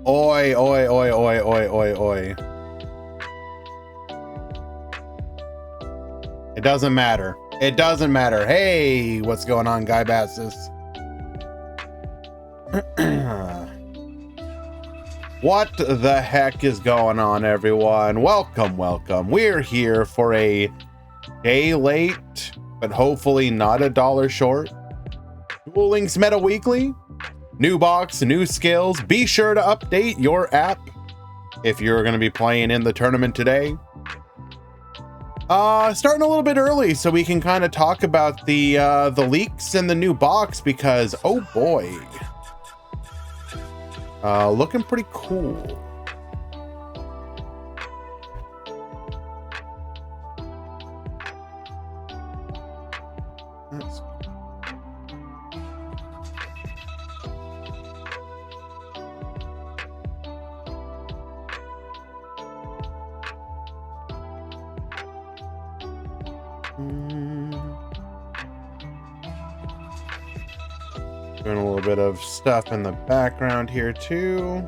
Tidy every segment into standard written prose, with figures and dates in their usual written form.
Oi, oi, oi, oi, oi, oi, oi. It doesn't matter. It doesn't matter. Hey, what's going on, Guy Basses? What the heck is going on, everyone? Welcome, welcome. We're here for a day late, but hopefully not a dollar short. Duel Links Meta Weekly. New box, new skills. Be sure to update your app if you're going to be playing in the tournament today. Starting a little bit early so we can kind of talk about the leaks and the new box because, oh boy. Looking pretty cool. That's doing a little bit of stuff in the background here too.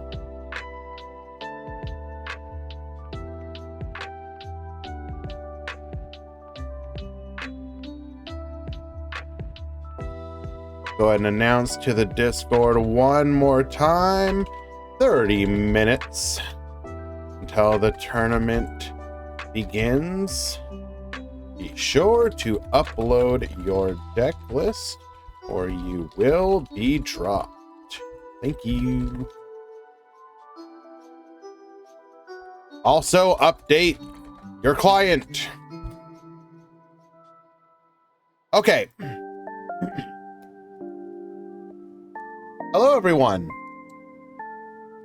Go ahead and announce to the Discord one more time. 30 minutes until the tournament begins. Be sure to upload your deck list or you will be dropped. Thank you. Also, update your client. Okay. Hello, everyone.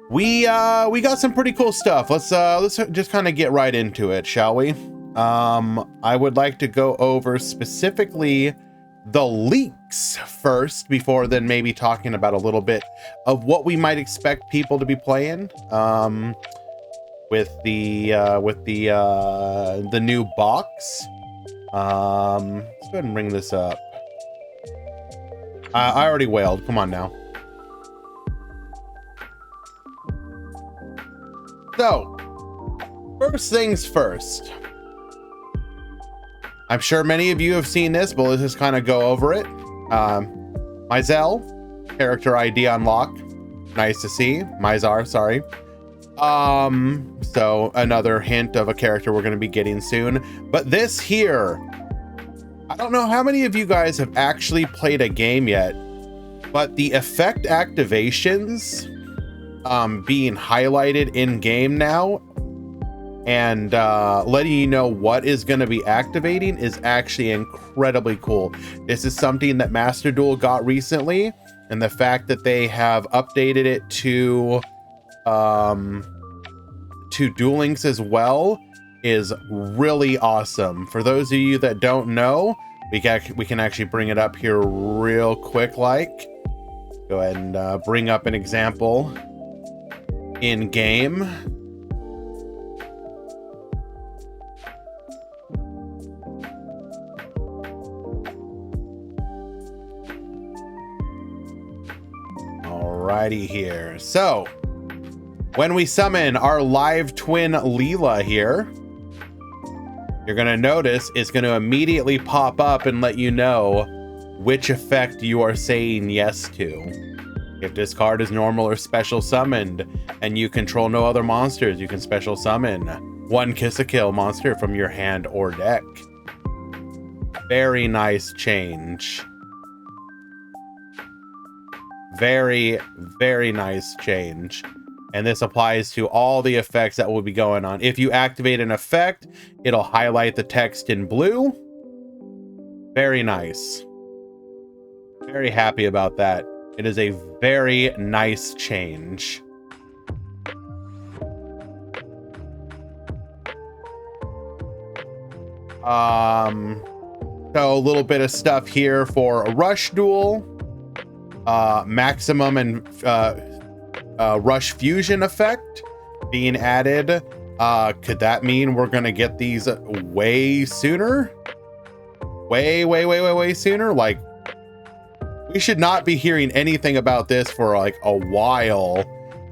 We got some pretty cool stuff. Let's just kind of get right into it, shall we? I would like to go over specifically the leaks first before then maybe talking about a little bit of what we might expect people to be playing with the new box. Let's go ahead and bring this up. I already wailed. Come on now. So, first things first. I'm sure many of you have seen this, but let's just kind of go over it. Mizell, character ID unlock. Nice to see. Mizar, sorry. So another hint of a character we're going to be getting soon. But this here, I don't know how many of you guys have actually played a game yet, but the effect activations being highlighted in game now and letting you know what is going to be activating is actually incredibly cool. This is something that Master Duel got recently, and the fact that they have updated it to Duel Links as well is really awesome. For those of you that don't know, we can actually bring it up here real quick. Like, go ahead and bring up an example in game. Alrighty here. So, when we summon our live twin Leela here, you're going to notice it's going to immediately pop up and let you know which effect you are saying yes to. If this card is normal or special summoned and you control no other monsters, you can special summon one Kiss a Kill monster from your hand or deck. Very nice change. Very, very nice change. And this applies to all the effects that will be going on. If you activate an effect, it'll highlight the text in blue. Very nice. Very happy about that. It is a very nice change. So a little bit of stuff here for a Rush Duel. Maximum and Rush Fusion effect being added. Could that mean we're gonna get these way sooner? Way sooner? Like, we should not be hearing anything about this for like a while.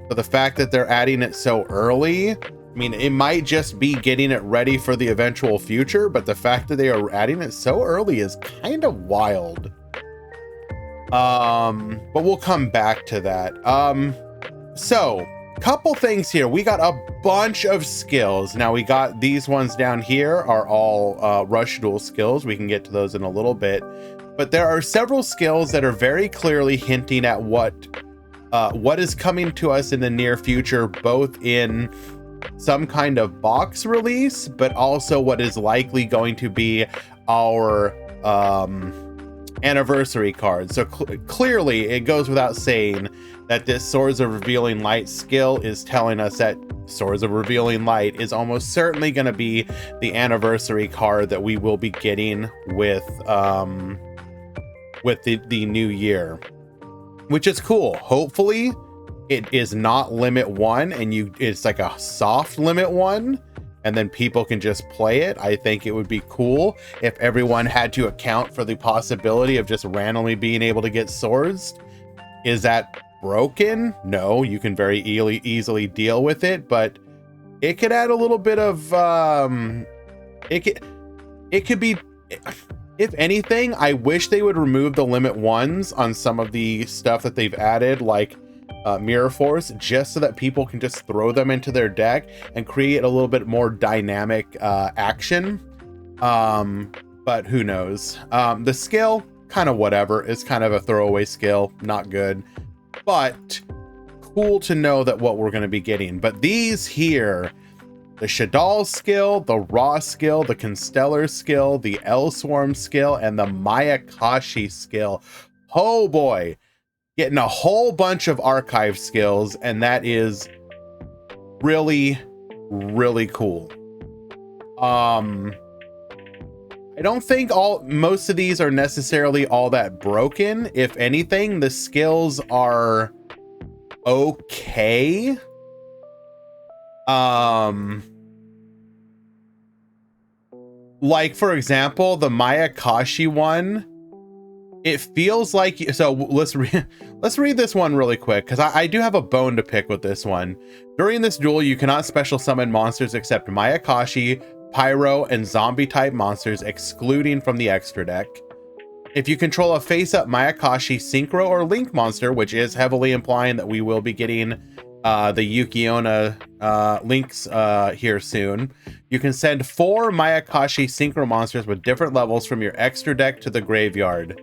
So the fact that they're adding it so early, I mean, it might just be getting it ready for the eventual future, but the fact that they are adding it so early is kind of wild. But we'll come back to that. So couple things here. We got a bunch of skills. Now we got these ones down here are all rush duel skills. We can get to those in a little bit, but there are several skills that are very clearly hinting at what is coming to us in the near future, both in some kind of box release, but also what is likely going to be our anniversary card. So clearly it goes without saying that this Swords of Revealing Light skill is telling us that Swords of Revealing Light is almost certainly going to be the anniversary card that we will be getting with the new year, which is cool. Hopefully it is not limit 1 and it's like a soft limit 1 and then people can just play it. I think it would be cool if everyone had to account for the possibility of just randomly being able to get swords. Is that broken? No, you can very easily deal with it, but it could add a little bit of it could be, if anything, I wish they would remove the limit 1s on some of the stuff that they've added, like Mirror Force, just so that people can just throw them into their deck and create a little bit more dynamic action. But who knows? The skill, kind of whatever. It's kind of a throwaway skill, not good, but cool to know that what we're going to be getting. But these here, the Shadal skill, the Ra skill, the Constellar skill, the L Swarm skill, and the Mayakashi skill. Oh boy, getting a whole bunch of archive skills, and that is really, really cool. I don't think most of these are necessarily all that broken. If anything, the skills are okay. Like for example, the Mayakashi one, it feels like, so let's read this one really quick, because I do have a bone to pick with this one. During this duel, you cannot special summon monsters except Mayakashi, Pyro, and zombie type monsters, excluding from the extra deck. If you control a face-up Mayakashi, Synchro, or Link monster, which is heavily implying that we will be getting the Yuki-Onna links here soon, you can send 4 Mayakashi Synchro monsters with different levels from your extra deck to the graveyard.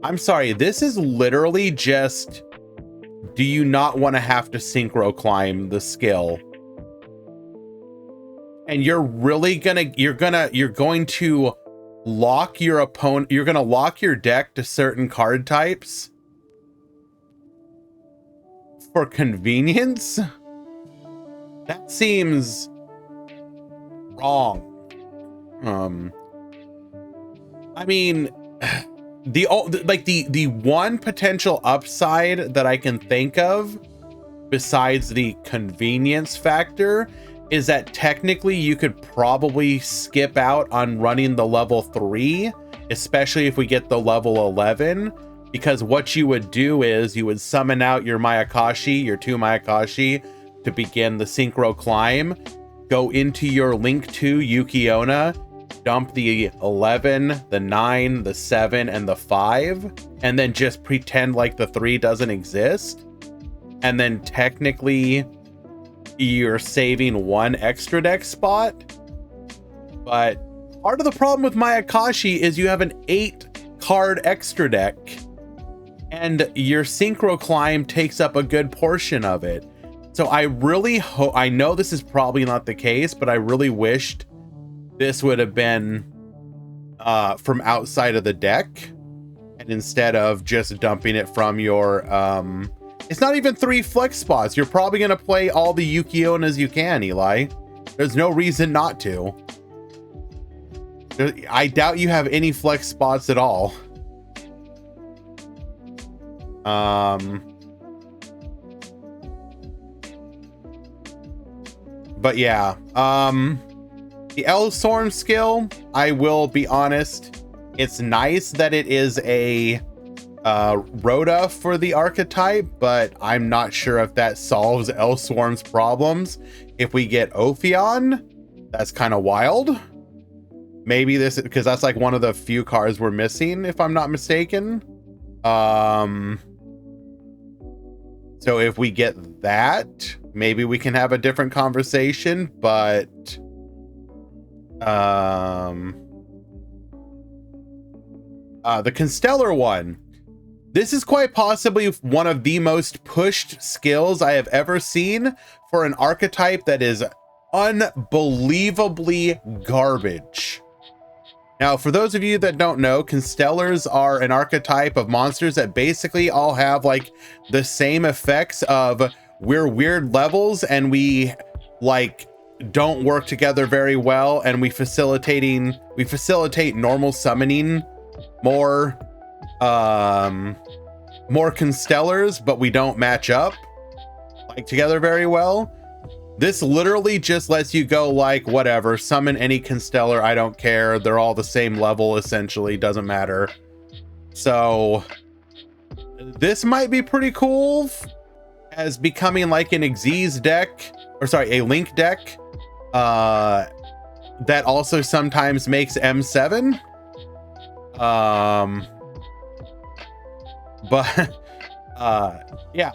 I'm sorry, this is literally just, do you not want to have to Synchro climb the skill? And you're really you're going to lock your opponent, you're going to lock your deck to certain card types for convenience? That seems wrong. I mean, the one potential upside that I can think of besides the convenience factor is that technically you could probably skip out on running the level 3, especially if we get the level 11, because what you would do is you would summon out your Mayakashi, your 2 Mayakashi, to begin the Synchro climb, go into your Link 2 Yuki-Onna, dump the 11, the 9, the 7, and the 5, and then just pretend like the 3 doesn't exist. And then technically you're saving 1 extra deck spot. But part of the problem with Mayakashi is you have an 8 card extra deck, and your Synchro climb takes up a good portion of it. So I really hope, I know this is probably not the case, but I really wished this would have been from outside of the deck, and instead of just dumping it from your it's not even 3 flex spots. You're probably going to play all the Yuki-Onnas you can, Eli. There's no reason not to. I doubt you have any flex spots at all. But yeah, the L Storm skill, I will be honest, it's nice that it is a Rhoda for the archetype, but I'm not sure if that solves Elswarm's problems. If we get Ophion, that's kind of wild. Maybe this, because that's like one of the few cards we're missing, if I'm not mistaken. So if we get that, maybe we can have a different conversation, but the Constellar one, this is quite possibly one of the most pushed skills I have ever seen for an archetype that is unbelievably garbage. Now, for those of you that don't know, Constellars are an archetype of monsters that basically all have like the same effects of we're weird levels and we like don't work together very well, and we facilitate normal summoning more Constellars, but we don't match up like together very well. This literally just lets you go like, whatever, summon any Constellar, I don't care. They're all the same level, essentially, doesn't matter. So this might be pretty cool as becoming like an Xyz deck, or sorry, a Link deck that also sometimes makes M7. Yeah,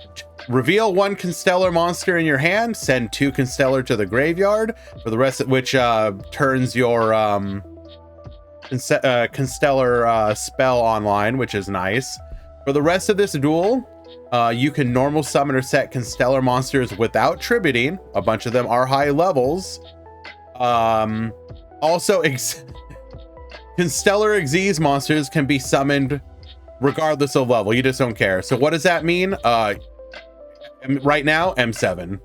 reveal one Constellar monster in your hand, send 2 Constellar to the graveyard, for the rest of which turns your Constellar spell online, which is nice. For the rest of this duel, you can normal summon or set Constellar monsters without tributing. A bunch of them are high levels. Also, Constellar Xyz monsters can be summoned regardless of level. You just don't care. So what does that mean? Right now, M7.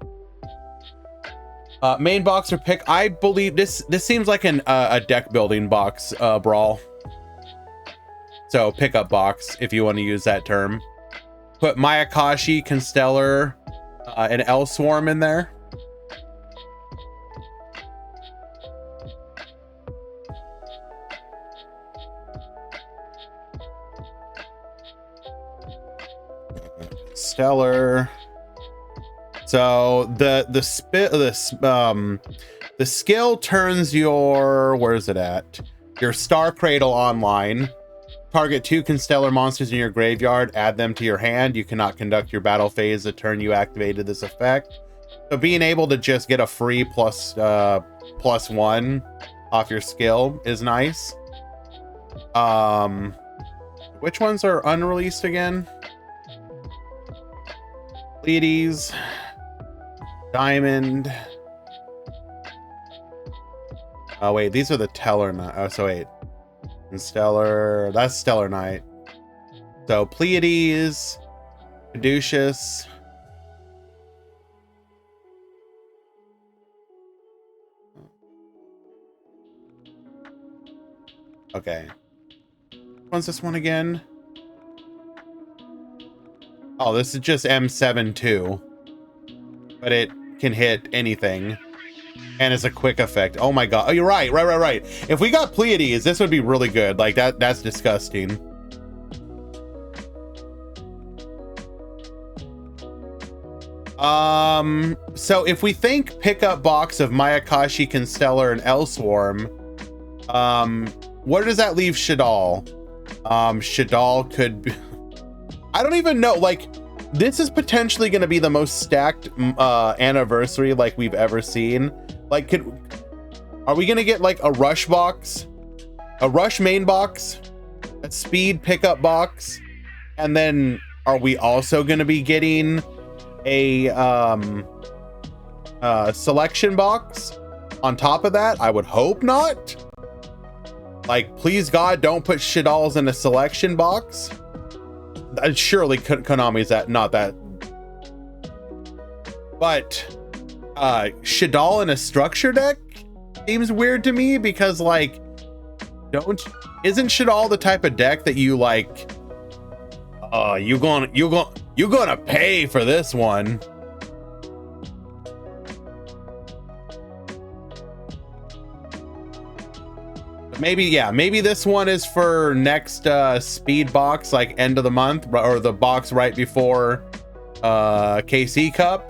Main box or pick. I believe this seems like a deck building box brawl. So pickup box, if you want to use that term. Put Mayakashi, Constellar, and Elswarm in there. Stellar. So the skill turns your, where is it at? Your Star Cradle online. Target 2 Constellar monsters in your graveyard, add them to your hand. You cannot conduct your battle phase the turn you activated this effect. So being able to just get a free +1 off your skill is nice. Which ones are unreleased again? Pleiades, Diamond. Oh wait, these are the Teller Knight. Oh, so wait, and Stellar. That's Stellar Knight. So Pleiades, Caduceus. Okay. What's this one again? Oh, this is just M7 too, but it can hit anything, and it's a quick effect. Oh my god! Oh, you're right. Right. If we got Pleiades, this would be really good. Like that. That's disgusting. So if we think pickup box of Mayakashi, Constellar, and Elswarm, where does that leave Shaddoll? Shaddoll could be. I don't even know, like, this is potentially going to be the most stacked anniversary like we've ever seen. Like, are we going to get like a rush box, a rush main box, a speed pickup box, and then are we also going to be getting a selection box on top of that? I would hope not. Like, please God, don't put Shaddolls in a selection box. Surely Konami's not that, but Shaddoll in a structure deck seems weird to me, because like, isn't Shaddoll the type of deck that you like, you gonna pay for this one? Maybe, yeah, maybe this one is for next speed box, like end of the month, or the box right before KC Cup.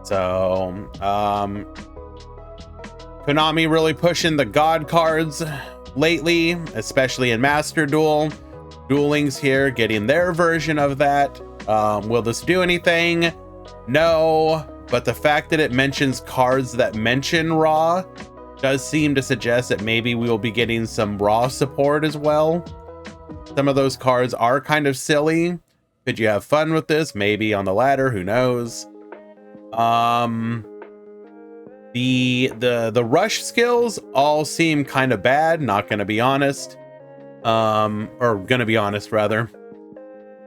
So, Konami really pushing the God cards lately, especially in Master Duel. Duel Links here getting their version of that. Will this do anything? No, but the fact that it mentions cards that mention Raw does seem to suggest that maybe we will be getting some Raw support as well. Some of those cards are kind of silly. Could you have fun with this? Maybe on the ladder, who knows? The rush skills all seem kind of bad, not gonna be honest. Or gonna be honest rather.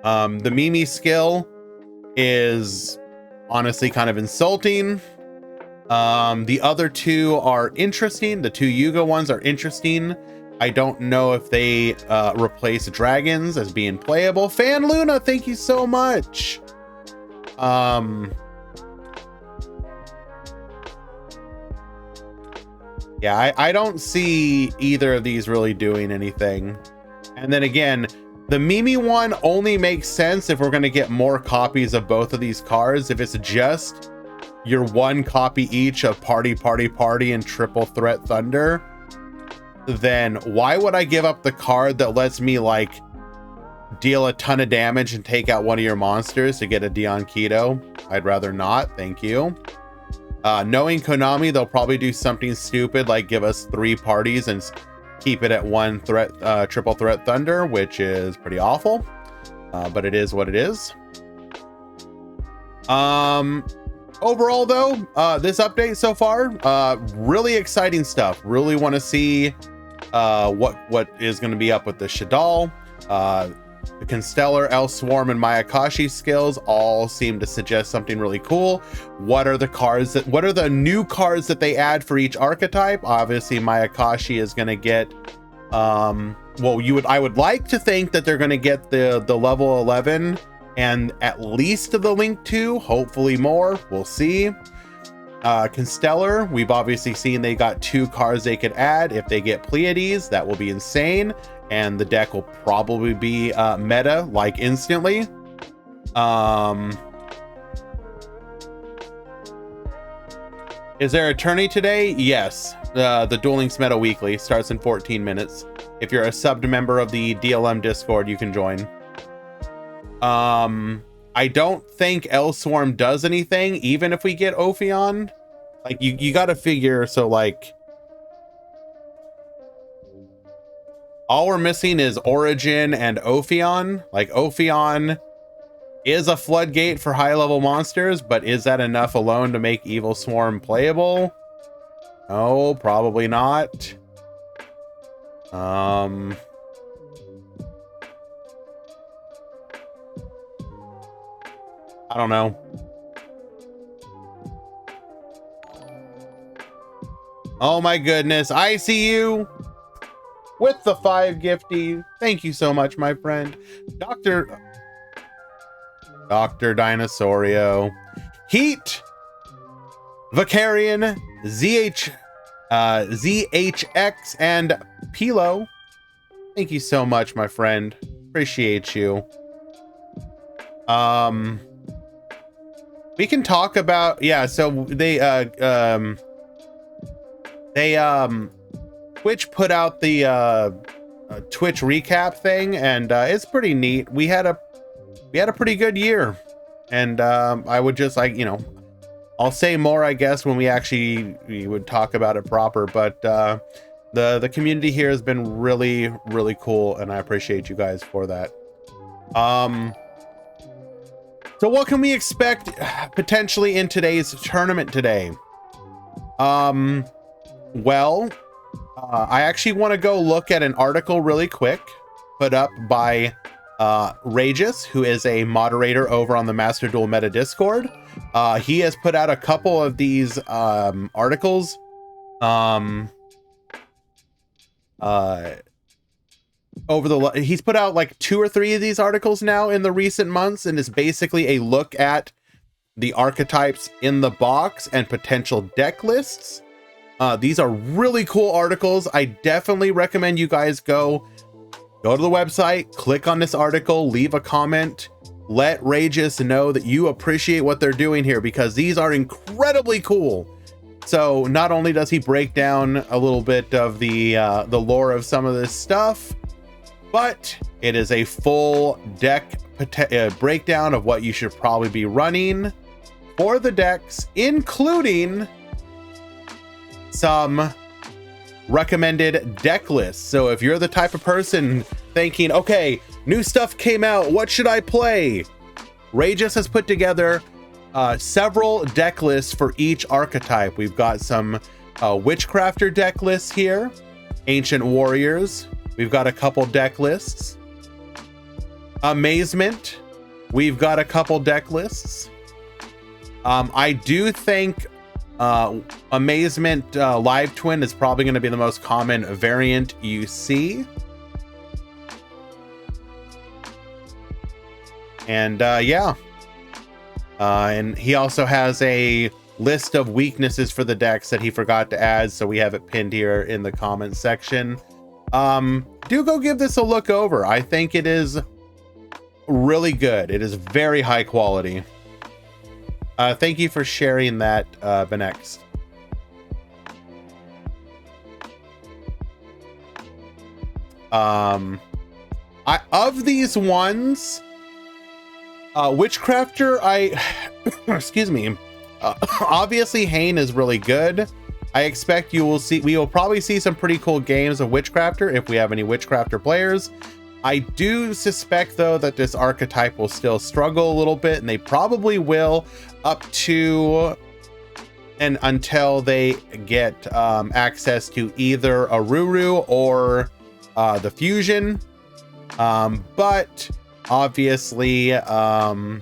The Mimi skill is honestly kind of insulting. The other two are interesting. The two Yuga ones are interesting. I don't know if they replace dragons as being playable. Fan Luna, thank you so much. Yeah, I don't see either of these really doing anything. And then again, the Mimi one only makes sense if we're going to get more copies of both of these cards. If it's just your one copy each of Party, Party, Party and Triple Threat Thunder, then why would I give up the card that lets me like deal a ton of damage and take out one of your monsters to get a Dion Keto? I'd rather not, thank you. Knowing Konami, they'll probably do something stupid like give us 3 parties and keep it at 1 threat, Triple Threat Thunder, which is pretty awful. But it is what it is. Overall though, this update so far, really exciting stuff. Really want to see what is going to be up with the Shadal. The Constellar, El Swarm, and Mayakashi skills all seem to suggest something really cool. What are the new cards that they add for each archetype? Obviously, Mayakashi is going to get, well, I would like to think that they're going to get the level 11 and at least the Link 2, hopefully more. We'll see. Constellar, we've obviously seen they got 2 cards they could add. If they get Pleiades, that will be insane. And the deck will probably be meta like instantly. Is there a tourney today? Yes. The Duel Links Meta Weekly starts in 14 minutes. If you're a subbed member of the DLM Discord, you can join. I don't think El Swarm does anything, even if we get Ophion. Like you got to figure, so like all we're missing is Origin and Ophion. Like Ophion is a floodgate for high level monsters, but is that enough alone to make Evil Swarm playable? No, probably not. I don't know. Oh my goodness, I see you with the 5 gifty. Thank you so much, my friend. Dr. Dinosaurio. Heat. Vicarian. ZHX and Pilo. Thank you so much, my friend. Appreciate you. We can talk about, yeah, so they Twitch put out the Twitch recap thing, and it's pretty neat. We had a pretty good year, and I would just like, you know, I'll say more, I guess, when we would talk about it proper, but the community here has been really, really cool, and I appreciate you guys for that. So what can we expect potentially in today's tournament today? Well, I actually want to go look at an article really quick put up by Rageous, who is a moderator over on the Master Duel Meta Discord. He has put out a couple of these articles. He's put out like 2 or 3 of these articles now in the recent months, and is basically a look at the archetypes in the box and potential deck lists. These are really cool articles. I definitely recommend you guys go to the website, click on this article, leave a comment, let Rageous know that you appreciate what they're doing here, because these are incredibly cool. So not only does he break down a little bit of the lore of some of this stuff, but it is a full deck breakdown of what you should probably be running for the decks, including some recommended deck lists. So if you're the type of person thinking, okay, new stuff came out, what should I play? Rageous has put together several deck lists for each archetype. We've got some Witchcrafter deck lists here, Ancient Warriors. We've got a couple deck lists. Amazement. We've got a couple deck lists. I do think Amazement Live Twin is probably going to be the most common variant you see. And yeah. And he also has a list of weaknesses for the decks that he forgot to add, so we have it pinned here in the comments section. Do go give this a look over. I think it is really good. It is very high quality. Thank you for sharing that, Benex. Of these ones, Witchcrafter, excuse me. Obviously, Hane is really good. I expect we will probably see some pretty cool games of Witchcrafter if we have any Witchcrafter players. I do suspect, though, that this archetype will still struggle a little bit, and they probably will up to and until they get access to either Aruru or the Fusion. But obviously, the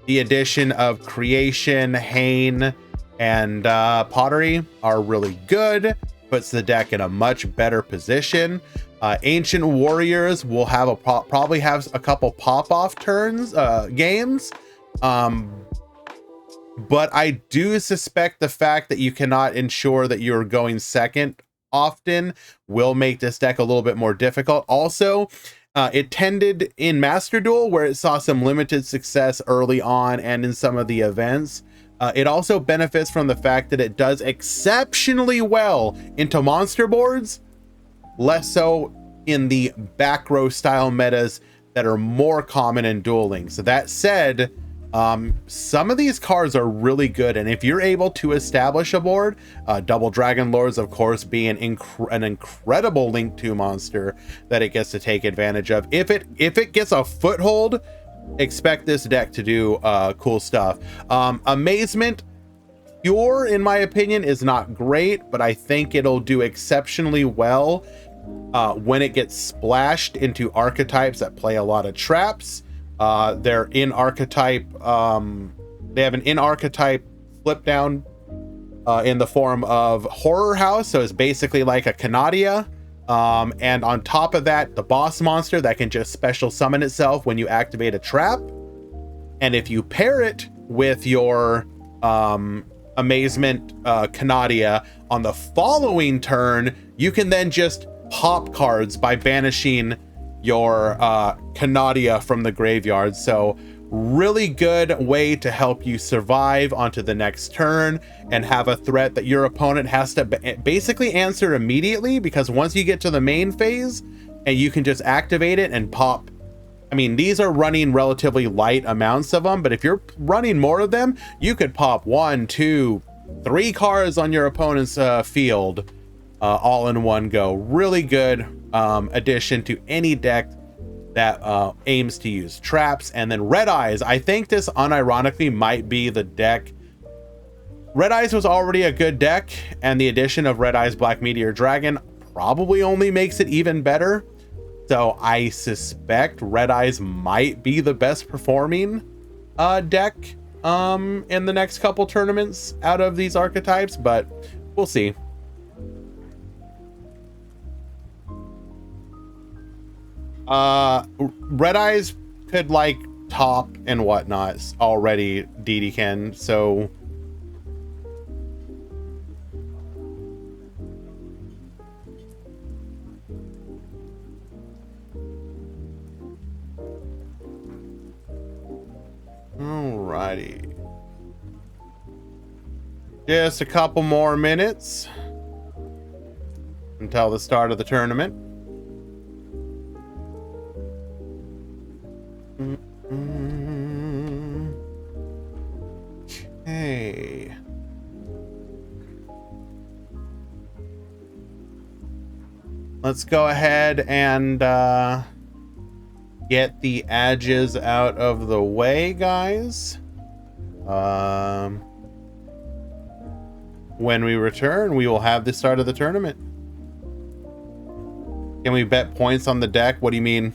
addition of Creation, Hane, and Pottery are really good. Puts the deck in a much better position. Ancient Warriors will have probably have a couple pop-off turns, games. But I do suspect the fact that you cannot ensure that you're going second often will make this deck a little bit more difficult. Also, it tended in Master Duel, where it saw some limited success early on and in some of the events. It also benefits from the fact that it does exceptionally well into monster boards, less so in the back row style metas that are more common in dueling. So that said, some of these cards are really good, and if you're able to establish a board, Double Dragon Lords, of course, being an incredible Link 2 monster that it gets to take advantage of. If it gets a foothold, expect this deck to do cool stuff. Amazement Pure, in my opinion, is not great, but I think it'll do exceptionally well when it gets splashed into archetypes that play a lot of traps. They're in archetype. They have an in archetype flip down in the form of Horror House, so it's basically like a Canadia. And on top of that, the boss monster that can just special summon itself when you activate a trap. And if you pair it with your Amazement Canadia on the following turn, you can then just pop cards by banishing your Canadia from the graveyard. So really good way to help you survive onto the next turn and have a threat that your opponent has to basically answer immediately, because once you get to the main phase and you can just activate it and pop. I mean, these are running relatively light amounts of them, but if you're running more of them, you could pop 1, 2, 3 cards on your opponent's field all in one go. Really good addition to any deck that aims to use traps. And then Red Eyes, I think this unironically might be the deck. Red Eyes was already a good deck, and the addition of Red Eyes Black Meteor Dragon probably only makes it even better. So I suspect Red Eyes might be the best performing deck in the next couple tournaments out of these archetypes, but we'll see. Red Eyes could like top and whatnot already, DD can, so alrighty. Just a couple more minutes until the start of the tournament. Okay. Let's go ahead and get the edges out of the way, guys. When we return, we will have the start of the tournament. Can we bet points on the deck? What do you mean?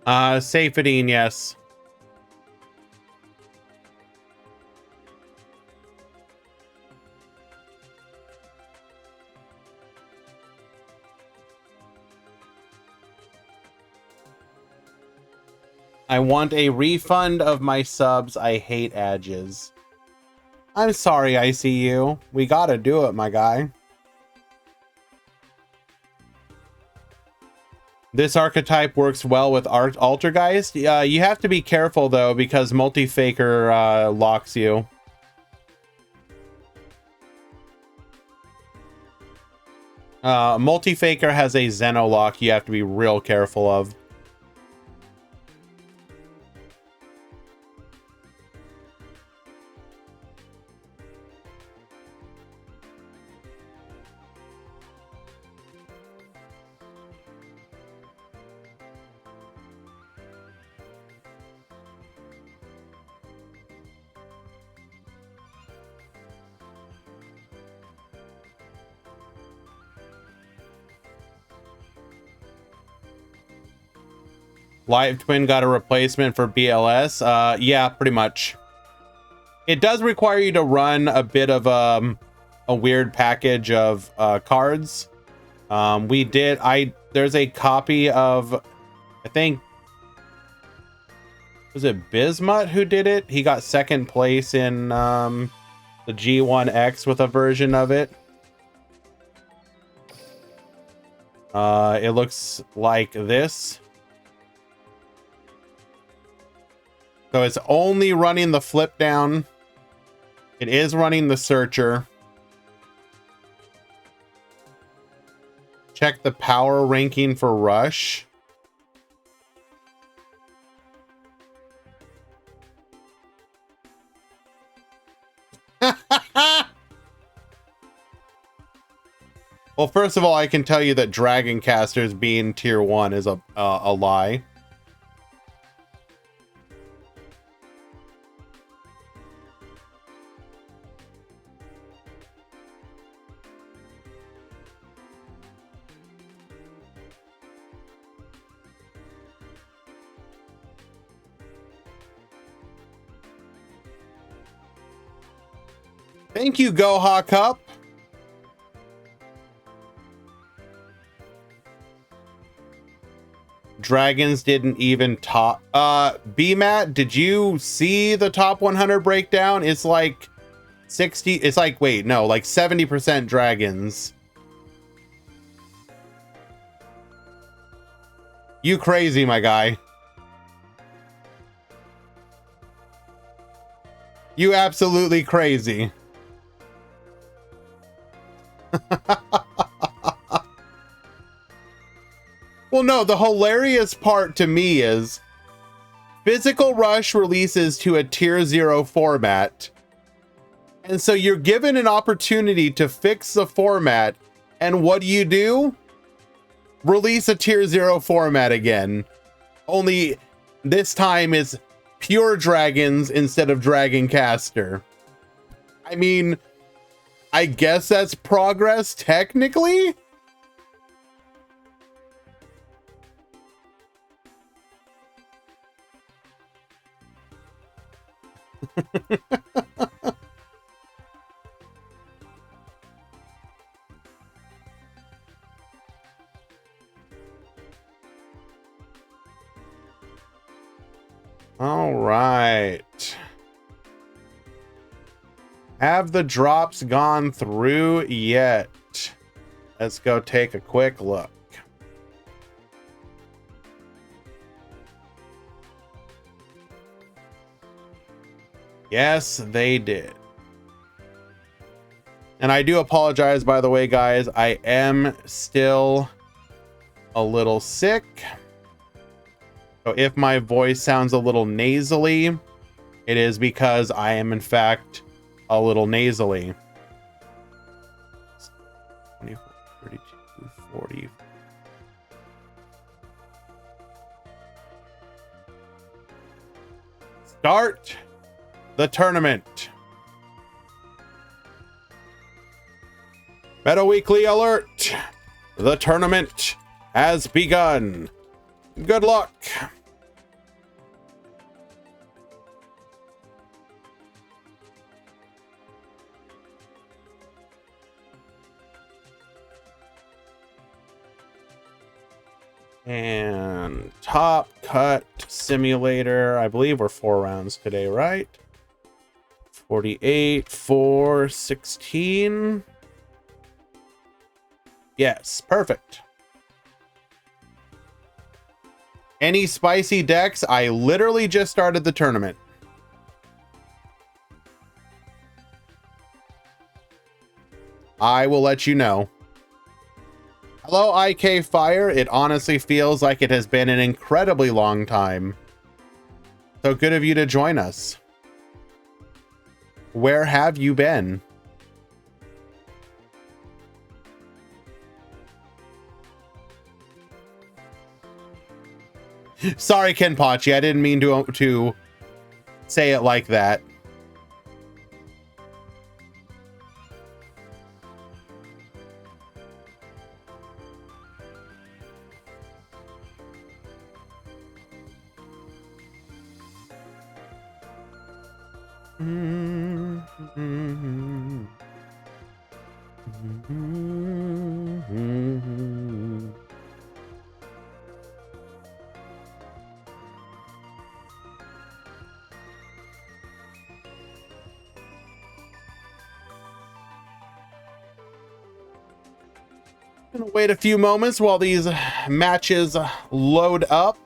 Safedine, yes. I want a refund of my subs. I hate edges. I'm sorry, ICU. We gotta do it, my guy. This archetype works well with Altergeist. You have to be careful though, because Multi-Faker locks you. Multi-Faker has a Xeno lock you have to be real careful of. Live Twin got a replacement for BLS. Yeah, pretty much. It does require you to run a bit of a weird package of cards. There's a copy of, I think, was it Bismuth who did it? He got second place in the G1X with a version of it. It looks like this. So it's only running the flip down. It is running the searcher. Check the power ranking for Rush. Well, first of all, I can tell you that Dragon Casters being tier 1 is a lie. Thank you, Goha Cup. Dragons didn't even top. BMAT, did you see the top 100 breakdown? It's like 60. It's like, wait, no, like 70% dragons. You crazy, my guy. You absolutely crazy. Well, no, the hilarious part to me is Physical Rush releases to a tier 0 format. And so you're given an opportunity to fix the format. And what do? Release a tier 0 format again. Only this time is pure dragons instead of Dragon Caster. I mean, I guess that's progress technically. All right. Have the drops gone through yet? Let's go take a quick look. Yes, they did. And I do apologize, by the way, guys. I am still a little sick. So if my voice sounds a little nasally, it is because I am, in fact, a little nasally. 24, 32, 40. Start the tournament. Meta Weekly alert. The tournament has begun. Good luck. And Top Cut Simulator. I believe we're 4 rounds today, right? 48, 4, 16. Yes, perfect. Any spicy decks? I literally just started the tournament. I will let you know. Hello, IK Fire. It honestly feels like it has been an incredibly long time. So good of you to join us. Where have you been? Sorry, Kenpachi. I didn't mean to say it like that. Gonna wait a few moments while these matches load up.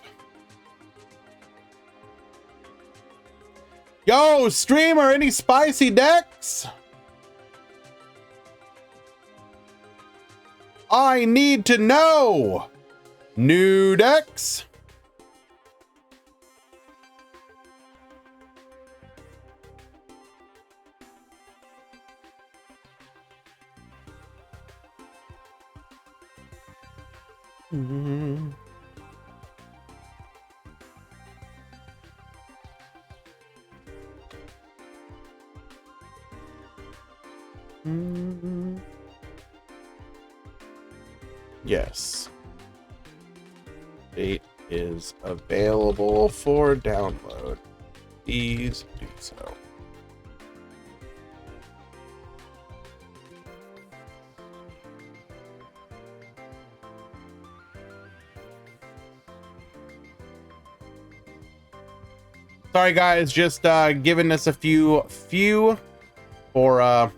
Yo, streamer, any spicy decks? I need to know. New decks. Mm-hmm. Mm-hmm. Yes. Date is available for download. Please do so. Sorry guys, just giving us a few for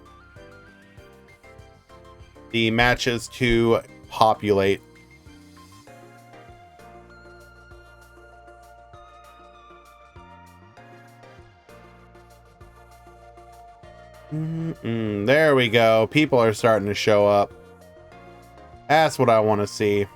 the matches to populate. There we go. People are starting to show up. That's what I want to see.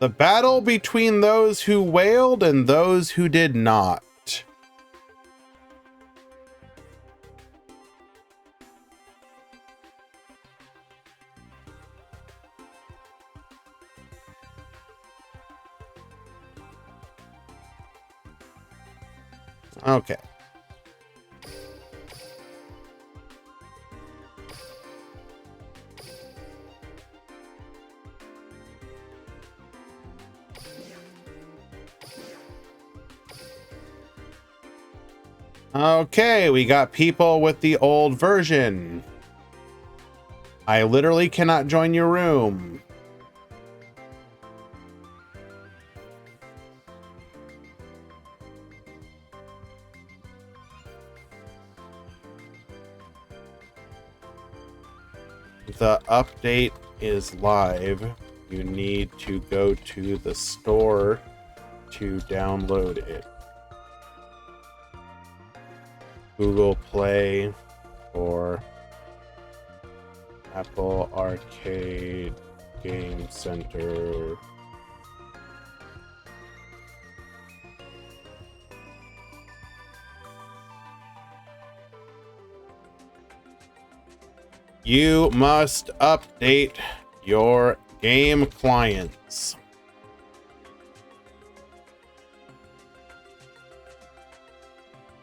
The battle between those who wailed and those who did not. Okay. Okay, we got people with the old version. I literally cannot join your room. The update is live. You need to go to the store to download it. Google Play or Apple Arcade Game Center. You must update your game clients.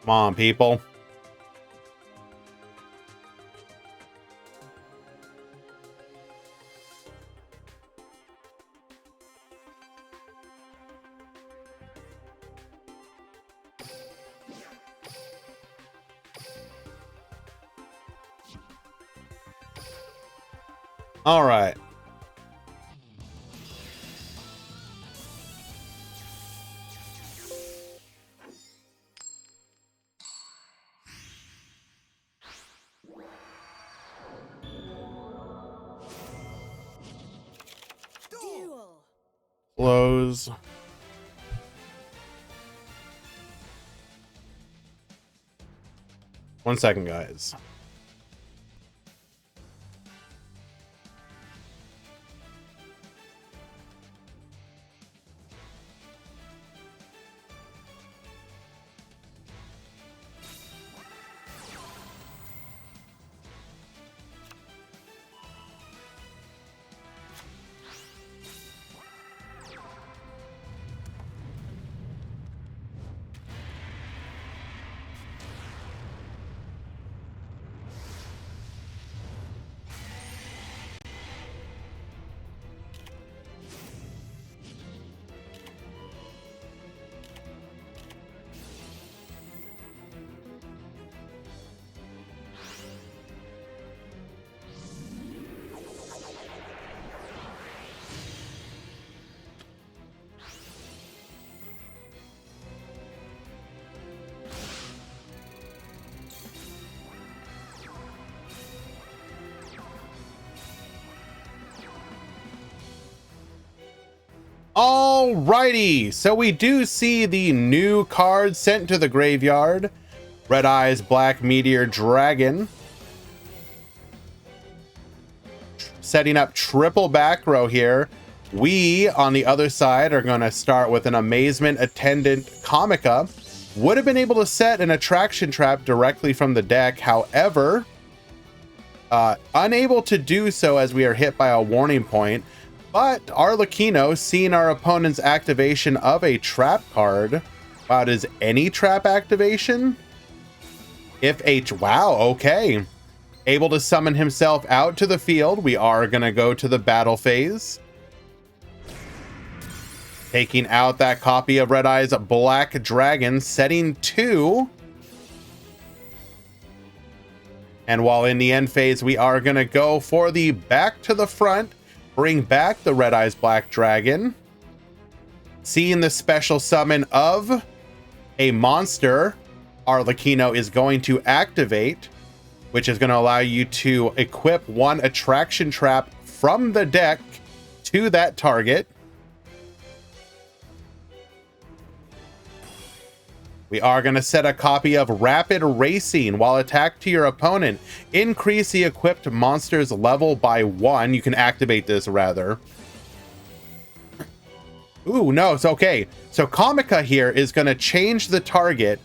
Come on, people. All right. Duel. Close. One second, guys. Alrighty, so we do see the new card sent to the graveyard. Red Eyes Black Meteor Dragon. Setting up triple back row here. We, on the other side, are going to start with an Amazement Attendant Comica. Would have been able to set an Attraction Trap directly from the deck. However, unable to do so as we are hit by a warning point. But Arlecchino, seeing our opponent's activation of a trap card. Wow, does any trap activation? Wow, okay. Able to summon himself out to the field. We are going to go to the battle phase. Taking out that copy of Red Eyes Black Dragon, setting 2. And while in the end phase, we are going to go for the back to the front. Bring back the Red Eyes Black Dragon. Seeing the special summon of a monster, Arlecchino is going to activate, which is going to allow you to equip one Attraction Trap from the deck to that target. We are going to set a copy of Rapid Racing. While attacked to your opponent, increase the equipped monster's level by 1. You can activate this, rather. Ooh, no, it's okay. So Comica here is going to change the target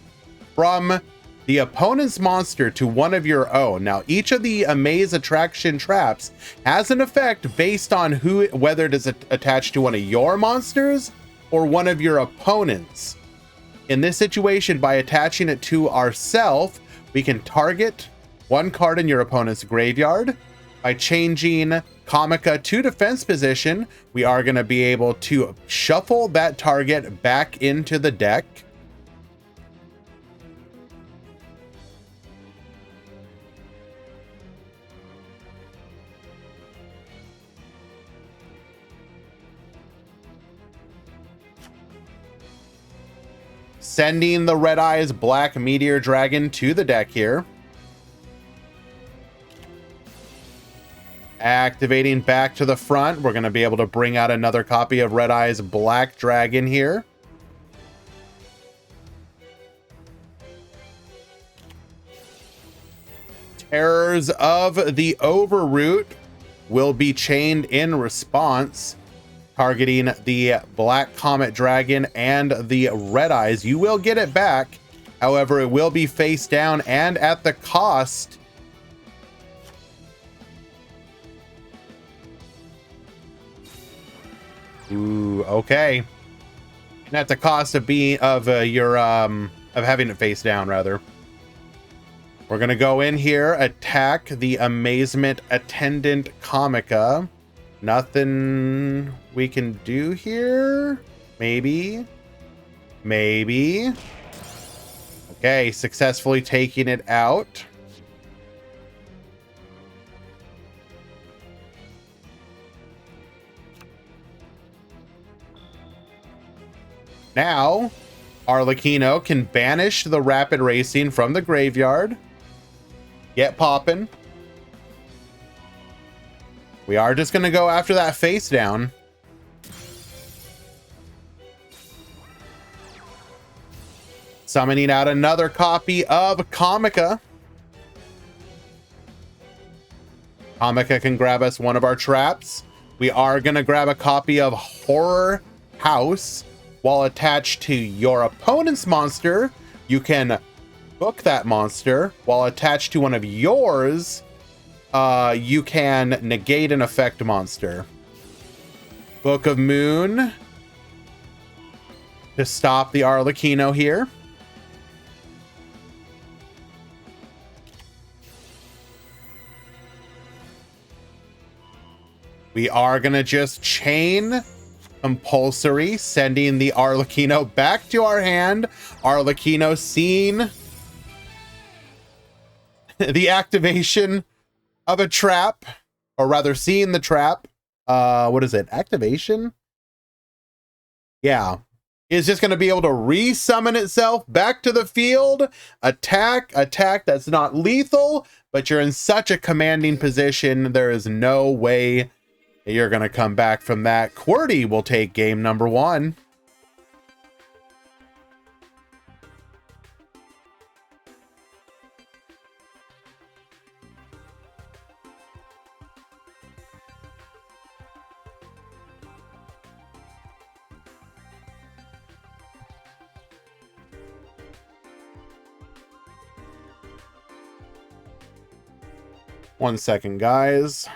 from the opponent's monster to one of your own. Now, each of the Amaze Attraction Traps has an effect based on whether it is attached to one of your monsters or one of your opponents. In this situation, by attaching it to ourselves, we can target one card in your opponent's graveyard. By changing Comica to defense position, we are going to be able to shuffle that target back into the deck. Sending the Red Eyes Black Meteor Dragon to the deck here. Activating back to the front. We're going to be able to bring out another copy of Red Eyes Black Dragon here. Terrors of the Overroot will be chained in response, targeting the Black Comet Dragon and the Red Eyes. You will get it back. However, it will be face down and at the cost ooh, okay. And at the cost of having it face down, rather. We're gonna go in here, attack the Amazement Attendant Comica. Nothing we can do here? Maybe. Okay, successfully taking it out. Now, Arlecchino can banish the Rapid Racing from the graveyard. Get poppin'. We are just going to go after that face down. Summoning out another copy of Comica. Comica can grab us one of our traps. We are going to grab a copy of Horror House. While attached to your opponent's monster, you can book that monster. While attached to one of yours, you can negate an effect monster. Book of Moon to stop the Arlecchino here. We are going to just chain Compulsory, sending the Arlecchino back to our hand. Arlecchino seeing the activation of a trap, or rather seeing the trap. What is it? Activation? Yeah. Is just going to be able to resummon itself back to the field. Attack. That's not lethal, but you're in such a commanding position. There is no way You're going to come back from that. QWERTY will take game number 1. One second, guys.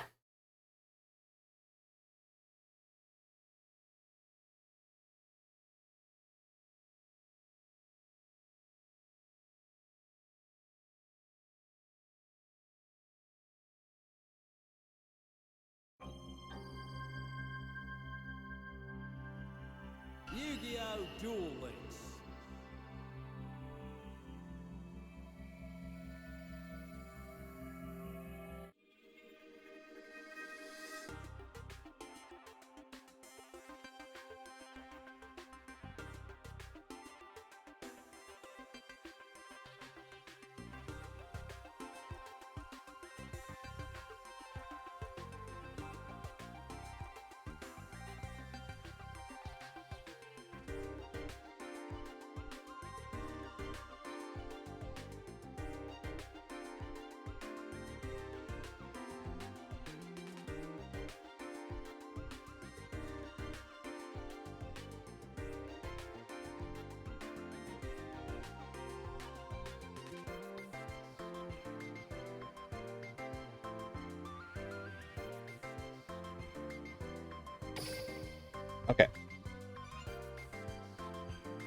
Yu-Gi-Oh! Duel Links. Okay.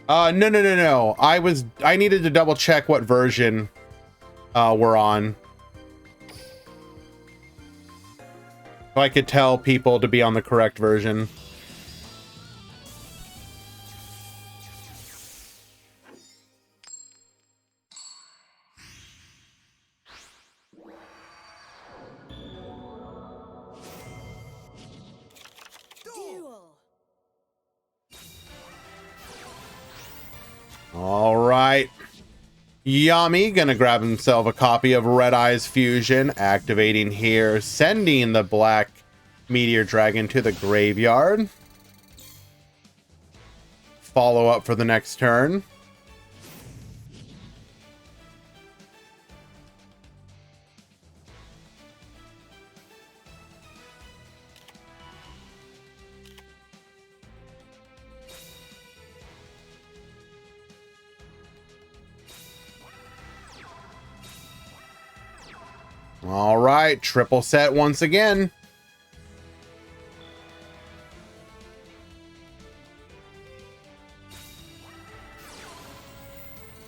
No. I needed to double check what version we're on. So I could tell people to be on the correct version. Duel. All right. Yami gonna grab himself a copy of Red Eyes Fusion, activating here, sending the black Meteor Dragon to the graveyard. Follow up for the next turn. All right, triple set once again.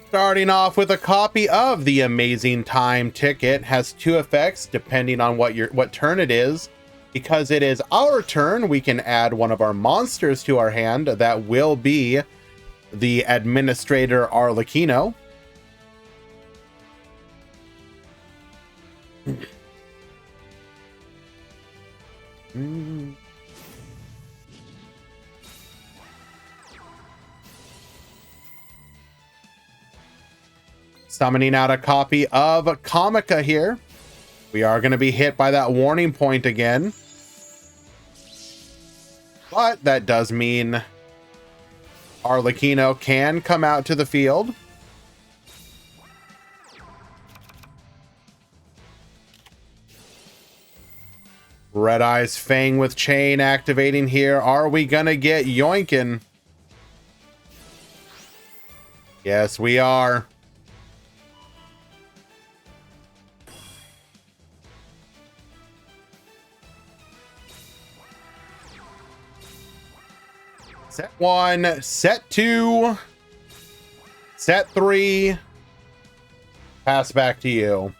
Starting off with a copy of the Amazing Time ticket. Has 2 effects depending on what turn it is. Because it is our turn, we can add one of our monsters to our hand. That will be the Administrator Arlecchino. Summoning out a copy of Comica here. We are going to be hit by that warning point again. But that does mean Arlecchino can come out to the field. Red Eyes Fang with Chain activating here. Are we gonna get Yoinkin? Yes, we are. Set 1, set 2, set 3. Pass back to you.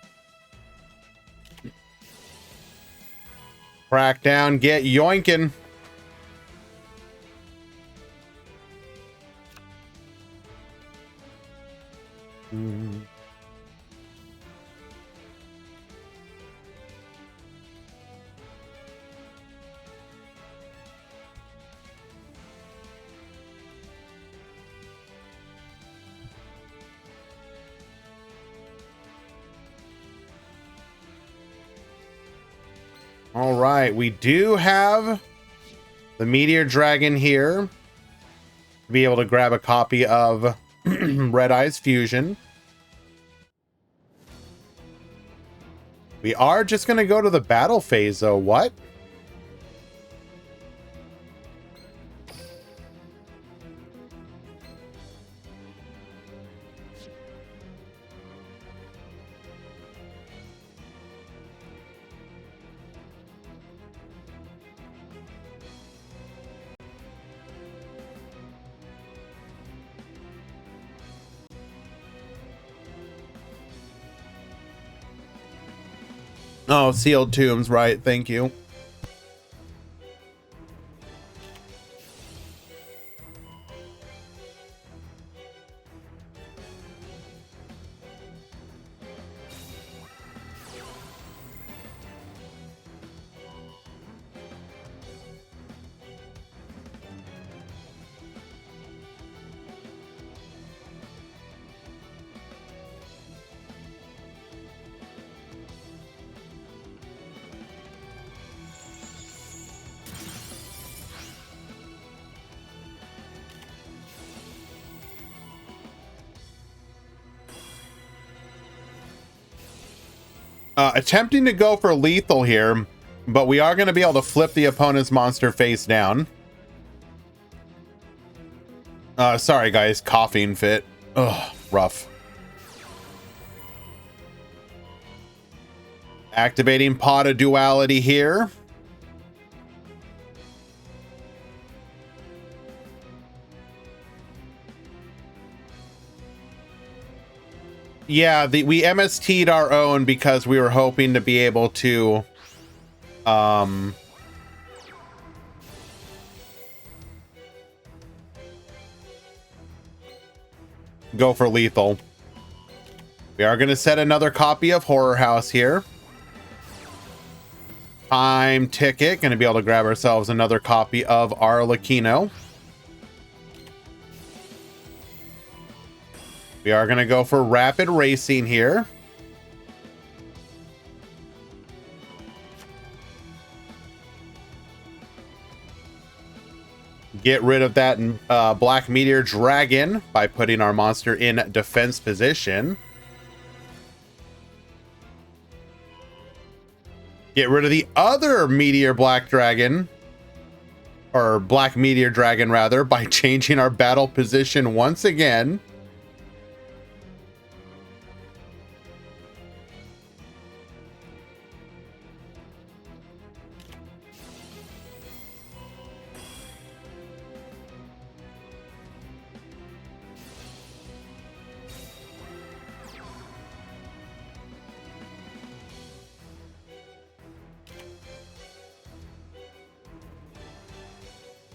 Crackdown, get Yoinkin. All right, we do have the Meteor Dragon here to be able to grab a copy of Red Eyes Fusion. We are just going to go to the battle phase, though. What? Oh, sealed tombs, right. Thank you. Attempting to go for lethal here, but we are going to be able to flip the opponent's monster face down. Sorry, guys. Coughing fit. Ugh, rough. Activating Pot of Duality here. Yeah, we MST'd our own because we were hoping to be able to go for lethal. We are going to set another copy of Horror House here. Time ticket. Going to be able to grab ourselves another copy of Arlecchino. We are going to go for Rapid Racing here. Get rid of that Black Meteor Dragon by putting our monster in defense position. Get rid of the other Meteor Black Dragon, or Black Meteor Dragon rather, by changing our battle position once again.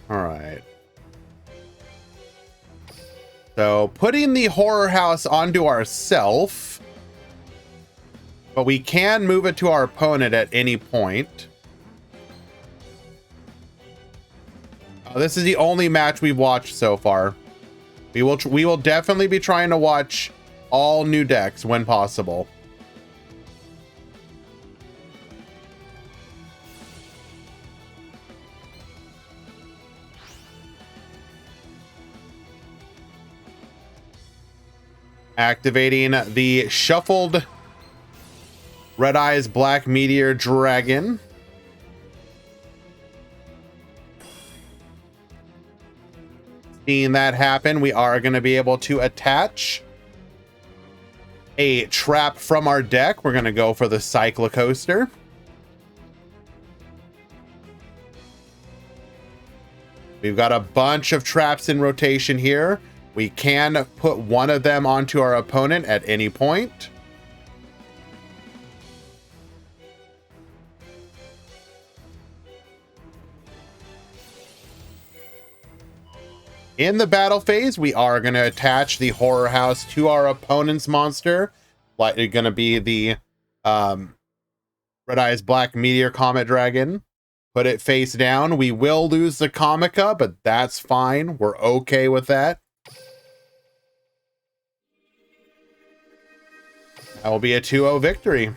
All right. So putting the Horror House onto ourself, but we can move it to our opponent at any point. This is the only match we've watched so far. We will definitely be trying to watch all new decks when possible. Activating the shuffled Red Eyes Black Meteor Dragon. Seeing that happen, we are going to be able to attach a trap from our deck. We're going to go for the Cyclocoaster. We've got a bunch of traps in rotation here. We can put one of them onto our opponent at any point. In the battle phase, we are going to attach the Horror House to our opponent's monster. Likely going to be the Red Eyes Black Meteor Comet Dragon. Put it face down. We will lose the Comica, but that's fine. We're okay with that. That will be a 2-0 victory.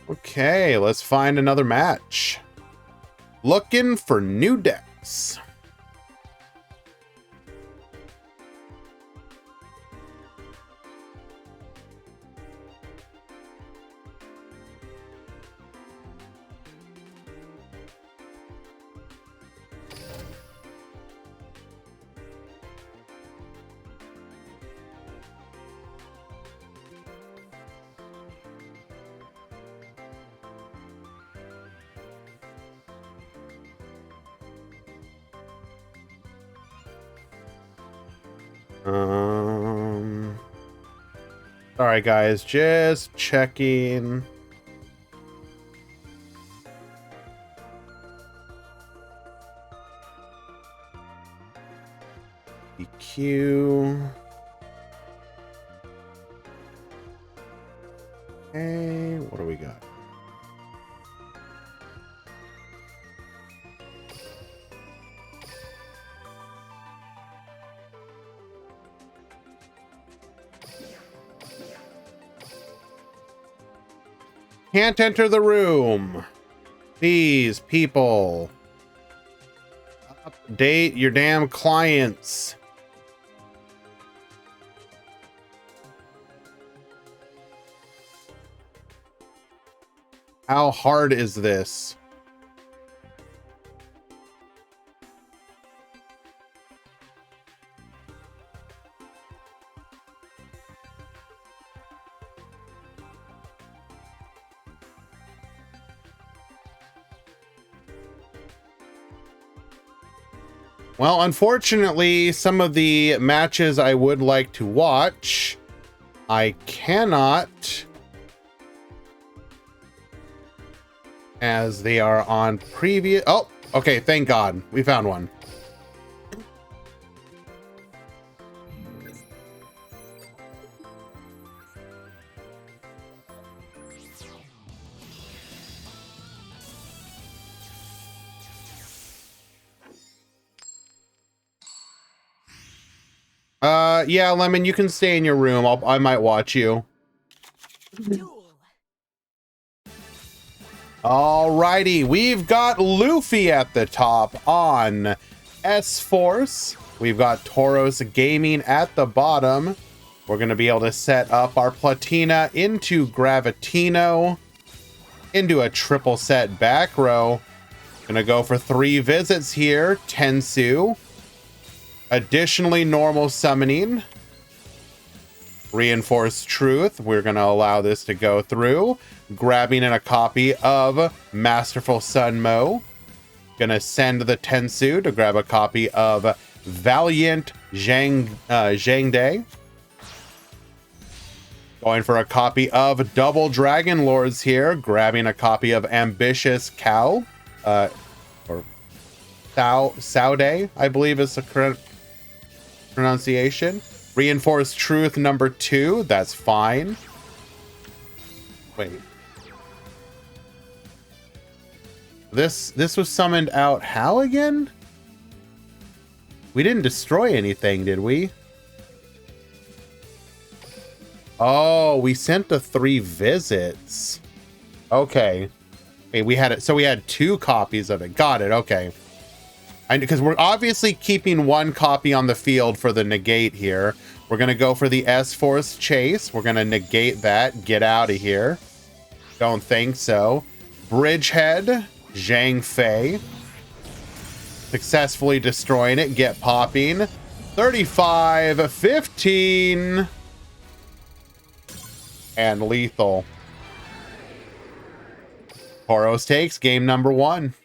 Okay, let's find another match. Looking for new decks. Sorry guys, just checking. EQ. Okay, what do we got? Can't enter the room. These people. Update your damn clients. How hard is this? Well, unfortunately, some of the matches I would like to watch, I cannot, as they are on previous. Oh, okay. Thank God we found one. Yeah, Lemon, you can stay in your room. I might watch you. Duel. Alrighty, we've got Luffy at the top on S-Force. We've got Tauros Gaming at the bottom. We're going to be able to set up our Platina into Gravitino, into a triple set back row. Gonna go for 3 visits here. Tensu. Additionally, normal summoning. Reinforced Truth. We're going to allow this to go through. Grabbing in a copy of Masterful Sunmo. Going to send the Tensu to grab a copy of Valiant Zhangde. Going for a copy of Double Dragon Lords here. Grabbing a copy of Ambitious Cow. Or Saude, I believe is the correct pronunciation. Reinforced Truth number 2. That's fine. Wait. This was summoned out how again? We didn't destroy anything, did we? Oh, we sent the 3 visits. Okay. Okay, we had it. So we had 2 copies of it. Got it. Okay. Because we're obviously keeping 1 copy on the field for the negate here. We're going to go for the S-Force Chase. We're going to negate that. Get out of here. Don't think so. Bridgehead. Zhang Fei. Successfully destroying it. Get popping. 35, 15. And lethal. Tauros takes game number 1.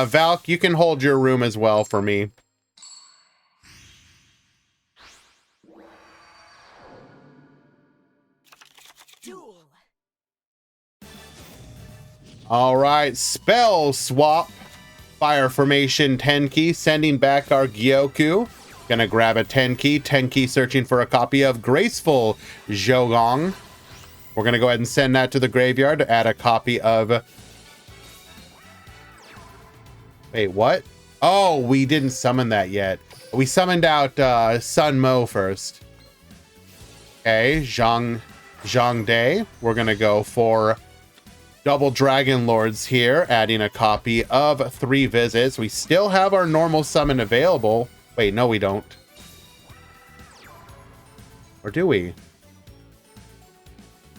Valk, you can hold your room as well for me. Duel. All right, spell swap. Fire formation Tenki, sending back our Gyoku. Gonna grab a Tenki. Tenki searching for a copy of Graceful Zhogong. We're gonna go ahead and send that to the graveyard to add a copy of Wait, what? Oh, we didn't summon that yet. We summoned out Sun Mo first. Okay, Zhang Day. We're gonna go for double Dragon Lords here, adding a copy of 3 visits. We still have our normal summon available. Wait, no, we don't. Or do we?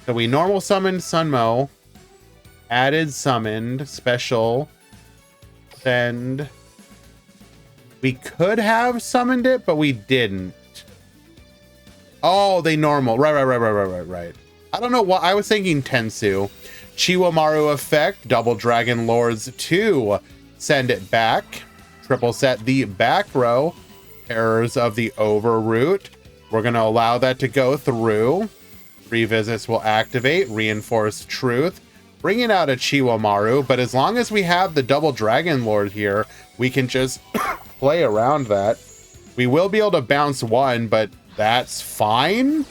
So we normal summoned Sunmo, added summoned, special, send. We could have summoned it, but we didn't. Oh, they normal. Right. I don't know what I was thinking. Tensu. Chiwamaru effect, double Dragon Lords 2. Send it back. Triple set the back row. Errors of the overroute. We're going to allow that to go through. 3 visits will activate. Reinforced truth. Bringing out a Chiwamaru, but as long as we have the double Dragon Lord here, we can just play around that. We will be able to bounce 1, but that's fine.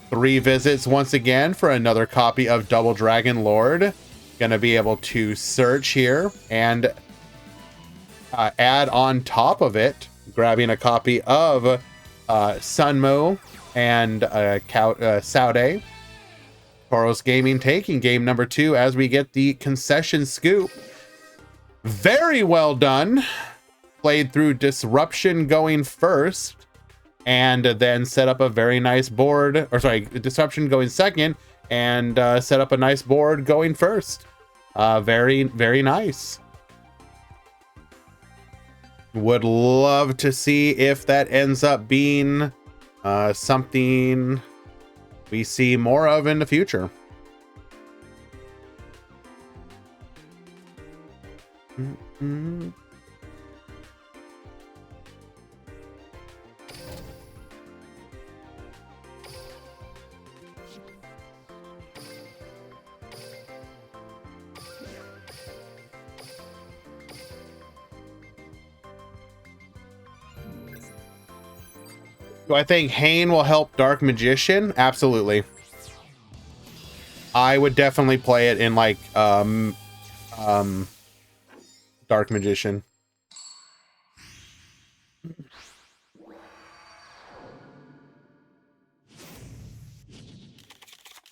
3 visits once again for another copy of double Dragon Lord. Gonna be able to search here and add on top of it, grabbing a copy of Sunmo and Saude. Toros Gaming taking game number 2 as we get the concession scoop. Very well done. Played through Disruption going first, and then set up a very nice board, or sorry, Disruption going second, and set up a nice board going first. Very, very nice. Would love to see if that ends up being something we see more of in the future. Do I think Hane will help Dark Magician? Absolutely. I would definitely play it in like Dark Magician.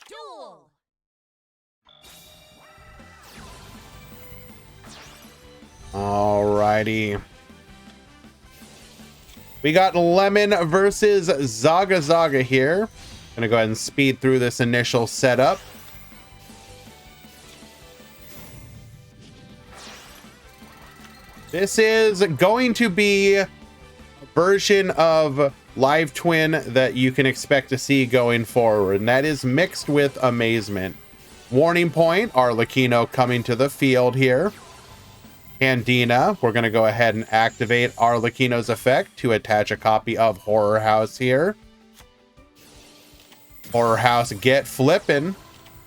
Duel. Alrighty. We got Lemon versus Zaga here. Gonna go ahead and speed through this initial setup. This is going to be a version of Live Twin that you can expect to see going forward, and that is mixed with amazement. Warning point, Arlecchino coming to the field here. Candina, we're going to go ahead and activate Arlecchino's effect to attach a copy of Horror House here. Horror House, get flippin'.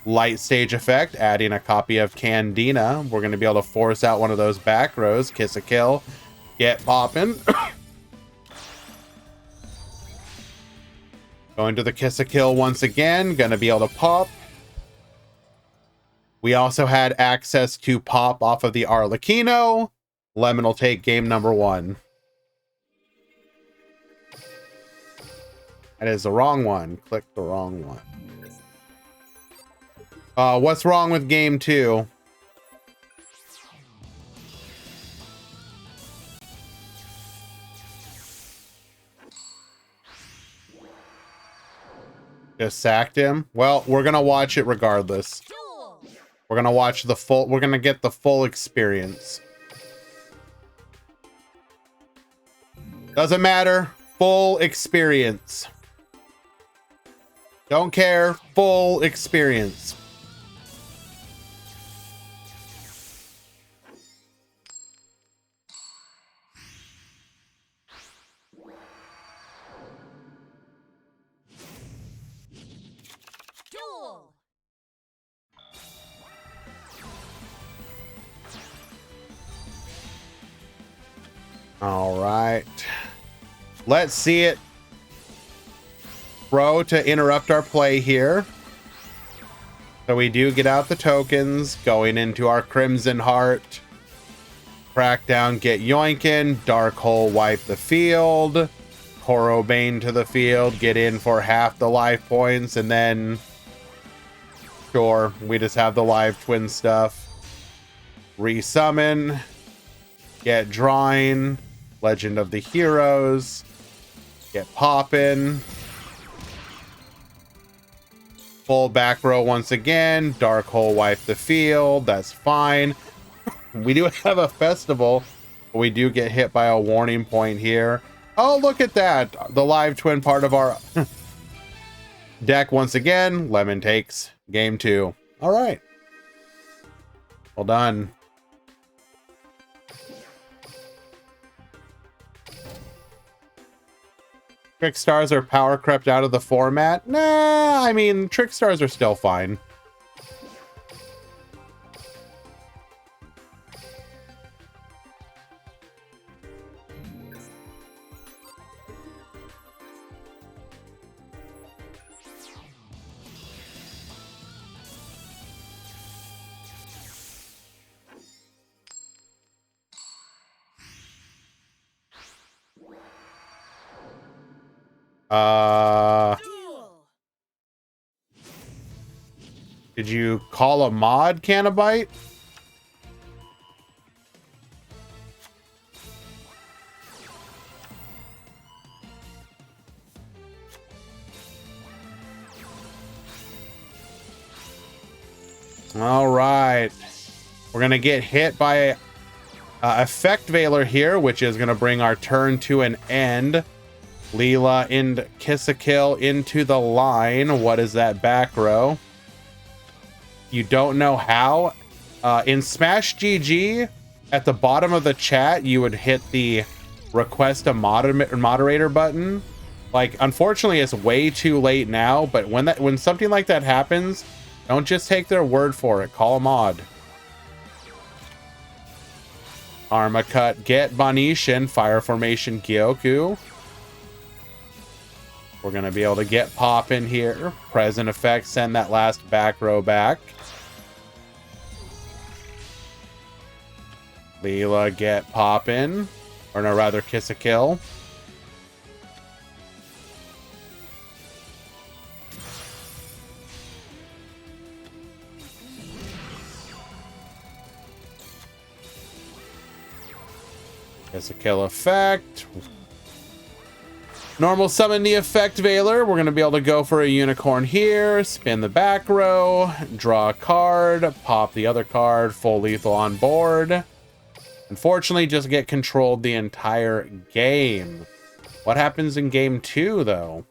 Light stage effect, adding a copy of Candina. We're going to be able to force out one of those back rows. Kiss a kill, get poppin'. Going to the Kiss a Kill once again. Going to be able to pop. We also had access to pop off of the Arlecchino. Lemon will take game number 1. That is the wrong one. Click the wrong one. What's wrong with game 2? Just sacked him? Well, we're going to watch it regardless. We're going to watch the full, we're going to get the full experience. Doesn't matter. Full experience. Don't care. Full experience. Duel. All right. Let's see it. Throw to interrupt our play here. So we do get out the tokens, going into our Crimson Heart. Crackdown, get yoinkin'. Dark Hole, wipe the field. Corobane to the field, get in for half the life points, and then sure, we just have the live twin stuff. Resummon, get drawing, Legend of the Heroes, get poppin'. Full back row once again. Dark Hole, wipe the field. That's fine. We do have a festival, but we do get hit by a warning point here. Oh, look at that. The live twin part of our deck once again. Lemon takes game 2. All right. Well done. Trick Stars are power crept out of the format. Nah, I mean, Trick Stars are still fine. Duel. Did you call a mod, Canabite? All right. We're going to get hit by Effect Veiler here, which is going to bring our turn to an end. Leela and Kiss-a-Kill into the line. What is that back row? You don't know how? In Smash GG, at the bottom of the chat, you would hit the request a moderator button. Like, unfortunately, it's way too late now, but when something like that happens, don't just take their word for it. Call a mod. Arma Cut, get Banishin, Fire Formation Gyoku. We're going to be able to get pop in here. Present effect, send that last back row back. Leela, get pop in. Or no, rather, Kiss-a-Kill. Kiss-a-Kill effect. Normal summon the Effect Veiler. We're going to be able to go for a unicorn here. Spin the back row. Draw a card. Pop the other card. Full lethal on board. Unfortunately, just get controlled the entire game. What happens in game 2, though?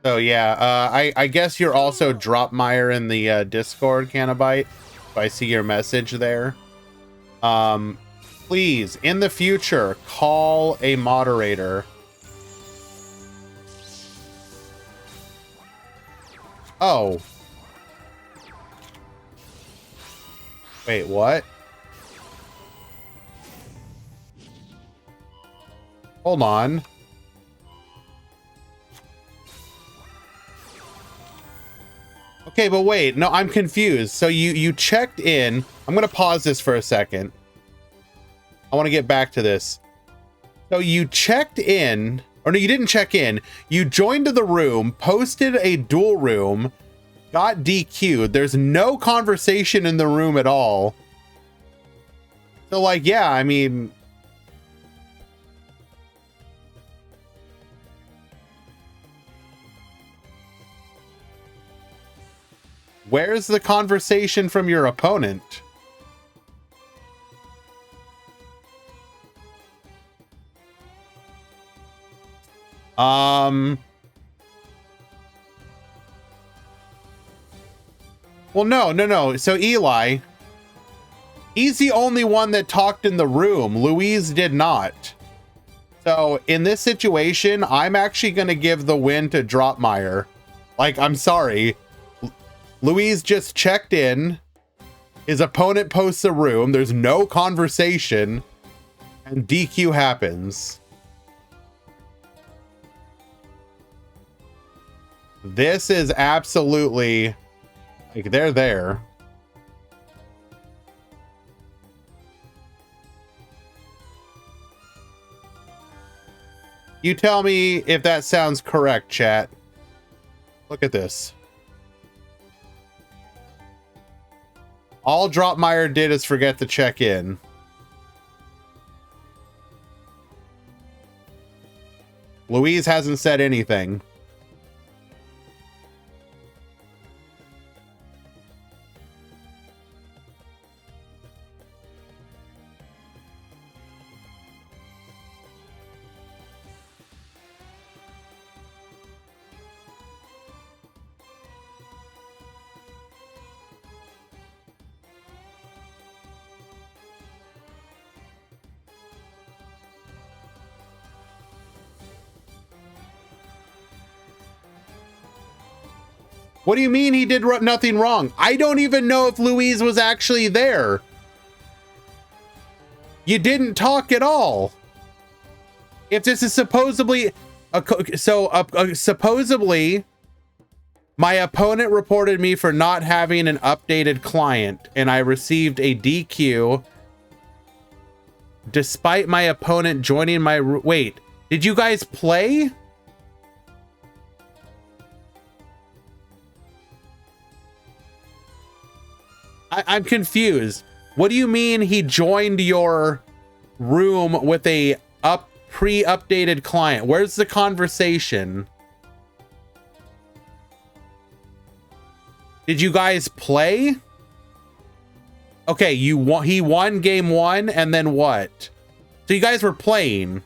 So yeah, I guess you're also Dropmeyer in the Discord, Canabite. If I see your message there. Please, in the future, call a moderator. Oh. Wait, what? Hold on. Okay, but wait, no, I'm confused. So you checked in. I'm going to pause this for a second. I want to get back to this. So you checked in, or no, you didn't check in. You joined the room, posted a duel room, got DQ'd. There's no conversation in the room at all. So like, yeah, I mean... Where's the conversation from your opponent? Well, no. So Eli, he's the only one that talked in the room. Louise did not. So in this situation, I'm actually going to give the win to Dropmeyer. Like, I'm sorry. Louise just checked in, His opponent posts a room. There's no conversation. And DQ happens. This is absolutely... like, they're there. You tell me if that sounds correct, chat. Look at this. All Dropmeyer did is forget to check in. Louise hasn't said anything. What do you mean he did nothing wrong? I don't even know if Louise was actually there. You didn't talk at all. If this is supposedly... supposedly, my opponent reported me for not having an updated client, and I received a DQ despite my opponent joining my... Wait, did you guys play? I'm confused. What do you mean he joined your room with a pre-updated client? Where's the conversation? Did you guys play? Okay, he won game 1 and then what? So you guys were playing.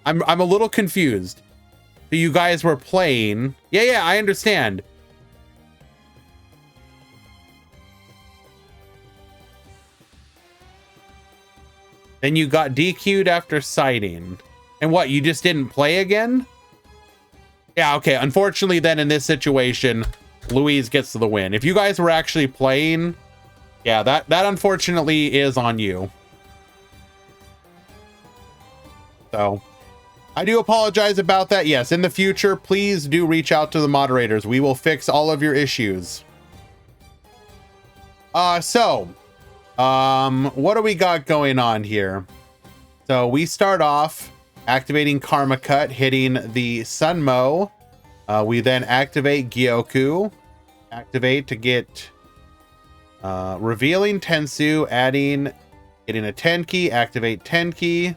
I'm a little confused. So you guys were playing. Yeah, I understand. Then you got DQ'd after citing. And what, you just didn't play again? Yeah, okay. Unfortunately, then in this situation, Louise gets the win. If you guys were actually playing, yeah, that unfortunately is on you. So, I do apologize about that. Yes, in the future, please do reach out to the moderators. We will fix all of your issues. What do we got going on here? So we start off activating Karma Cut, hitting the Sunmo. We then activate Gyoku. Activate to get revealing Tensu, getting a Tenki, activate Tenki.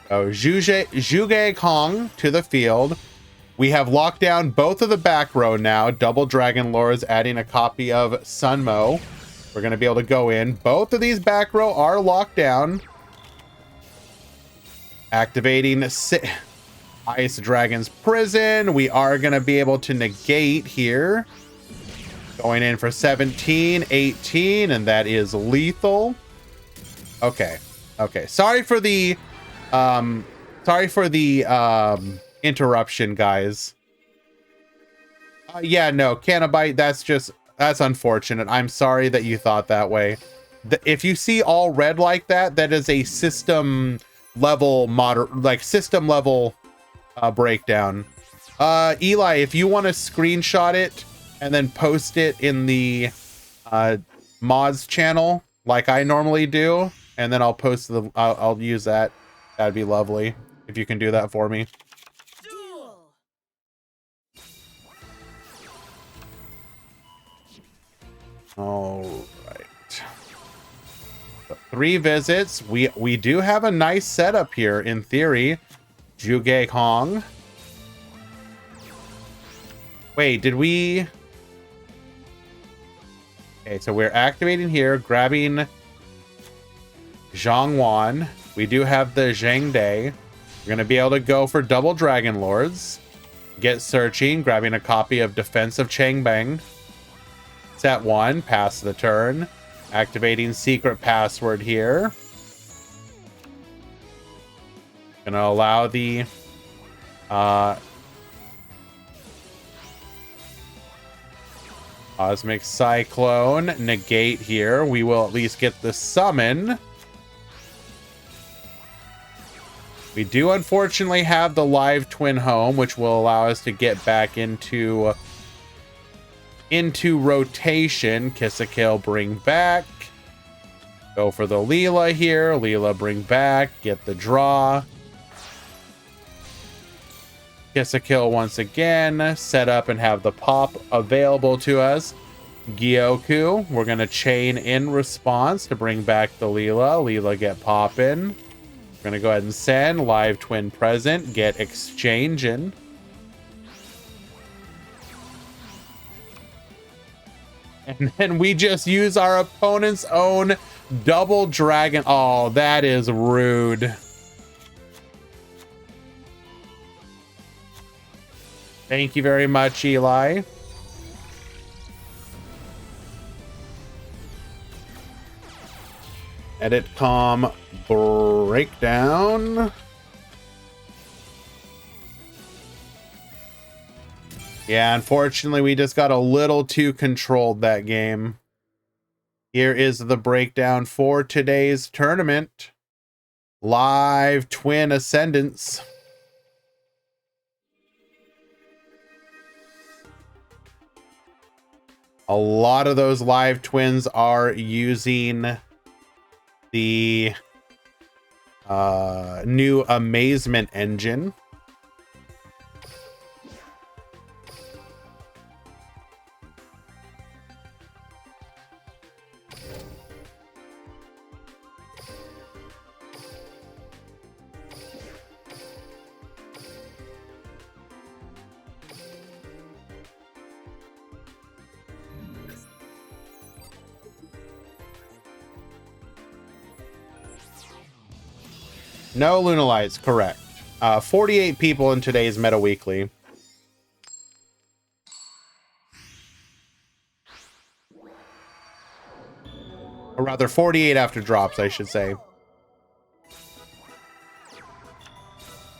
Zhuge Kong to the field. We have locked down both of the back row now. Double Dragon Lords, adding a copy of Sunmo. We're going to be able to go in. Both of these back row are locked down. Activating Ice Dragon's Prison. We are going to be able to negate here. Going in for 17, 18, and that is lethal. Okay. Sorry for the interruption, guys. Yeah, no, Canabite, that's unfortunate. I'm sorry that you thought that way. If you see all red like that, that is a system level breakdown. Eli, if you want to screenshot it and then post it in the mods channel like I normally do, and then I'll post I'll use that. That'd be lovely if you can do that for me. Duel. All right. So 3 visits. We do have a nice setup here in theory. Zhuge Kong. Wait, did we? Okay, so we're activating here, grabbing Zhangwan. We do have the Zhang Day. We're going to be able to go for double Dragon Lords. Get searching, grabbing a copy of Defense of Changbang. Set 1, pass the turn. Activating secret password here. Gonna allow the Cosmic Cyclone negate here. We will at least get the summon. We do unfortunately have the live twin home, which will allow us to get back into rotation. Kiss a Kill, bring back. Go for the Leela here. Leela, bring back. Get the draw. Kiss a Kill once again. Set up and have the pop available to us. Gyoku, we're going to chain in response to bring back the Leela. Leela, get poppin'. We're going to go ahead and send live twin present. Get exchanging. And then we just use our opponent's own double dragon. Oh, that is rude. Thank you very much, Eli. Edit com breakdown. Yeah, unfortunately, we just got a little too controlled that game. Here is the breakdown for today's tournament. Live Twin Ascendants. A lot of those live twins are using the new Amazement engine. No Lunalites, correct. 48 people in today's Meta Weekly. Or rather, 48 after drops, I should say.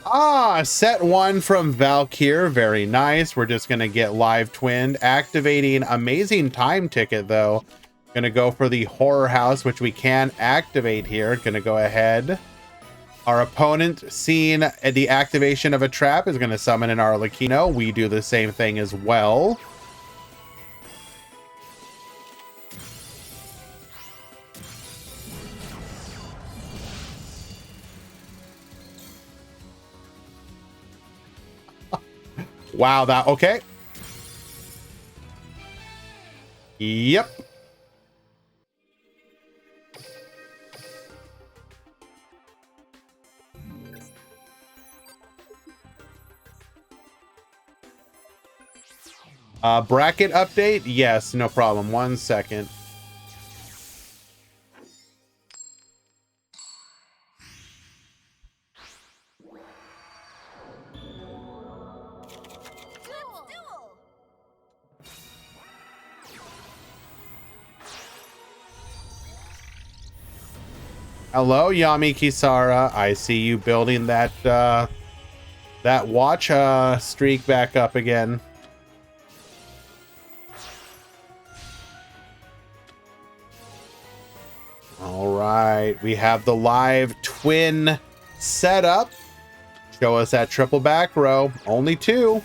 Ah, set 1 from Valkyr. Very nice. We're just going to get live twinned. Activating amazing time ticket, though. Going to go for the Horror House, which we can activate here. Going to go ahead. Our opponent, seeing the activation of a trap, is going to summon an Arlecchino. We do the same thing as well. Wow, that... Okay. Yep. Bracket update? Yes, no problem. 1 second. Hello, Yami Kisara. I see you building that that watch streak back up again. All right, we have the live twin setup. Show us that triple back row. Only 2.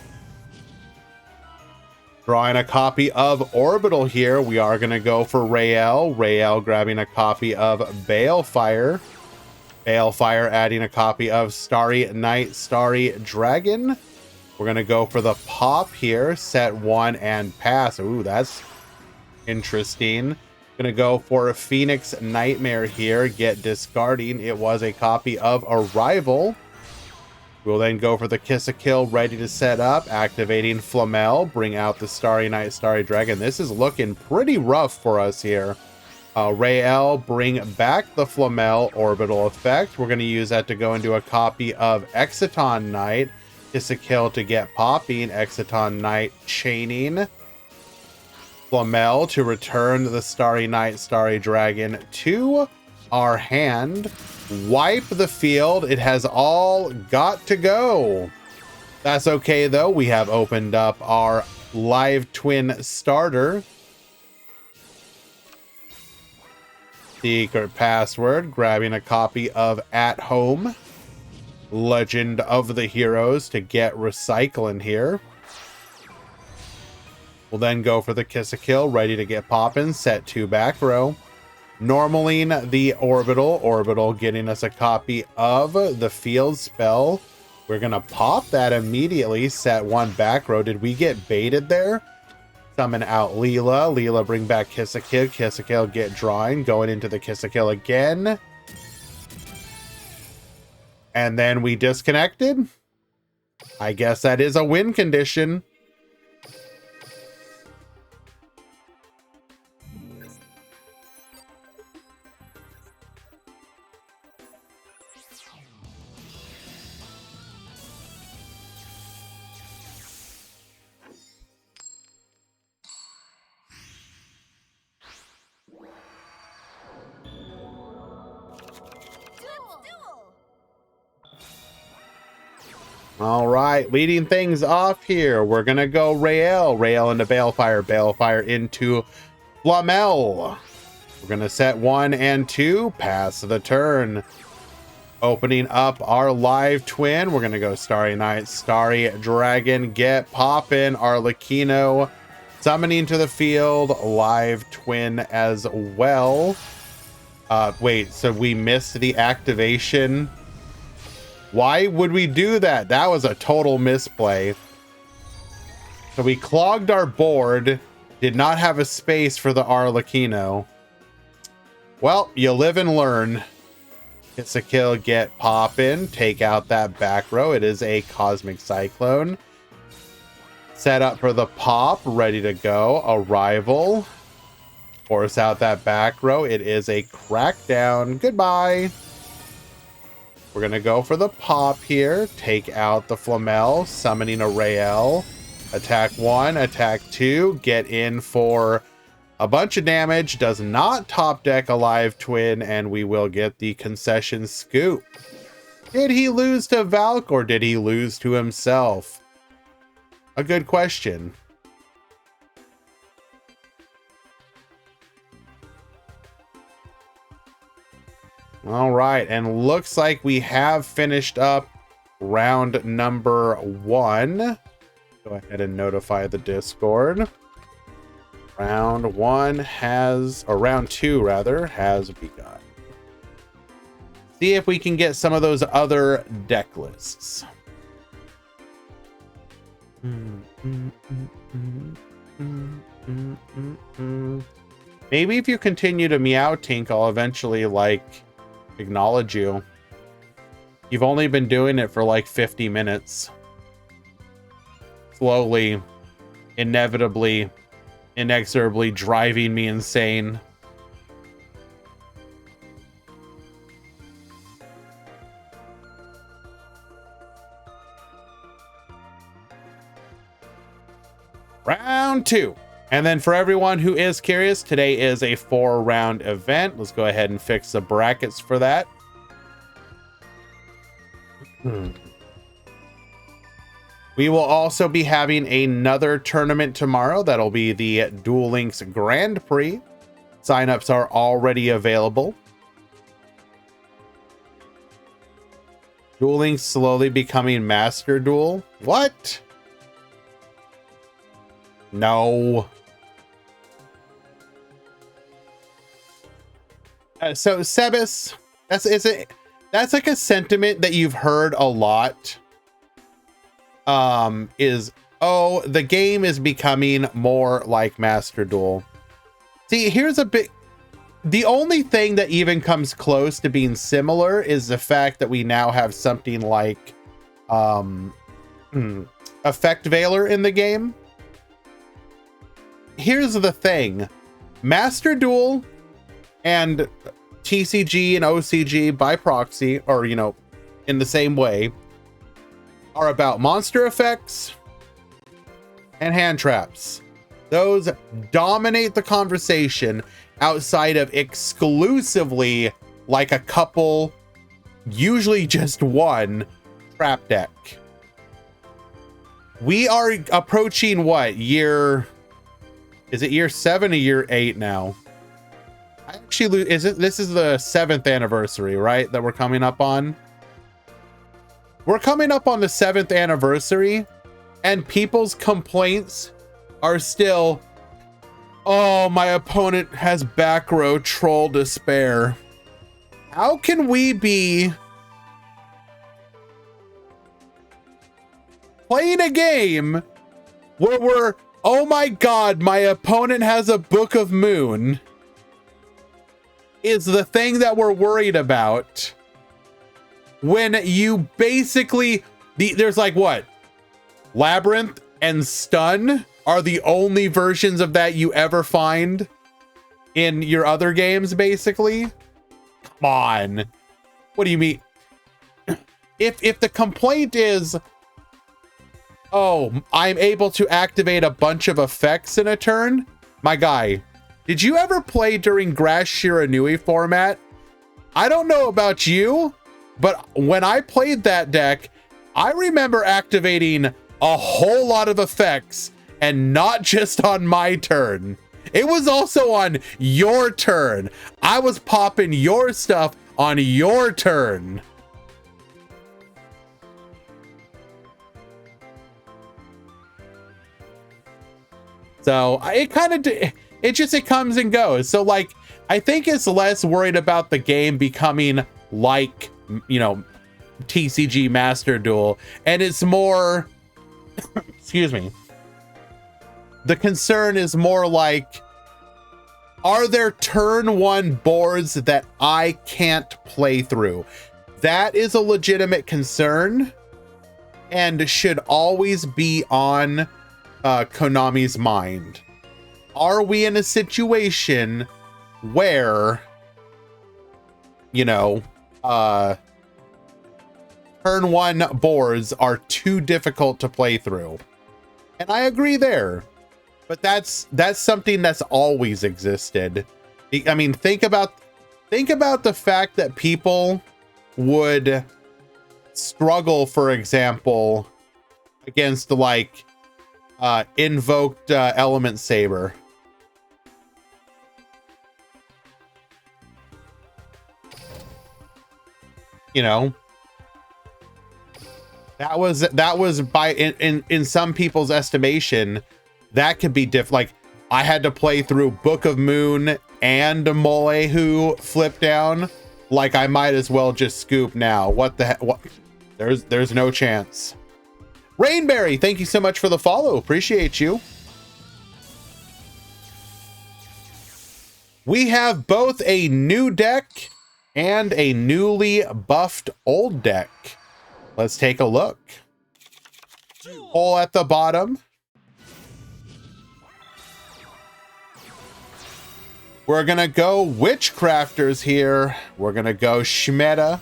Drawing a copy of Orbital here. We are going to go for Rael. Rael grabbing a copy of Balefire. Balefire adding a copy of Starry Night, Starry Dragon. We're going to go for the pop here. Set 1 and pass. Ooh, that's interesting. Going to go for a Phoenix Nightmare here. Get discarding. It was a copy of Arrival. We'll then go for the Kiss a Kill, ready to set up, activating Flamel, bring out the Starry Night, Starry Dragon. This is looking pretty rough for us here. Rael, bring back the Flamel orbital effect. We're going to use that to go into a copy of Exciton Knight. Kiss a Kill to get popping, Exciton Knight chaining. Flamel to return the Starry Night, Starry Dragon to our hand, wipe the field. It has all got to go. That's okay though. We have opened up our live twin starter. Secret password, grabbing a copy of At Home, Legend of the Heroes to get recycling here. We'll then go for the Kiss a Kill, ready to get popping, set 2 back row. Normaling the Orbital getting us a copy of the field spell. We're gonna pop that immediately, set 1 back row. Did we get baited there? Summon out Leela, bring back Kiss a Kill, get drawing, going into the Kiss a Kill again. And then we disconnected. I guess that is a win condition. All right, leading things off here, we're gonna go Rael into Balefire into Flamel. We're gonna set 1 and 2, pass the turn. Opening up our live twin, we're gonna go Starry Night, Starry Dragon, get poppin', Arlecchino, summoning to the field, live twin as well. Wait, so we missed the activation. Why would we do that? That was a total misplay. So we clogged our board, did not have a space for the Arlecchino. Well, you live and learn. Kiss a Kill, get poppin', take out that back row. It is a Cosmic Cyclone. Set up for the pop, ready to go. Arrival. Force out that back row. It is a Crackdown. Goodbye. We're going to go for the pop here. Take out the Flamel, summoning a Rael. Attack 1, attack 2. Get in for a bunch of damage. Does not top deck a live twin, and we will get the concession scoop. Did he lose to Valk, or did he lose to himself? A good question. All right, and looks like we have finished up round number 1. Go ahead and notify the Discord. Round 1 has, or round 2 rather, has begun. See if we can get some of those other deck lists. Maybe if you continue to meow Tink, I'll eventually acknowledge you. You've only been doing it for like 50 minutes. Slowly, inevitably, inexorably driving me insane. Round 2. And then for everyone who is curious, today is a 4-round event. Let's go ahead and fix the brackets for that. We will also be having another tournament tomorrow. That'll be the Duel Links Grand Prix. Signups are already available. Duel Links slowly becoming Master Duel. What? No. So Sebas, that's like a sentiment that you've heard a lot. Oh, the game is becoming more like Master Duel. See, here's a bit. The only thing that even comes close to being similar is the fact that we now have something like Effect Veiler in the game. Here's the thing. Master Duel and TCG and OCG by proxy, or, you know, in the same way, are about monster effects and hand traps. Those dominate the conversation outside of exclusively like a couple, usually just one, trap deck. We are approaching what, year... Is it year 7 or year 8 now? I actually, this is the 7th anniversary, right? That we're coming up on. We're coming up on the 7th anniversary, and people's complaints are still, oh, my opponent has back row troll despair. How can we be playing a game where we're, oh my god, my opponent has a Book of Moon, is the thing that we're worried about, when you basically, there's like what? Labyrinth and Stun are the only versions of that you ever find in your other games, basically. Come on. What do you mean? If the complaint is, oh, I'm able to activate a bunch of effects in a turn, my guy, did you ever play during Grass Shiranui format? I don't know about you, but when I played that deck, I remember activating a whole lot of effects, and not just on my turn. It was also on your turn. I was popping your stuff on your turn. So it comes and goes. So like, I think it's less worried about the game becoming like, you know, TCG Master Duel, and it's more, excuse me. The concern is more like, are there turn 1 boards that I can't play through? That is a legitimate concern and should always be on Konami's mind. Are we in a situation where, you know, turn 1 boards are too difficult to play through? And I agree there. But that's something that's always existed. I mean, think about the fact that people would struggle, for example, against like invoked Element Saber. You know, that was by in some people's estimation, that could be like, I had to play through Book of Moon and Molehu flip down. Like, I might as well just scoop now. What the heck? What? There's no chance. Rainberry, thank you so much for the follow. Appreciate you. We have both a new deck and a newly buffed old deck. Let's take a look. Hole at the bottom. We're gonna go Witchcrafters here. We're gonna go Shmeta.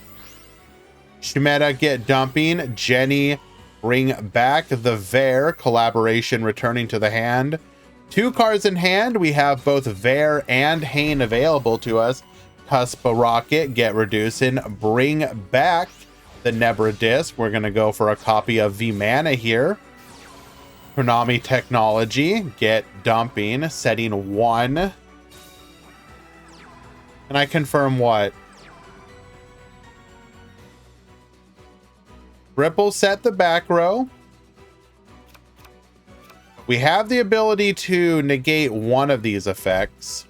Shmeta get dumping. Jenny bring back the Vare. Collaboration returning to the hand. 2 cards in hand. We have both Vare and Hain available to us. Cuspa Rocket get reducing. Bring back the Nebra Disc. We're gonna go for a copy of V-Mana here. Konami Technology get dumping. Setting 1. And I confirm what? Ripple set the back row. We have the ability to negate one of these effects.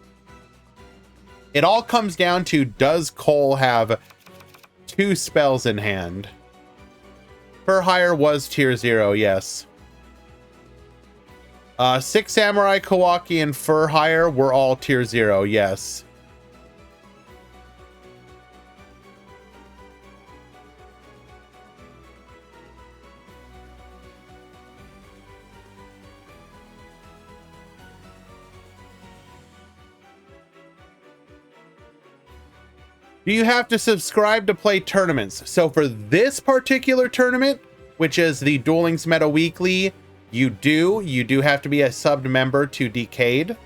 It all comes down to, does Cole have 2 spells in hand? Fur Hire was tier 0, yes. 6 Samurai Kawaki and Fur Hire were all tier 0, yes. Do you have to subscribe to play tournaments? So for this particular tournament, which is the Duel Links Meta Weekly, you do have to be a subbed member to Decade.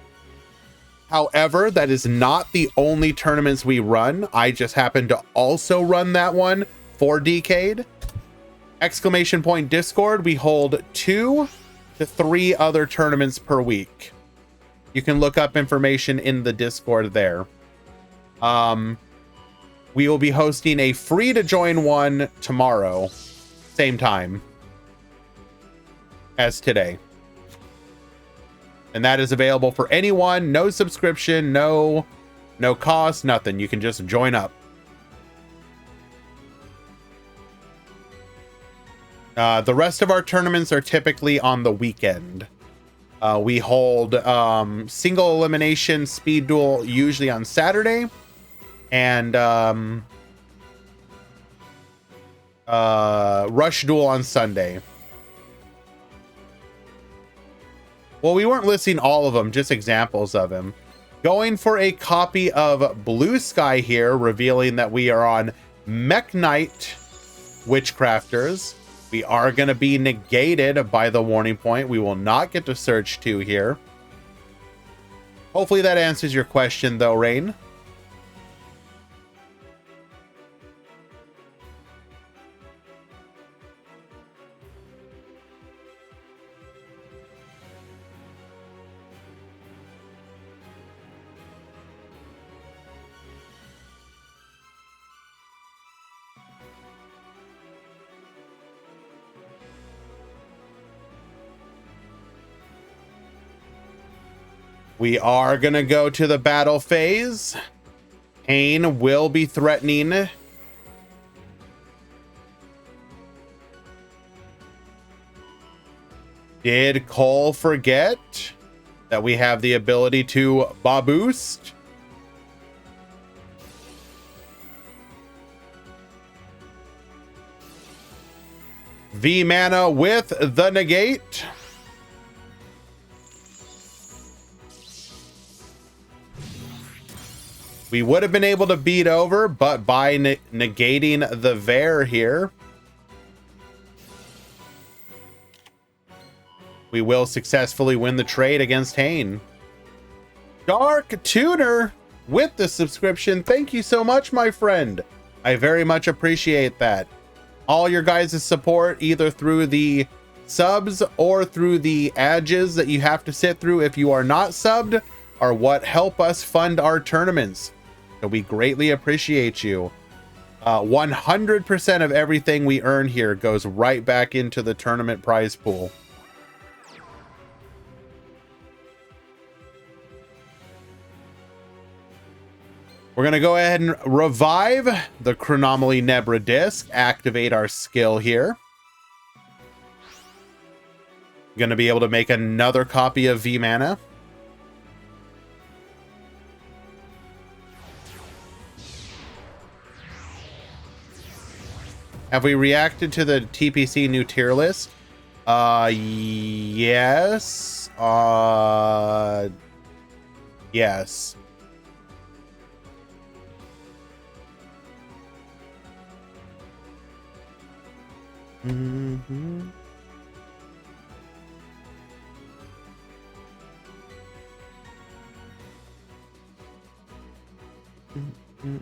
However, that is not the only tournaments we run. I just happen to also run that one for Decade. Exclamation point Discord, we hold 2 to 3 other tournaments per week. You can look up information in the Discord there. We will be hosting a free to join one tomorrow, same time as today. And that is available for anyone, no subscription, no cost, nothing. You can just join up. The rest of our tournaments are typically on the weekend. We hold single elimination speed duel usually on Saturday, and rush duel on Sunday. Well, we weren't listing all of them, just examples of them. Going for a copy of Blue Sky here, revealing that we are on Mech Knight Witchcrafters. We are going to be negated by the warning point. We will not get to Surge 2 here. Hopefully that answers your question, though, Rain. We are going to go to the battle phase. Pain will be threatening. Did Cole forget that we have the ability to boost? V mana with the negate. We would have been able to beat over, but by negating the Ver here, we will successfully win the trade against Hane. Dark Tuner with the subscription. Thank you so much, my friend. I very much appreciate that. All your guys' support, either through the subs or through the adges that you have to sit through if you are not subbed, are what help us fund our tournaments. So we greatly appreciate you. 100% of everything we earn here goes right back into the tournament prize pool. We're going to go ahead and revive the Chronomaly Nebra disc, activate our skill here. Going to be able to make another copy of V Mana. Have we reacted to the TPC new tier list? Yes. Yes. Mm-hmm. Mm-hmm.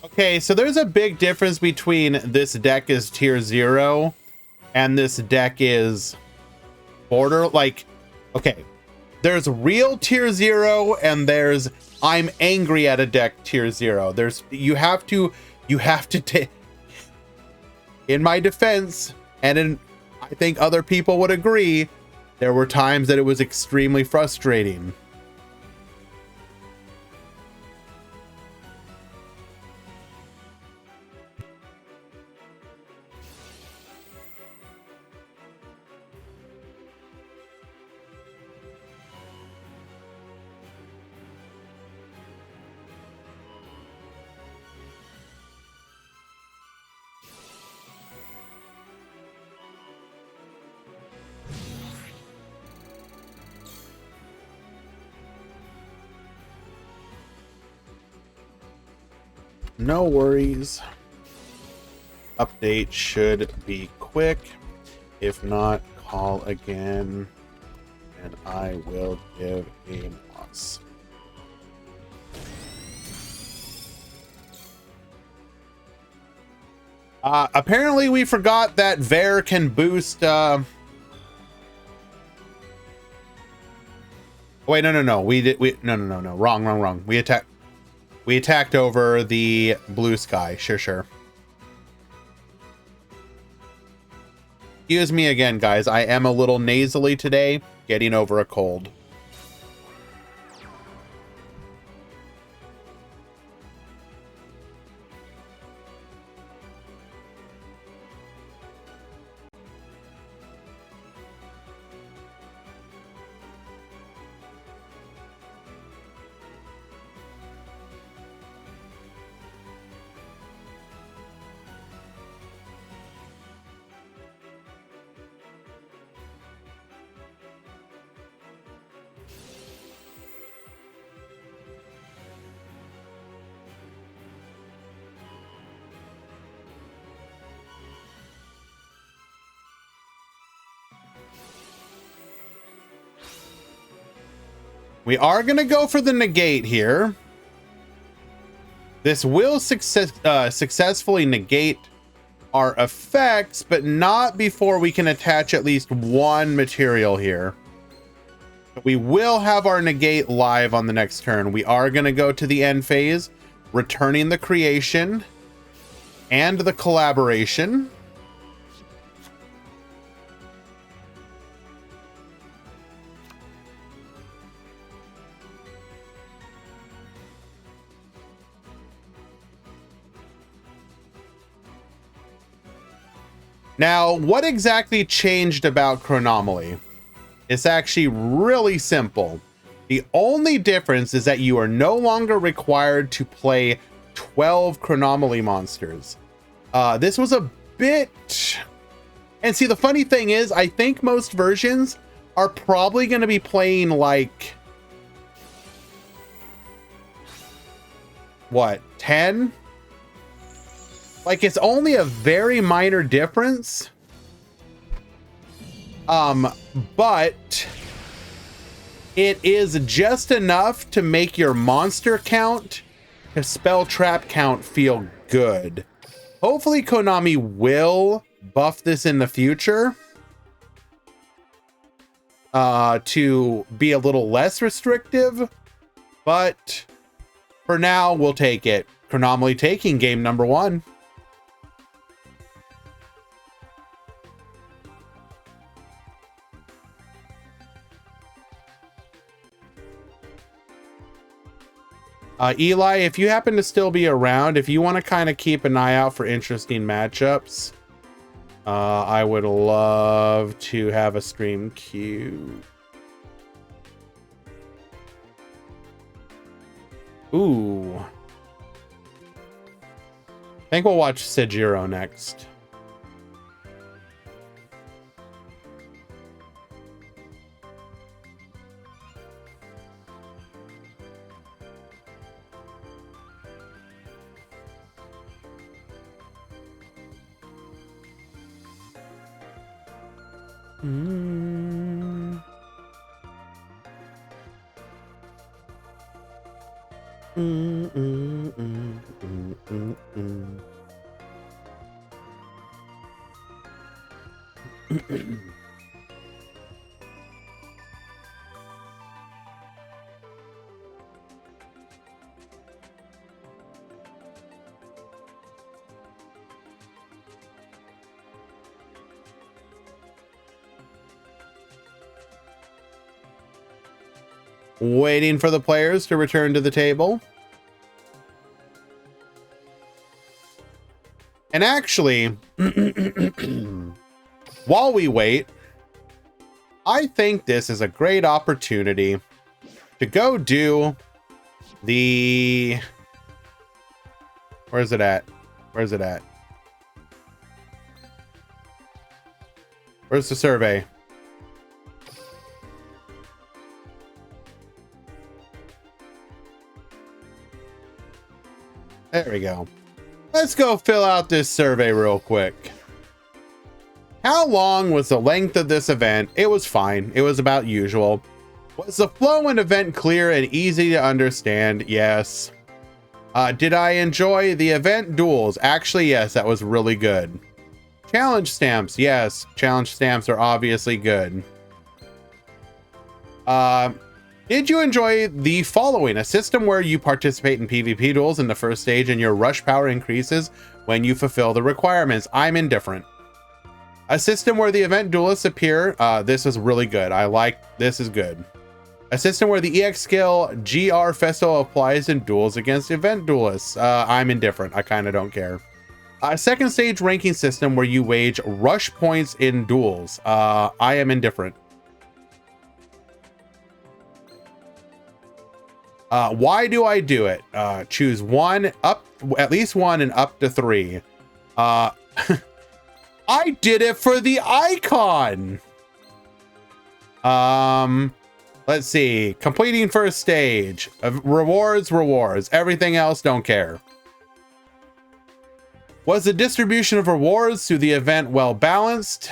Okay, so there's a big difference between this deck is tier 0 and this deck is border, like, okay, there's real tier 0 and there's I'm angry at a deck tier 0. There's you have to take, in my defense, and I think other people would agree, there were times that it was extremely frustrating. No worries. Update should be quick. If not, call again, and I will give a loss. Apparently we forgot that Vare can boost, wait, no. No. Wrong. We attacked over the blue sky. Sure. Excuse me again, guys. I am a little nasally today, getting over a cold. We are going to go for the negate here. This will successfully negate our effects, but not before we can attach at least one material here. But we will have our negate live on the next turn. We are going to go to the end phase, returning the creation and the collaboration. Now, what exactly changed about Chronomaly? It's actually really simple. The only difference is that you are no longer required to play 12 Chronomaly monsters. This was a bit... And see, the funny thing is, I think most versions are probably going to be playing like... What, 10? Like, it's only a very minor difference. But it is just enough to make your monster count, to spell trap count feel good. Hopefully Konami will buff this in the future to be a little less restrictive, but for now we'll take it. Chronomaly taking game number 1. Eli, if you happen to still be around, if you want to kind of keep an eye out for interesting matchups, I would love to have a stream queue. Ooh. I think we'll watch Sejiro next. Waiting for the players to return to the table. And actually, while we wait, I think this is a great opportunity to go do the... Where's it at? Where's it at? Where's the survey? There we go. Let's go fill out this survey real quick. How long was the length of this event? It was fine. It was about usual. Was the flow and event clear and easy to understand? Yes. Did I enjoy the event duels? Actually, yes, that was really good. Challenge stamps, yes. Challenge stamps are obviously good. Did you enjoy the following? A system where you participate in PvP duels in the first stage and your rush power increases when you fulfill the requirements. I'm indifferent. A system where the event duelists appear. This is really good. This is good. A system where the EX skill GR Festo applies in duels against event duelists. I'm indifferent. I kind of don't care. A second stage ranking system where you wage rush points in duels. I am indifferent. Why do I do it? Choose one, at least one, and up to 3. I did it for the icon. Let's see. Completing first stage. Rewards. Everything else, don't care. Was the distribution of rewards through the event well balanced?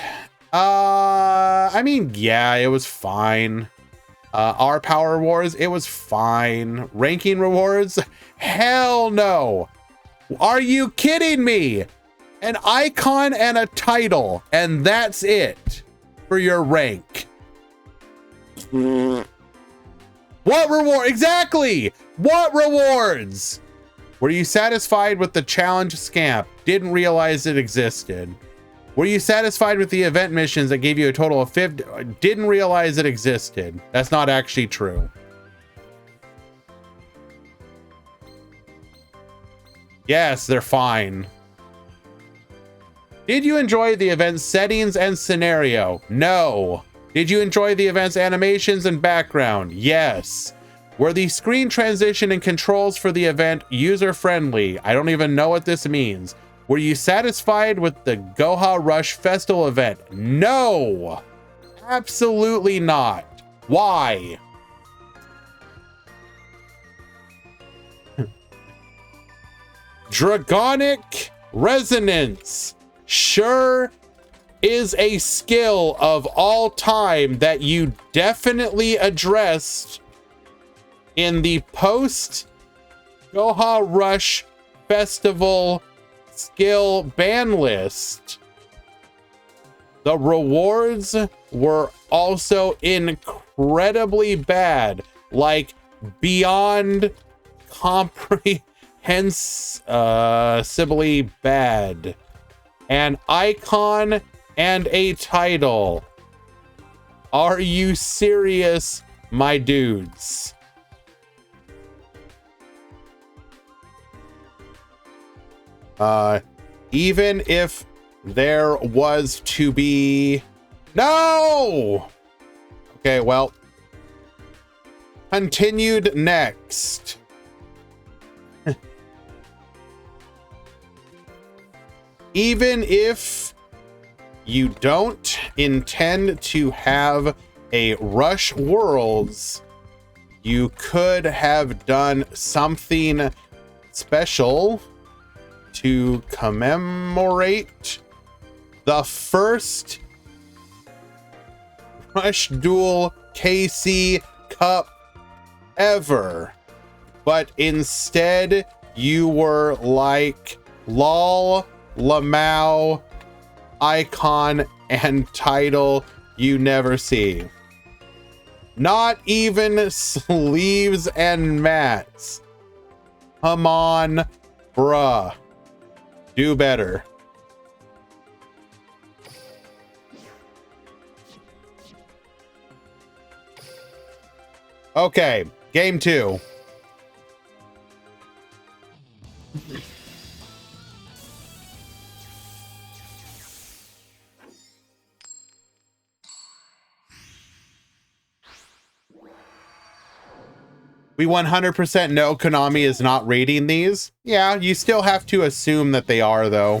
I mean, yeah, it was fine. Our power rewards, it was fine. Ranking rewards? Hell no. Are you kidding me? An icon and a title, and that's it for your rank. What reward? Exactly. What rewards? Were you satisfied with the challenge scamp? Didn't realize it existed. Were you satisfied with the event missions that gave you a total of 50? Didn't realize it existed. That's not actually true. Yes, they're fine. Did you enjoy the event settings and scenario? No. Did you enjoy the event's animations and background? Yes. Were the screen transition and controls for the event user-friendly? I don't even know what this means. Were you satisfied with the Goha Rush Festival event? No. Absolutely not. Why? Dragonic Resonance sure is a skill of all time that you definitely addressed in the post Goha Rush Festival skill ban list. The rewards were also incredibly bad, like beyond comprehensibly bad. An icon and a title. Are you serious, my dudes? Even if there was to be... No! Okay, well. Continued next. Even if you don't intend to have a Rush Worlds, you could have done something special to commemorate the first Rush Duel KC Cup ever. But instead, you were like, lol, Lamau, icon and title you never see. Not even sleeves and mats. Come on, bruh. Do better. Okay, game 2. We 100% know Konami is not rating these. Yeah, you still have to assume that they are, though.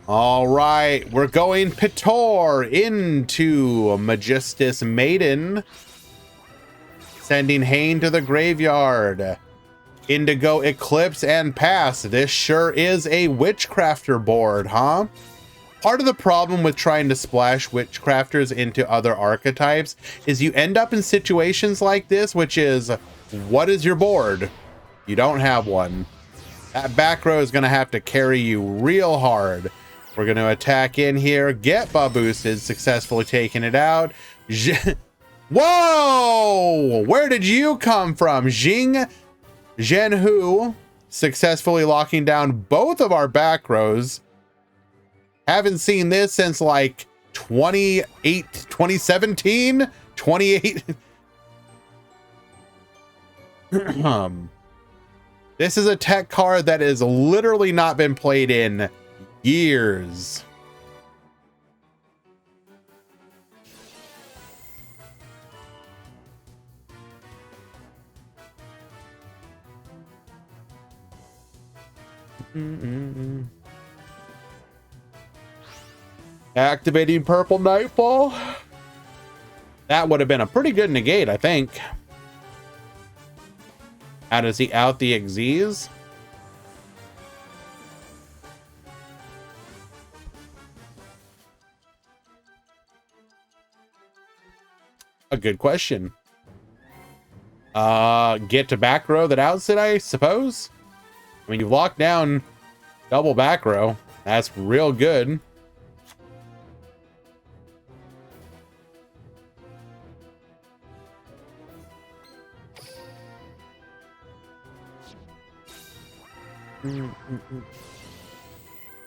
All right, we're going Meteor into Magistus Maiden. Sending Hane to the graveyard. Indigo Eclipse and pass. This sure is a Witchcrafter board, huh? Part of the problem with trying to splash witchcrafters into other archetypes is you end up in situations like this, which is, what is your board? You don't have one. That back row is going to have to carry you real hard. We're going to attack in here, get boosted, successfully taking it out. Whoa! Where did you come from? Zhenhu successfully locking down both of our back rows. Haven't seen this since like 2017, 28. This is a tech card that has literally not been played in years. Activating Purple Nightfall. That would have been a pretty good negate, I think. How does he out the Xyz? A good question. Get to back row that outs it, I suppose. I mean, you've locked down double back row. That's real good.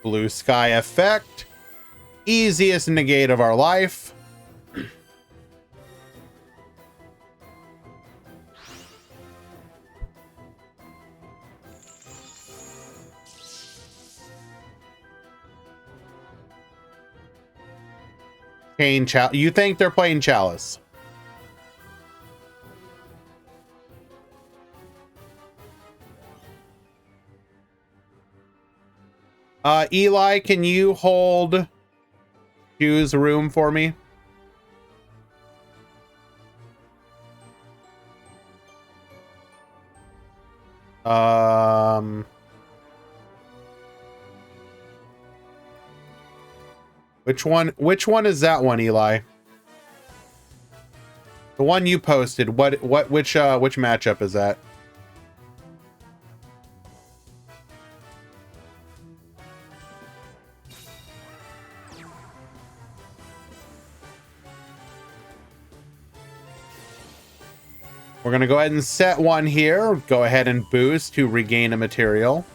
Blue sky effect. Easiest negate of our life. You think they're playing Chalice? Eli, can you hold Hugh's room for me? Which one is that one, Eli? The one you posted. Which matchup is that? We're going to go ahead and set one here. Go ahead and boost to regain a material.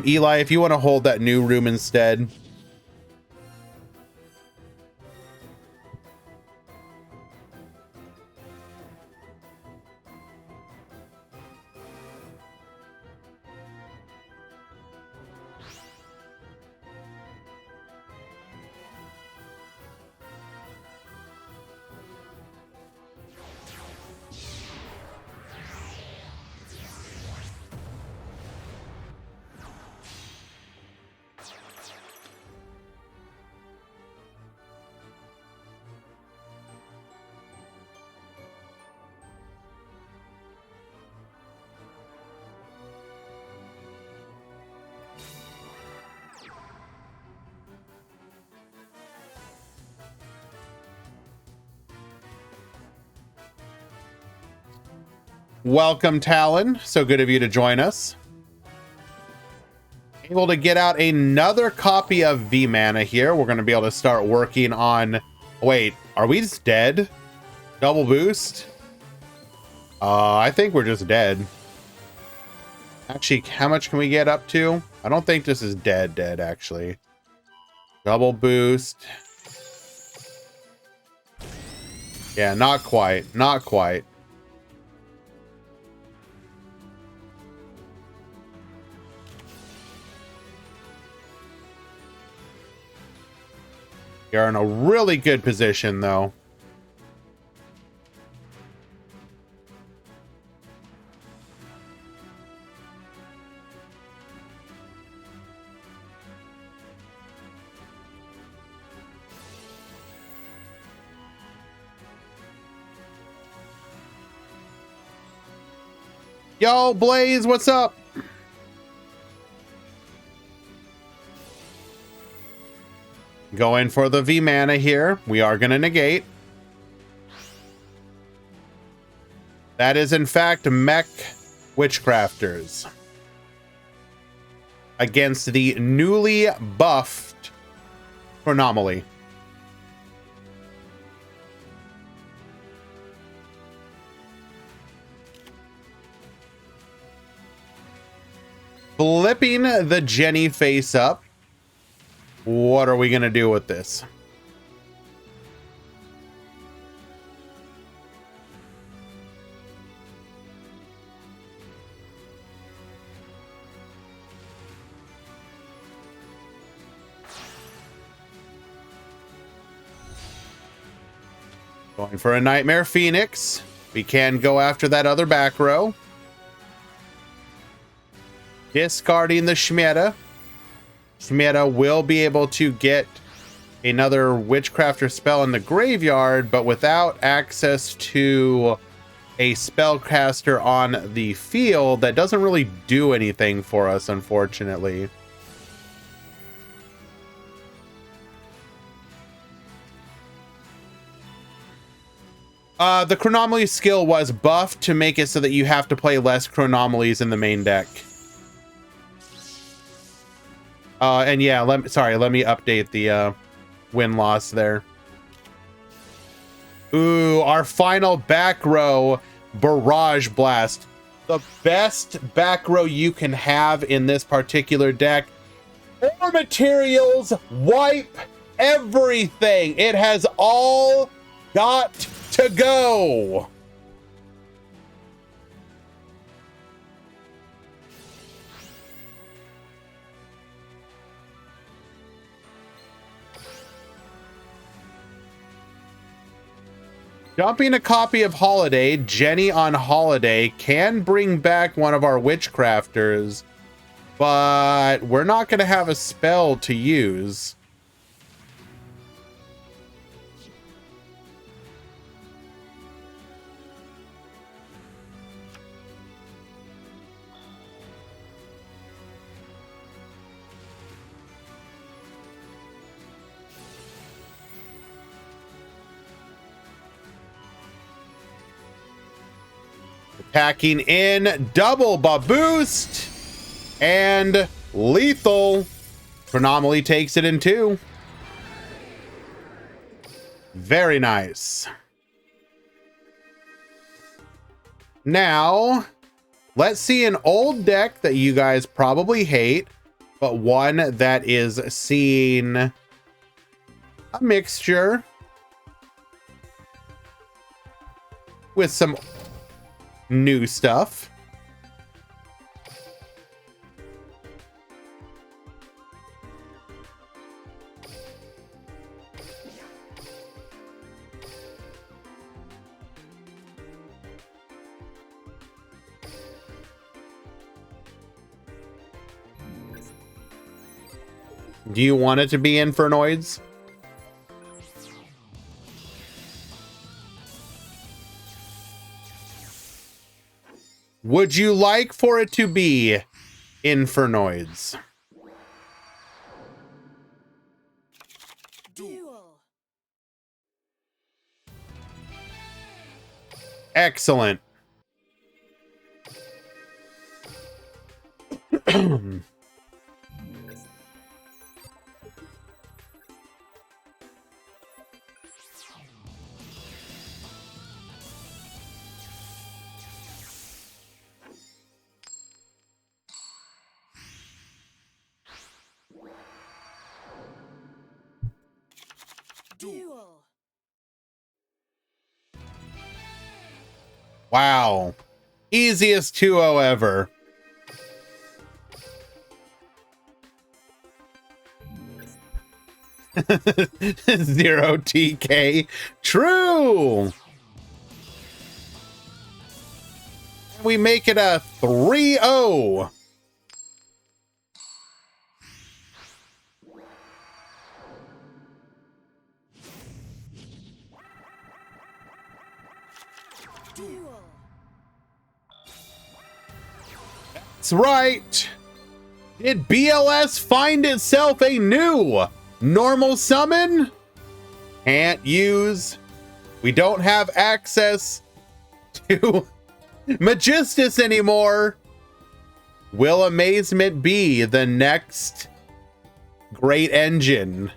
Eli, if you want to hold that new room instead. Welcome, Talon. So good of you to join us. Able to get out another copy of V-Mana here. We're going to be able to start working on... Wait, are we just dead? Double boost? I think we're just dead. Actually, how much can we get up to? I don't think this is dead, actually. Double boost. Yeah, not quite. Not quite. You're in a really good position, though. Yo, Blaze, what's up? Going for the V mana here. We are going to negate. That is, in fact, Mech Witchcrafters against the newly buffed Chronomaly. Flipping the Jenny face up. What are we going to do with this? Going for a Nightmare Phoenix. We can go after that other back row. Discarding the Shmeta. Shmeta will be able to get another Witchcrafter spell in the graveyard, but without access to a spellcaster on the field, that doesn't really do anything for us, unfortunately. The Chronomaly skill was buffed to make it so that you have to play less Chronomalies in the main deck. And yeah, let me update the win-loss there. Ooh, our final back row, Barrage Blast. The best back row you can have in this particular deck. 4 materials, wipe everything. It has all got to go. Dumping a copy of Holiday, Jenny on Holiday can bring back one of our Witchcrafters, but we're not going to have a spell to use. Packing in, double boost and lethal. Chronomaly takes it in 2. Very nice. Now, let's see an old deck that you guys probably hate, but one that is seeing a mixture with some new stuff. Do you want it to be Infernoids? Would you like for it to be Infernoids? Duel. Excellent. Duel. Wow. Easiest 2-0 ever. Zero TK. True. We make it a 3-0. Duel. That's right. Did BLS find itself a new normal summon? Can't use. We don't have access to Magistus anymore. Will Amazement be the next great engine?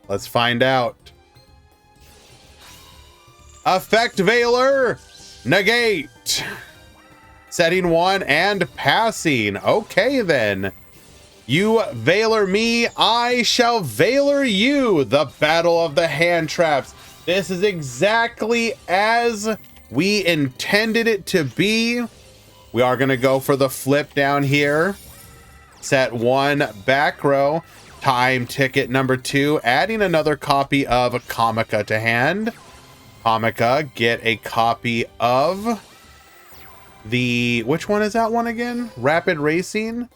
Let's find out. Effect Veiler, negate. Setting 1 and passing. Okay then. You Veiler me, I shall Veiler you. The battle of the hand traps. This is exactly as we intended it to be. We are going to go for the flip down here. Set 1 back row. Time ticket number 2. Adding another copy of Comica to hand. Comica, get a copy of the... Which one is that one again? Rapid Racing.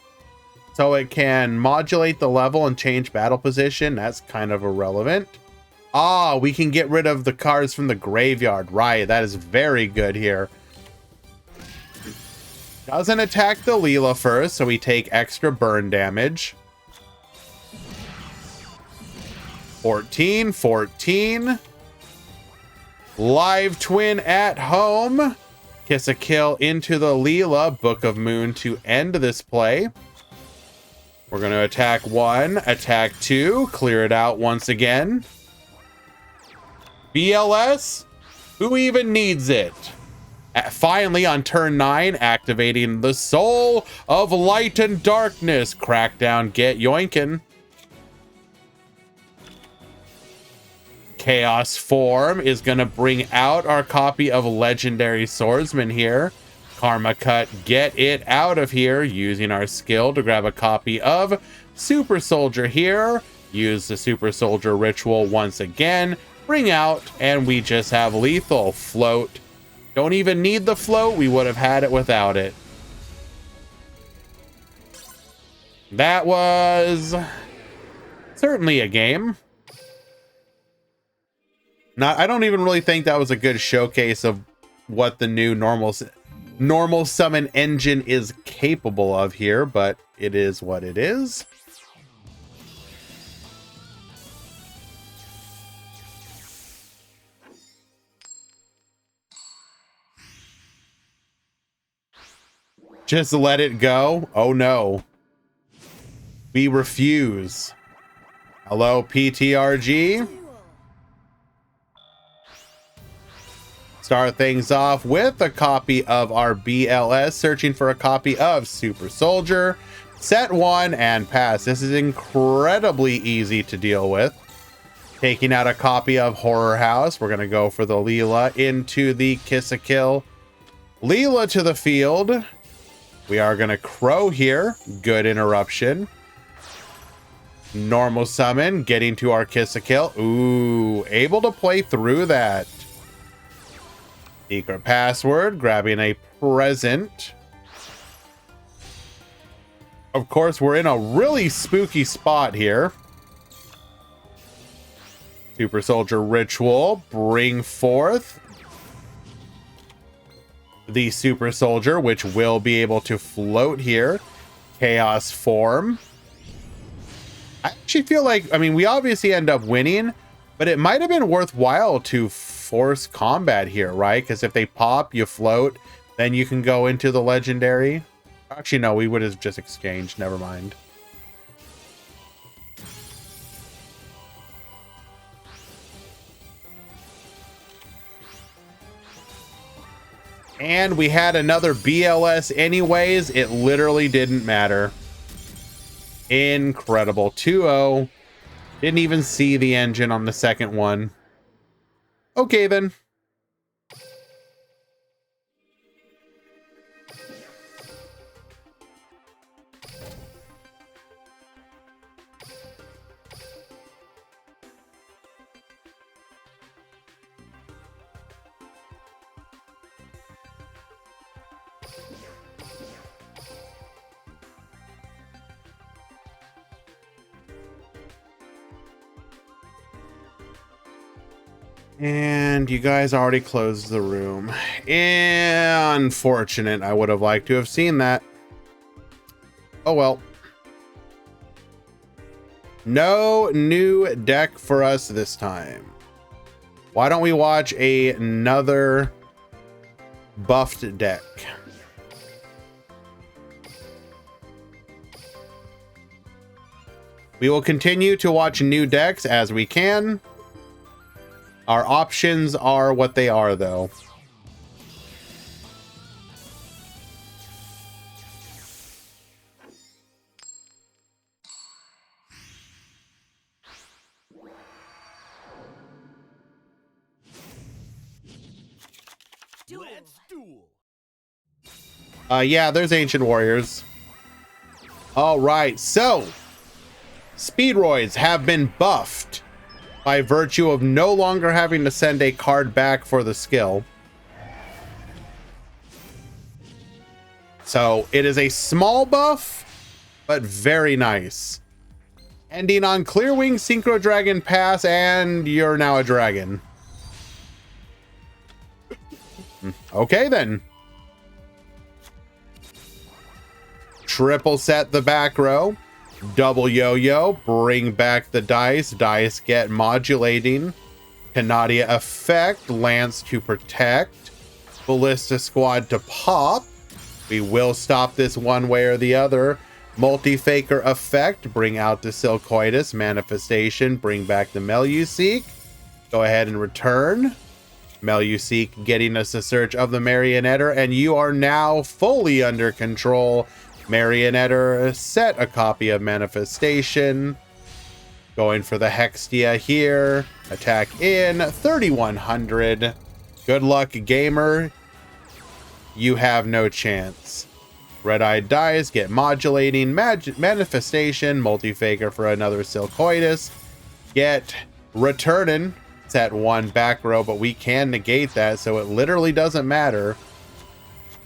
So it can modulate the level and change battle position. That's kind of irrelevant. Ah, we can get rid of the cards from the graveyard. Right, that is very good here. Doesn't attack the Leela first, so we take extra burn damage. 14, 14. Live Twin at home. Kiss a kill into the Leela. Book of Moon to end this play. We're going to attack 1, attack 2, clear it out once again. BLS? Who even needs it? Finally, on turn 9, activating the Soul of Light and Darkness. Crackdown, get yoinkin'. Chaos Form is going to bring out our copy of Legendary Swordsman here. Karma Cut, get it out of here using our skill to grab a copy of Super Soldier here. Use the Super Soldier ritual once again. Bring out, and we just have lethal. Float. Don't even need the float. We would have had it without it. That was certainly a game. I don't even really think that was a good showcase of what the new normal summon engine is capable of here, but it is what it is. Just let it go. Oh no. We refuse. Hello, PTRG. Duel. Start things off with a copy of our BLS, searching for a copy of Super Soldier. Set 1 and pass. This is incredibly easy to deal with. Taking out a copy of Horror House. We're going to go for the Leela into the Kiss a Kill. Leela to the field. We are going to Crow here. Good interruption. Normal summon. Getting to our Kiss a Kill. Ooh, able to play through that. Secret password, grabbing a present. Of course, we're in a really spooky spot here. Super Soldier ritual, bring forth the Super Soldier, which will be able to float here. Chaos Form. I actually feel like, I mean, we obviously end up winning, but it might have been worthwhile to force combat here, right? Because if they pop, you float, then you can go into the legendary. Actually, no, we would have just exchanged. Never mind. And we had another BLS anyways. It literally didn't matter. Incredible. 2-0. Didn't even see the engine on the second one. Okay, then. And you guys already closed the room. Unfortunate. I would have liked to have seen that. Oh well. No new deck for us this time. Why don't we watch another buffed deck? We will continue to watch new decks as we can. Our options are what they are, though. Let's duel. Yeah, there's Ancient Warriors. All right, so Speedroids have been buffed by virtue of no longer having to send a card back for the skill. So it is a small buff, but very nice. Ending on Clearwing Synchro Dragon Pass, and you're now a dragon. Okay, then. Triple set the back row. Double yo-yo. Bring back the dice. Dice get modulating. Canadia effect. Lance to protect. Ballista squad to pop. We will stop this one way or the other. Multi-faker effect. Bring out the Silcoitus. Manifestation. Bring back the Meluseek. Go ahead and return. Meluseek getting us a search of the Marionetter, and you are now fully under control. Marionetter, set a copy of Manifestation. Going for the Hextia here. Attack in 3100. Good luck, gamer. You have no chance. Red-Eyed Dice, get modulating. Manifestation, multi-faker for another Silcoitus. Get returning. It's at one back row, but we can negate that, so it literally doesn't matter.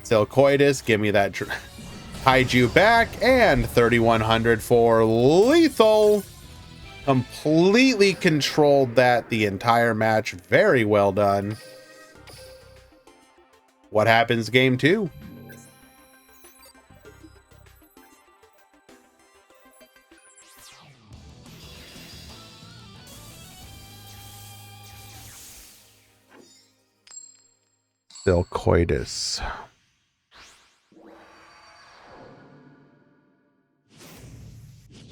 Silcoitus, give me that Kaiju back, and 3100 for lethal. Completely controlled that the entire match. Very well done. What happens game 2? Silcoitus.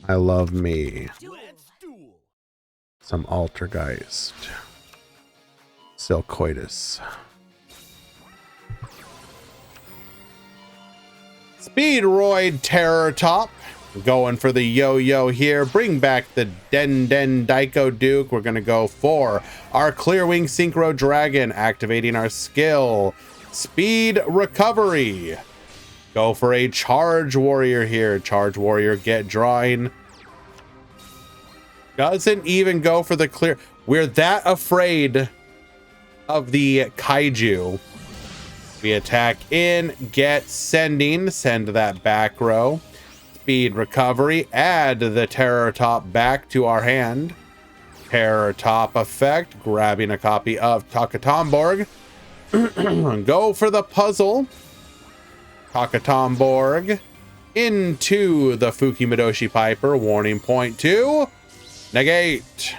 I love me some Altergeist. Silcoitus. Speedroid Terror Top. Going for the yo-yo here. Bring back the Den Daiko Duke. We're going to go for our Clearwing Synchro Dragon, activating our skill. Speed Recovery. Go for a Charge Warrior here. Charge Warrior, get drawing. Doesn't even go for the clear. We're that afraid of the Kaiju. We attack in, get sending. Send that back row. Speed Recovery, add the Terror Top back to our hand. Terror Top effect, grabbing a copy of Takatomborg. Go for the puzzle. Takatomborg into the Fukimadoshi Piper. Warning point 2. Negate.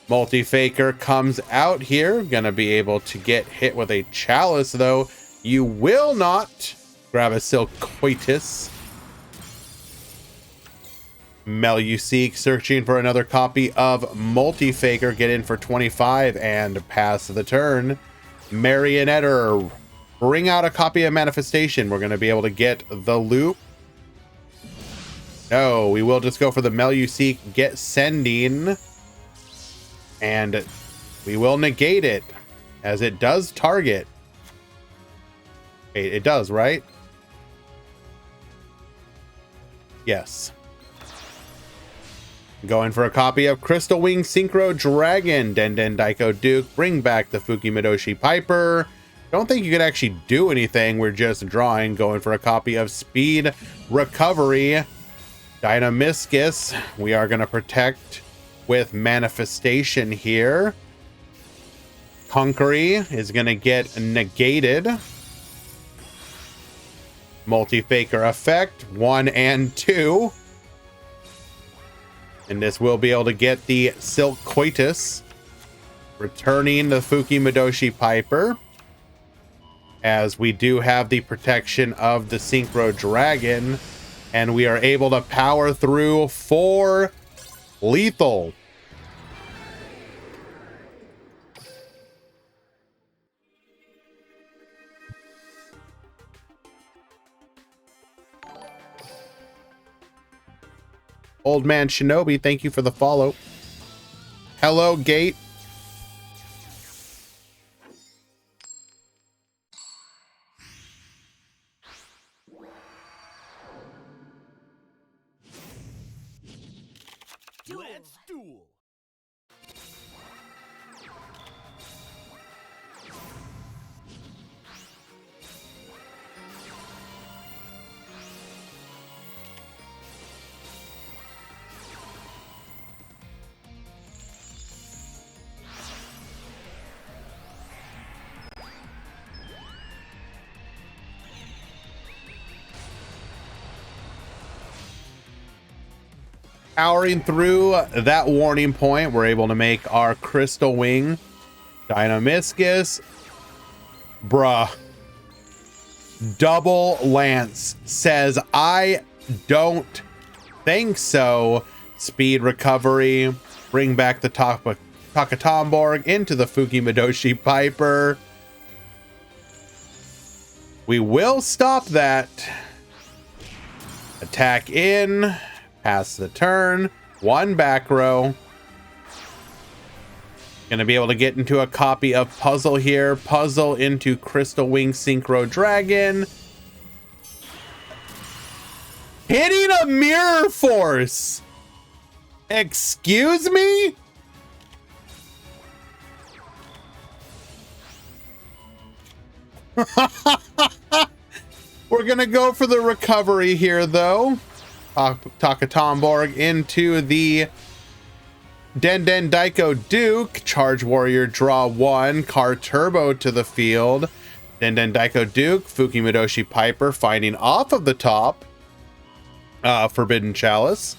Multi-faker comes out here. Gonna be able to get hit with a Chalice, though. You will not. Grab a Silcoitus. Meluseek searching for another copy of Multi-Faker. Get in for 25 and pass the turn. Marionetter, bring out a copy of Manifestation. We're going to be able to get the loop. No, we will just go for the Meluseek. Get sending. And we will negate it, as it does target. Wait, it does, right? Yes. Going for a copy of Crystal Wing Synchro Dragon. Den Daiko Duke. Bring back the Fukimadoshi Piper. Don't think you could actually do anything. We're just drawing. Going for a copy of Speed Recovery. Dynamiscus. We are going to protect with Manifestation here. Conquery is going to get negated. Multi-Faker effect, 1 and 2. And this will be able to get the Silk Coitus, returning the Fuki Madoshi Piper, as we do have the protection of the Synchro Dragon, and we are able to power through 4 lethal. Old Man Shinobi, thank you for the follow. Hello, Gate. Let's duel. Powering through that warning point, we're able to make our Crystal Wing Dynamiscus. Bruh. Double Lance says, I don't think so. Speed recovery. Bring back the Takatomborg into the Fuki Madoshi Piper. We will stop that. Attack in. Pass the turn. 1 back row. Gonna be able to get into a copy of Puzzle here. Puzzle into Crystal Wing Synchro Dragon. Hitting a Mirror Force. Excuse me? We're gonna go for the recovery here though. Takatomborg into the Den Daiko Duke. Charge Warrior, draw 1. Car Turbo to the field. Den Daiko Duke. Fuki Madoshi Piper finding off of the top. Forbidden Chalice.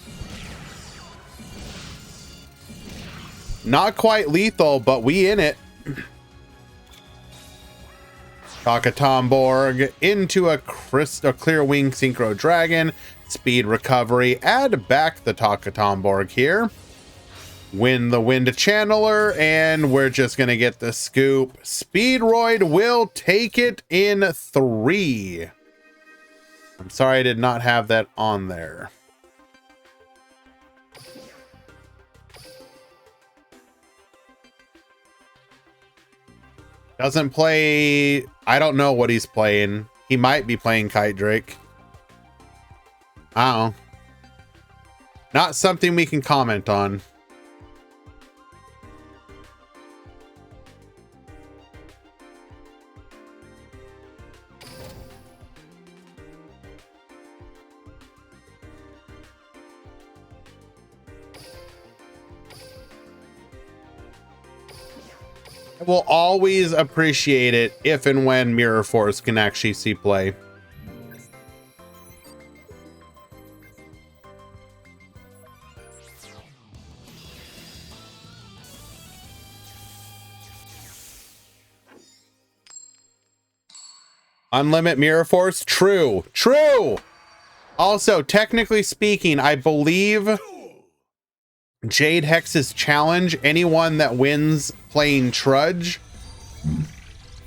Not quite lethal, but we in it. Takatomborg into a Clear Wing Synchro Dragon. Speed recovery. Add back the Takatomborg here. Win the Wind Channeler, and we're just going to get the scoop. Speedroid will take it in 3. I'm sorry I did not have that on there. Doesn't play... I don't know what he's playing. He might be playing Kite Drake. I don't know. Not something we can comment on. I will always appreciate it if and when Mirror Force can actually see play. Unlimit Mirror Force? True. True! Also, technically speaking, I believe Jade Hex's challenge, anyone that wins playing Trudge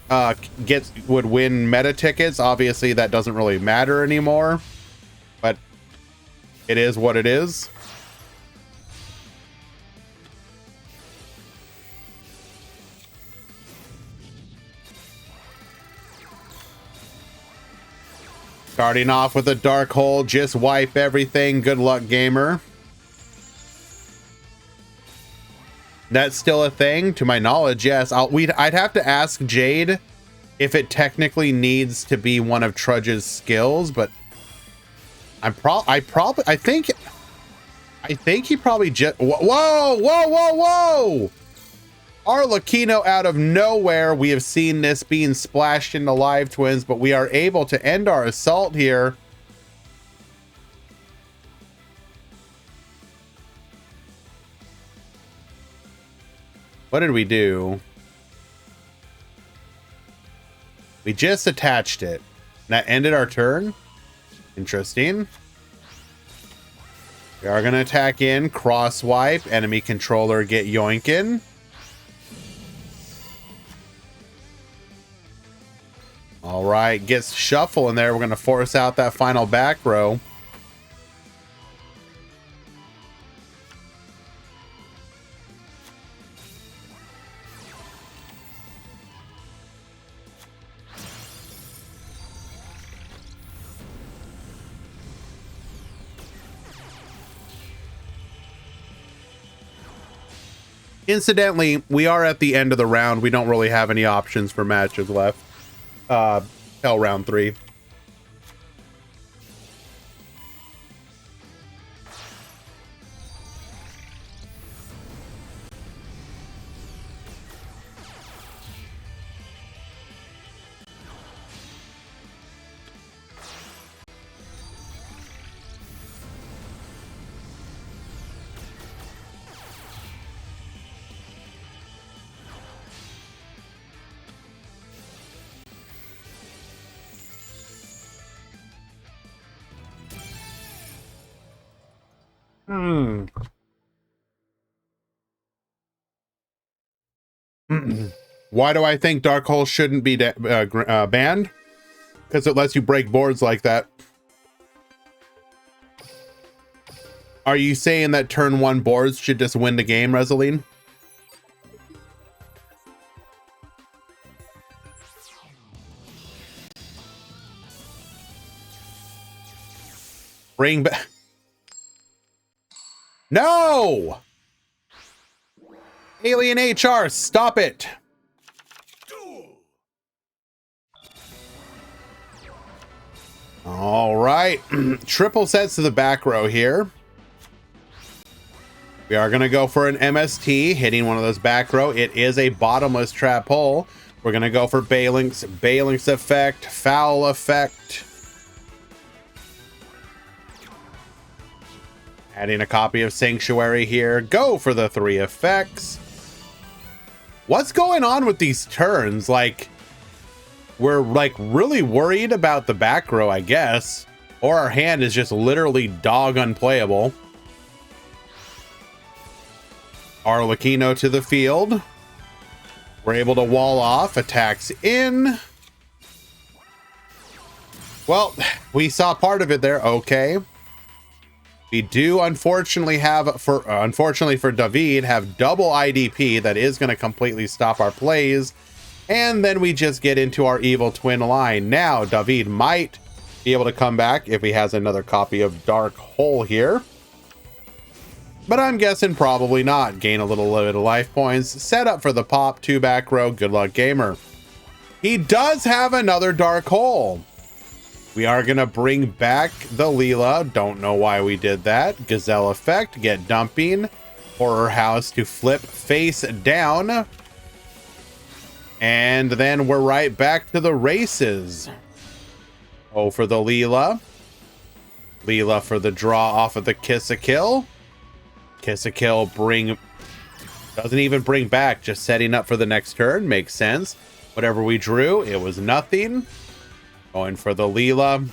would win meta tickets. Obviously, that doesn't really matter anymore, but it is what it is. Starting off with a Dark Hole, just wipe everything. Good luck, gamer. That's still a thing, to my knowledge. Yes, I'd have to ask Jade if it technically needs to be one of Trudge's skills, but I think he probably just... Whoa! Arlecchino out of nowhere. We have seen this being splashed into live twins, but we are able to end our assault here. What did we do? We just attached it. That ended our turn. Interesting. We are going to attack in, cross wipe, enemy controller get yoinkin'. All right, gets shuffle in there. We're going to force out that final back row. Incidentally, we are at the end of the round. We don't really have any options for matches left. Till round 3. Why do I think Dark Hole shouldn't be banned? Because it lets you break boards like that. Are you saying that turn 1 boards should just win the game, Resoline? Bring back. No! Alien HR, stop it! All right, triple sets to the back row here. We are going to go for an MST, hitting one of those back row. It is a bottomless trap hole. We're going to go for Balinks effect, foul effect. Adding a copy of Sanctuary here. Go for the 3 effects. What's going on with these turns? Like, we're like really worried about the back row, I guess. Or our hand is just literally dog unplayable. Arlecchino to the field. We're able to wall off, attacks in. Well, we saw part of it there. Okay. We do unfortunately for David have double IDP that is going to completely stop our plays. And then we just get into our evil twin line. Now David might be able to come back if he has another copy of Dark Hole here. But I'm guessing probably not. Gain a little bit of life points. Set up for the pop, 2 back row. Good luck, gamer. He does have another Dark Hole. We are going to bring back the Leela. Don't know why we did that. Gazelle effect. Get dumping. Horror house to flip face down. And then we're right back to the races. Oh, for the Leela. Leela for the draw off of the Kiss a Kill. Kiss a Kill doesn't even bring back, just setting up for the next turn. Makes sense. Whatever we drew, it was nothing. Going for the Leela.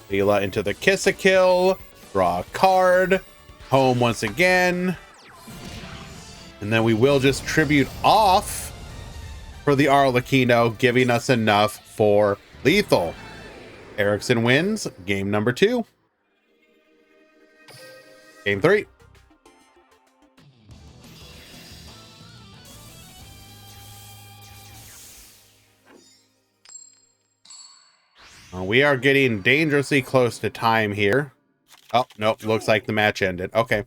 Leela into the Kiss a Kill. Draw a card. Home once again. And then we will just tribute off for the Arlecchino, giving us enough for lethal. Erickson wins game number 2. Game 3. We are getting dangerously close to time here. Oh, nope. Looks like the match ended. Okay.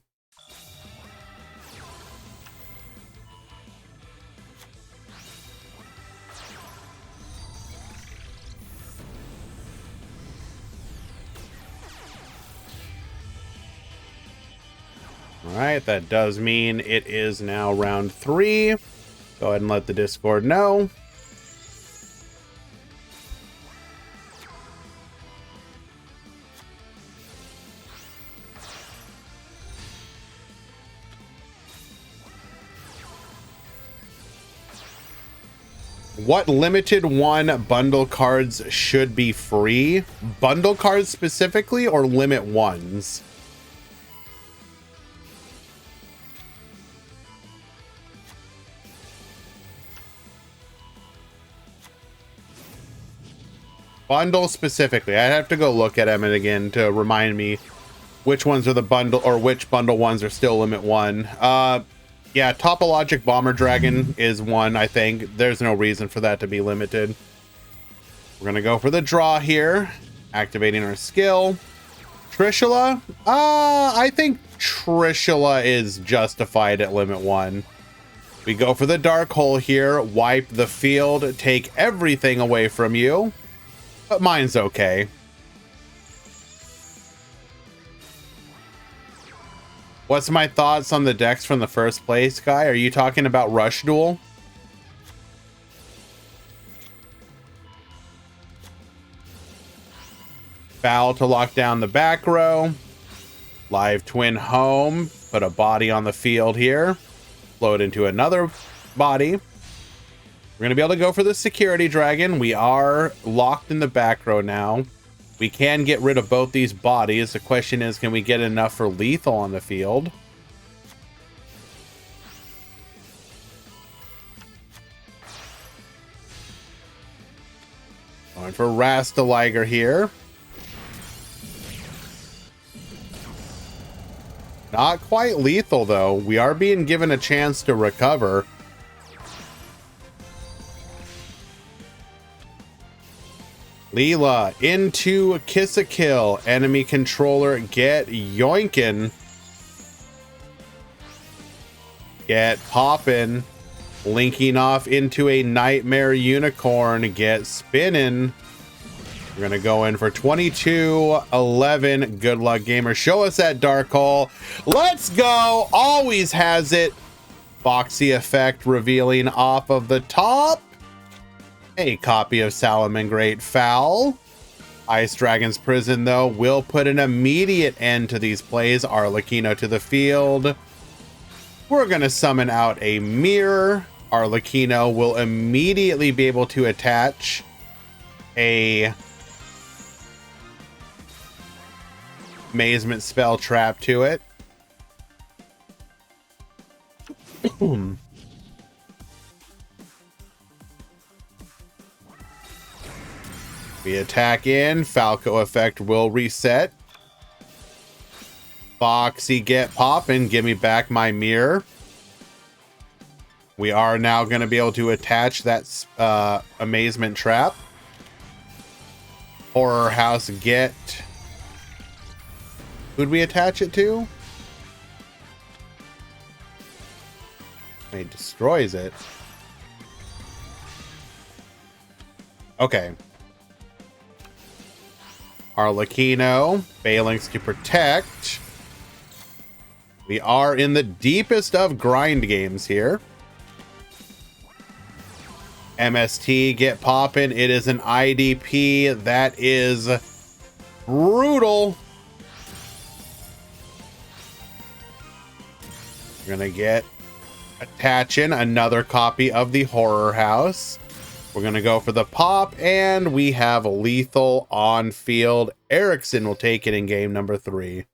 All right. That does mean it is now round 3. Go ahead and let the Discord know. What limited one bundle cards should be free? Bundle cards specifically, or limit ones? Bundle specifically. I'd have to go look at them again to remind me which ones are the bundle, or which bundle ones are still limit one. Yeah, Topologic Bomber Dragon is one, I think. There's no reason for that to be limited. We're gonna go for the draw here, activating our skill. Trishula? I think Trishula is justified at limit one. We go for the Dark Hole here, wipe the field, take everything away from you. But mine's okay. What's my thoughts on the decks from the first place, guy? Are you talking about Rush Duel? Foul to lock down the back row. Live Twin home. Put a body on the field here. Float into another body. We're going to be able to go for the Security Dragon. We are locked in the back row now. We can get rid of both these bodies. The question is, can we get enough for lethal on the field? Going for Rastaliger here. Not quite lethal, though. We are being given a chance to recover. Leela into Kiss a Kill. Enemy controller get yoinkin'. Get poppin'. Linking off into a Nightmare Unicorn. Get spinning. We're going to go in for 22-11. Good luck, gamer. Show us that Dark Hole. Let's go. Always has it. Foxy effect revealing off of the top. A copy of Salamangreat Foul. Ice Dragon's Prison, though, will put an immediate end to these plays. Arlecchino to the field. We're going to summon out a Mirror. Arlecchino will immediately be able to attach a Amazement Spell Trap to it. We attack in. Falco effect will reset. Foxy get poppin'. Give me back my mirror. We are now going to be able to attach that Amazement Trap. Horror House get... Who'd we attach it to? He destroys it. Okay. Arlecchino. Phalanx to protect. We are in the deepest of grind games here. MST get poppin'. It is an IDP. That is brutal. We're gonna get attaching another copy of the Horror House. We're gonna go for the pop, and we have a lethal on field. Erickson will take it in game number 3.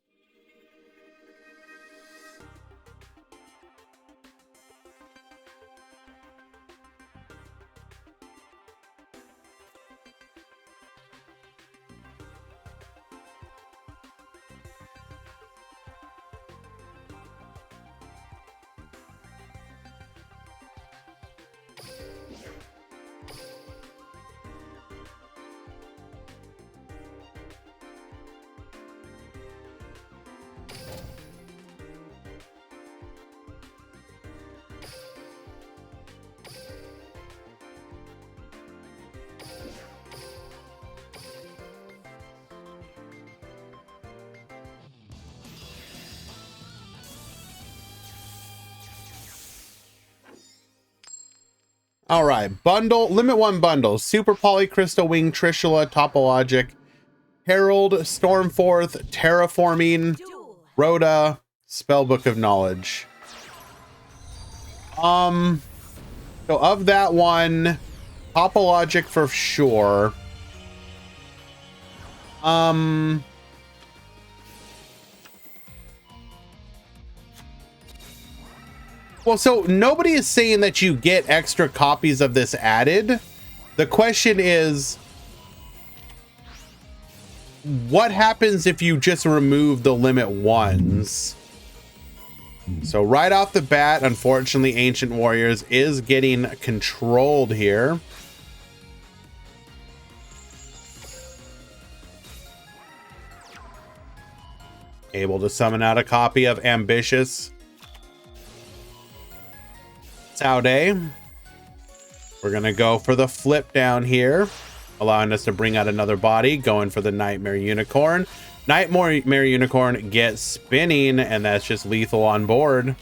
All right, bundle, limit one bundle, Super Poly, Crystal Wing, Trishula, Topologic, Herald, Stormforth, Terraforming, Duel. Rhoda, Spellbook of Knowledge. So of that one, Topologic for sure. Well, so nobody is saying that you get extra copies of this added. The question is, what happens if you just remove the limit ones? So right off the bat, unfortunately, Ancient Warriors is getting controlled here. Able to summon out a copy of Ambitious Saude. We're gonna go for the flip down here, allowing us to bring out another body, going for the Nightmare Unicorn. Nightmare Unicorn gets spinning, and that's just lethal on board.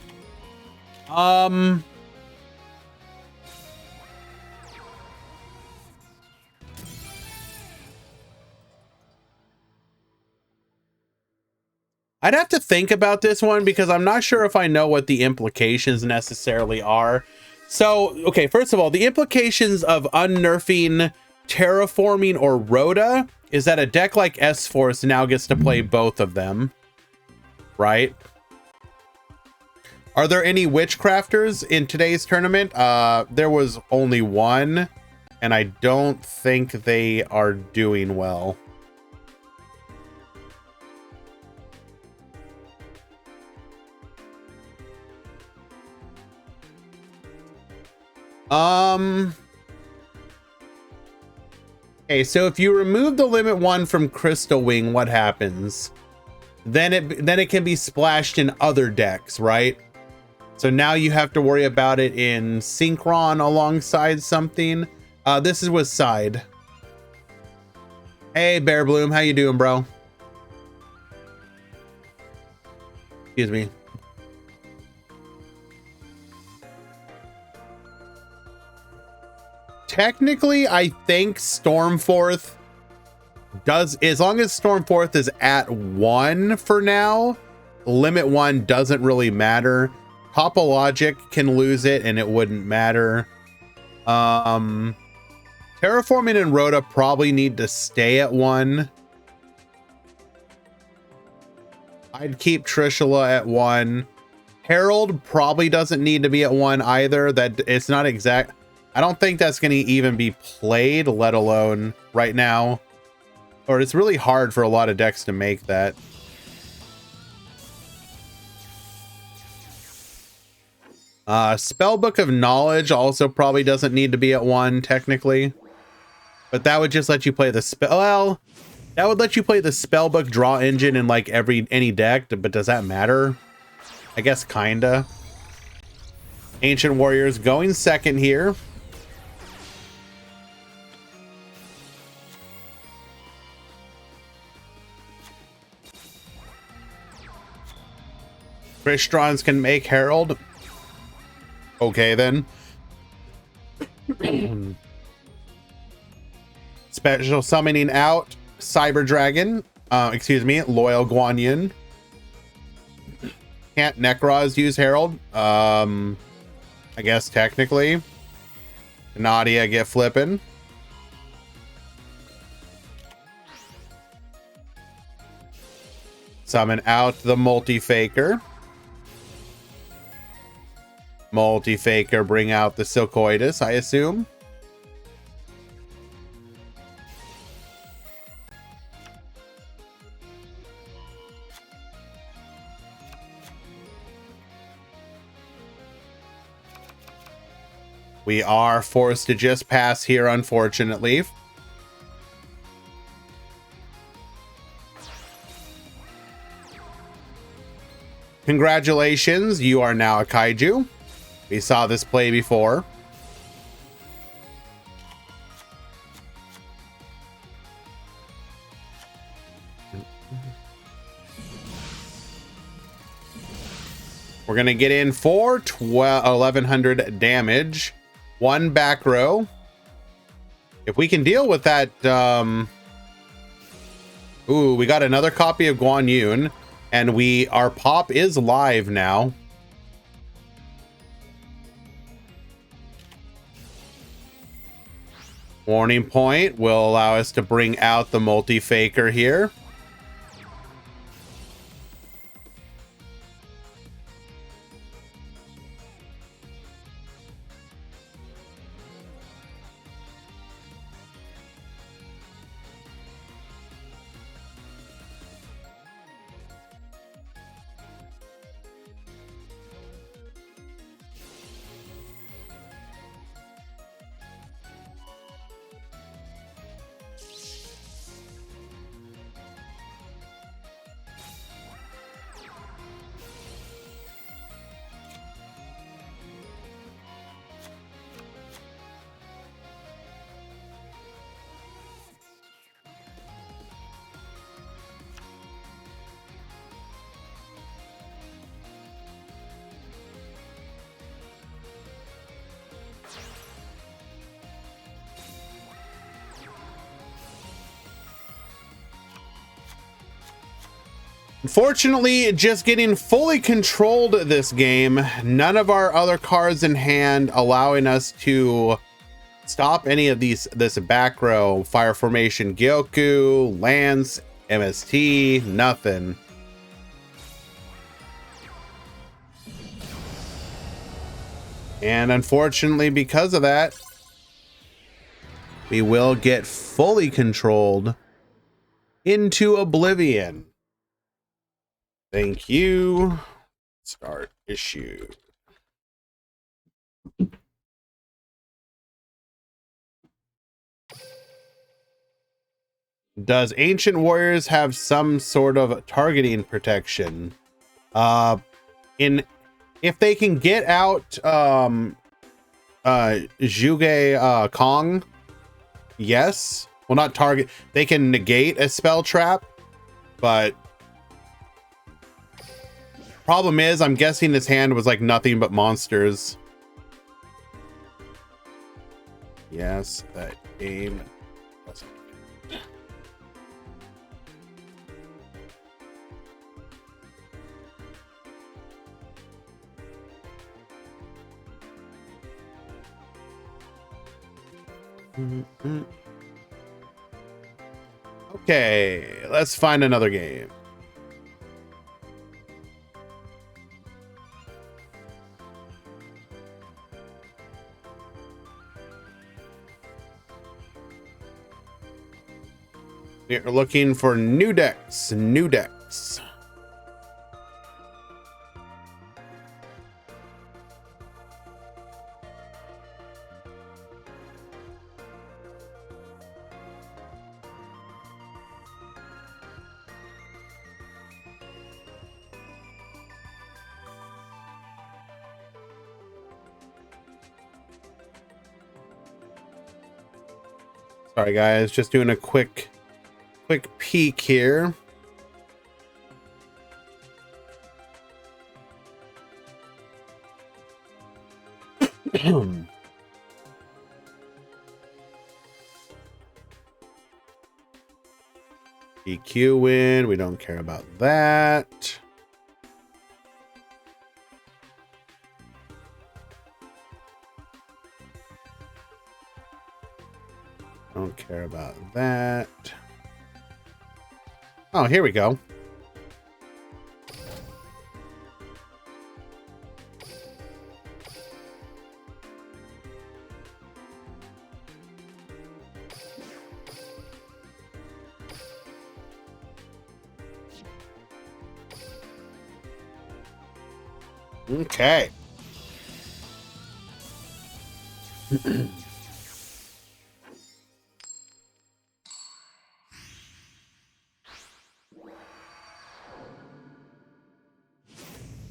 I'd have to think about this one because I'm not sure if I know what the implications necessarily are. So, okay, first of all, the implications of unnerfing Terraforming or Rhoda is that a deck like S-Force now gets to play both of them, right? Are there any Witchcrafters in today's tournament? There was only one, and I don't think they are doing well. Okay, so if you remove the limit one from Crystal Wing, what happens? Then it can be splashed in other decks, right? So now you have to worry about it in Synchron alongside something. This is with Side. Hey, Bear Bloom, how you doing, bro? Excuse me. Technically, I think Stormforth does, as long as Stormforth is at 1 for now, limit 1 doesn't really matter. Topologic can lose it and it wouldn't matter. Terraforming and Rhoda probably need to stay at 1. I'd keep Trishula at 1. Herald probably doesn't need to be at 1 either. That it's not exact. I don't think that's going to even be played, let alone right now. Or it's really hard for a lot of decks to make that. Spellbook of Knowledge also probably doesn't need to be at 1 technically. But that would just let you play the spell. Well, that would let you play the Spellbook draw engine in like any deck, but does that matter? I guess kinda. Ancient Warriors going second here. Kristrons can make Herald. Okay, then. Special summoning out Cyber Dragon. Excuse me, Loyal Guanyin. Can't Necroz use Herald? I guess technically. Nadia get flipping. Summon out the Multi-Faker. Multi-Faker bring out the Silcoidus, I assume. We are forced to just pass here, unfortunately. Congratulations, you are now a kaiju. We saw this play before. We're going to get in for 1100 damage one back row. If we can deal with that, ooh, we got another copy of Guan Yun, and our pop is live now. Warning point will allow us to bring out the multi-faker here. Unfortunately, just getting fully controlled this game, none of our other cards in hand allowing us to stop any of this back row. Fire Formation Gyoku, Lance, MST, nothing. And unfortunately, because of that, we will get fully controlled into oblivion. Thank you. Start issue. Does Ancient Warriors have some sort of targeting protection? If they can get out Zhuge Kong, yes. Well, not target. They can negate a spell trap, but problem is, I'm guessing this hand was like nothing but monsters. Yes, that game wasn't. Okay, let's find another game. We're looking for new decks, new decks. Sorry guys, just doing a quick peek here. EQ win, we don't care about that. Don't care about that. Oh, here we go. Okay.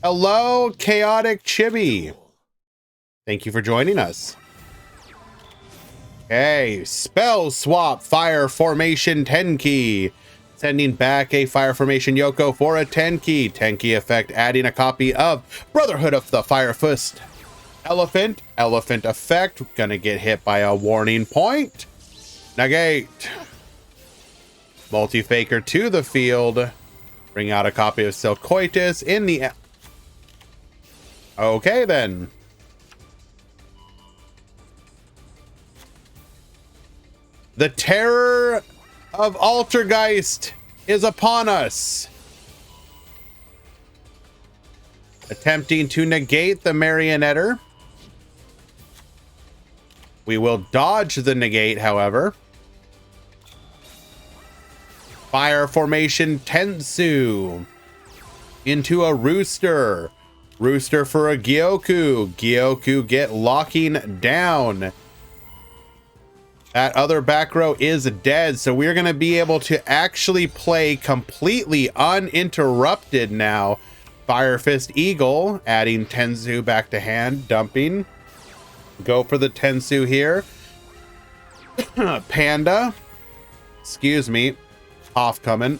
Hello, Chaotic Chibi. Thank you for joining us. Okay, Spell Swap Fire Formation Tenki. Sending back a Fire Formation Yoko for a Tenki. Tenki effect, adding a copy of Brotherhood of the Fire Fist Elephant. Elephant effect. Gonna get hit by a warning point. Negate. Multi-faker to the field. Bring out a copy of Silcoitus in the... Okay, then. The terror of Altergeist is upon us. Attempting to negate the Marionetter. We will dodge the negate, however. Fire formation Tensu. Into a Rooster. Rooster for a Gyoku. Gyoku get locking down. That other back row is dead, so we're going to be able to actually play completely uninterrupted now. Fire Fist Eagle, adding Tensu back to hand, dumping. Go for the Tensu here. Panda. Excuse me. Off coming.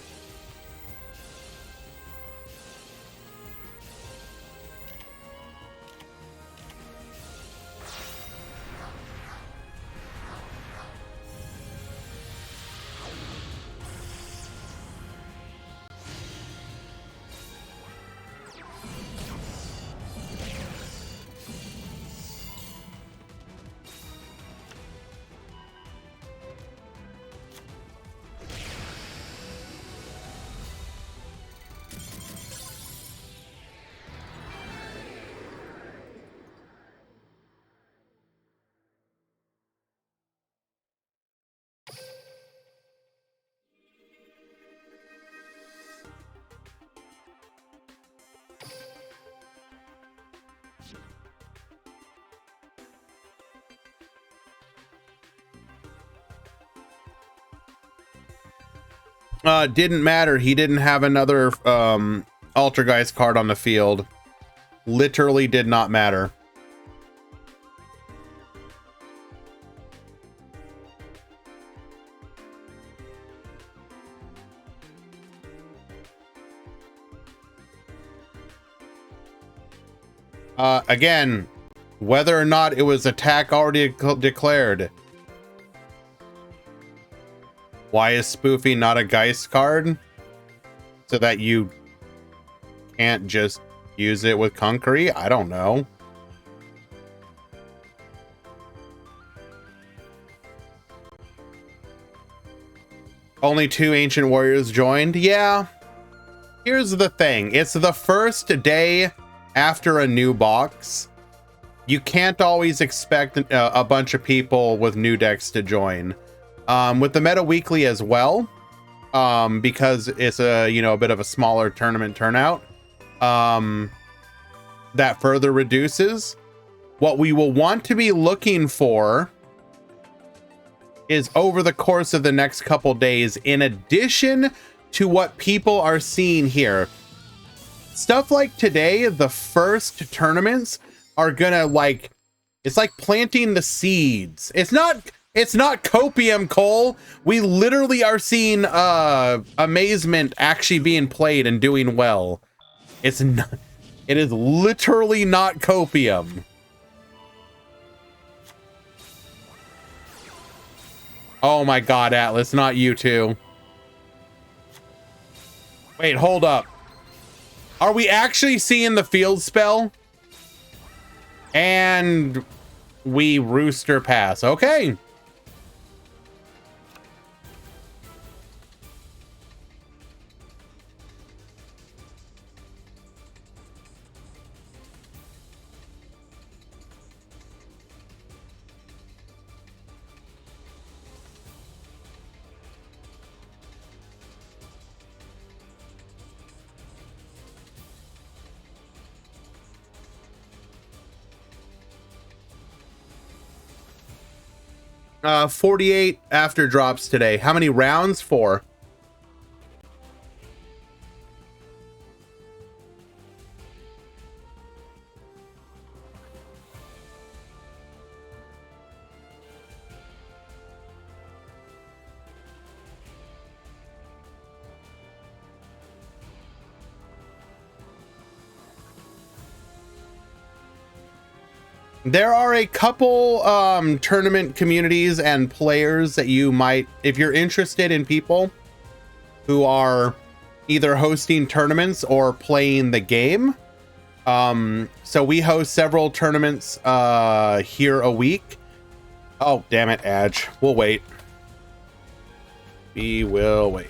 Didn't matter. He didn't have another Altergeist card on the field. Literally did not matter. Again, whether or not it was attack already declared. Why is Spoofy not a Geist card? So that you can't just use it with Conquery? I don't know. Only 2 Ancient Warriors joined? Yeah. Here's the thing. It's the first day after a new box. You can't always expect a bunch of people with new decks to join. With the Meta Weekly as well, because it's a bit of a smaller tournament turnout, that further reduces. What we will want to be looking for is over the course of the next couple days, in addition to what people are seeing here, stuff like today, the first tournaments are gonna it's like planting the seeds. It's not copium, Cole. We literally are seeing amazement actually being played and doing well. It is literally not copium. Oh my god, Atlas, not you too. Wait, hold up. Are we actually seeing the field spell? And we Rooster pass. Okay. 48 after drops today. How many rounds? 4. There are a couple tournament communities and players that you might, if you're interested in people who are either hosting tournaments or playing the game. So we host several tournaments here a week. Oh, damn it, Adge. We'll wait. We will wait.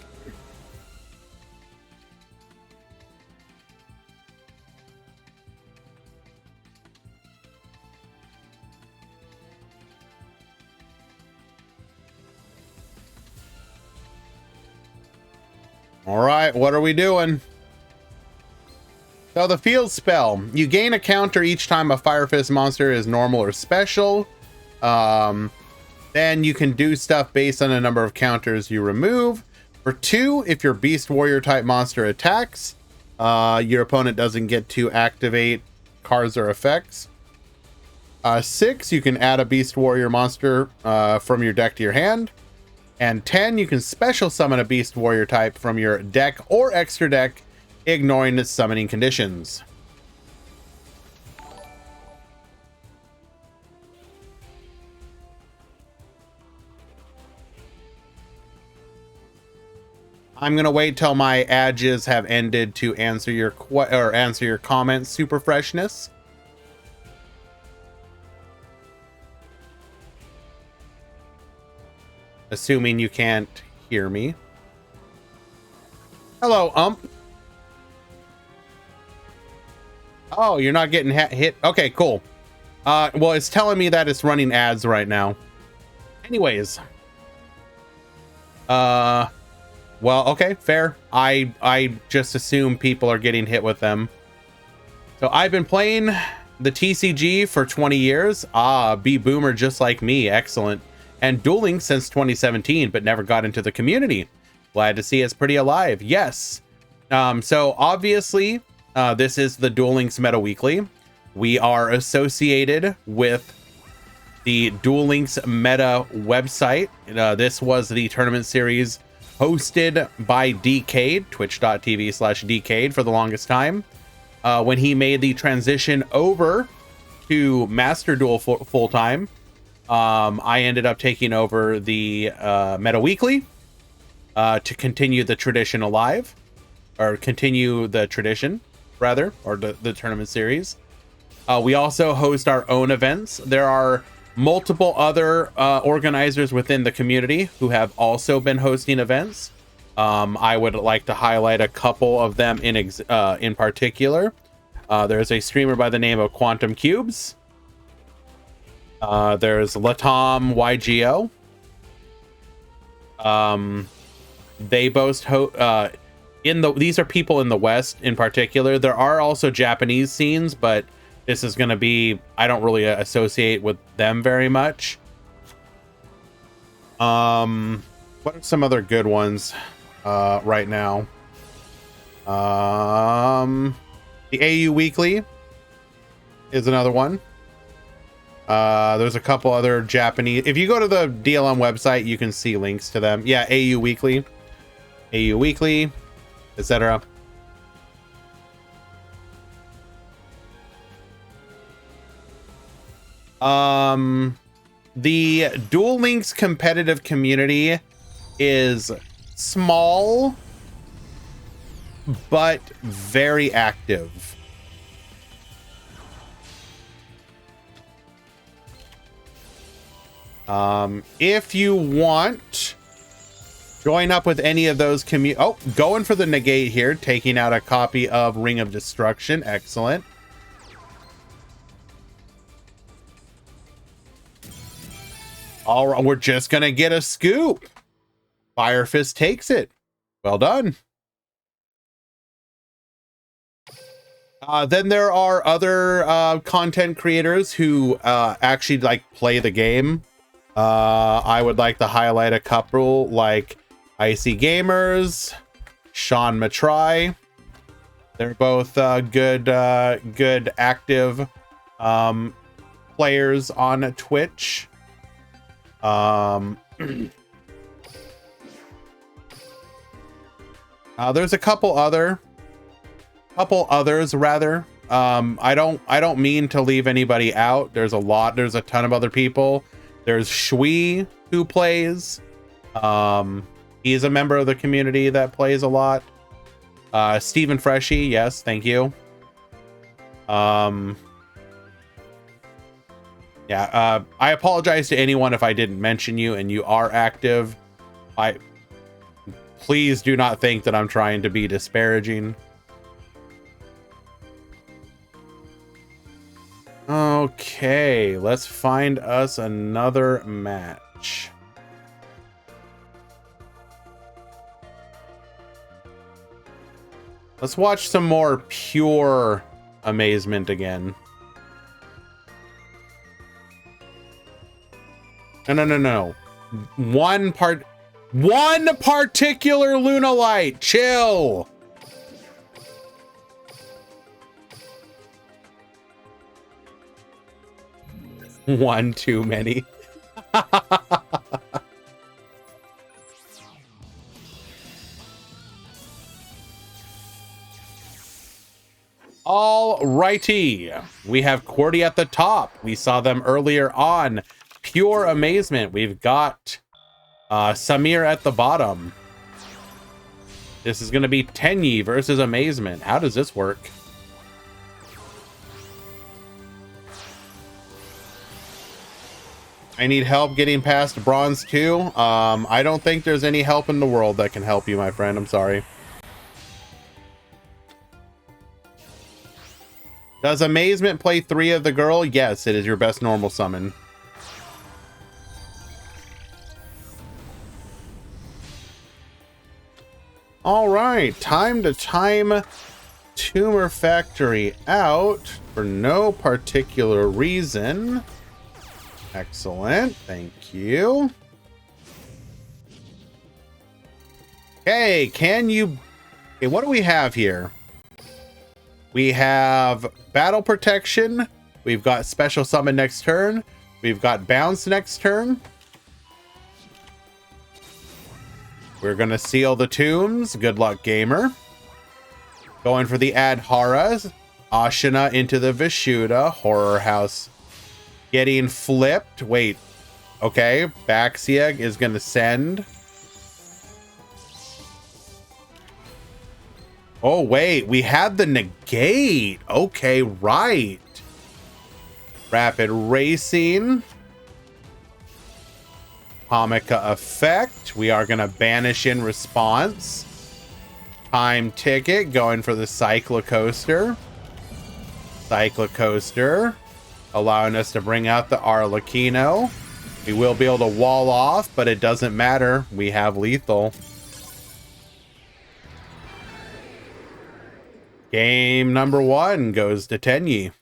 All right, what are we doing? So the field spell, you gain a counter each time a Fire Fist monster is normal or special. Then you can do stuff based on the number of counters you remove. For 2, if your Beast Warrior type monster attacks, your opponent doesn't get to activate cards or effects. 6, you can add a Beast Warrior monster from your deck to your hand. And 10, you can special summon a Beast Warrior type from your deck or extra deck, ignoring its summoning conditions. I'm gonna wait till my adges have ended to answer your comments. Super freshness. Assuming you can't hear me. Hello, Ump. Oh, you're not getting hit. Okay, cool. Well, it's telling me that it's running ads right now. Anyways. Well, okay, fair. I just assume people are getting hit with them. So I've been playing the TCG for 20 years. Be boomer just like me. Excellent. And dueling since 2017, but never got into the community. Glad to see it's pretty alive. Yes. So obviously, this is the Duel Links Meta Weekly. We are associated with the Duel Links Meta website. This was the tournament series hosted by Decade, twitch.tv/Decade for the longest time. When he made the transition over to Master Duel full-time, I ended up taking over the Meta Weekly to continue the tradition alive, or continue the tradition, rather, or the tournament series. We also host our own events. There are multiple other organizers within the community who have also been hosting events. I would like to highlight a couple of them in particular. There's a streamer by the name of Quantum Cubes. There's Latom YGO. They boast these are people in the West in particular. There are also Japanese scenes, but this is going to be, I don't really associate with them very much. What are some other good ones right now? The AU Weekly is another one. There's a couple other Japanese. If you go to the DLM website, you can see links to them. Yeah, AU Weekly, etc. The Duel Links competitive community is small, but very active. If you want, join up with any of those going for the negate here, taking out a copy of Ring of Destruction. Excellent. All right, we're just gonna get a scoop. Fire Fist takes it. Well done. Then there are other content creators who actually like play the game. I would like to highlight a couple like Icy Gamers, Sean Matry. They're both good active players on Twitch. There's a couple others rather. I don't mean to leave anybody out. There's a ton of other people. There's Shui who plays. He's a member of the community that plays a lot. Stephen Freshy, yes, thank you. Yeah, I apologize to anyone if I didn't mention you and you are active. Please do not think that I'm trying to be disparaging. Okay, let's find us another match. Let's watch some more pure amazement again. No. One particular Lunalight. Chill. One too many. All righty. We have QWERTY at the top. We saw them earlier on. Pure amazement. We've got Samir at the bottom. This is going to be Tenyi versus amazement. How does this work? I need help getting past bronze 2. I don't think there's any help in the world that can help you, my friend. I'm sorry. Does amazement play 3 of the girl? Yes, it is your best normal summon. All right, time to time Tumor Factory out for no particular reason. Excellent, thank you. Okay, okay, what do we have here? We have Battle Protection. We've got Special Summon next turn. We've got Bounce next turn. We're going to seal the tombs. Good luck, gamer. Going for the Adharas. Ashina into the Vishuddha. Horror House getting flipped. Wait. Okay. Baxia is going to send. Oh, wait. We had the negate. Okay, right. Rapid Racing. Hamika Effect. We are going to banish in response. Time Ticket. Going for the Cyclocoaster. Cyclocoaster. Allowing us to bring out the Arlecchino. We will be able to wall off, but it doesn't matter. We have lethal. Game number 1 goes to Tenyi.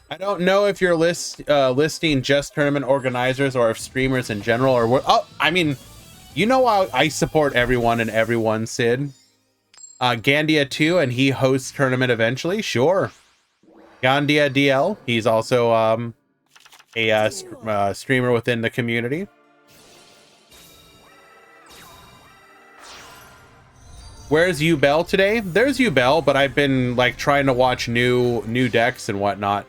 I don't know if you're listing just tournament organizers or if streamers in general or what. Oh, I mean, you know, I support everyone and everyone, Sid. Gandia too, and he hosts tournament eventually. Sure. Gandia DL. He's also a streamer within the community. Where's Ubel today? There's Ubel, but I've been like trying to watch new decks and whatnot.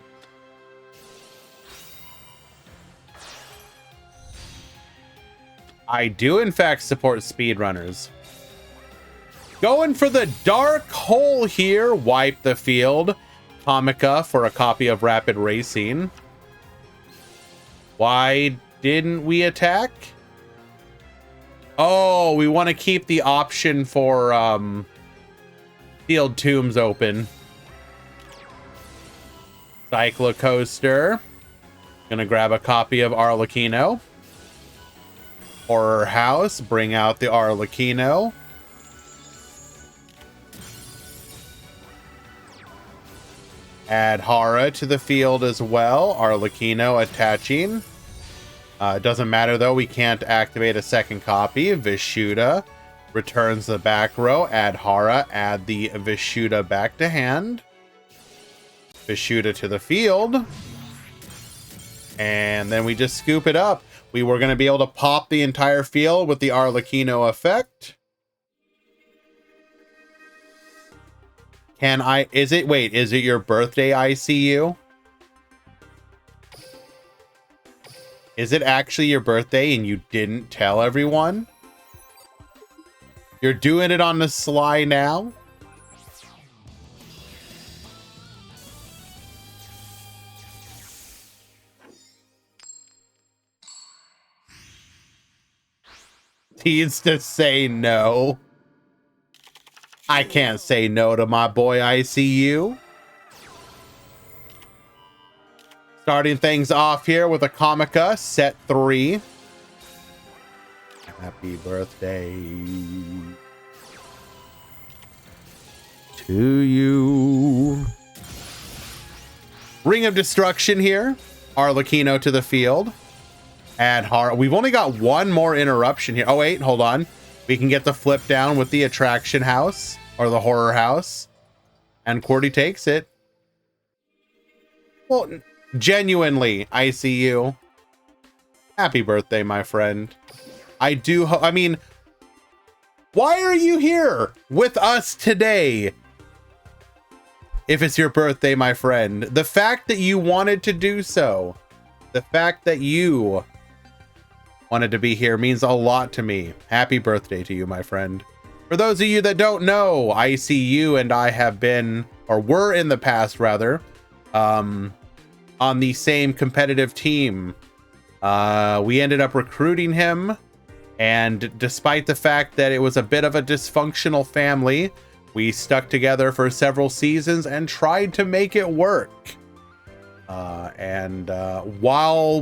I do in fact support speedrunners. Going for the dark hole here. Wipe the field. Hamika for a copy of Rapid Racing. Why didn't we attack? Oh, we want to keep the option for Field Tombs open. Cyclocoaster. Gonna grab a copy of Arlecchino. Horror House. Bring out the Arlecchino. Add Hara to the field as well. Arlecchino attaching. It doesn't matter though, we can't activate a second copy. Vishuddha returns the back row. Add Hara, add the Vishuddha back to hand. Vishuddha to the field. And then we just scoop it up. we were going to be able to pop the entire field with the Arlecchino effect. Can I, is it your birthday, ICU? Is it actually your birthday and you didn't tell everyone? You're doing it on the sly now? Needs to say no. I can't say no to my boy ICU. Starting things off here with a Comica, set 3. Happy birthday to you. Ring of Destruction here. Arlecchino to the field. Add horror. We've only got one more interruption here. Oh, wait, hold on. We can get the flip down with the attraction house or the horror house. And QWERTY takes it. Well, genuinely, ICU. Happy birthday, my friend. I mean, why are you here with us today? If it's your birthday, my friend. The fact that you wanted to do so, the fact that you wanted to be here means a lot to me. Happy birthday to you, my friend. For those of you that don't know, ICU and I have been, or were in the past rather, on the same competitive team. We ended up recruiting him, and despite the fact that it was a bit of a dysfunctional family, we stuck together for several seasons and tried to make it work. While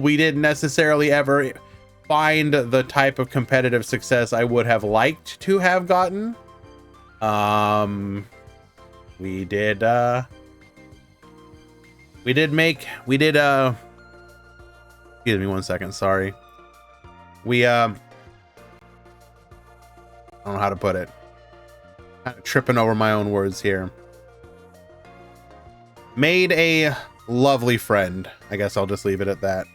we didn't necessarily ever find the type of competitive success I would have liked to have gotten, we did excuse me one second, sorry. I don't know how to put it. Kind of tripping over my own words here. Made a lovely friend. I guess I'll just leave it at that.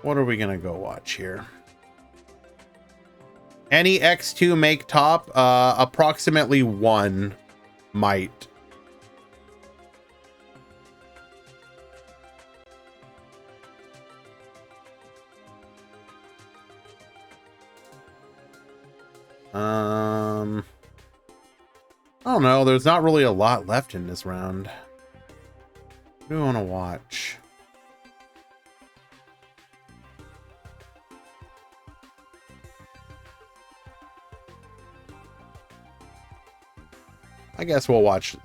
What are we gonna go watch here? Any X2 make top? Approximately 1 might. I don't know. There's not really a lot left in this round. What do we want to watch? I guess we'll watch.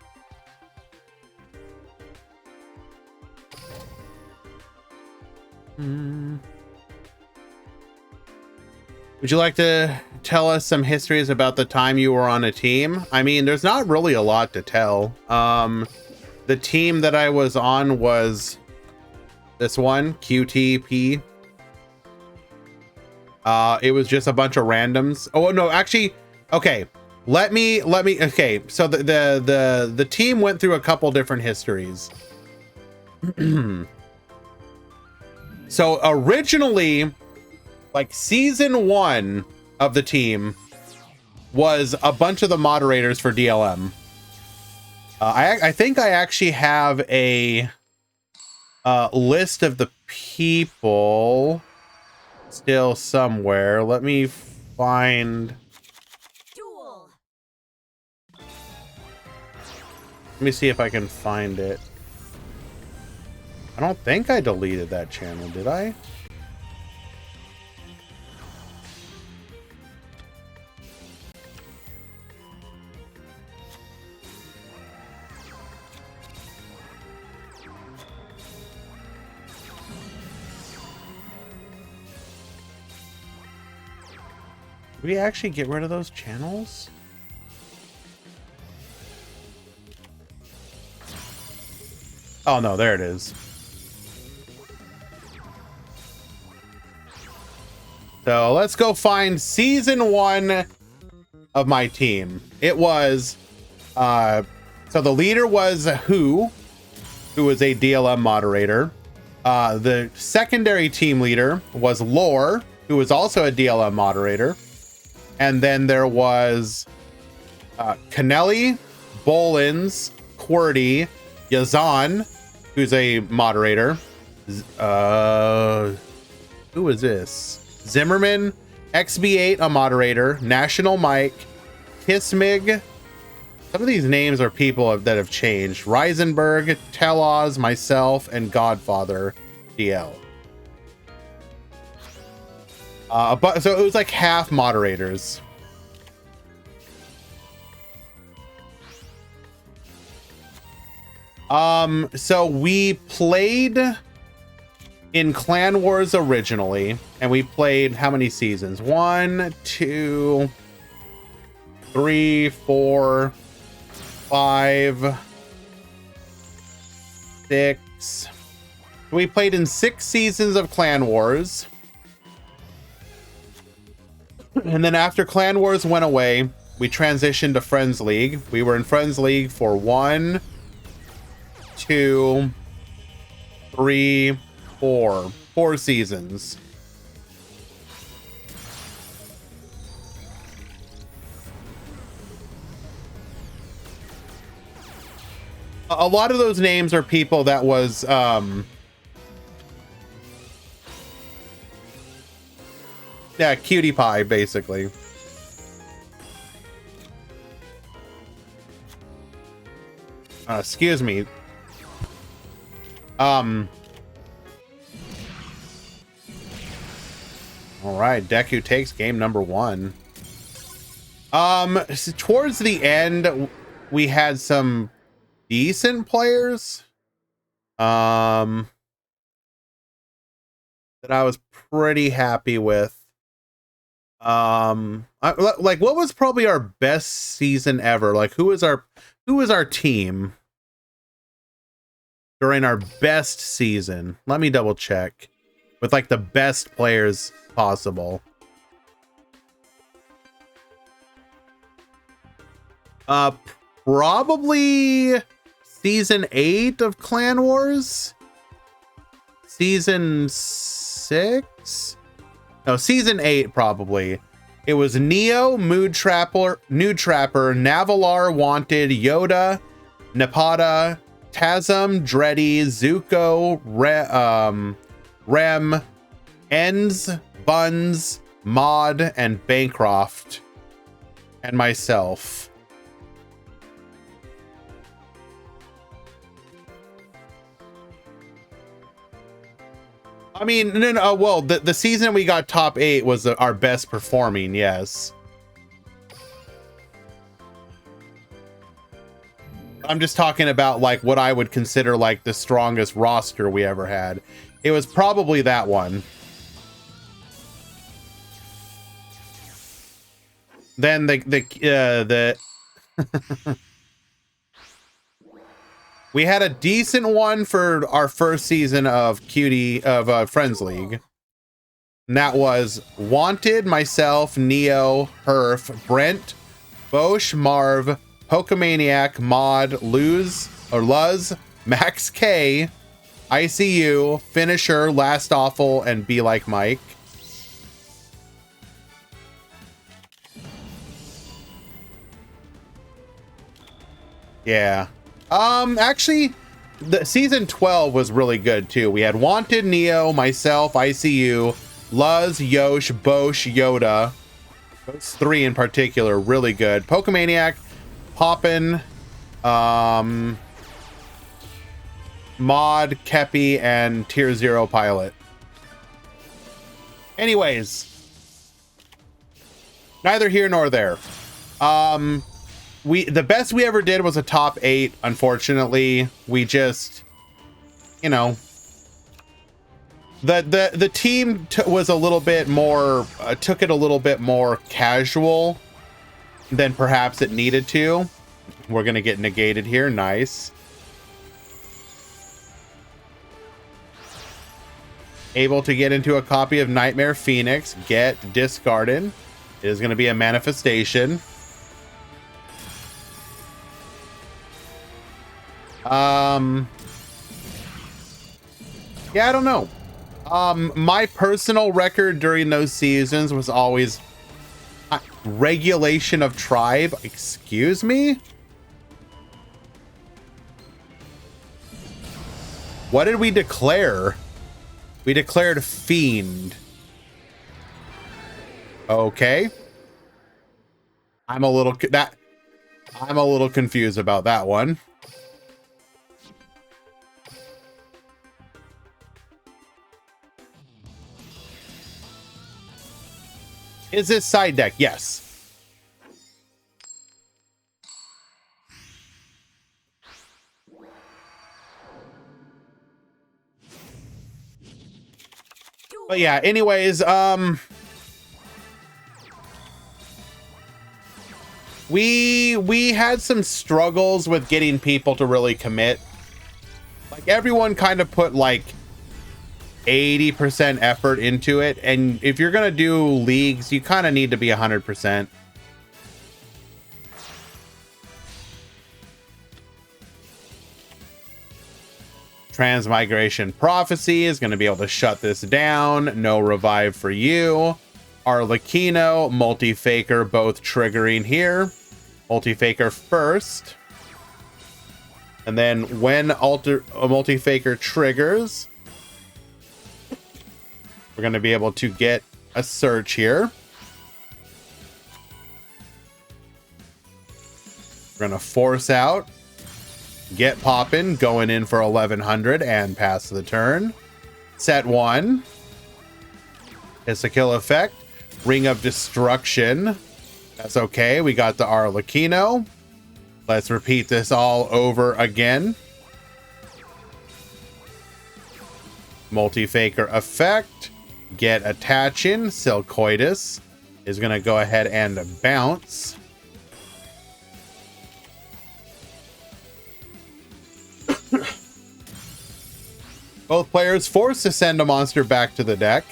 Would you like to tell us some histories about the time you were on a team? I mean, there's not really a lot to tell. The team that I was on was this one, QTP. It was just a bunch of randoms. Oh no, actually, okay. Let me okay, so the team went through a couple different histories. So originally, like season 1 of the team was a bunch of the moderators for DLM. I think I actually have a list of the people still somewhere. Let me find. Duel. Let me see if I can find it. I don't think I deleted that channel, did I? Did we actually get rid of those channels? Oh no, there it is. So let's go find season 1 of my team. It was, so the leader was who was a DLM moderator. The secondary team leader was Lore, who was also a DLM moderator. And then there was Kennelly, Bolins, QWERTY, Yazan, who's a moderator. Who is this? Zimmerman, XB8, a moderator. National Mike, Kismig. Some of these names are people that have changed. Reisenberg, Telos, myself, and Godfather DL. But so it was like half moderators. So we played in Clan Wars originally, and we played how many seasons? 1, 2, 3, 4, 5, 6. We played in 6 seasons of Clan Wars. And then after Clan Wars went away, we transitioned to Friends League. We were in Friends League for 1, 2, 3, 4 seasons. A lot of those names are people that was yeah, cutie pie basically. Excuse me. All right, Deku takes game number 1. So towards the end, we had some decent players. That I was pretty happy with. Like, what was probably our best season ever? Like, who was our team during our best season? Let me double check with like the best players possible. Probably season 8 of Clan Wars. Season 6? No, season 8 probably. It was Neo, Mood Trapper, Navalar, Wanted, Yoda, Napada, Tasm, Dreddy, Zuko, Rem, Enz, Buns, Mod, and Bancroft, and myself. I mean, no, well, the season we got top 8 was our best performing, yes. I'm just talking about like what I would consider like the strongest roster we ever had. It was probably that one. Then the we had a decent one for our first season of Friends League. And that was Wanted, myself, Neo, Herf, Brent, Bosch, Marv, Pokemaniac, Mod, Luz, Max K, ICU, Finisher, Last Awful, and Be Like Mike. Yeah. Actually, the season 12 was really good too. We had Wanted, Neo, myself, ICU, Luz, Yosh, Bosch, Yoda. Those 3 in particular, really good. Pokemaniac, Poppin, Mod, Kepi, and Tier 0 Pilot. Anyways, neither here nor there. The best we ever did was a top 8. Unfortunately, we just, you know, the team was a little bit more took it a little bit more casual than perhaps it needed to. We're gonna get negated here. Nice. Able to get into a copy of Nightmare Phoenix. Get discarded. It is going to be a manifestation. Yeah, Yeah, I don't know. My personal record during those seasons was always regulation of tribe. Excuse me? What did we declare? We declared fiend. Okay. I'm a little confused about that one. Is this side deck? Yes. But yeah, anyways, we had some struggles with getting people to really commit. Like everyone kind of put like 80% effort into it, and if you're gonna do leagues, you kind of need to be 100%. Transmigration Prophecy is going to be able to shut this down. No revive for you. Arlecchino, Multi-Faker, both triggering here. Multi-Faker first. And then when a Multi-Faker triggers, we're going to be able to get a search here. We're going to force out. Get poppin', going in for 1100 and pass the turn. Set 1. It's a kill effect. Ring of Destruction. That's okay. We got the Arlecchino. Let's repeat this all over again. Multi-Faker effect. Get attaching. Silcoitus is going to go ahead and bounce. Both players forced to send a monster back to the deck.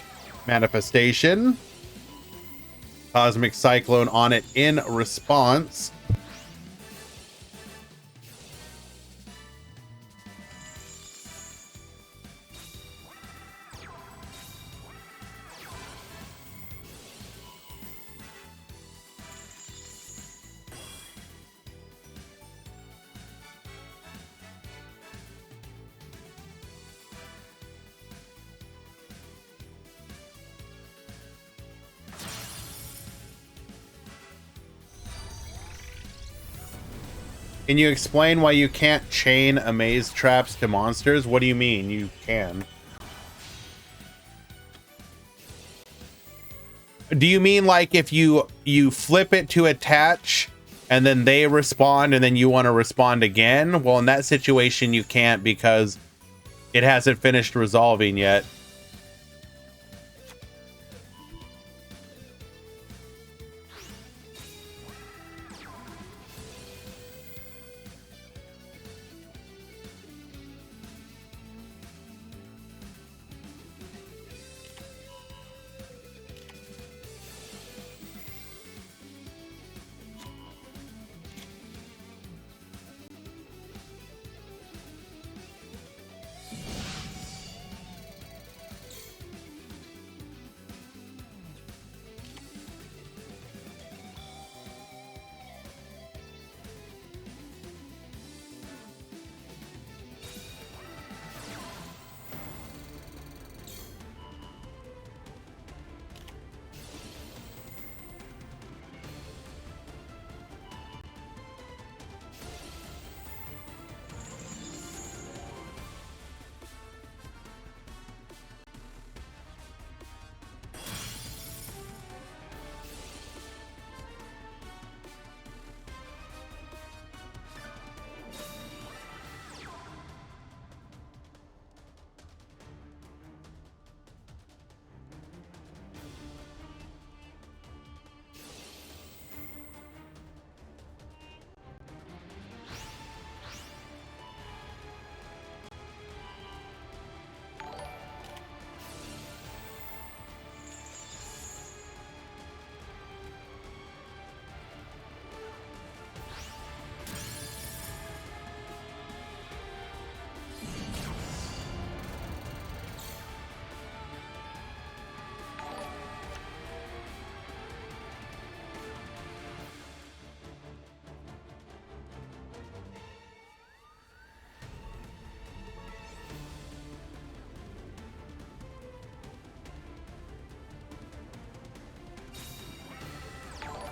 Manifestation. Cosmic Cyclone on it in response. Can you explain why you can't chain amaze traps to monsters? What do you mean you can? Do you mean like if you flip it to attach and then they respond and then you want to respond again? Well, in that situation you can't because it hasn't finished resolving yet.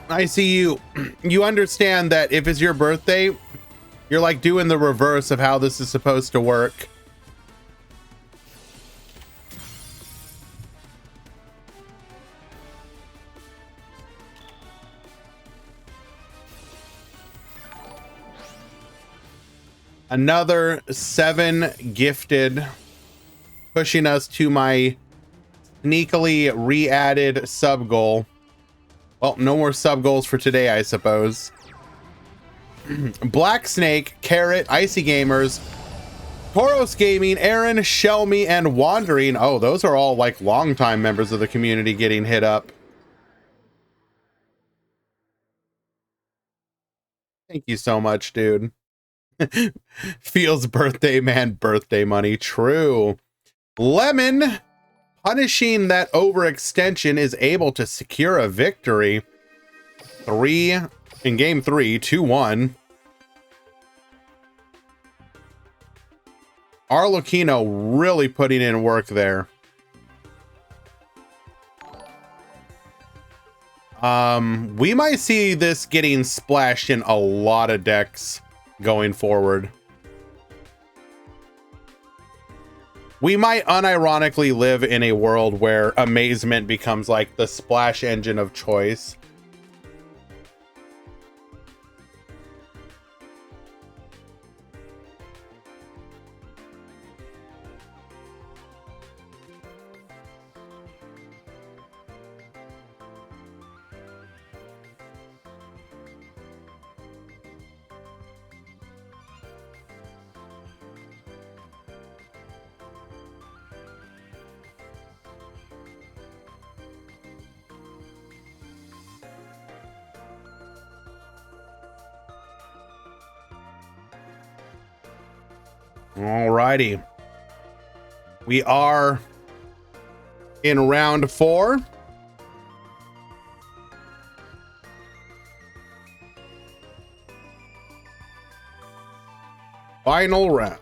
I see you. You understand that if it's your birthday, you're like doing the reverse of how this is supposed to work. Another 7 gifted, pushing us to my sneakily re-added sub goal. Well, no more sub goals for today, I suppose. Black Snake, Carrot, Icy Gamers, Toros Gaming, Aaron, Shelmy, and Wandering. Oh, those are all like longtime members of the community getting hit up. Thank you so much, dude. Feels birthday man, birthday money. True. Lemon, punishing that overextension, is able to secure a victory. In game 3, 2-1. Arlecchino really putting in work there. We might see this getting splashed in a lot of decks going forward. We might unironically live in a world where Amazement becomes like the splash engine of choice. Alrighty. We are in round 4. Final round.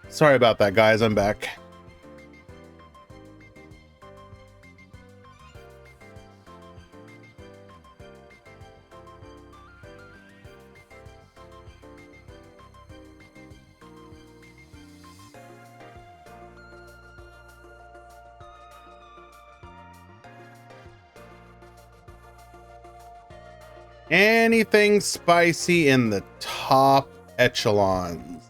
Sorry about that, guys. I'm back. Anything spicy in the top echelons?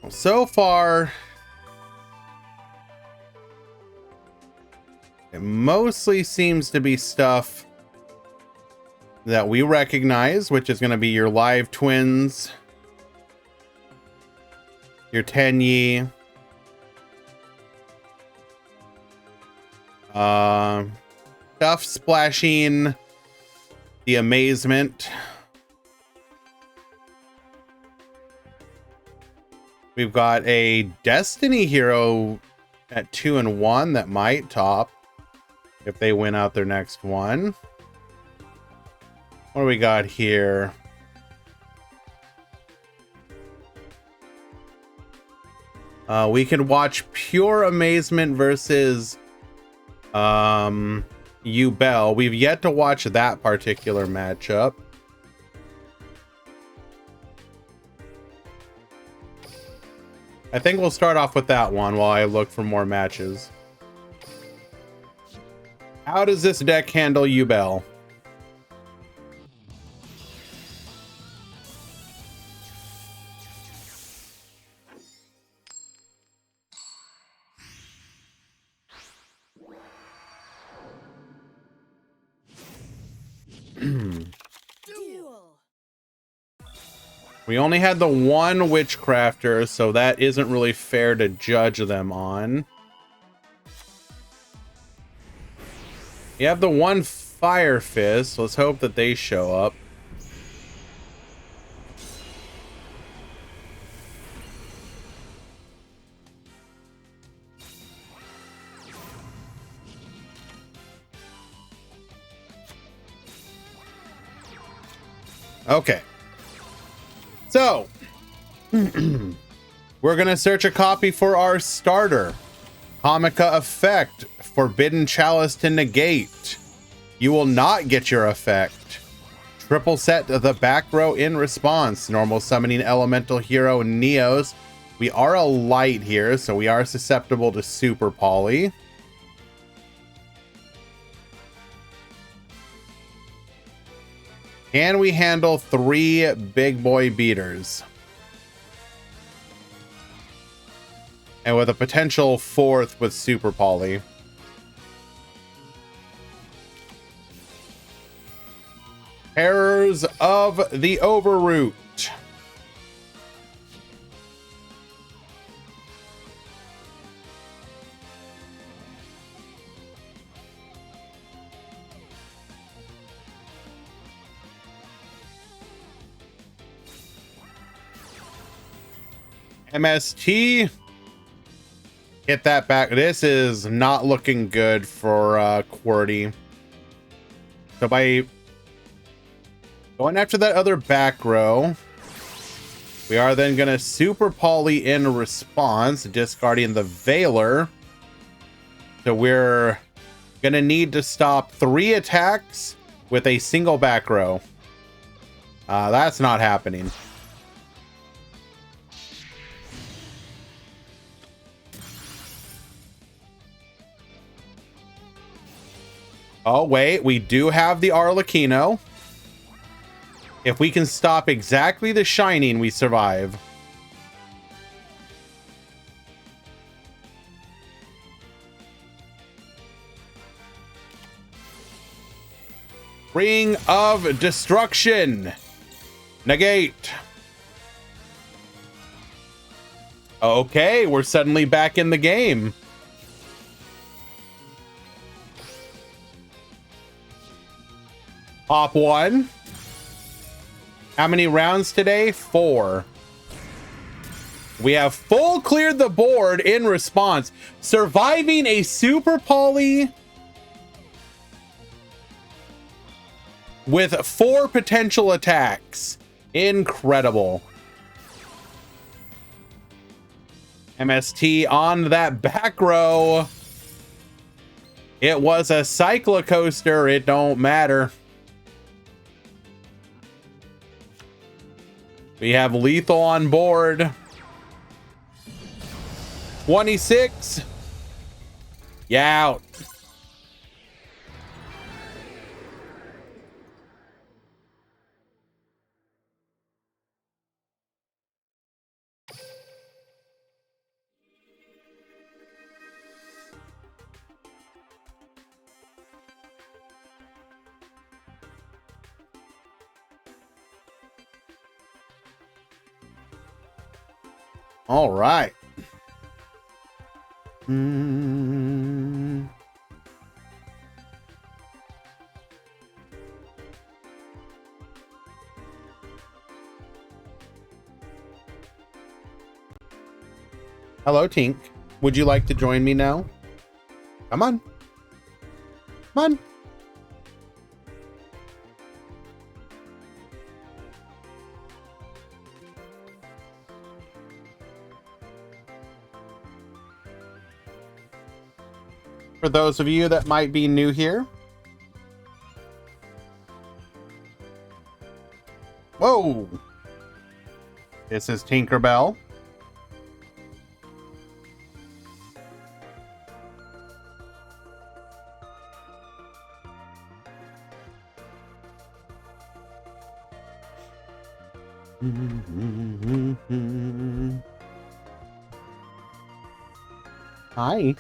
So far, it mostly seems to be stuff that we recognize, which is going to be your live twins, your Tenyi, stuff splashing the amazement. We've got a Destiny hero at 2 and 1 that might top if they win out their next one. What do we got here? We can watch Pure Amazement versus Bell. We've yet to watch that particular matchup. I think we'll start off with that one while I look for more matches. How does this deck handle Bell? Duel. We only had the one Witchcrafter, so that isn't really fair to judge them on. You have the one Fire Fist. Let's hope that they show up. Okay. So, we're going to search a copy for our starter. Comica Effect, Forbidden Chalice to negate. You will not get your effect. Triple set the back row in response. Normal summoning elemental hero Neos. We are a light here, so we are susceptible to super poly. Can we handle 3 big boy beaters? And with a potential 4th with super poly. Terrors of the Overroot. MST. Get that back. This is not looking good for QWERTY. So by going after that other back row, we are then going to super poly in response, discarding the Veiler. So we're going to need to stop 3 attacks with a single back row. That's not happening. Oh, wait, we do have the Arlecchino. If we can stop exactly the Shining, we survive. Ring of Destruction. Negate. Okay, we're suddenly back in the game. Pop 1. How many rounds today? 4. We have full cleared the board in response, surviving a super poly with 4 potential attacks. Incredible. MST on that back row. It was a cyclocoaster. It don't matter. We have lethal on board. 26. Yeah, out. All right. Hello, Tink. Would you like to join me now? Come on. Come on. For those of you that might be new here. Whoa. This is Tinkerbell. Hi.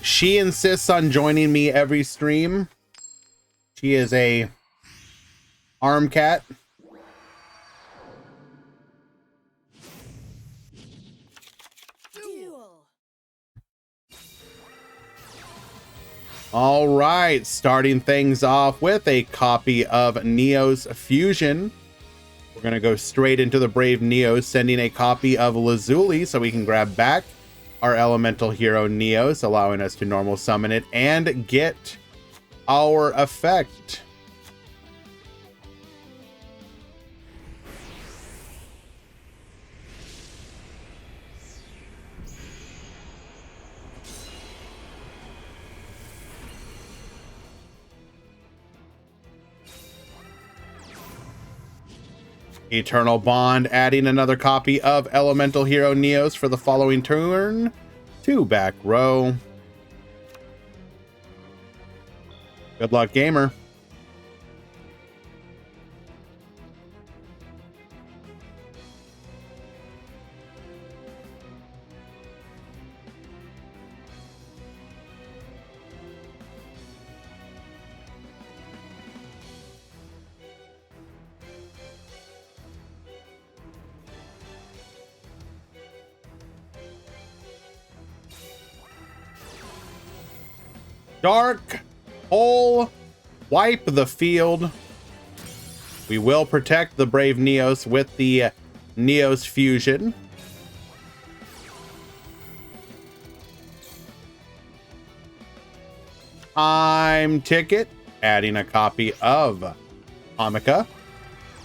She insists on joining me every stream. She is a arm cat. Duel. All right, starting things off with a copy of Neo's Fusion. We're going to go straight into the Brave Neo, sending a copy of Lazuli so we can grab back our elemental hero Neos, allowing us to normal summon it and get our effect. Eternal Bond, adding another copy of Elemental Hero Neos for the following turn to back row. Good luck, gamer. Dark Hole, wipe the field. We will protect the Brave Neos with the Neos Fusion. Time Ticket, adding a copy of Comica.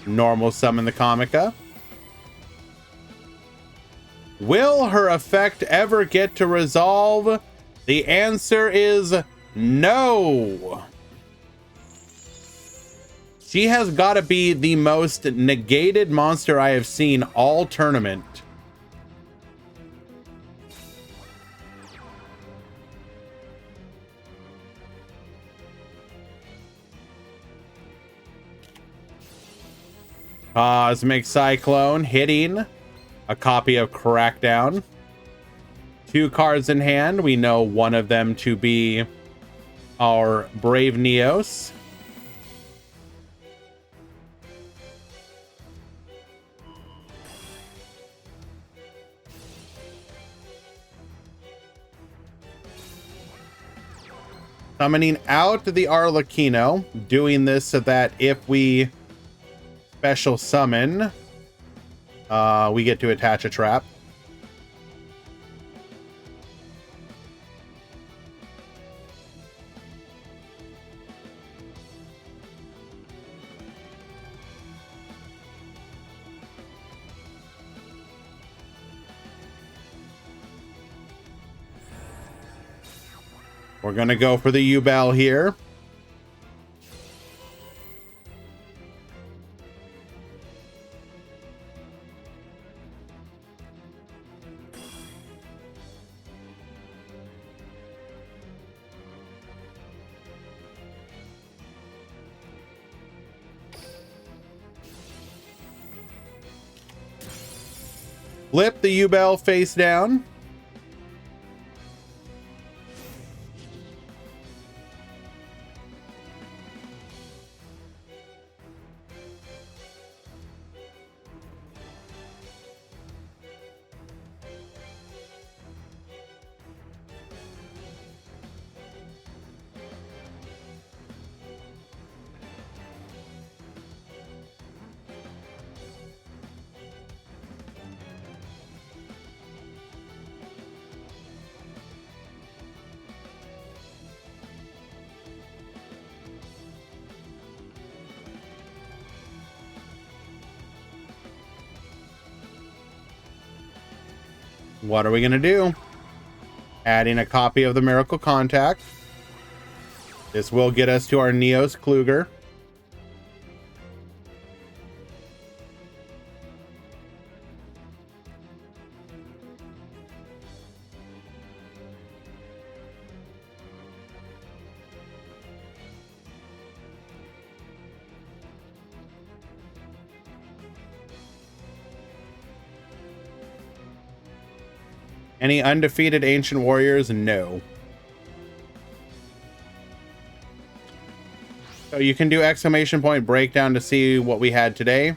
Normal summon the Comica. Will her effect ever get to resolve? The answer is no. She has got to be the most negated monster I have seen all tournament. Cosmic Cyclone, hitting a copy of Crackdown. 2 cards in hand. We know one of them to be our Brave Neos. Summoning out the Arlecchino, doing this so that if we special summon we get to attach a trap. We're going to go for the U-Bell here. Flip the U-Bell face down. What are we going to do? Adding a copy of the Miracle Contact. This will get us to our Neos Kluger. Any undefeated Ancient Warriors? No. So you can do exclamation point breakdown to see what we had today.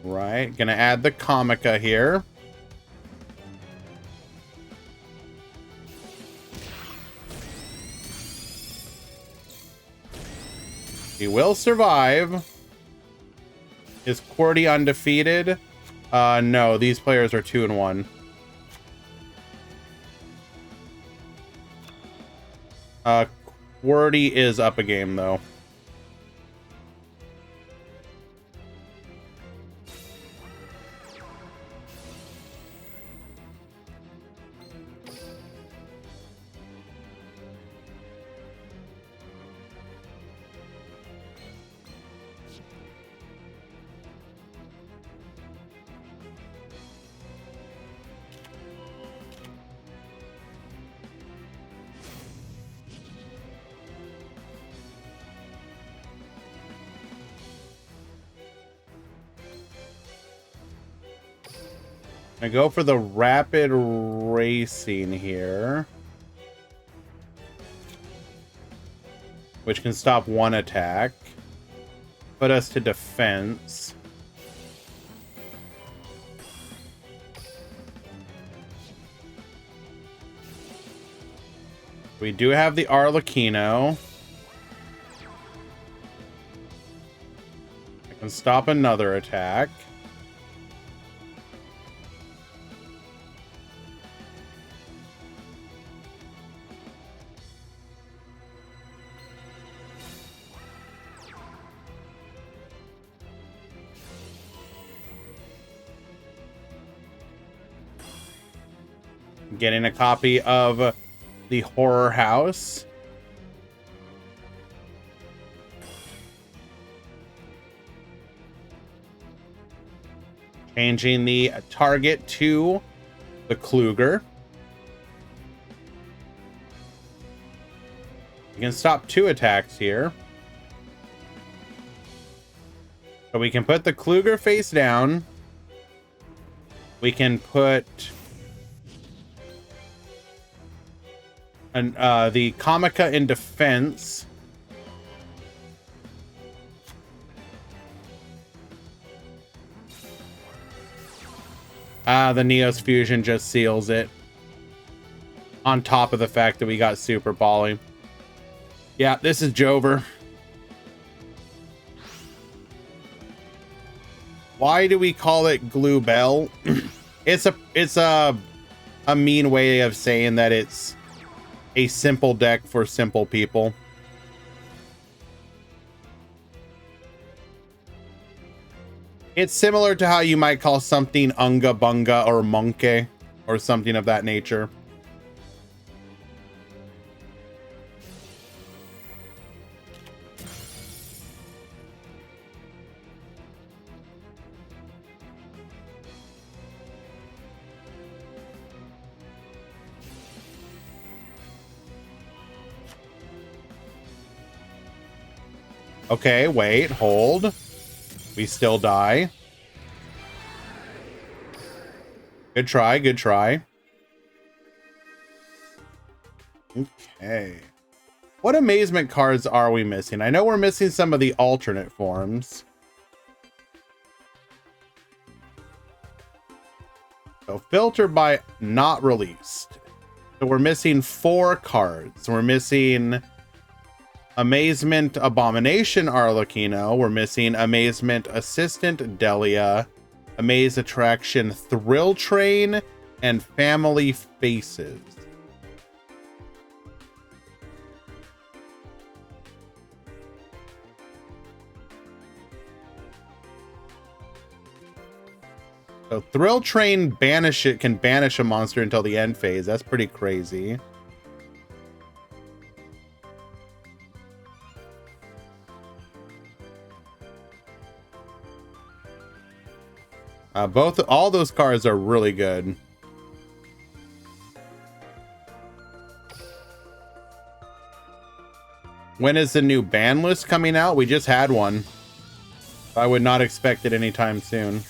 Right, gonna add the Comica here. He will survive. Is QWERTY undefeated? No, these players are 2-1. QWERTY is up a game though. I go for the rapid racing here, which can stop one attack, put us to defense. We do have the Arlecchino. I can stop another attack. Getting a copy of the Horror House. Changing the target to the Kluger. You can stop 2 attacks here. So we can put the Kluger face down. We can put the Comica in defense. The Neos fusion just seals it. On top of the fact that we got Super Poly. Yeah, this is Jover. Why do we call it Glue Bell? It's a mean way of saying that it's a simple deck for simple people. It's similar to how you might call something Unga Bunga or Monkey or something of that nature. Okay, wait, hold. We still die. Good try, good try. Okay. What amazement cards are we missing? I know we're missing some of the alternate forms. So filtered by not released. So we're missing 4 cards. We're missing Amazement Abomination Arlecchino. We're missing Amazement Assistant Delia, Amaze Attraction Thrill Train, and Family Faces. So Thrill Train can banish a monster until the end phase. That's pretty crazy. All those cards are really good. When is the new ban list coming out? We just had one. I would not expect it anytime soon.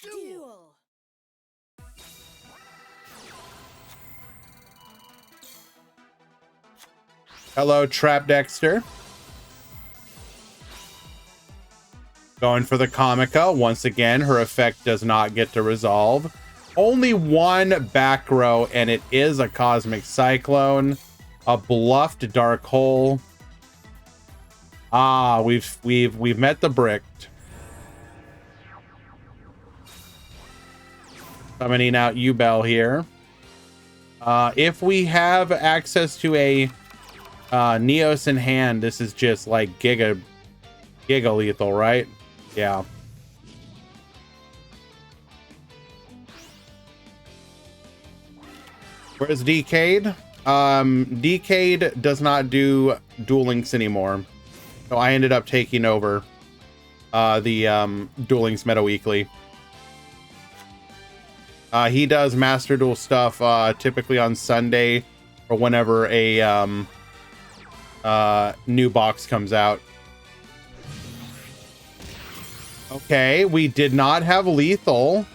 Duel. Hello, Trap Dexter. Going for the Comica. Once again, her effect does not get to resolve. Only one back row, and it is a Cosmic Cyclone. A bluffed Dark Hole. Ah, we've met the Bricked. Summoning out Ubel here. If we have access to a Neos in hand, this is just like giga lethal, right? Yeah. Where's Decade? Decade does not do Duel Links anymore, so I ended up taking over the Duel Links Meta Weekly. He does Master Duel stuff typically on Sunday or whenever a new box comes out. Okay, we did not have lethal.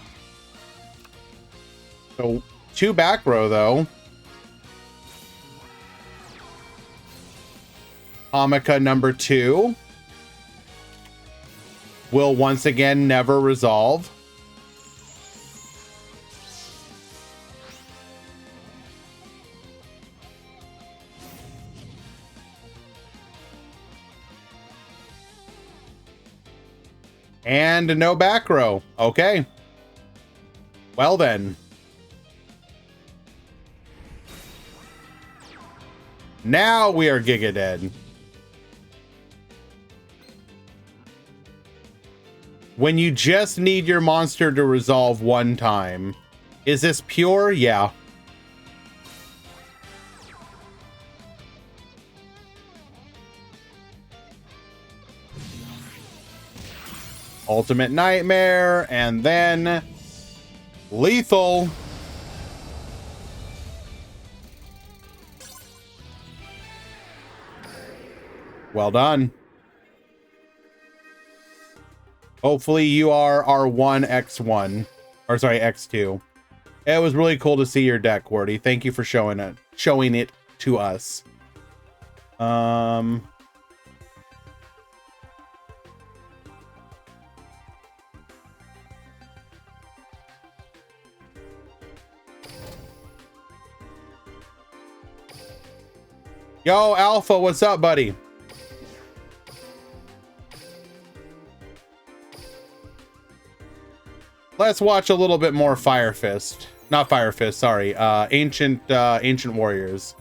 So 2 back row though. Comica number 2 will once again never resolve. And no back row. Okay. Well then. Now we are Giga Dead. When you just need your monster to resolve one time. Is this pure? Yeah. Ultimate Nightmare, and then lethal. Well done. Hopefully you are R1X1, or sorry, X2. It was really cool to see your deck, Wardy. Thank you for showing it to us. Yo, Alpha, what's up, buddy? Let's watch a little bit more Fire Fist. Not Fire Fist, sorry. Ancient Warriors.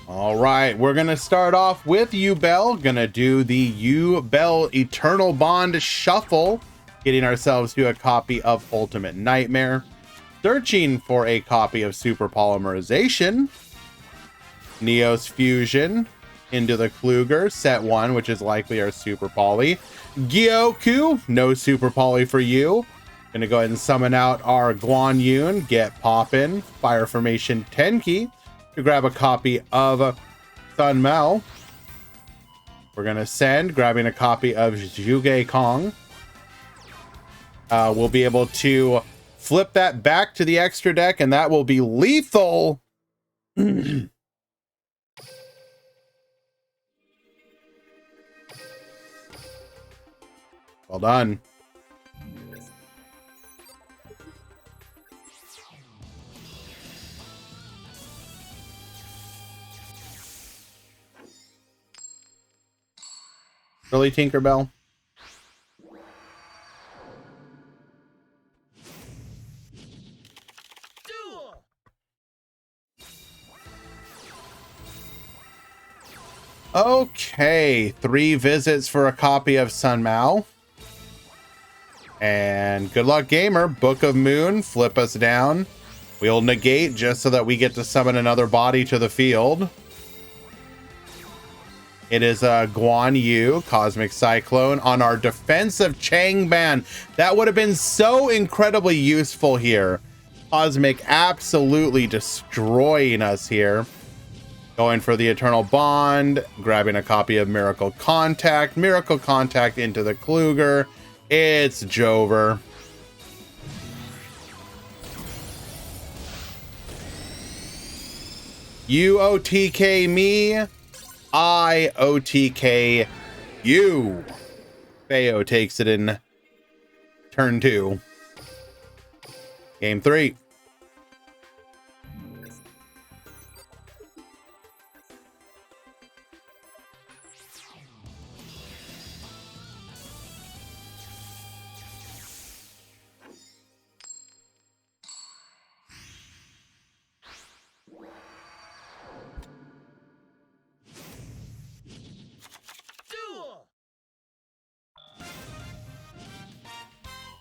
All right, we're gonna start off with Bell. Gonna do the Bell Eternal Bond Shuffle, getting ourselves to a copy of Ultimate Nightmare, searching for a copy of Super Polymerization, Neos Fusion into the Kluger, set 1, which is likely our Super Poly, Gyoku, no Super Poly for you. Gonna go ahead and summon out our Guan Yun, get poppin', Fire Formation Tenki, to grab a copy of Sun Mao. We're gonna send, grabbing a copy of Zhuge Kong. We'll be able to flip that back to the extra deck, and that will be lethal. Well done. Really, Tinkerbell? Duel. Okay, 3 visits for a copy of Sun Mao. And good luck, gamer. Book of Moon, flip us down. We'll negate just so that we get to summon another body to the field. It is a Guan Yu, Cosmic Cyclone, on our defensive Changban. That would have been so incredibly useful here. Cosmic absolutely destroying us here. Going for the Eternal Bond, grabbing a copy of Miracle Contact into the Kluger. It's Jover. You OTK me, I OTK you. Feo takes it in turn 2. Game 3.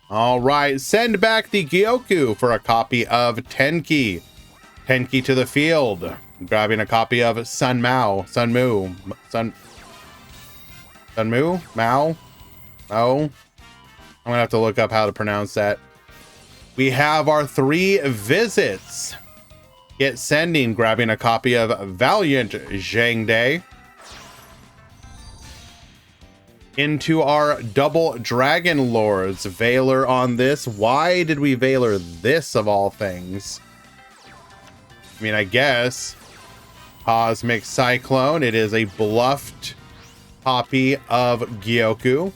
All right, send back the Gyoku for a copy of Tenki. Tenki to the field. Grabbing a copy of Sun Mao. Sun Mu. Sun Mu? Mao? Oh. I'm gonna have to look up how to pronounce that. We have our 3 visits. Get sending, grabbing a copy of Valiant Zhangde. Into our double Dragon Lords. Veiler on this. Why did we Veiler this of all things? I mean, I guess. Cosmic Cyclone. It is a bluffed copy of Gyoku.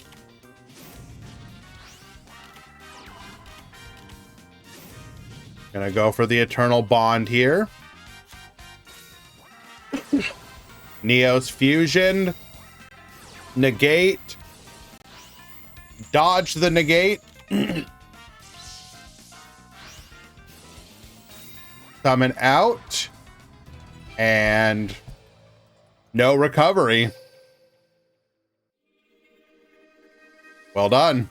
Gonna go for the Eternal Bond here. Neos Fusion. Negate. Dodge the negate. Summon out. And no recovery. Well done.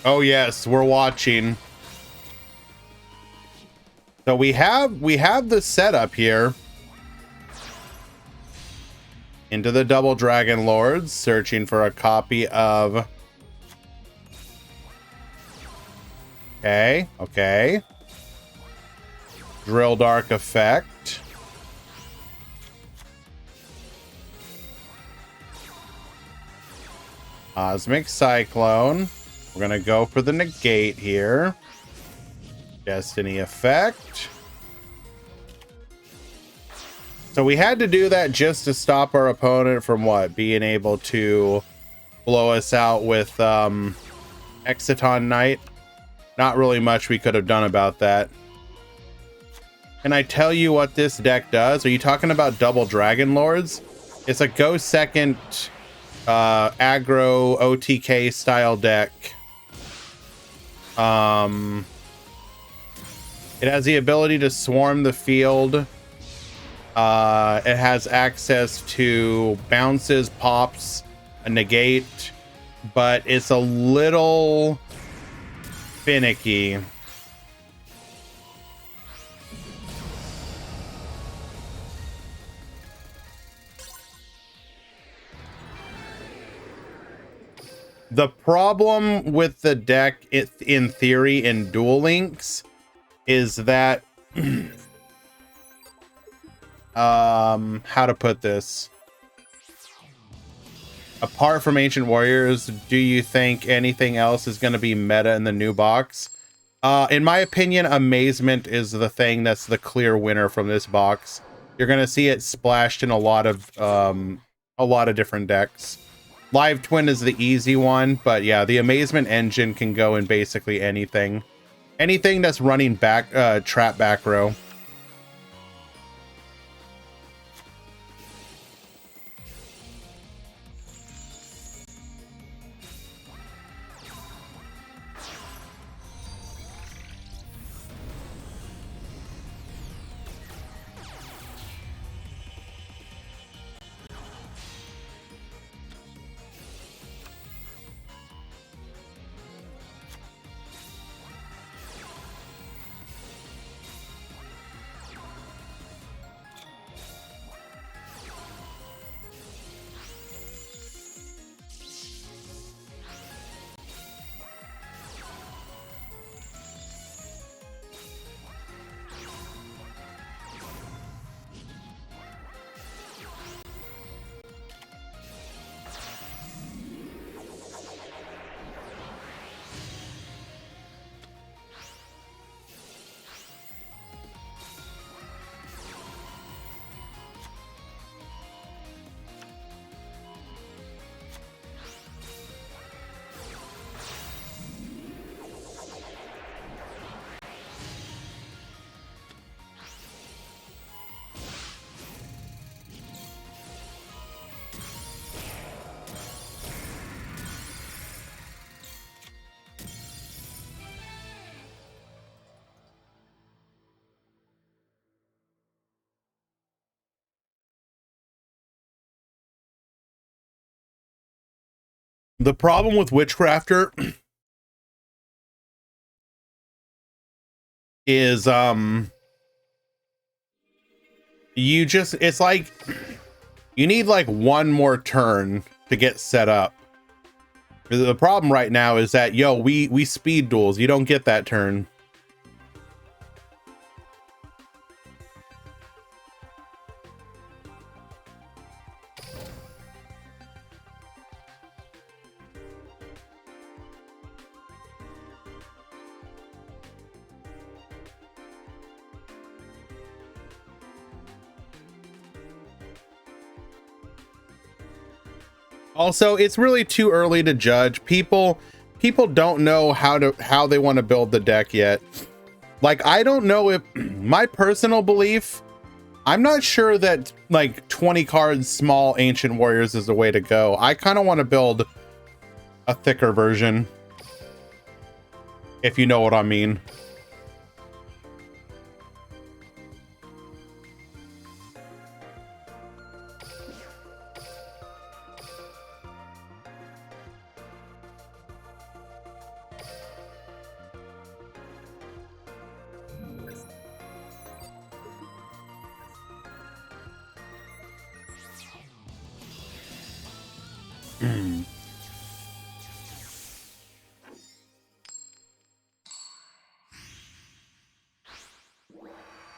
Oh yes, we're watching. So we have the setup here. Into the Double Dragon Lords, searching for a copy of... Okay. Drill Dark effect. Cosmic Cyclone. We're gonna go for the negate here. Destiny effect. So we had to do that just to stop our opponent from what? Being able to blow us out with Exciton Knight. Not really much we could have done about that. Can I tell you what this deck does? Are you talking about Double Dragon Lords? It's a go second aggro OTK style deck. It has the ability to swarm the field. It has access to bounces, pops, a negate, but it's a little finicky. The problem with the deck, in theory, in Duel Links, is that how to put this? Apart from Ancient Warriors, do you think anything else is going to be meta in the new box? In my opinion, Amazement is the thing that's the clear winner from this box. You're going to see it splashed in a lot of different decks. Live Twin is the easy one, but yeah, the Amazement engine can go in basically anything. Anything that's running back trap back row. The problem with Witchcrafter is it's like you need like one more turn to get set up. The problem right now is that we speed duels. You don't get that turn. Also, it's really too early to judge. People don't know how they want to build the deck yet. Like, I don't know if my personal belief, I'm not sure that like 20 cards small Ancient Warriors is the way to go. I kind of want to build a thicker version, if you know what I mean.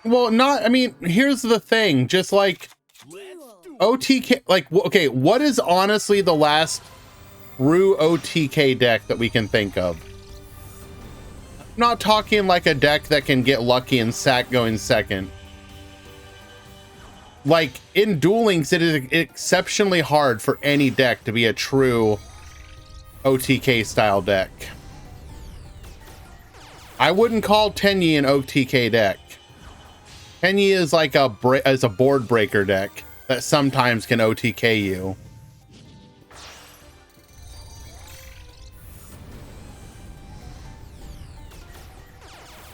Well, I mean, here's the thing, just like OTK, like, okay, what is honestly the last true OTK deck that we can think of? I'm not talking like a deck that can get lucky and sack going second. Like, in Duel Links, it is exceptionally hard for any deck to be a true OTK style deck. I wouldn't call Tenyi an OTK deck. Tenyi is like a board breaker deck that sometimes can OTK you.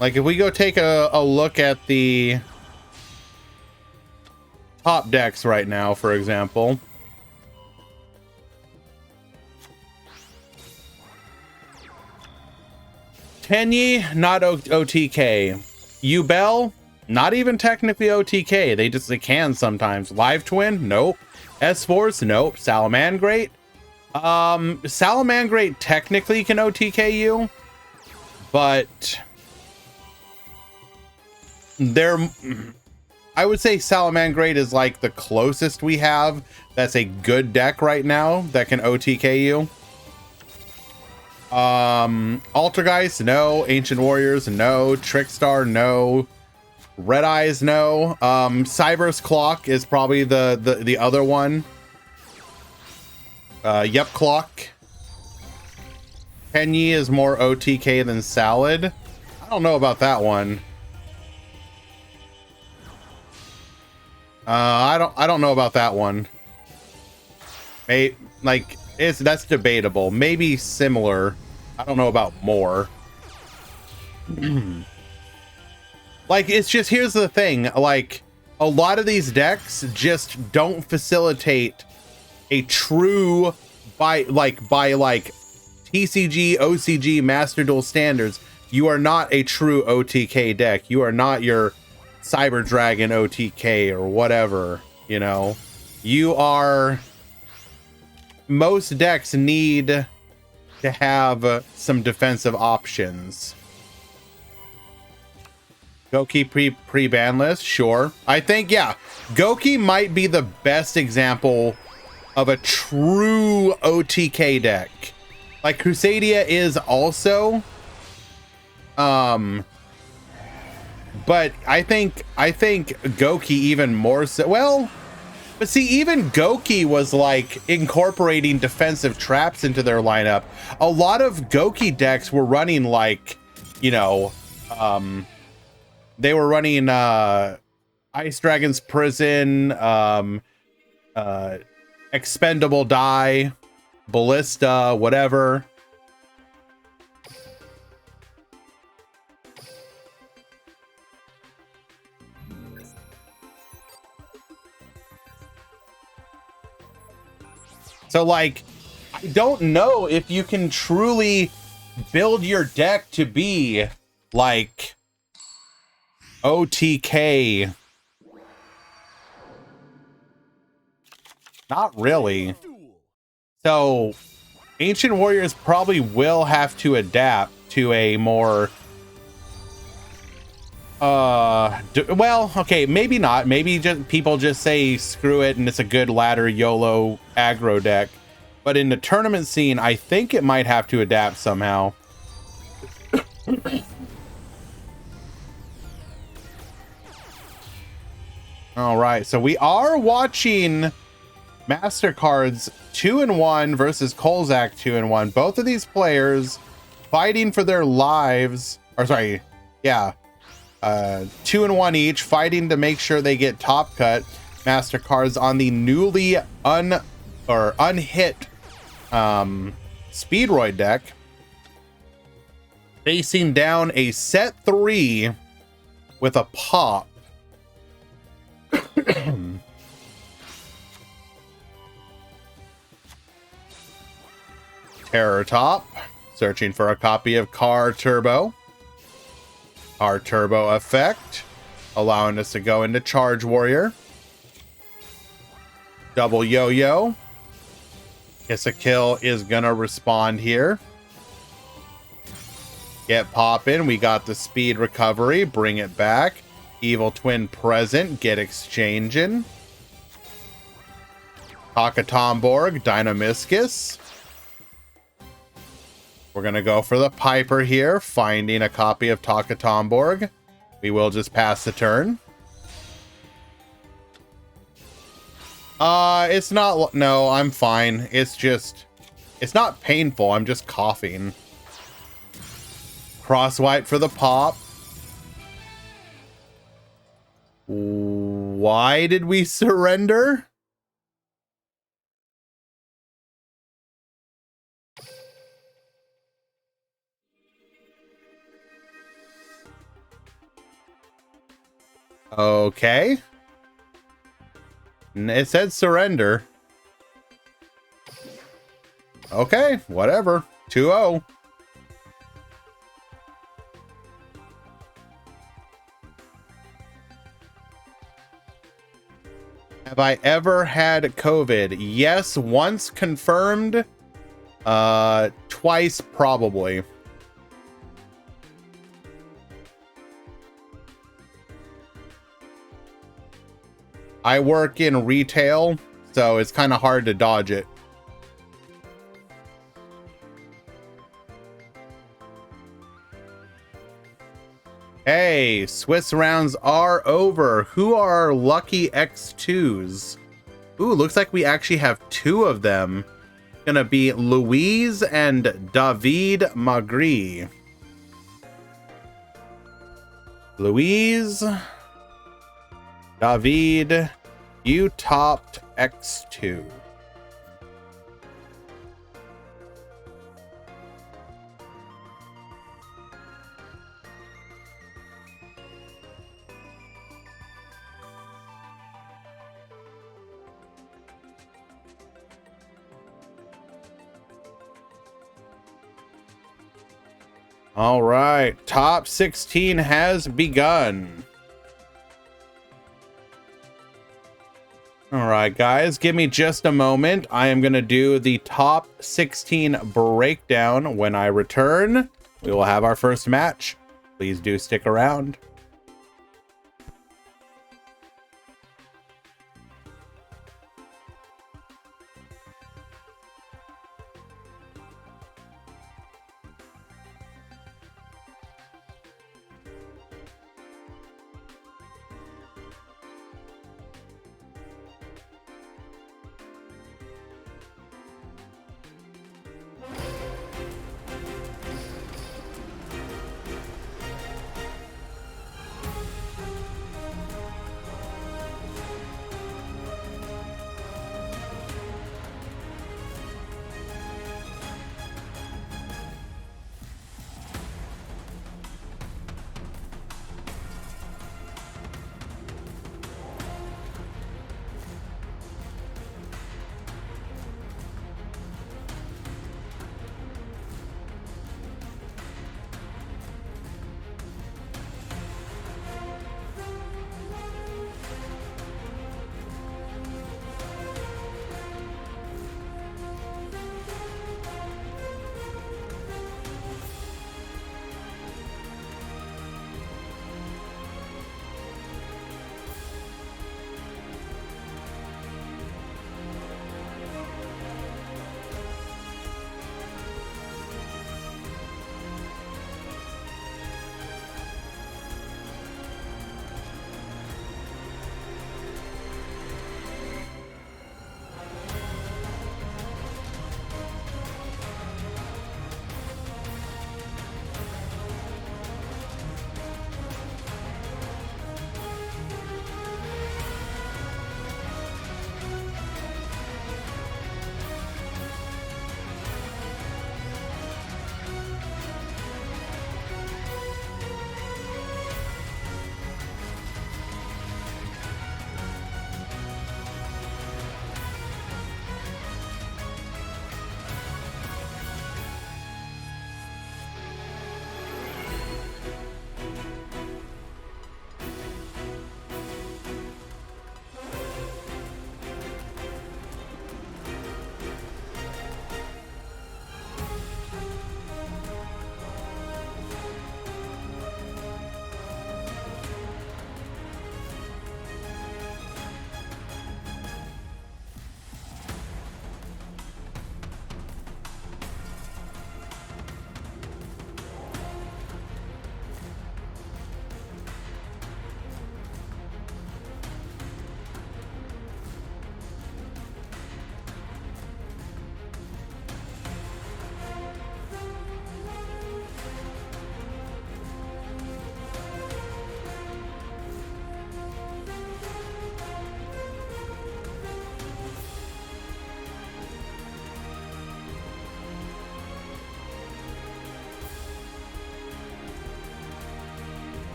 Like, if we go take a look at the top decks right now, for example. Tenyi, not OTK. Yubel, not even technically OTK. They can sometimes. Live Twin, nope. S-Force, nope. Salamangrate. Salamangrate technically can OTK you, but I would say Salamangrate is like the closest we have that's a good deck right now that can OTK you. Altergeist, no. Ancient Warriors, no. Trickstar, no. Red Eyes, no. Cyber's Clock is probably the other one. Yep, Clock. Tenyi is more OTK than Salad. I don't know about that one. I don't know about that one. That's debatable. Maybe similar. I don't know about more. Like, it's just, here's the thing, like, a lot of these decks just don't facilitate a true by TCG, OCG, Master Duel standards. You are not a true OTK deck. You are not your Cyber Dragon OTK or whatever, you know. You are, most decks need to have some defensive options. Goki pre-ban list, sure. I think, yeah, Goki might be the best example of a true OTK deck. Like, Crusadia is also, but I think Goki even more so. Well, but see, even Goki was like incorporating defensive traps into their lineup. A lot of Goki decks were running like, you know, they were running Ice Dragon's Prison, Expendable Die, Ballista, whatever. So, like, I don't know if you can truly build your deck to be like OTK. Not really. So, Ancient Warriors probably will have to adapt to a more well, okay, maybe not. Maybe just people just say screw it and it's a good ladder YOLO aggro deck. But in the tournament scene, I think it might have to adapt somehow. All right, so we are watching MasterCard's 2-1 versus Kolzak 2-1. Both of these players fighting for their lives, or sorry, yeah, 2-1 each, fighting to make sure they get top cut. MasterCard's on the newly unhit Speedroid deck, facing down a set 3 with a pop. Terror Top, searching for a copy of Car Turbo. Car Turbo effect, allowing us to go into Charge Warrior. Double Yo-Yo. Kill is gonna respond here. Get poppin'. We got the speed recovery. Bring it back. Evil Twin present. Get exchanging. Kakatomborg. Dynamiscus. We're gonna go for the Piper here. Finding a copy of Kakatomborg. We will just pass the turn. It's not... No, I'm fine. It's just... It's not painful. I'm just coughing. Crosswipe for the pop. Why did we surrender? Okay. It said surrender. Okay, whatever. 2-0. Have I ever had COVID? Yes, once confirmed. Twice probably. I work in retail, so it's kind of hard to dodge it. Hey, Swiss rounds are over. Who are our lucky X2s? Ooh, looks like we actually have 2 of them. Gonna be Louise and David Magri. Louise, David, you topped X2. All right, top 16 has begun. All right, guys, give me just a moment. I am going to do the top 16 breakdown. When I return, we will have our first match. Please do stick around.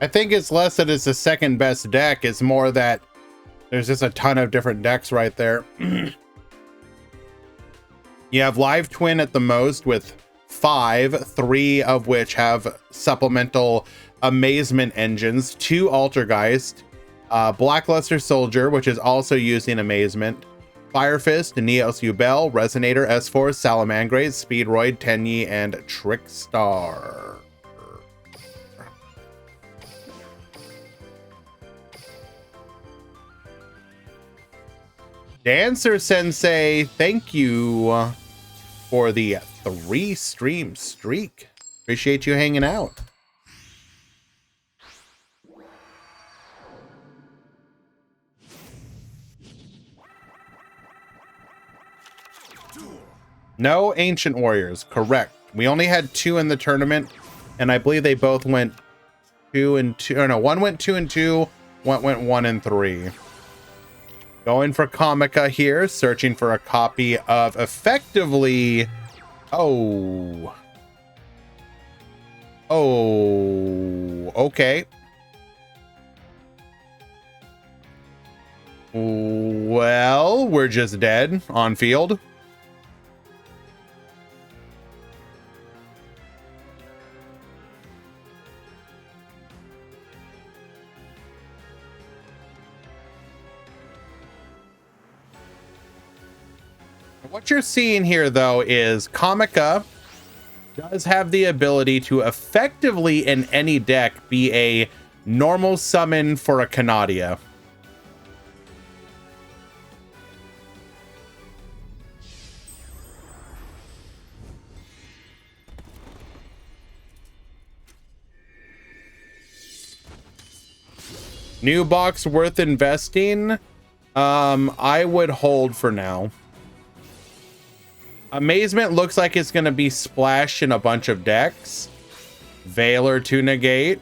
I think it's less that it's the second best deck. It's more that there's just a ton of different decks right there. You have Live Twin at the most with 5, 3 of which have supplemental amazement engines, 2 Altergeist, Blackluster Soldier, which is also using amazement, Fire Fist, Neos Ubel, Resonator, S-Force, Salamangreat, Speedroid, Tenyi, and Trickstar. Dancer Sensei, thank you for the 3 stream streak. Appreciate you hanging out. No Ancient Warriors, correct. We only had 2 in the tournament, and I believe they both went 2 and 2. Or no, one went 2 and 2, one went 1 and 3. Going for Comica here, searching for a copy of effectively... Oh, okay. Well, we're just dead on field. What you're seeing here, though, is Comica does have the ability to effectively, in any deck, be a normal summon for a Canadia. New box worth investing? I would hold for now. Amazement looks like it's going to be splashed in a bunch of decks. Veiler to negate.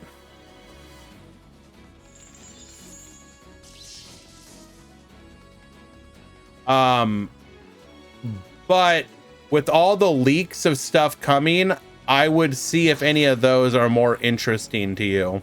But with all the leaks of stuff coming, I would see if any of those are more interesting to you.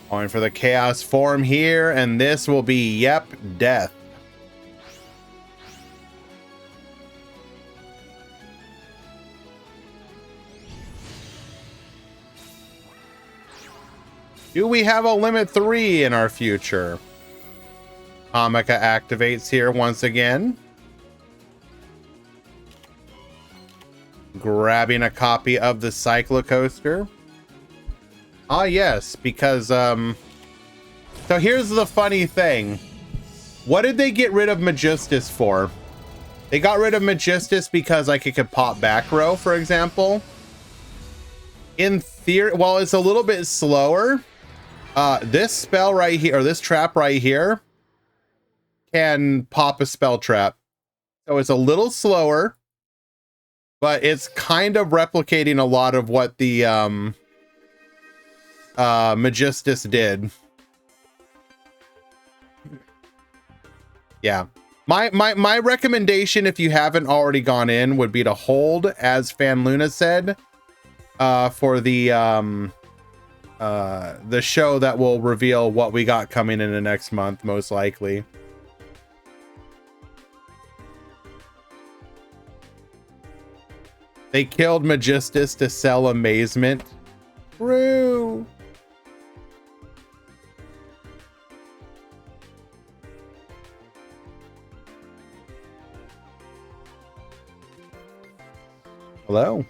Going for the chaos form here, and this will be, yep, death. Do we have a limit 3 in our future? Comica activates here once again. Grabbing a copy of the Cyclocoaster. Ah, yes, because, so here's the funny thing. What did they get rid of Magistus for? They got rid of Magistus because, like, it could pop back row, for example. In theory, well, it's a little bit slower. This spell right here, or this trap right here, can pop a spell trap. So it's a little slower, but it's kind of replicating a lot of what the, Magistus did. Yeah. My recommendation, if you haven't already gone in, would be to hold, as Fan Luna said, for the show that will reveal what we got coming in the next month, most likely. They killed Magistus to sell amazement. True. Hello.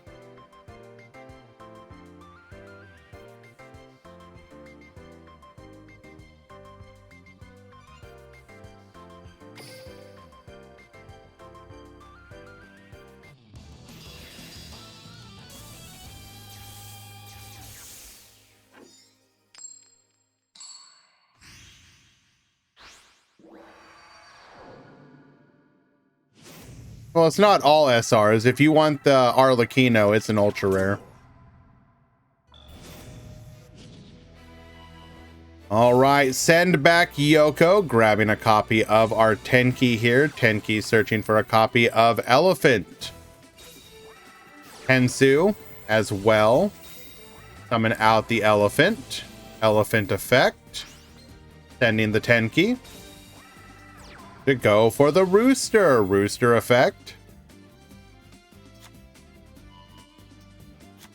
Well, it's not all SRs. If you want the Arlecchino, it's an ultra rare. All right, send back Yoko, grabbing a copy of our Tenki here. Tenki searching for a copy of Elephant. Hensu as well. Coming out the Elephant. Elephant effect. Sending the Tenki. To go for the Rooster. Rooster effect.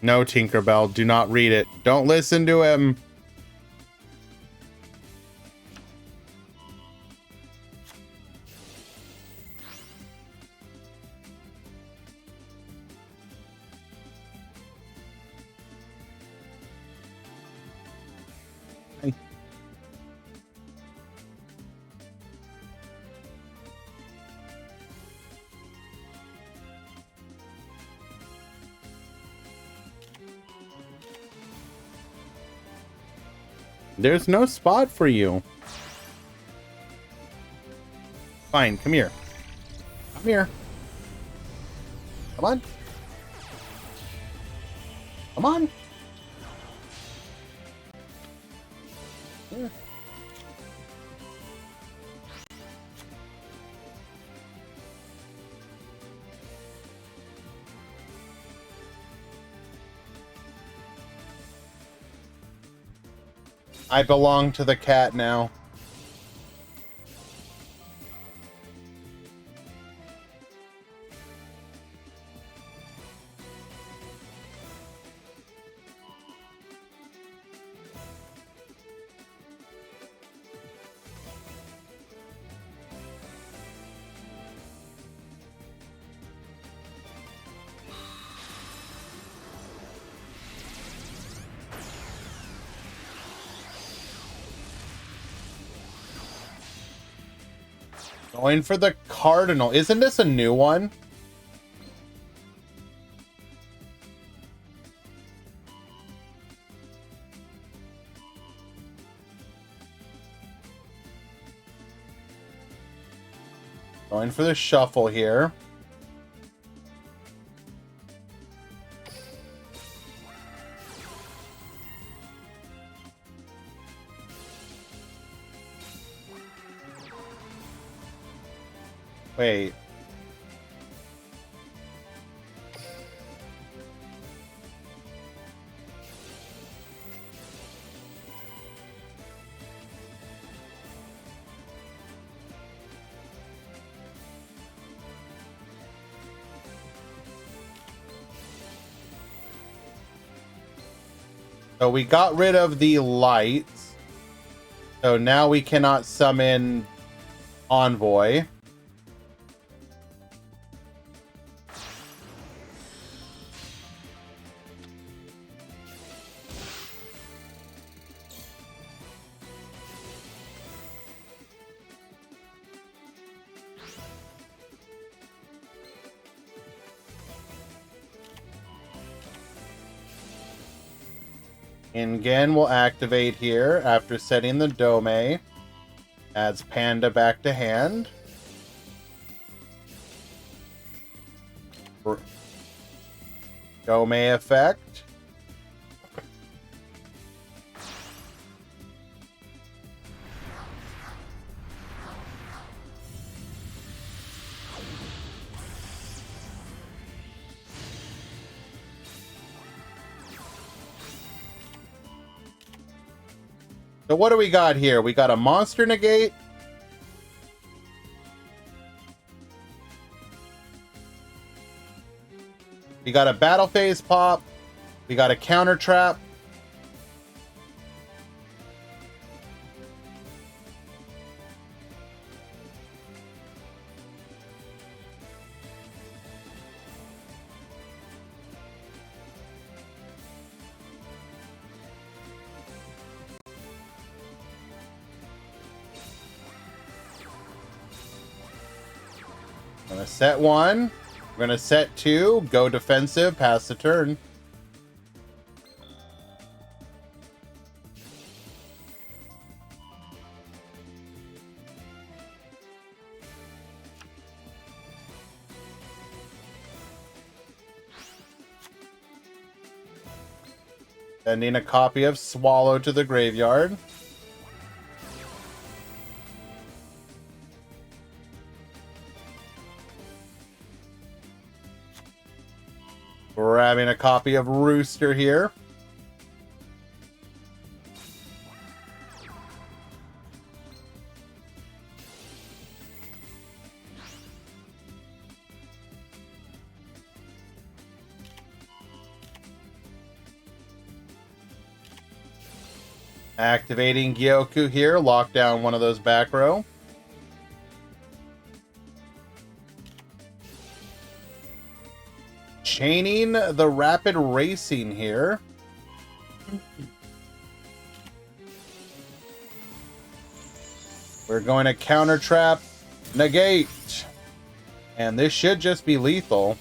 No, Tinkerbell, do not read it. Don't listen to him. There's no spot for you. Fine, come here. Come here. Come on. Come on. Here. I belong to the cat now. Going for the Cardinal. Isn't this a new one? Going for the shuffle here. Wait. So we got rid of the lights. So now we cannot summon Envoy. Ingen will activate here after setting the Dome. Adds Panda back to hand. Dome effect. So what do we got here? We got a monster negate. We got a battle phase pop. We got a counter trap. I'm gonna set one. We're gonna set two. Go defensive. Pass the turn. Sending a copy of Swallow to the graveyard. Grabbing a copy of Rooster here. Activating Gyoku here, lock down one of those back row. Chaining the Rapid Racing here. We're going to counter trap, negate. And this should just be lethal.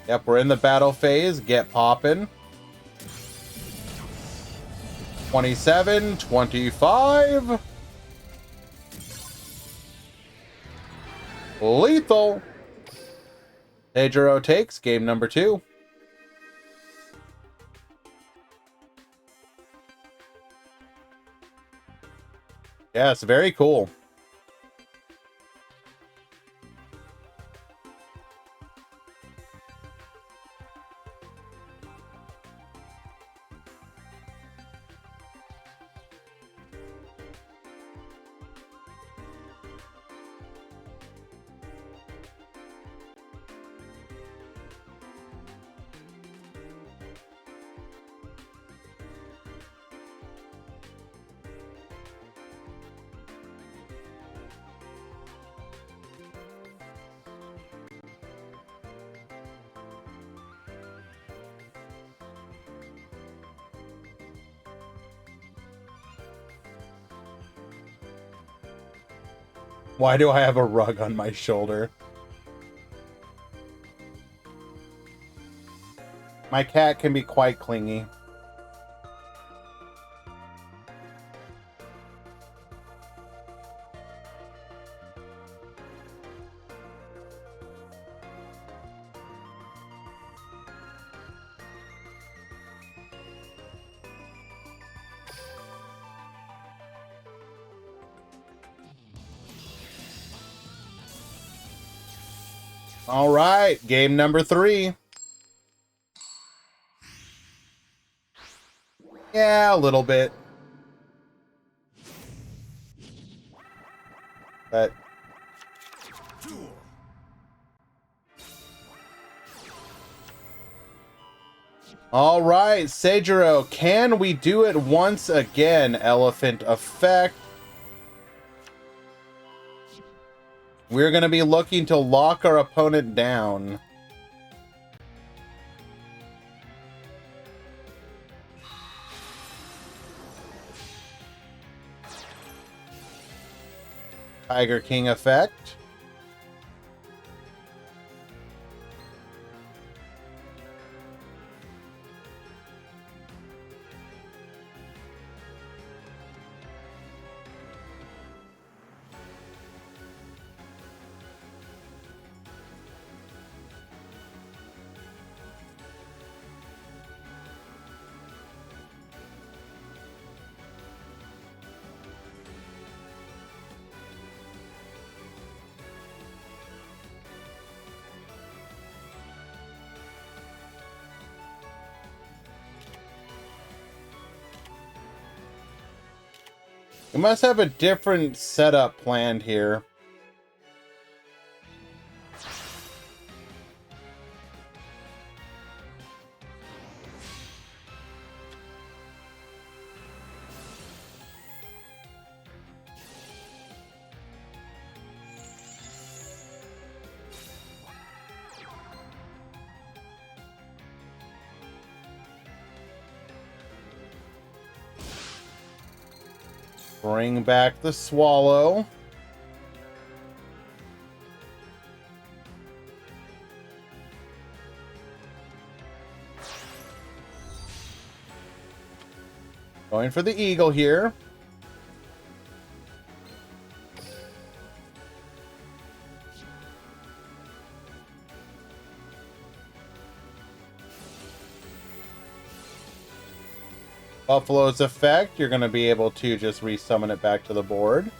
Yep, we're in the battle phase. Get poppin'. 27, 25. Lethal. Meteor takes game number 2. Yes, very cool. Why do I have a rug on my shoulder? My cat can be quite clingy. All right, game number 3. Yeah, a little bit. But all right, Seijiro, can we do it once again? Elephant effect. We're going to be looking to lock our opponent down. Tiger King effect. We must have a different setup planned here. Bring back the Swallow. Going for the Eagle here. Buffalo's effect, you're going to be able to just resummon it back to the board.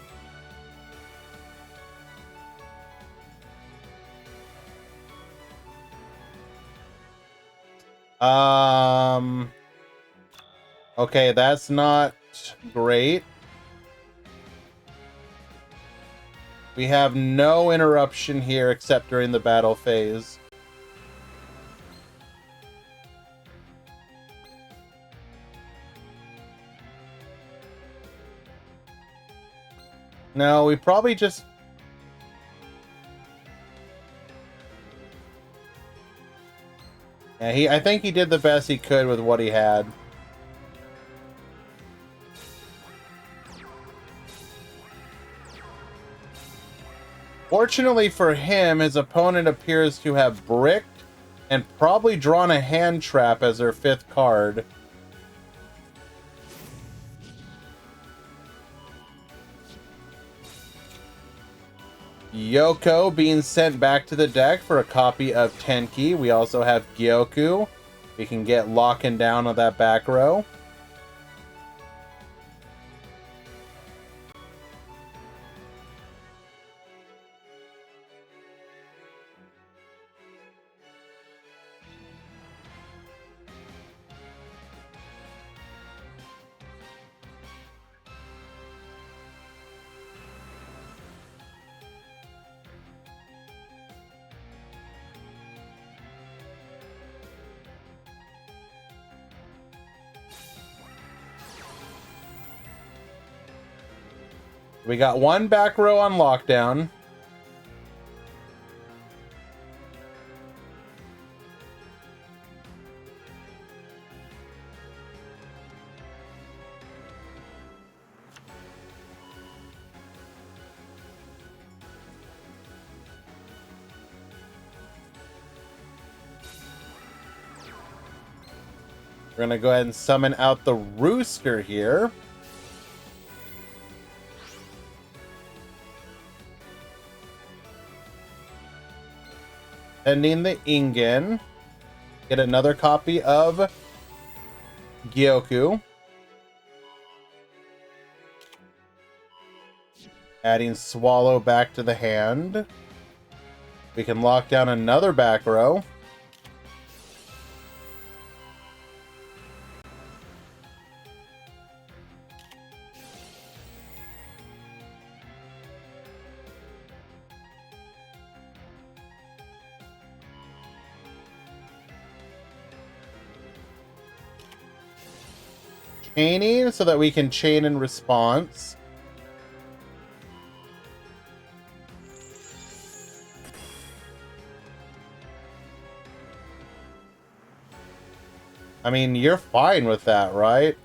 Okay, that's not great. We have no interruption here except during the battle phase. No, we probably just... Yeah, I think he did the best he could with what he had. Fortunately for him, his opponent appears to have bricked and probably drawn a hand trap as their 5th card. Yoko being sent back to the deck for a copy of Tenki. We also have Gyoku. We can get locking down on that back row. We got one back row on lockdown. We're going to go ahead and summon out the Rooster here. Sending the Ingen. Get another copy of Gyoku. Adding Swallow back to the hand. We can lock down another back row. Chaining so that we can chain in response. I mean, you're fine with that, right?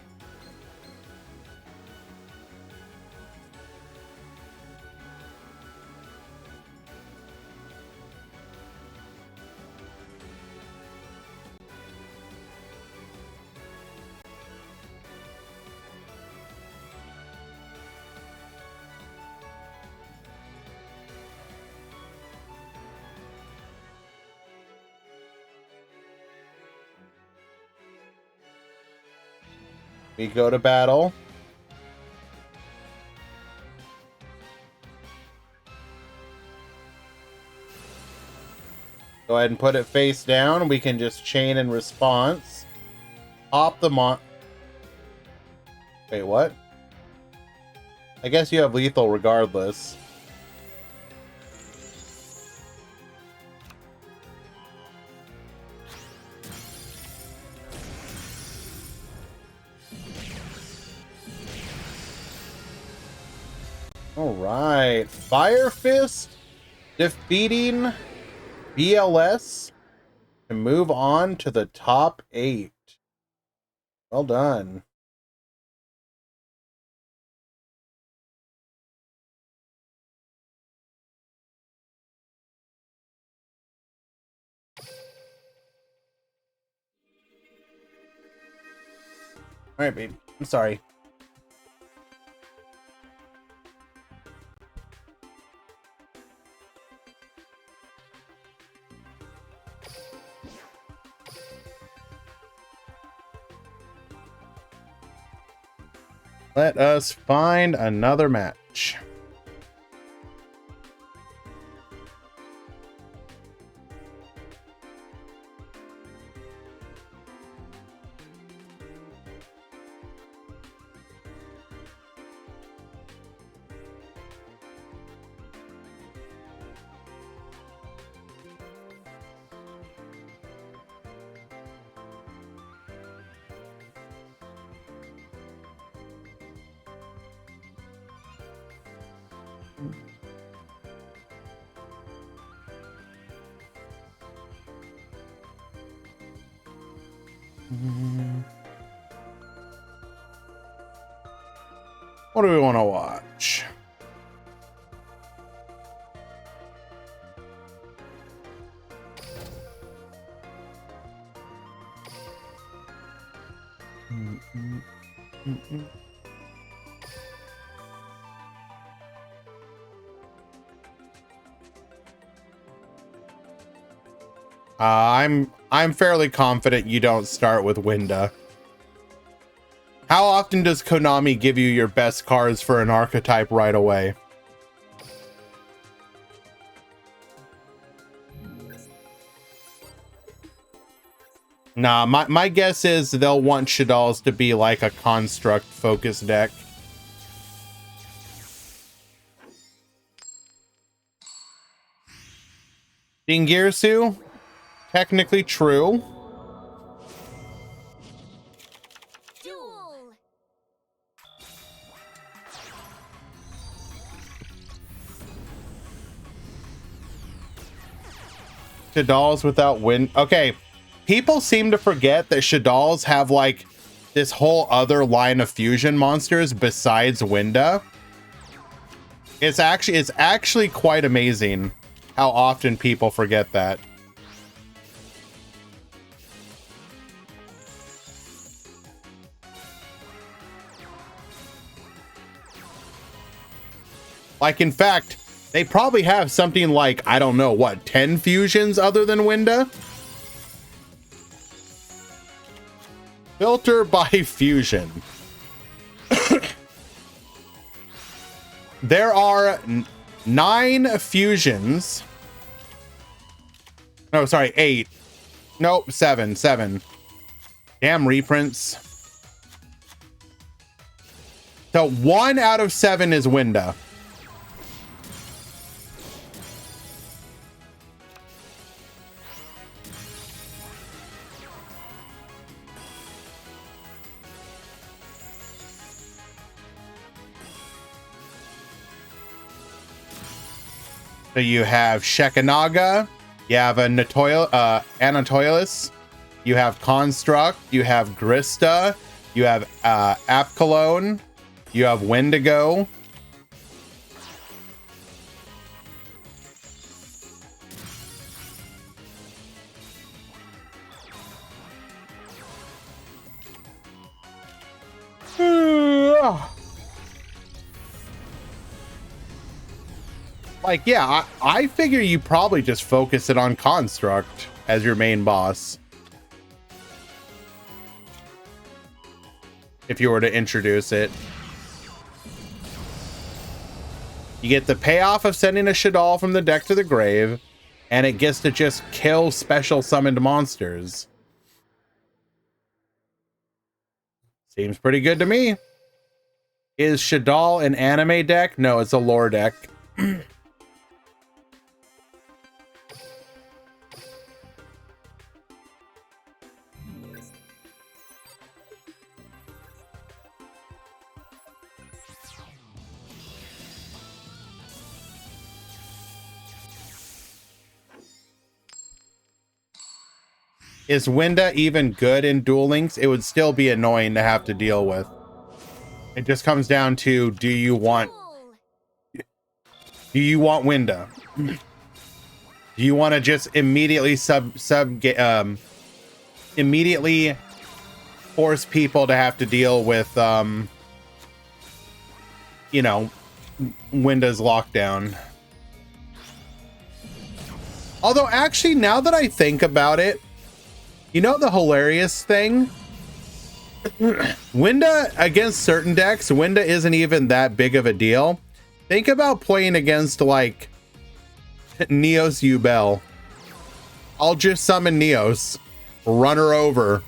We go to battle. Go ahead and put it face down. We can just chain in response. Pop them on. Wait, what? I guess you have lethal regardless. All right, Fire Fist defeating BLS to move on to the top 8. Well done. All right, babe. I'm sorry. Let us find another match. What do we want to watch? I'm fairly confident you don't start with Winda. How often does Konami give you your best cards for an archetype right away? Nah, my guess is they'll want Shadal's to be like a construct focus deck. Dingirsu? Technically true. Duel. Shadal's without wind. Okay, people seem to forget that Shadal's have like this whole other line of fusion monsters besides Winda. It's actually quite amazing how often people forget that. Like, in fact, they probably have something like, I don't know, what, 10 fusions other than Winda? Filter by fusion. There are 9 fusions. No, sorry, 8. Nope, 7. Damn reprints. So 1 out of 7 is Winda. So you have Shekanaga, you have a Anatolis, you have Construct, you have Grista, you have Apkalone, you have Wendigo. Like, yeah, I figure you probably just focus it on Construct as your main boss. If you were to introduce it. You get the payoff of sending a Shadal from the deck to the grave, and it gets to just kill special summoned monsters. Seems pretty good to me. Is Shadal an anime deck? No, it's a lore deck. Is Winda even good in Duel Links? It would still be annoying to have to deal with. It just comes down to, do you want Winda? Do you want to just immediately immediately force people to have to deal with you know, Winda's lockdown? Although actually, now that I think about it, you know, the hilarious thing Winda against certain decks, Winda isn't even that big of a deal. Think about playing against like Neos Ubel. I'll just summon Neos, run her over.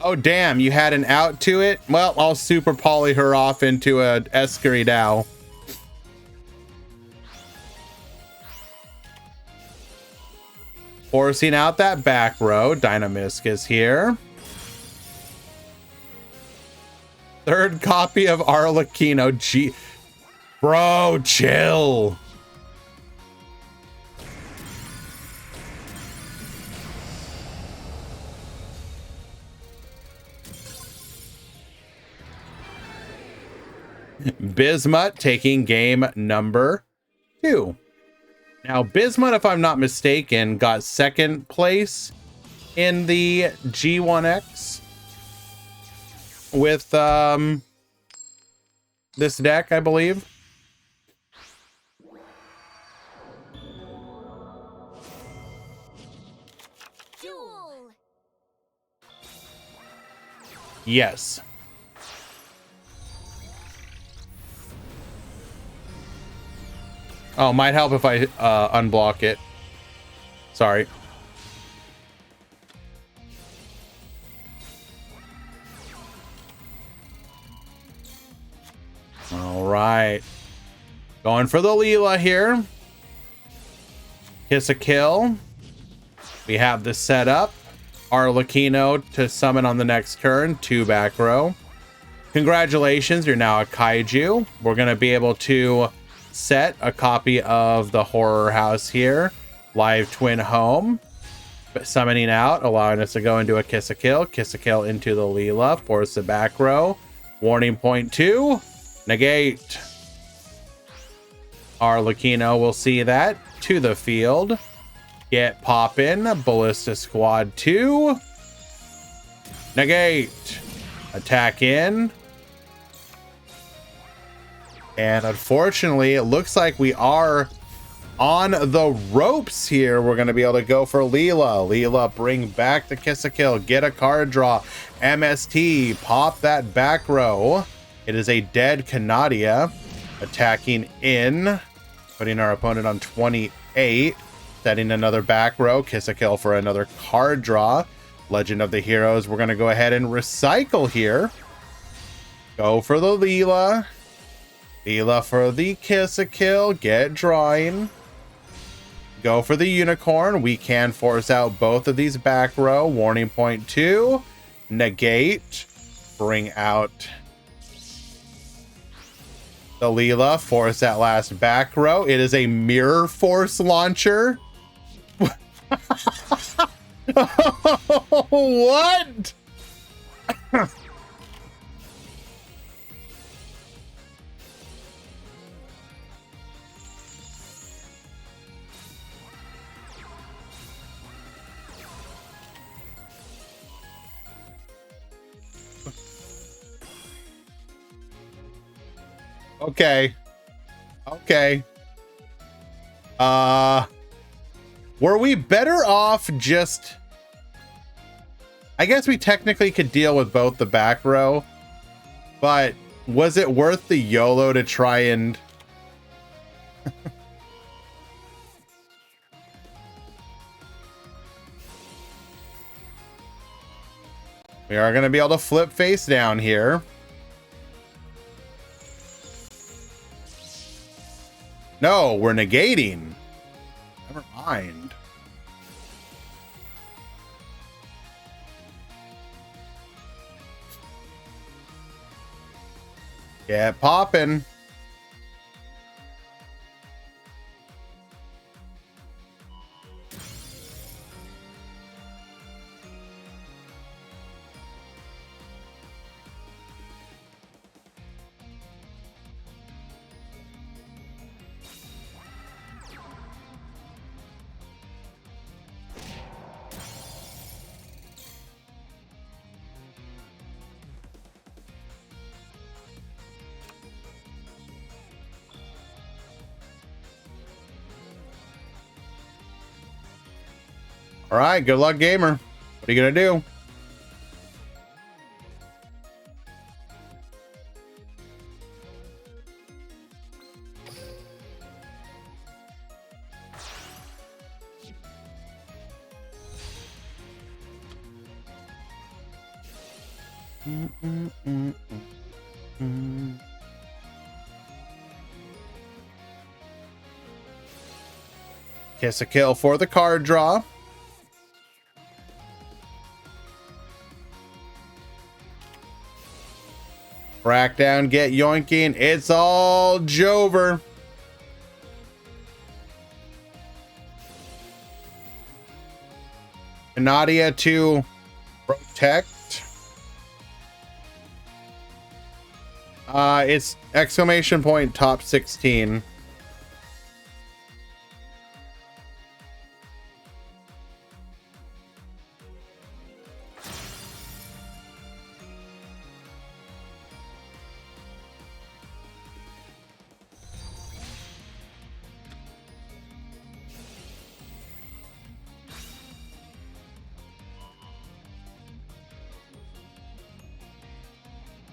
Oh damn, you had an out to it? Well, I'll super poly her off into a Escuridow. Forcing out that back row. Dynamisk is here. Third copy of Arlecchino. Gee, bro, chill. Bismuth taking game number 2. Now, Bismuth, if I'm not mistaken, got second place in the G1X with this deck, I believe. Duel. Yes. Oh, might help if I unblock it. Sorry. All right. Going for the Leela here. Kiss a kill. We have the setup. Arlecchino to summon on the next turn. 2 back row. Congratulations, you're now a Kaiju. We're going to be able to set a copy of the Horror House here. Live Twin Home. But summoning out, allowing us to go into a Kiss a Kill into the Leela. Force the back row. Warning point 2. Negate. Arlecchino will see that. To the field. Get poppin'. Ballista Squad 2. Negate. Attack in. And unfortunately, it looks like we are on the ropes here. We're going to be able to go for Leela. Leela, bring back the Kiss a Kill. Get a card draw. MST. Pop that back row. It is a dead Canadia. Attacking in. Putting our opponent on 28. Setting another back row. Kiss a Kill for another card draw. Legend of the Heroes. We're going to go ahead and recycle here. Go for the Leela. Leela for the Kiss a Kill. Get drawing. Go for the Unicorn. We can force out both of these back row. Warning point 2. Negate. Bring out the Leela. Force that last back row. It is a Mirror Force launcher. What? Okay. Okay. Were we better off just... I guess we technically could deal with both the back row, but was it worth the YOLO to try and... We are going to be able to flip face down here. No, we're negating. Never mind. Get poppin'. All right, good luck, gamer. What are you gonna do? Kiss a kill for the card draw. Rack down, get yoinking. It's all Jover. Nadia to protect. It's exclamation point top 16.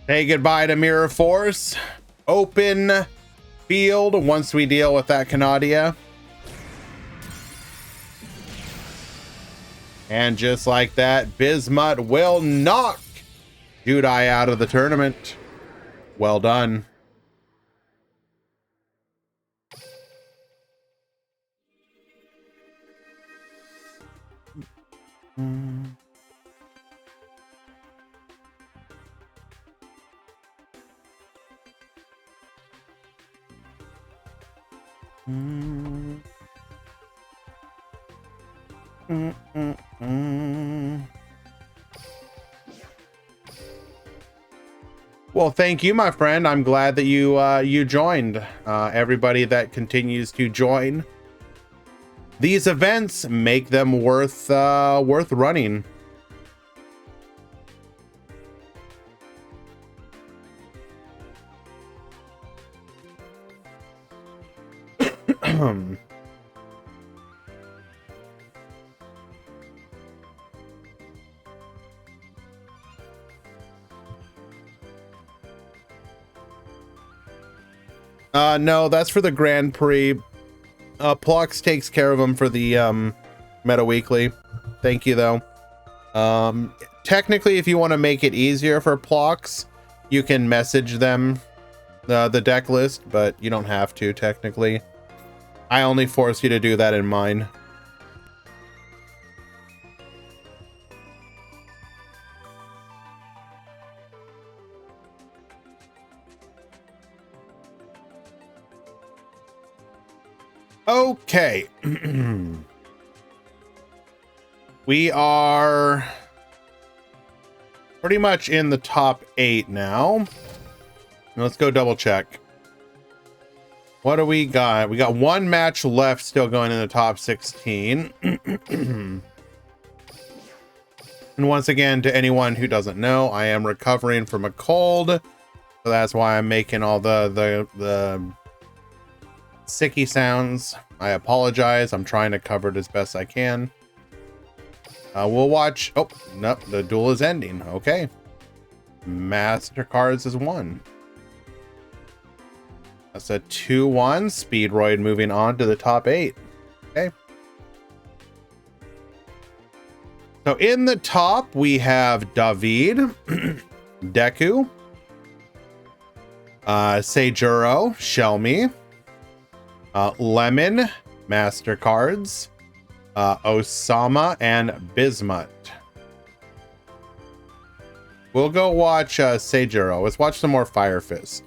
Say goodbye to Mirror Force. Open field once we deal with that Canadia. And just like that, Bismuth will knock Judai out of the tournament. Well done. Well, thank you, my friend. I'm glad that you joined. Everybody that continues to join these events, make them worth running. No, that's for the Grand Prix. Plux takes care of them for the Meta Weekly. Thank you, though. Technically, if you want to make it easier for Plux, you can message them the deck list, but you don't have to, technically. I only force you to do that in mine. Okay. We are pretty much in the top 8 now. Let's go double check. What do we got? We got one match left still going in the top 16. And once again, to anyone who doesn't know, I am recovering from a cold. So that's why I'm making all the sicky sounds. I apologize. I'm trying to cover it as best I can. We'll watch. Oh, no, the duel is ending. Okay. MasterCards is 1. That's a 2-1. Speedroid moving on to the top 8. Okay. So in the top, we have David, Deku, Seijuro, Shelmy, Lemon, MasterCards, Osama, and Bismuth. We'll go watch Seijuro. Let's watch some more Fire Fist.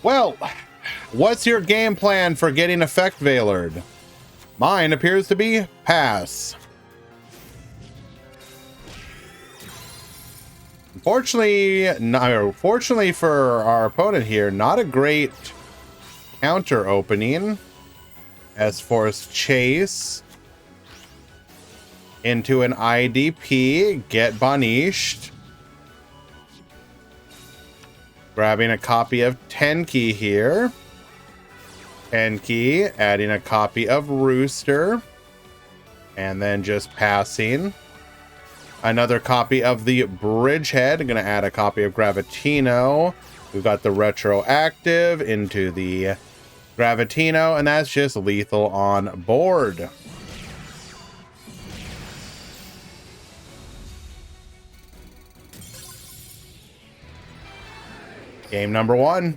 Well, what's your game plan for getting Effect Veilered? Mine appears to be pass. Fortunately for our opponent here, not a great counter opening. S-Force Chase into an IDP, get banished. Grabbing a copy of Tenki here. Tenki, adding a copy of Rooster. And then just passing. Another copy of the Bridgehead. I'm going to add a copy of Gravitino. We've got the Retroactive into the Gravitino, and that's just lethal on board. Game number 1.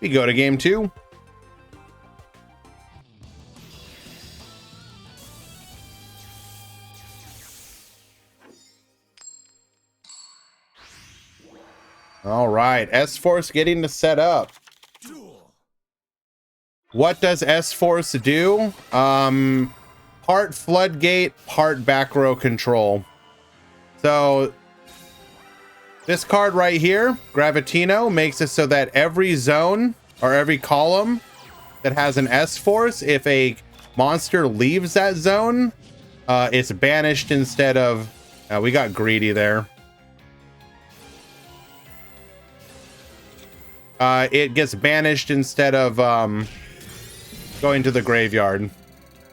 We go to game 2. All right, S-Force getting to set up. Duel. What does S-Force do? Part Floodgate, part back row control. So this card right here, Gravitino, makes it so that every zone or every column that has an S-Force, if a monster leaves that zone, it's banished instead of... we got greedy there. It gets banished instead of going to the graveyard.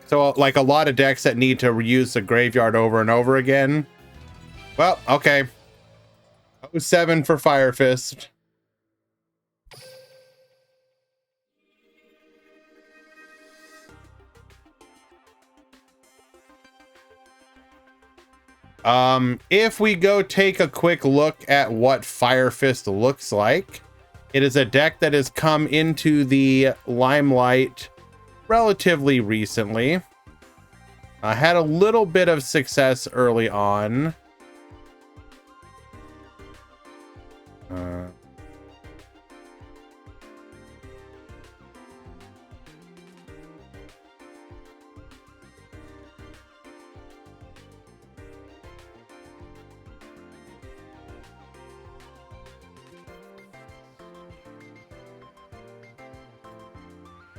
So, like a lot of decks that need to reuse the graveyard over and over again. Well, okay. 07 for Fire Fist. If we go take a quick look at what Fire Fist looks like, it is a deck that has come into the limelight relatively recently. I had a little bit of success early on.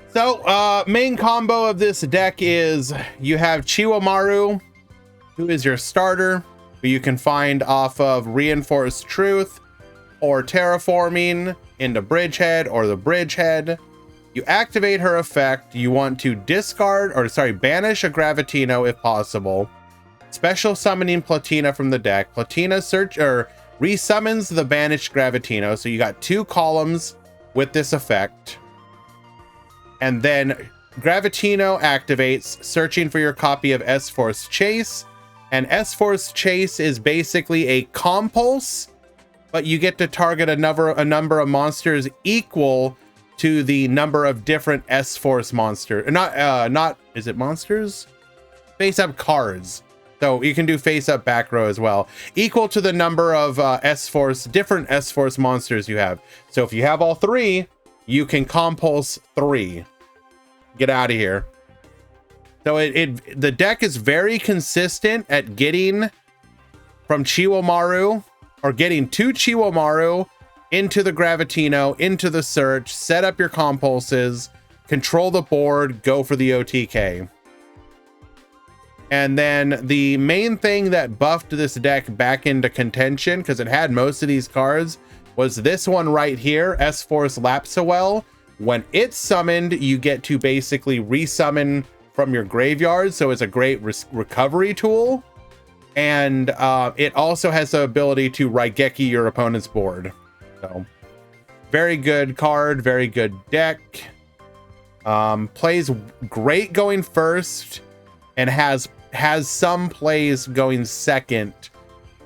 So, main combo of this deck is you have Chiwamaru, who is your starter, who you can find off of Reinforced Truth or Terraforming into Bridgehead or the Bridgehead. You activate her effect. You want to banish a Gravitino if possible. Special summoning Platina from the deck. Platina resummons the banished Gravitino. So you got 2 columns with this effect. And then Gravitino activates, searching for your copy of S-Force Chase. And S-Force Chase is basically a compulse, but you get to target a number of monsters equal to the number of different S-Force monsters. Is it monsters? Face-up cards. So you can do face-up back row as well. Equal to the number of different S-Force monsters you have. So if you have all 3, you can compulse 3. Get out of here. So the deck is very consistent at getting from Chiwamaru, or getting to Chiwamaru, into the Gravitino, into the search, set up your compulses, control the board, go for the OTK. And then the main thing that buffed this deck back into contention, because it had most of these cards, was this one right here, S-Force Lapsawell. When it's summoned, you get to basically resummon from your graveyard, so it's a great recovery tool. And it also has the ability to Raigeki your opponent's board. So, very good card, very good deck. Plays great going first, and has some plays going second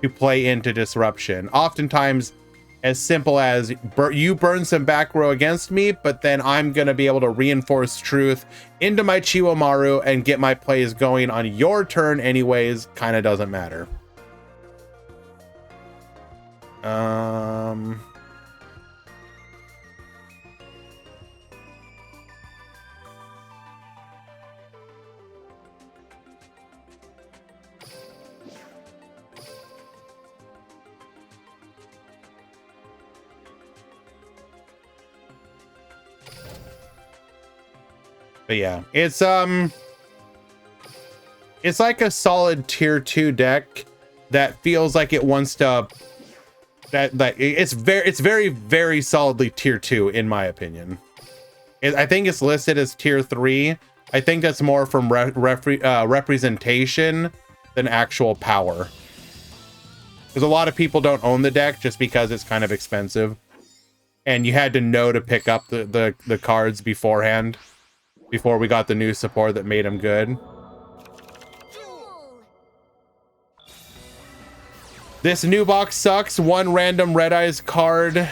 to play into Disruption. Oftentimes, as simple as you burn some back row against me, but then I'm going to be able to reinforce truth into my Chiwamaru and get my plays going on your turn anyways. Kind of doesn't matter. But yeah, it's like a solid tier 2 deck that feels like it wants to it's very solidly tier 2 in my opinion. I think it's listed as tier 3. I think that's more from representation than actual power, because a lot of people don't own the deck just because it's kind of expensive and you had to know to pick up the cards beforehand, before we got the new support that made them good. Duel. This new box sucks. One random Red Eyes card.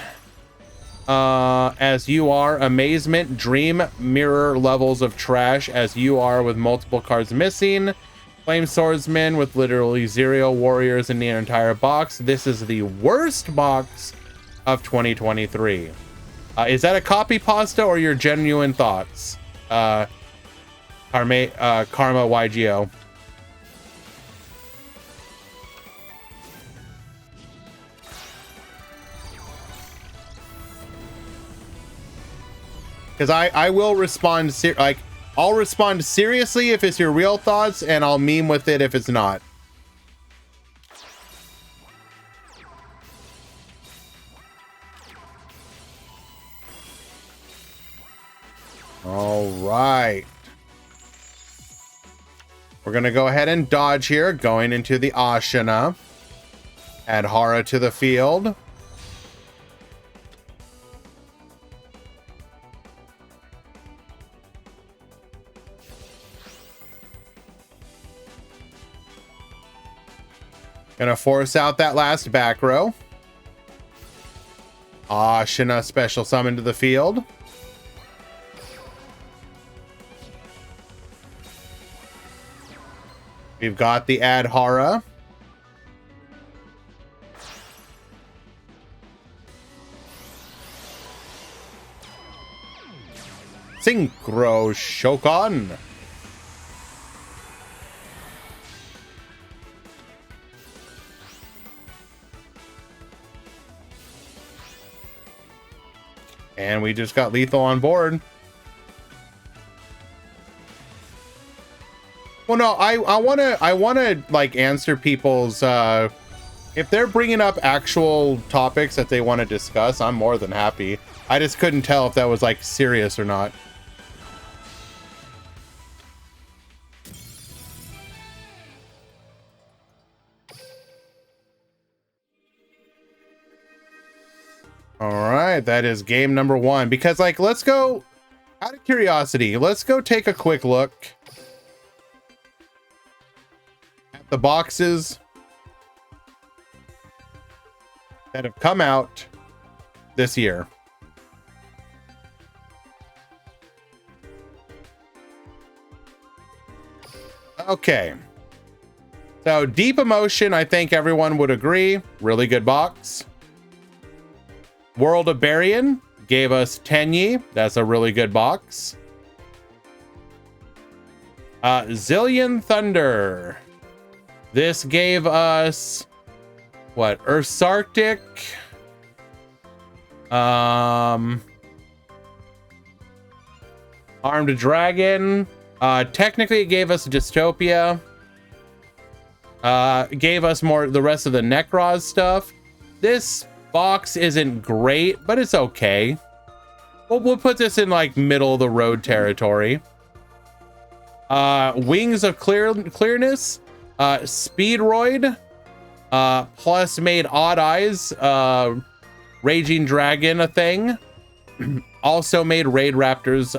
As you are. Amazement. Dream. Mirror levels of trash as you are, with multiple cards missing. Flame Swordsman with literally 0 warriors in the entire box. This is the worst box of 2023. Is that a copy pasta or your genuine thoughts? Karma YGO. Because I will respond, I'll respond seriously if it's your real thoughts, and I'll meme with it if it's not. All right. We're going to go ahead and dodge here, going into the Ashina. Add Hara to the field. Gonna force out that last back row. Ashina special summon to the field. We've got the Ad Hara. Synchro Shokan. And we just got lethal on board. Well, no, I wanna like answer people's if they're bringing up actual topics that they want to discuss, I'm more than happy. I just couldn't tell if that was like serious or not. All right, that is game number 1. Because like, let's go, out of curiosity, let's go take a quick look at the boxes that have come out this year. Okay. So Deep Emotion, I think everyone would agree, really good box. World of Barian gave us Tenyi. That's a really good box. Zillion Thunder. This gave us what? Earth's Arctic. Armed Dragon. Technically it gave us Dystopia. Gave us more the rest of the Necros stuff. This box isn't great, but it's okay. We'll put this in like middle of the road territory. Wings of Clearness, Speedroid, plus made Odd Eyes, Raging Dragon a thing. Also made Raid Raptors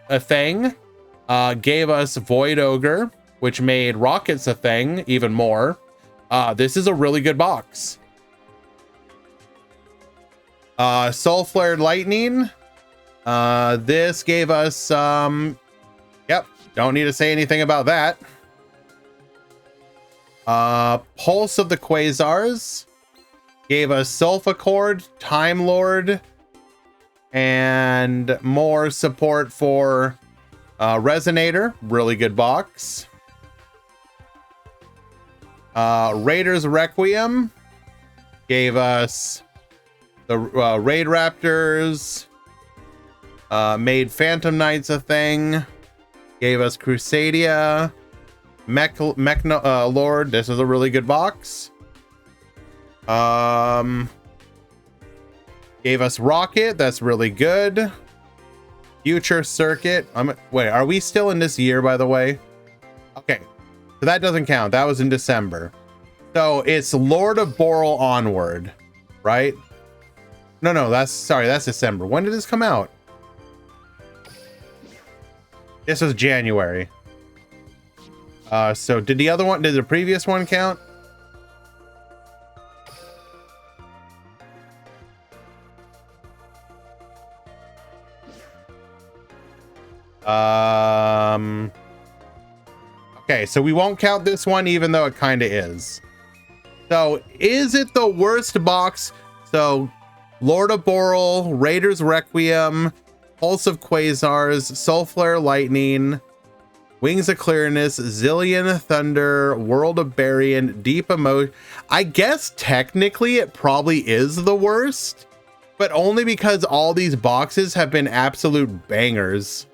a thing. Gave us Void Ogre, which made Rockets a thing, even more. This is a really good box. Soul Flared Lightning. This gave us yep, don't need to say anything about that. Pulse of the Quasars gave us Sulfaccord, Time Lord, and more support for Resonator. Really good box. Raiders Requiem gave us the Raid Raptors, made Phantom Knights a thing, gave us Crusadia, Mech Lord. This is a really good box. Gave us Rocket. That's really good. Future Circuit. Wait, are we still in this year, by the way? Okay, so that doesn't count. That was in December. So it's Lord of Boral onward, right? No, that's December. When did this come out? This was January. So did the previous one count? Okay, so we won't count this one, even though it kind of is. So is it the worst box? So Lord of Boral, Raiders Requiem, Pulse of Quasars, Soulflare Lightning, Wings of Clearness, Zillion Thunder, World of Barian, Deep Emotion. I guess technically it probably is the worst, but only because all these boxes have been absolute bangers.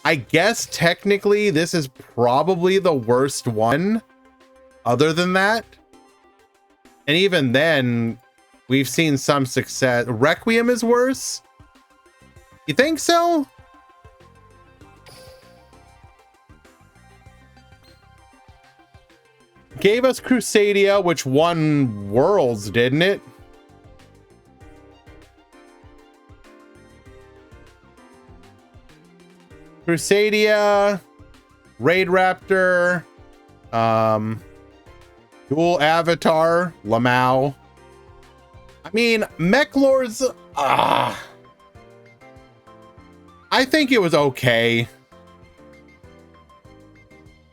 I guess technically this is probably the worst one other than that. And even then, we've seen some success. Requiem is worse? You think so? Gave us Crusadia, which won Worlds, didn't it? Crusadia, Raid Raptor, Dual Avatar, Lamau. I mean, Mech Lords, I think it was okay.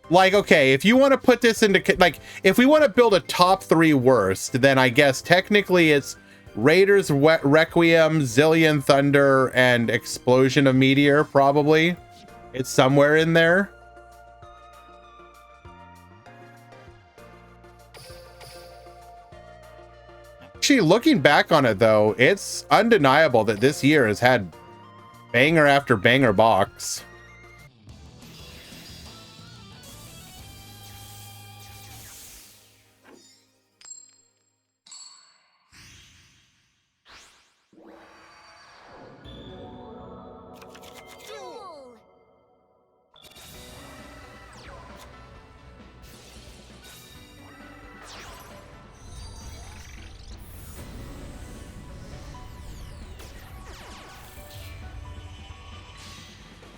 Like, okay, if you want to put this into, like, if we want to build a top 3 worst, then I guess technically it's Raiders Requiem, Zillion Thunder, and Explosion of Meteor, probably. It's somewhere in there. Actually, looking back on it, though, it's undeniable that this year has had banger after banger box. Duel.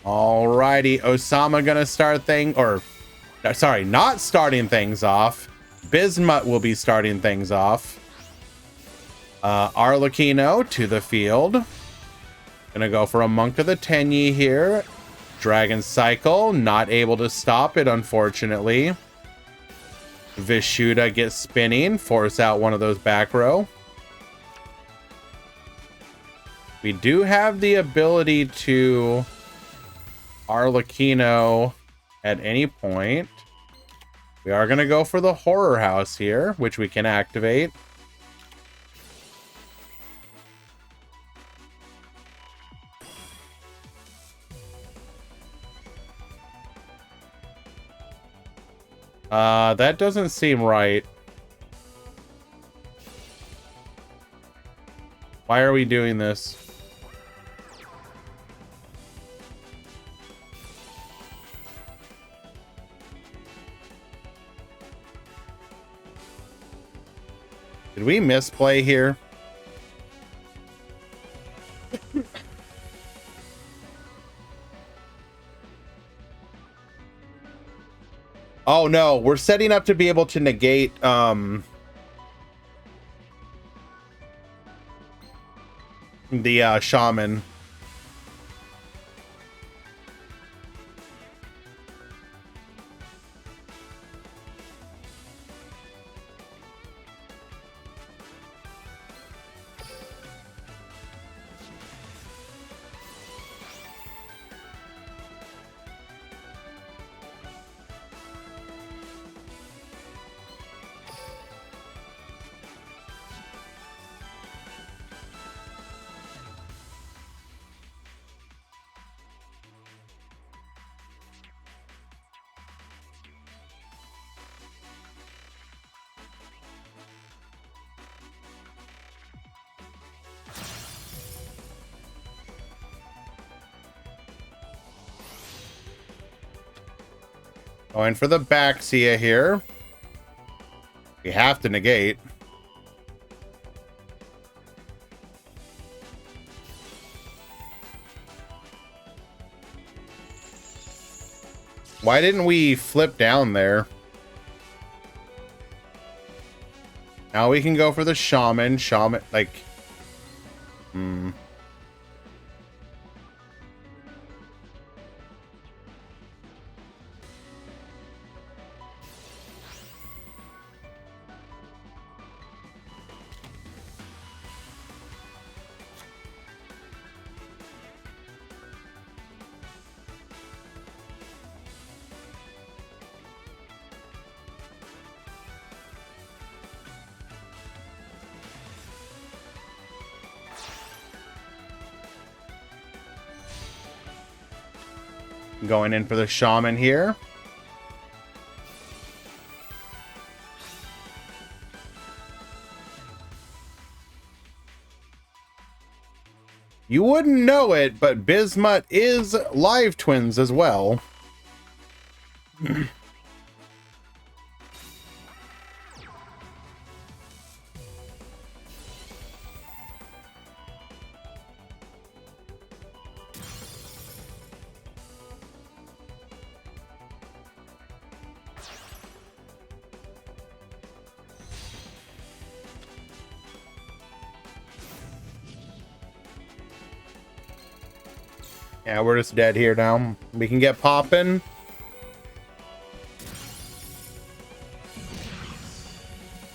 Alrighty, Osama gonna start sorry, not starting things off. Bismuth will be starting things off. Arlecchino to the field. Gonna go for a Monk of the Tenyi here. Dragon Cycle, not able to stop it, unfortunately. Vishuddha gets spinning, force out one of those back row. We do have the ability to Arlecchino at any point. We are going to go for the Horror House here, which we can activate. That doesn't seem right. Why are we doing this? Did we misplay here? Oh no, we're setting up to be able to negate the shaman. Going for the Baxia here. We have to negate. Why didn't we flip down there? Now we can go for the shaman. Shaman, like... Going in for the shaman here. You wouldn't know it, but Bismuth is live twins as well. Yeah, we're just dead here now. We can get popping.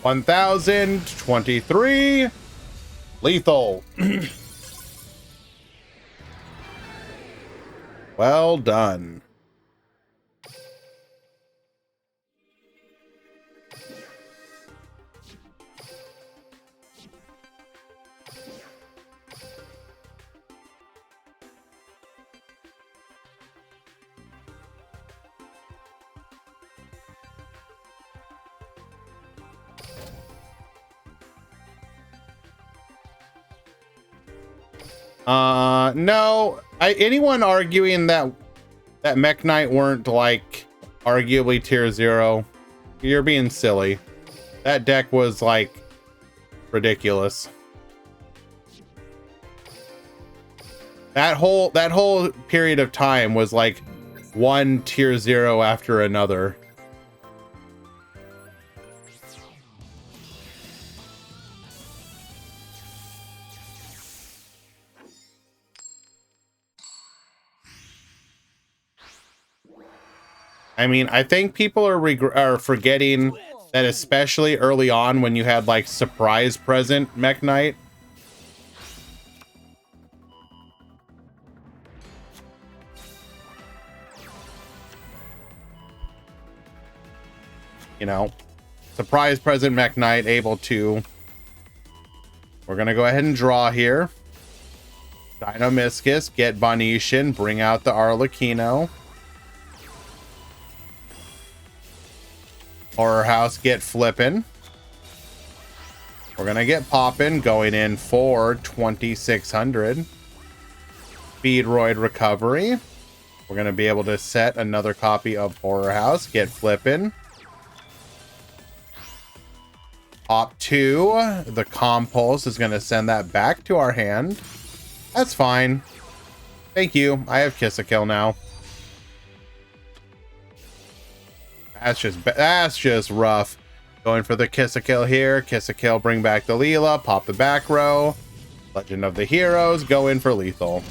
$1,023. Lethal. Well done. No, anyone arguing that Mech Knight weren't like arguably tier 0, you're being silly. That deck was like ridiculous. That whole period of time was like one tier 0 after another. I mean, I think people are forgetting that, especially early on when you had like surprise present Mech Knight. You know, surprise present Mech Knight able to. We're gonna go ahead and draw here. Dinomiscus, get Bonetian, bring out the Arlecchino. Horror House, get flippin'. We're gonna get poppin', going in for 2,600. Speedroid Recovery. We're gonna be able to set another copy of Horror House, get flippin'. Pop 2. The Compulse is gonna send that back to our hand. That's fine. Thank you. I have Kiss a Kill now. That's just rough. Going for the Kiss a Kill here. Kiss a Kill, bring back the Leela, pop the back row. Legend of the Heroes, go in for lethal.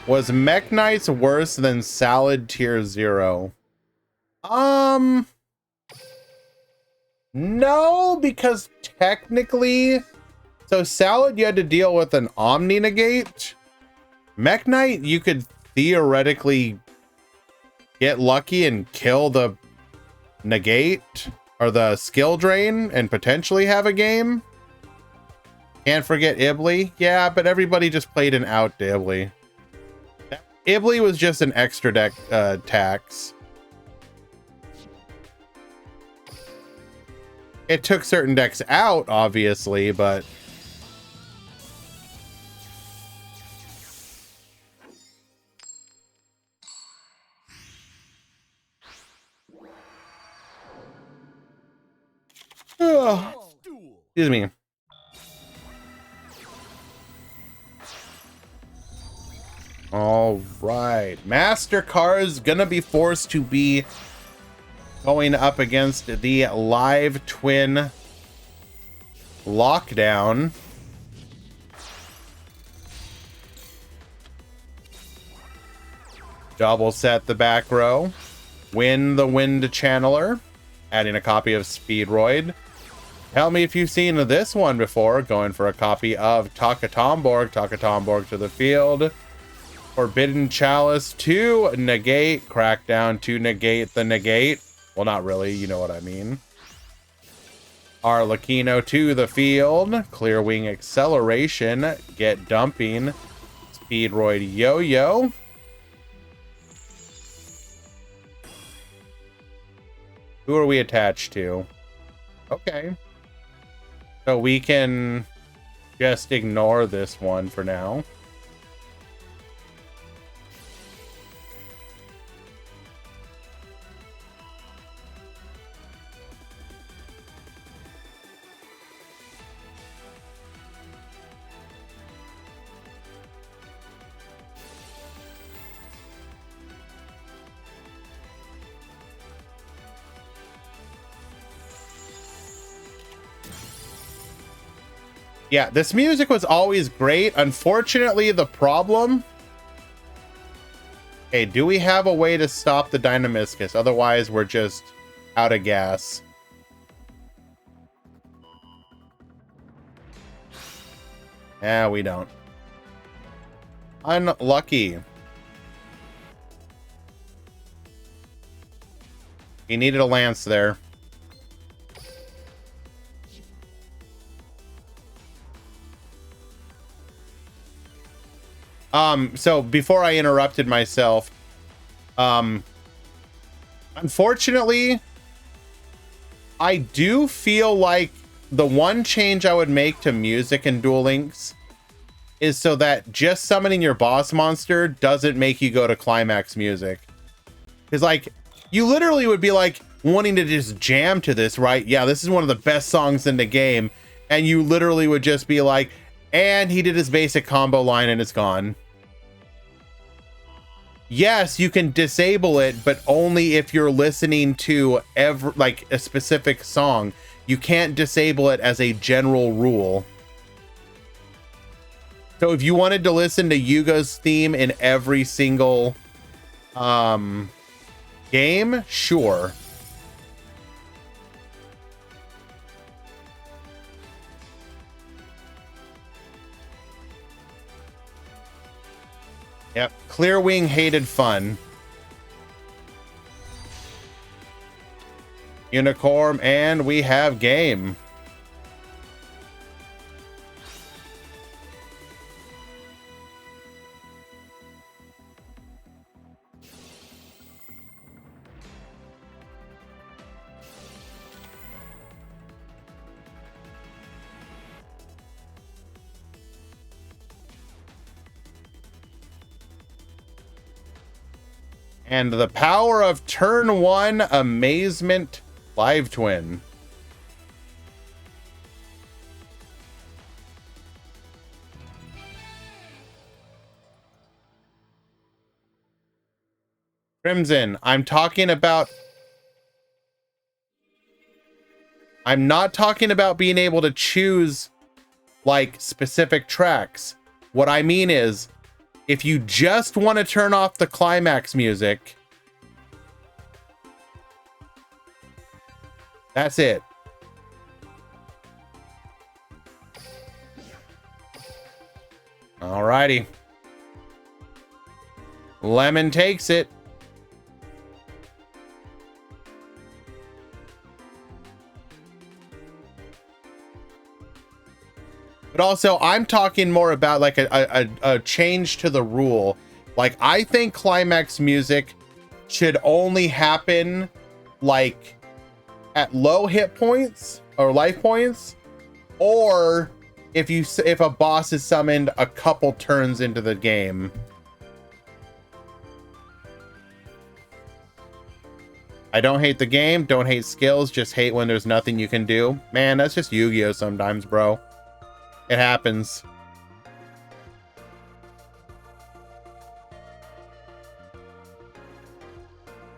Was Mech Knights worse than Salad Tier 0? No, because technically, so Salad you had to deal with an Omni Negate. Mech Knight, you could theoretically get lucky and kill the negate or the skill drain and potentially have a game. Can't forget Ibly. Yeah, but everybody just played an out to Ibly. Ibly was just an extra deck tax. It took certain decks out, obviously, but excuse me. All right, MasterCard's gonna be forced to be going up against the Live Twin Lockdown. Double set the back row. Win the Wind Channeler. Adding a copy of Speedroid. Tell me if you've seen this one before. Going for a copy of Takatomborg. Takatomborg to the field. Forbidden Chalice to negate. Crackdown to negate the negate. Well, not really. You know what I mean. Arlecchino to the field. Clear Wing Acceleration. Get Dumping. Speedroid Yo-Yo. Who are we attached to? Okay. So we can just ignore this one for now. Yeah, this music was always great. Unfortunately, the problem... Okay, do we have a way to stop the Dynamiscus? Otherwise, we're just out of gas. Yeah, we don't. Unlucky. He needed a lance there. So before I interrupted myself, unfortunately, I do feel like the one change I would make to music in Duel Links is so that just summoning your boss monster doesn't make you go to climax music. Because, like, you literally would be, like, wanting to just jam to this, right? Yeah, this is one of the best songs in the game. And you literally would just be like, and he did his basic combo line and it's gone. Yes, you can disable it, but only if you're listening to like a specific song. You can't disable it as a general rule. So if you wanted to listen to Yuga's theme in every single game, sure. Yep, Clear Wing hated fun. Unicorn, and we have game. And the power of turn one amazement live twin. Crimson, I'm talking about I'm not talking about being able to choose like specific tracks. What I mean is, if you just want to turn off the climax music, that's it. Alrighty. Lemon takes it. But also, I'm talking more about like a change to the rule. Like, I think climax music should only happen like at low hit points or life points, or if a boss is summoned a couple turns into the game. I don't hate the game, don't hate skills, just hate when there's nothing you can do. Man, that's just Yu-Gi-Oh sometimes, bro. It happens.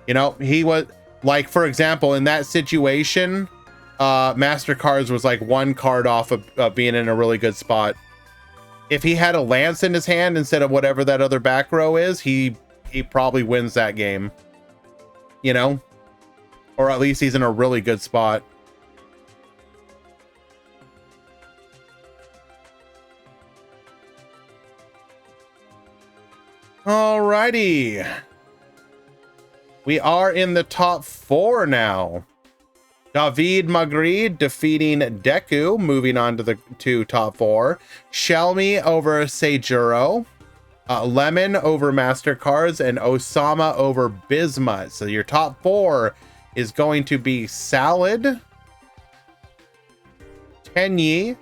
You know, he was like, for example, in that situation, Master Cards was like one card off of being in a really good spot. If he had a lance in his hand instead of whatever that other back row is, he probably wins that game. You know? Or at least he's in a really good spot. Alrighty. We are in the top 4 now. David Magritte defeating Deku, moving on to the top 4. Shelmy over Seijuro. Lemon over Master Cards, and Osama over Bismuth. So your top 4 is going to be Salad, Tenyi,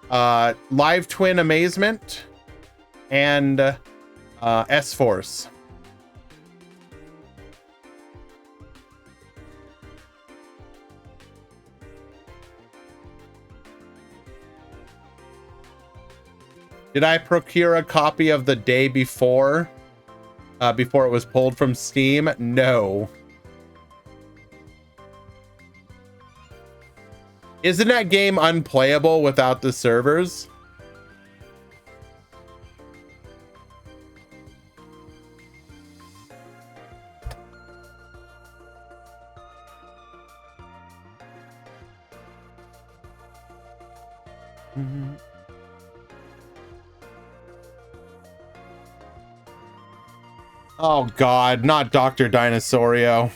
Live Twin Amazement, and S-Force. Did I procure a copy of the day before it was pulled from Steam? No. Isn't that game unplayable without the servers? Mm-hmm. Oh God, not Dr. Dinosaurio.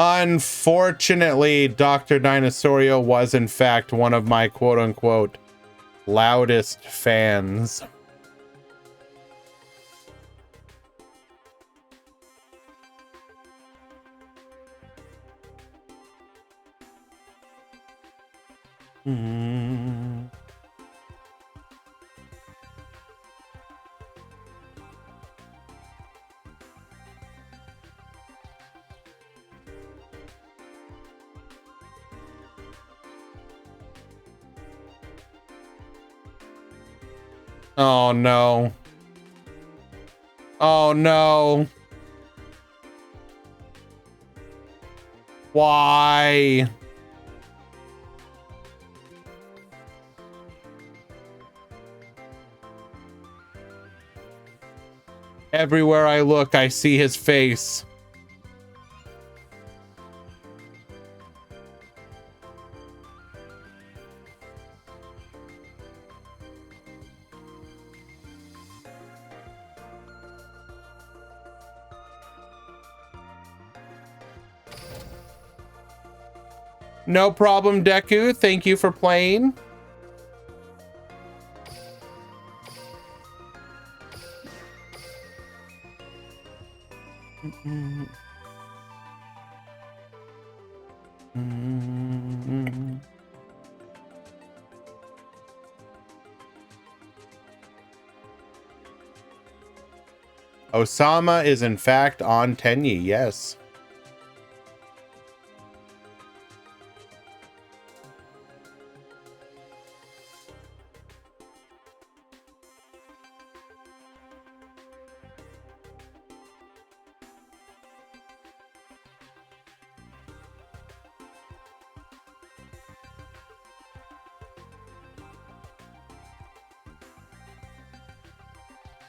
Unfortunately, Dr. Dinosaurio was in fact one of my quote-unquote loudest fans. Oh no. Oh no. Why? Everywhere I look, I see his face. No problem, Deku. Thank you for playing. Osama is in fact on Tenyi, yes.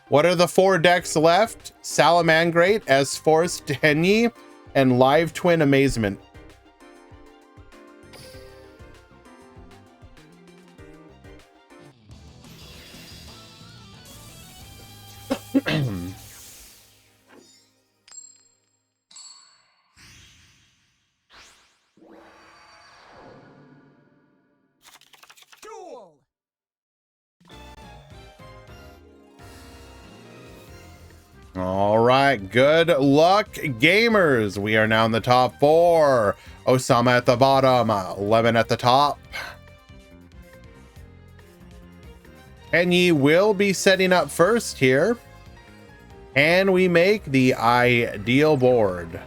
What are the 4 decks left? Salamangrate, S-Force, Tenyi, and Live Twin Amazement. Duel. All right, good luck, gamers. We are now in the top 4. Osama at the bottom, 11 at the top. Tenyi will be setting up first here. And we make the ideal board.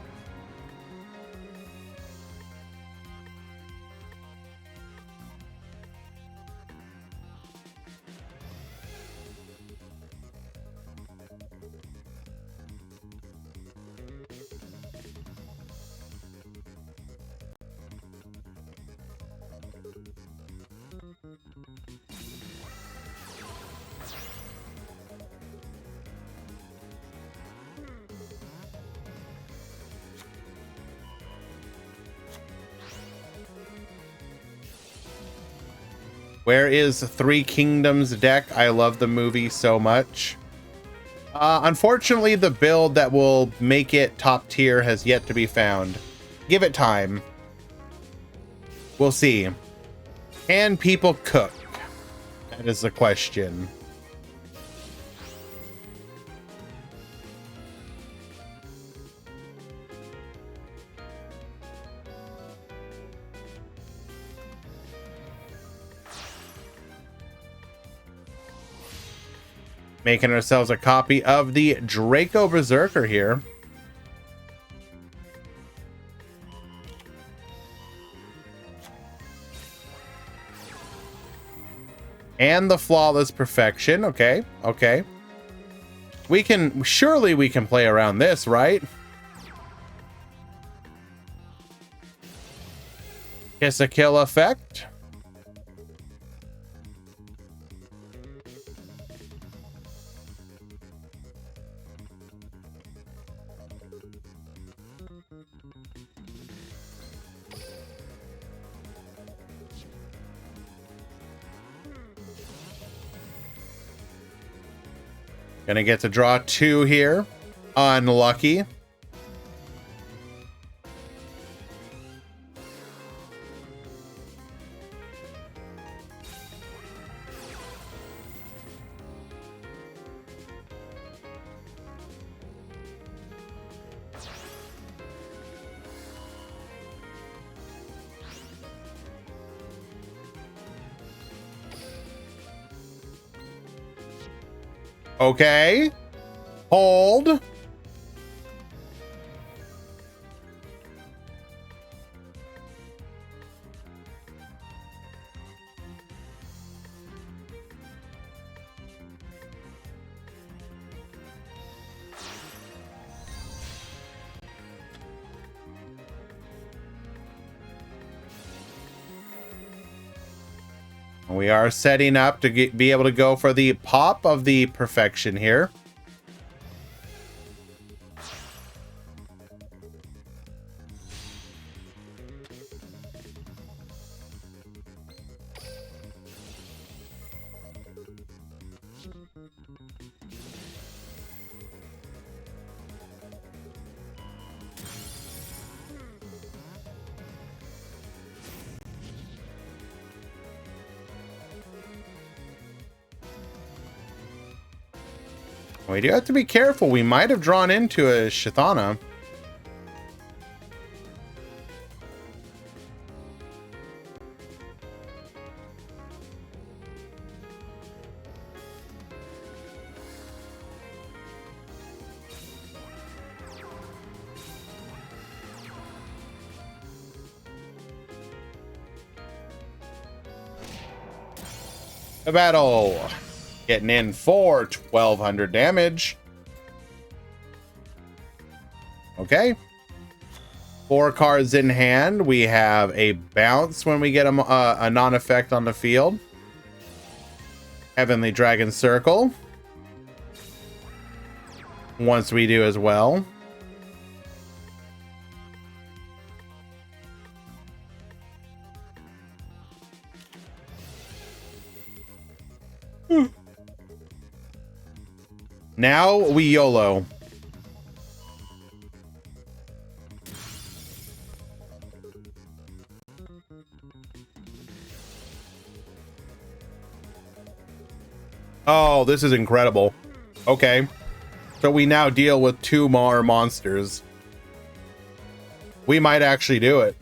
Where is Three Kingdoms deck? I love the movie so much. Unfortunately, the build that will make it top tier has yet to be found. Give it time. We'll see. Can people cook? That is the question. Making ourselves a copy of the Draco Berserker here. And the Flawless Perfection. Okay, okay. Surely we can play around this, right? Kiss a Kill effect. Gonna get to draw 2 here. Unlucky. Okay. Hold. We are setting up to be able to go for the pop of the perfection here. We do have to be careful. We might have drawn into a Shithana. A battle. Getting in for 1200 damage. Okay. 4 cards in hand. We have a bounce when we get a non-effect on the field. Heavenly Dragon Circle. once we do as well. Now we YOLO. Oh, this is incredible. Okay. So we now deal with 2 more monsters. We might actually do it.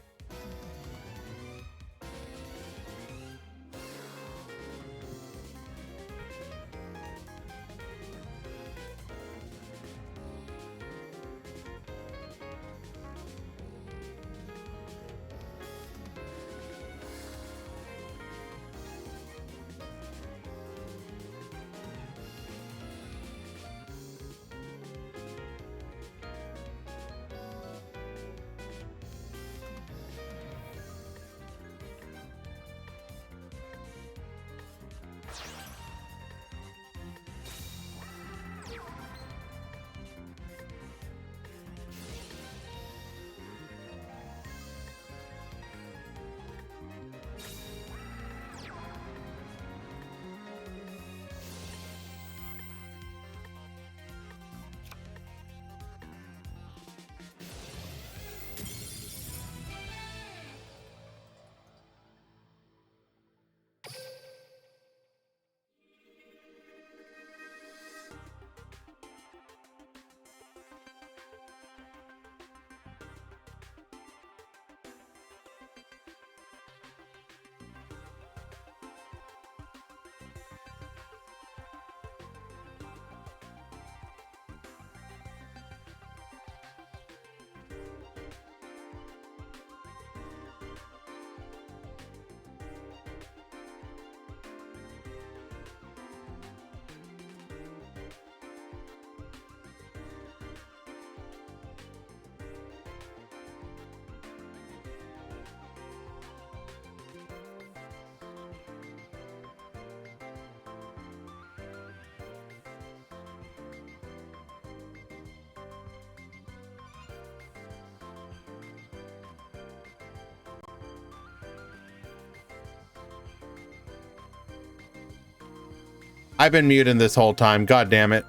I've been muting this whole time. God damn it.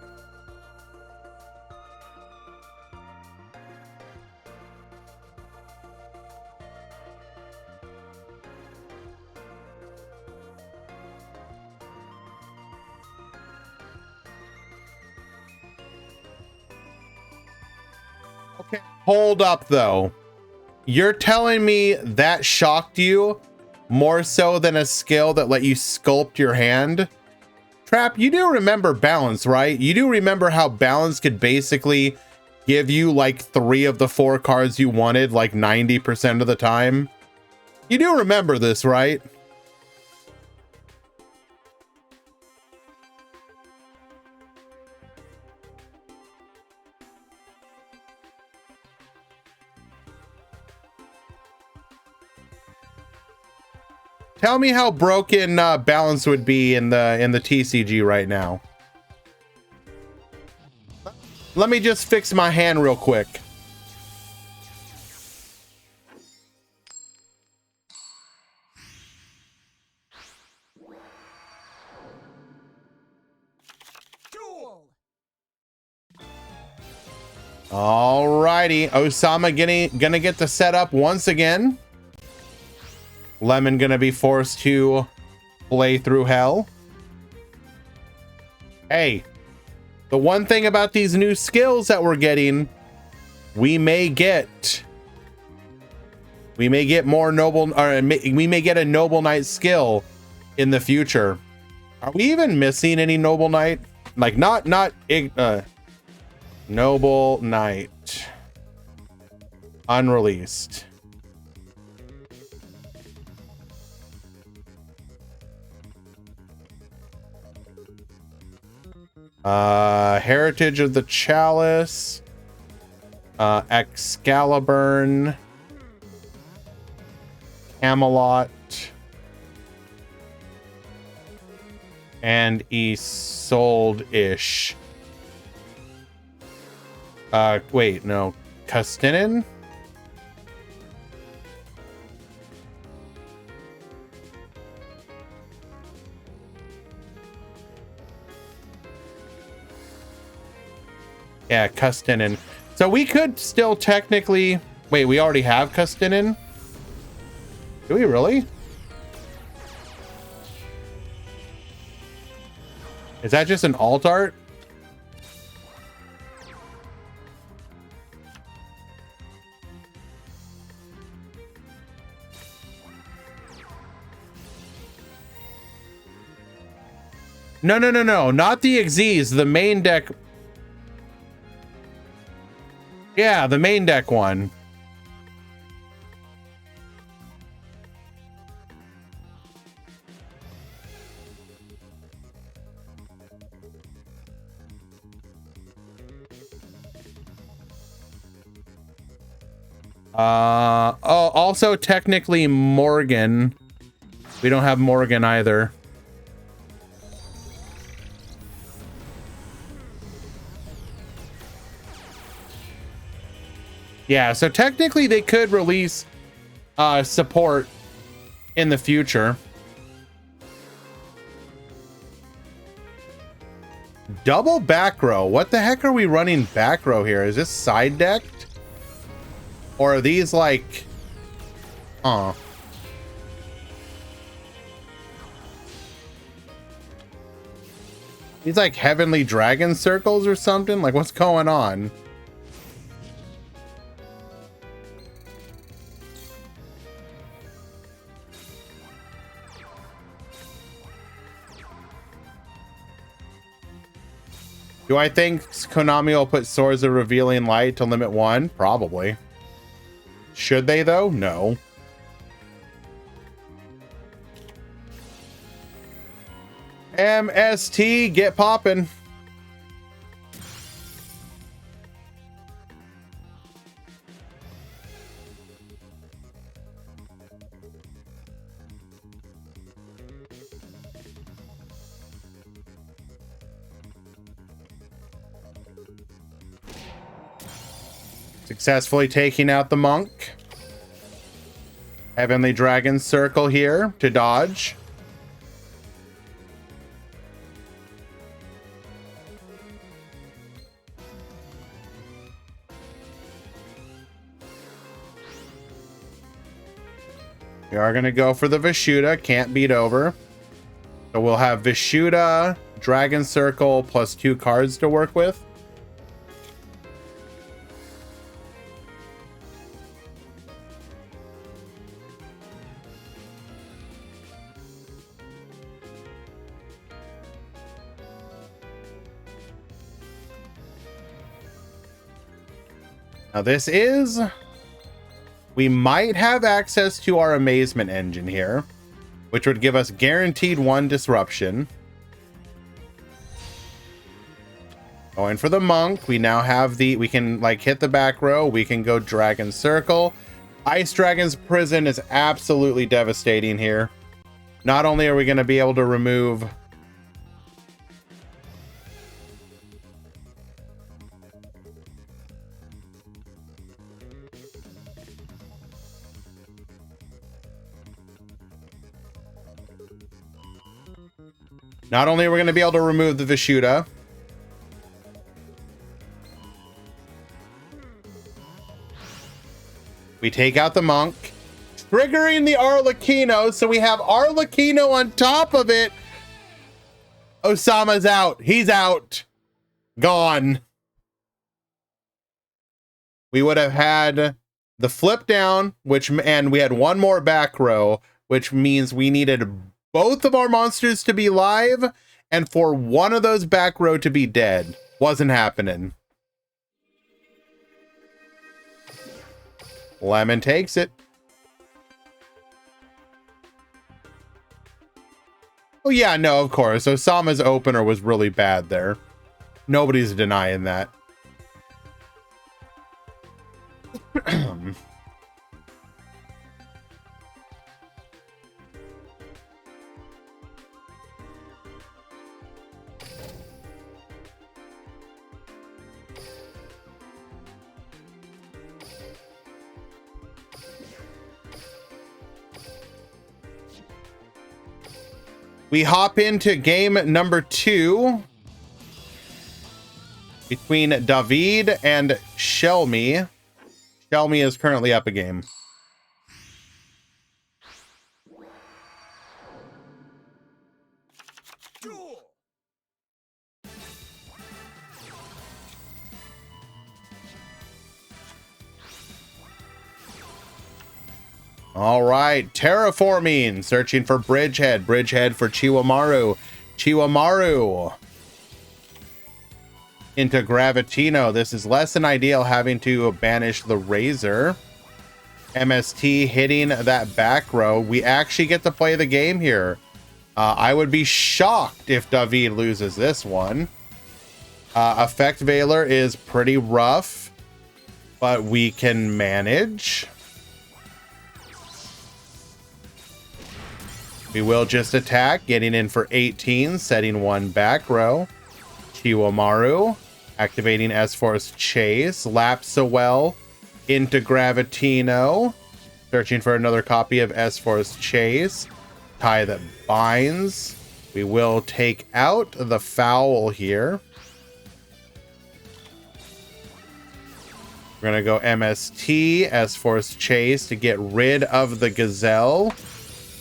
Okay, hold up though. You're telling me that shocked you more so than a skill that let you sculpt your hand? Trap, you do remember balance, right? You do remember how balance could basically give you like 3 of the 4 cards you wanted like 90% of the time? You do remember this, right? Tell me how broken balance would be in the TCG right now. Let me just fix my hand real quick. Duel. Alrighty, Osama gonna get the setup once again. Lemon gonna be forced to play through hell. Hey, the one thing about these new skills that we're getting, we may get more noble, or we may get a Noble Knight skill in the future. Are we even missing any Noble Knight? Like not Noble Knight unreleased. Heritage of the Chalice, Excalibur, Camelot, and Isolde-ish. Wait, no. Kustinin? Yeah, Kustinin. So we could still technically... Wait, we already have Kustinin? Do we really? Is that just an alt art? No, no, no, no. Not the Xyz. The main deck. Yeah, the main deck one. Oh, also technically Morgan. We don't have Morgan either. Yeah, so technically they could release support in the future. Double back row. What the heck are we running back row here? Is this side decked? Or are these like... Oh. These like heavenly dragon circles or something? Like what's going on? Do I think Konami will put Swords of Revealing Light to limit 1? Probably. Should they though? No. MST, get poppin'. Successfully taking out the monk. Heavenly Dragon Circle here to dodge. We are going to go for the Vishuda. Can't beat over. So we'll have Vishuda, Dragon Circle, plus 2 cards to work with. Now this is... We might have access to our Amazement engine here, which would give us guaranteed 1 disruption. Going for the monk. We now have the... We can like hit the back row. We can go Dragon Circle. Ice Dragon's Prison is absolutely devastating here. Not only are we going to be able to remove... Not only are we going to be able to remove the Vishuda, we take out the monk, triggering the Arlecchino, so we have Arlecchino on top of it. Osama's out. He's out. Gone. We would have had the flip down, and we had 1 more back row, which means we needed both of our monsters to be live and for 1 of those back row to be dead. Wasn't happening. Lemon takes it. Oh yeah, no, of course. Osama's opener was really bad there. Nobody's denying that. We hop into game number 2 between David and Shelmy. Shelmy is currently up a game. Duel. All right, terraforming, searching for Bridgehead. Bridgehead for Chiwamaru. Chiwamaru into Gravitino. This is less than ideal, having to banish the Razor. MST hitting that back row. We actually get to play the game here. I would be shocked if David loses this one. Effect Veiler is pretty rough, but we can manage. We will just attack, getting in for 18, setting one back row. Chiwamaru, activating S-Force Chase. Lapsawell into Gravitino, searching for another copy of S-Force Chase. Tie that binds. We will take out the foul here. We're going to go MST, S-Force Chase to get rid of the Gazelle.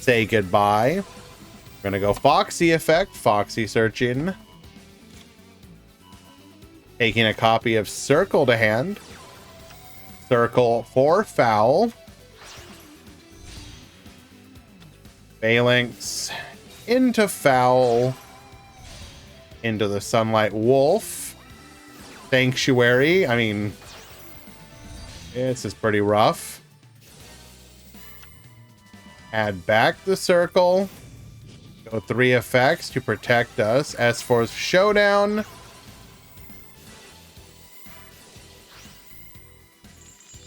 Say goodbye. We're going to go Foxy effect, Foxy searching. Taking a copy of Circle to hand. Circle for foul. Phalanx into foul. Into the Sunlight Wolf. Sanctuary. I mean, this is pretty rough. Add back the circle. Go 3 effects to protect us. S-Force Showdown.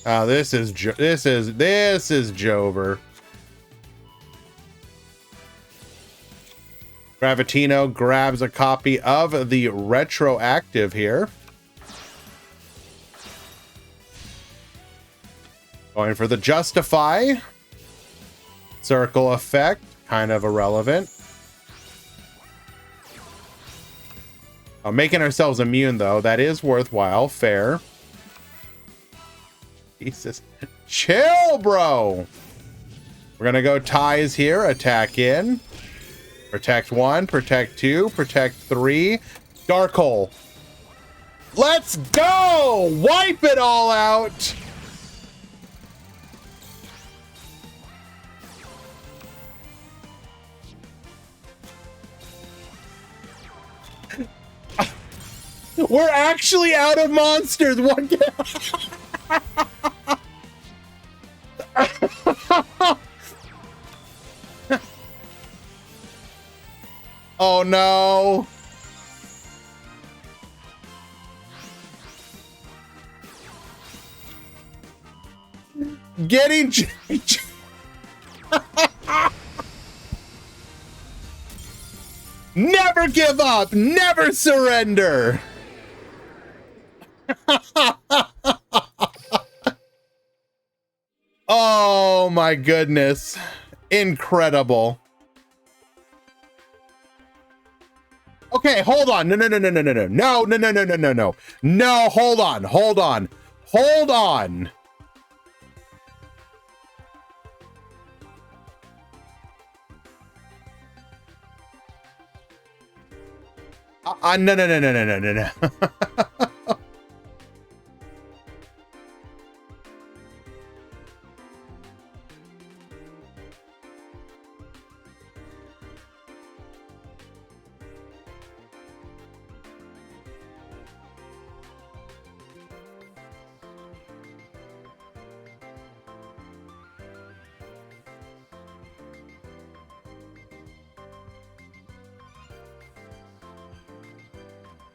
This is Jover. Gravitino grabs a copy of the retroactive here. Going for the Justify. Circle effect, kind of irrelevant. Making ourselves immune, though, that is worthwhile. Fair. Jesus. Chill, bro! We're gonna go ties here. Attack in. Protect 1, protect 2, protect 3. Dark hole. Let's go! Wipe it all out! We're actually out of monsters. One Oh no. Getting Never give up, never surrender. Oh my goodness. Incredible. Okay, hold on. No. No, hold on. No.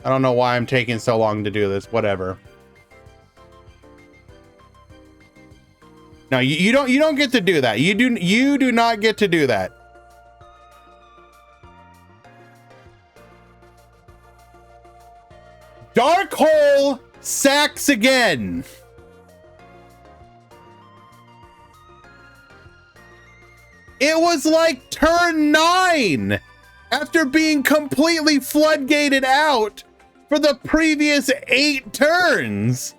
I don't know why I'm taking so long to do this. Whatever. No, you don't get to do that. You do not get to do that. Dark hole sacks again. It was like turn 9. after being completely floodgated out for the previous 8 turns.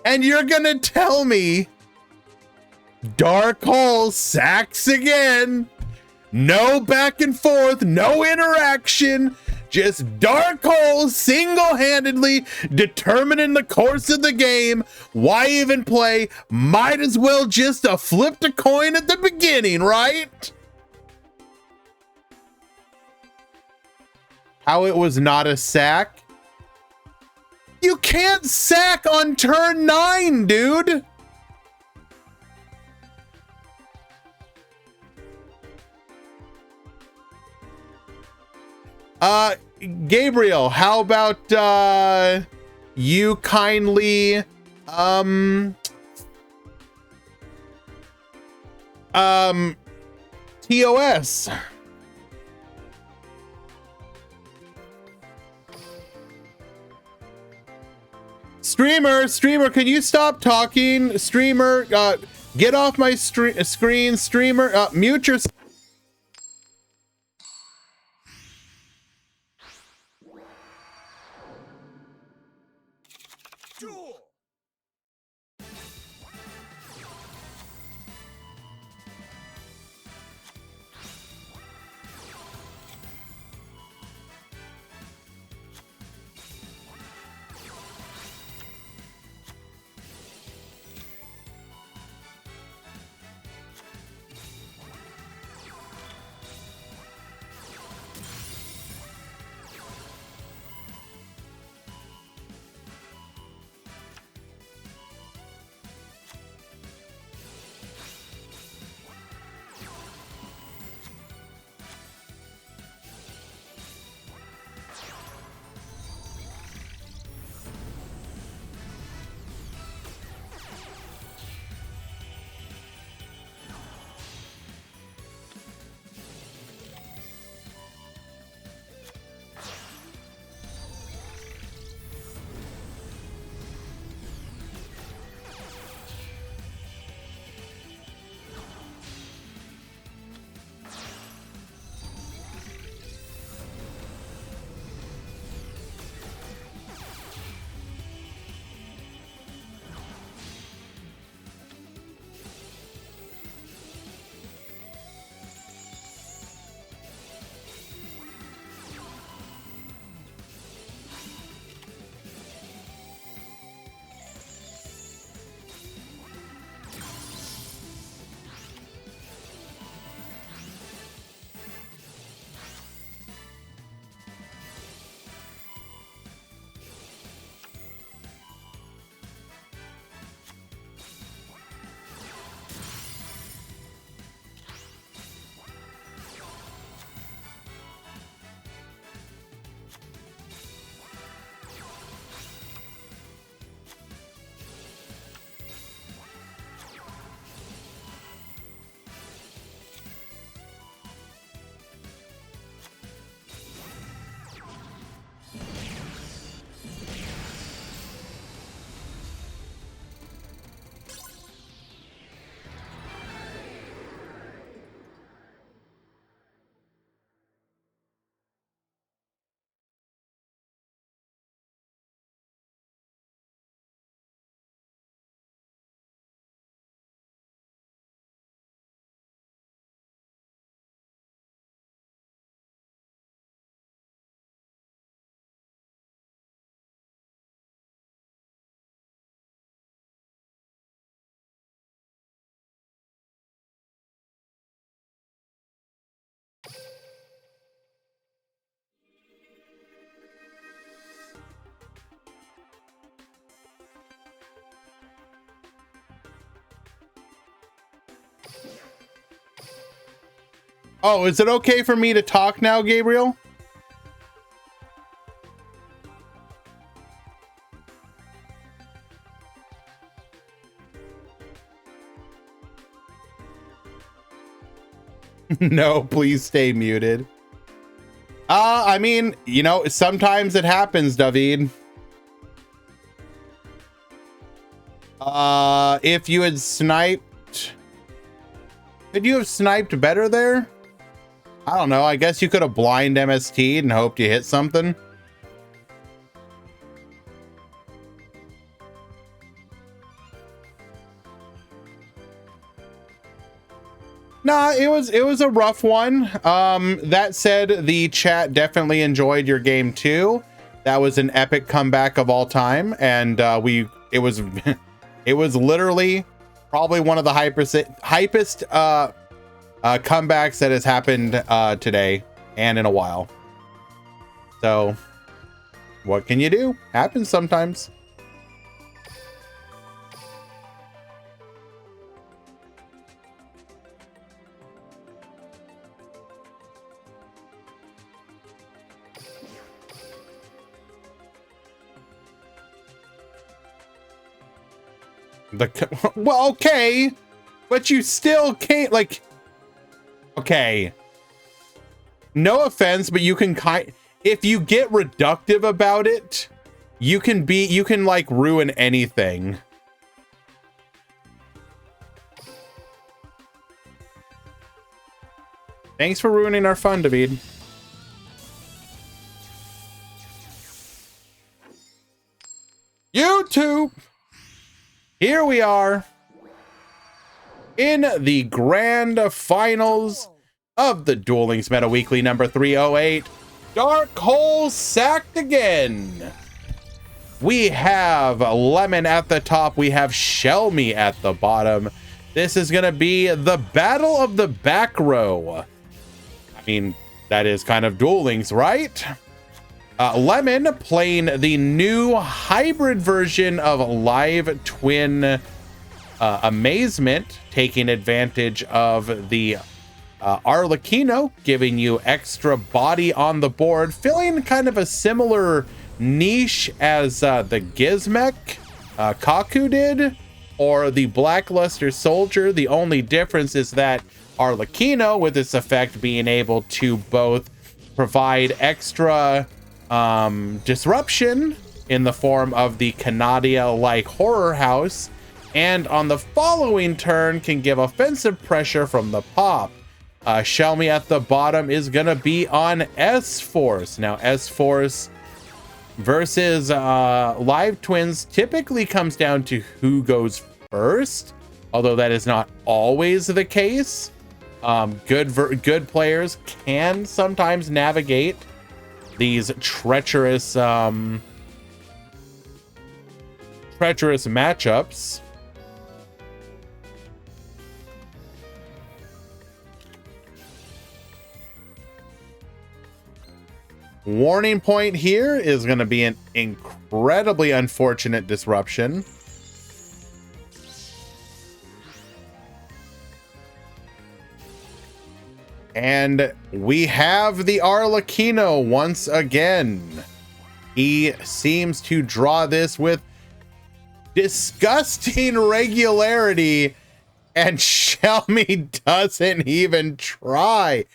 And you're gonna tell me Dark Hole sacks again? No back and forth, no interaction, just Dark Hole single-handedly determining the course of the game. Why even play? Might as well just have flipped a coin at the beginning, right? How it was not a sack? You can't sack on turn 9, dude. Gabriel, how about you kindly TOS? Streamer, can you stop talking? Streamer, get off my screen. Streamer, mute your... Duel. Oh, is it okay for me to talk now, Gabriel? No, please stay muted. I mean, you know, sometimes it happens, David. If you had sniped... Could you have sniped better there? I don't know. I guess you could have blind MST'd and hoped you hit something. Nah, it was a rough one. That said, the chat definitely enjoyed your game too. That was an epic comeback of all time, and it was it was literally probably one of the hypest comebacks that has happened today and in a while. So what can you do? Happens sometimes. Well, okay, but you still can't, like, okay, no offense, but you can if you get reductive about it, you can like ruin anything. Thanks for ruining our fun, David. YouTube. Here we are in the grand finals of the Duel Links Meta Weekly number 308. Dark Hole sacked again. We have Lemon at the top. We have Shelmy at the bottom. This is going to be the battle of the back row. I mean, that is kind of Duel Links, right? Lemon playing the new hybrid version of Live Twin Amazement, taking advantage of the Arlecchino, giving you extra body on the board, filling kind of a similar niche as the Gizmek Kaku did, or the Blackluster Soldier. The only difference is that Arlecchino, with its effect being able to both provide extra disruption in the form of the Canadia-like horror house, and on the following turn can give offensive pressure from the pop. Shelmy at the bottom is gonna be on S-Force. Now S-Force versus Live Twins typically comes down to who goes first, although that is not always the case. Good players can sometimes navigate these treacherous matchups. Warning point here is going to be an incredibly unfortunate disruption. And we have the Arlecchino once again. He seems to draw this with disgusting regularity, and Shelmy doesn't even try.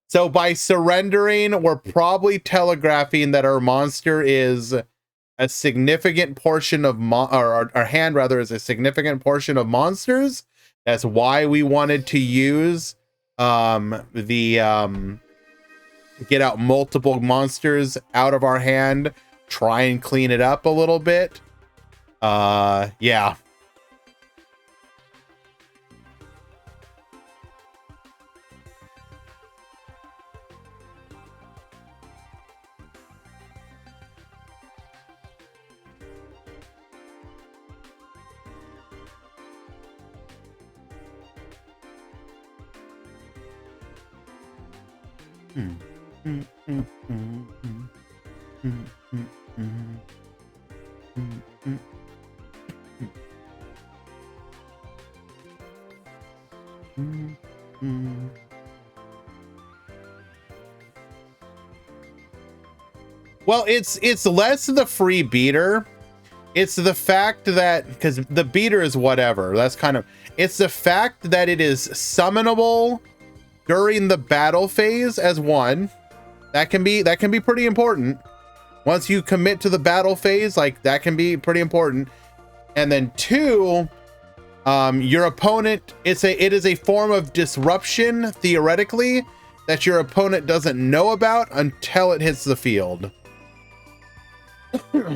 So by surrendering, we're probably telegraphing that our monster is a significant portion of our hand rather is a significant portion of monsters. That's why we wanted to use get out multiple monsters out of our hand, try and clean it up a little bit. Yeah. Well, it's less the free beater. It's the fact that, because the beater is whatever. That's kind of, it's the fact that it is summonable during the battle phase as one. That can be pretty important. Once you commit to the battle phase, like, that can be pretty important. And then two, your opponent, it is a form of disruption theoretically, that your opponent doesn't know about until it hits the field.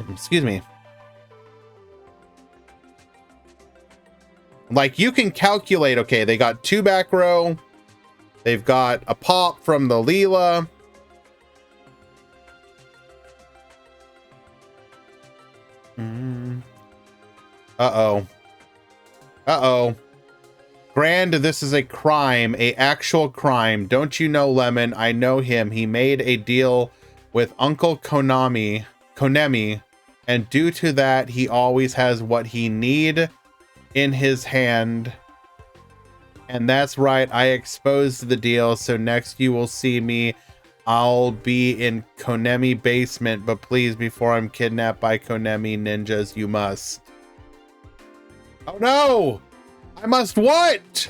Excuse me. Like, you can calculate, okay, they got 2 back row. They've got a pop from the Leela. Uh-oh. Uh-oh. Grand, this is a crime, a actual crime. Don't you know, Lemon? I know him. He made a deal with Uncle Konami, and due to that, he always has what he need in his hand. And that's right, I exposed the deal, so next you will see me. I'll be in Konami basement, but please, before I'm kidnapped by Konami ninjas, you must. Oh no! I must what?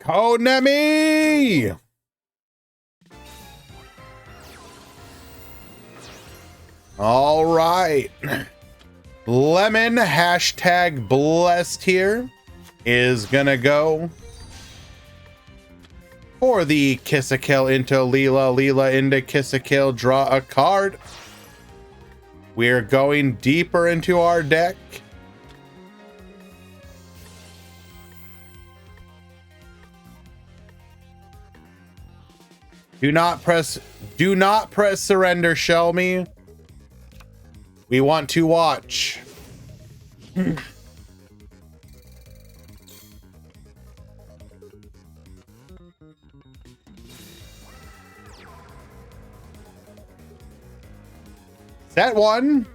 Konami! All right. Lemon hashtag blessed here is gonna go for the Kiss-a-Kill into Leela, Leela into Kiss-a-Kill, draw a card. We're going deeper into our deck. Do not press surrender, shell me. We want to watch. Set one.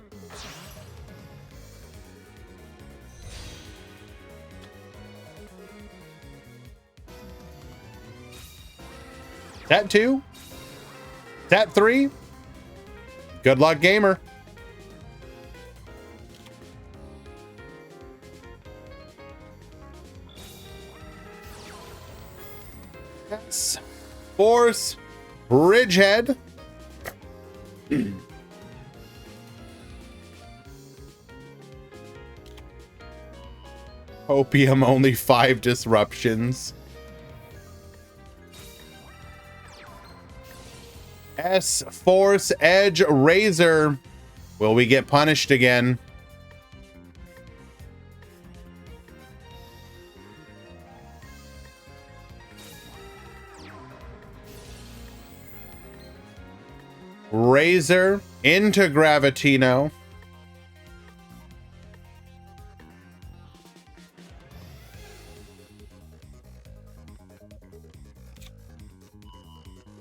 Set two. Set three. Good luck, gamer. Yes. Force Bridgehead. Opium, only 5 disruptions. S Force Edge Razor. Will we get punished again? Razor into Gravitino.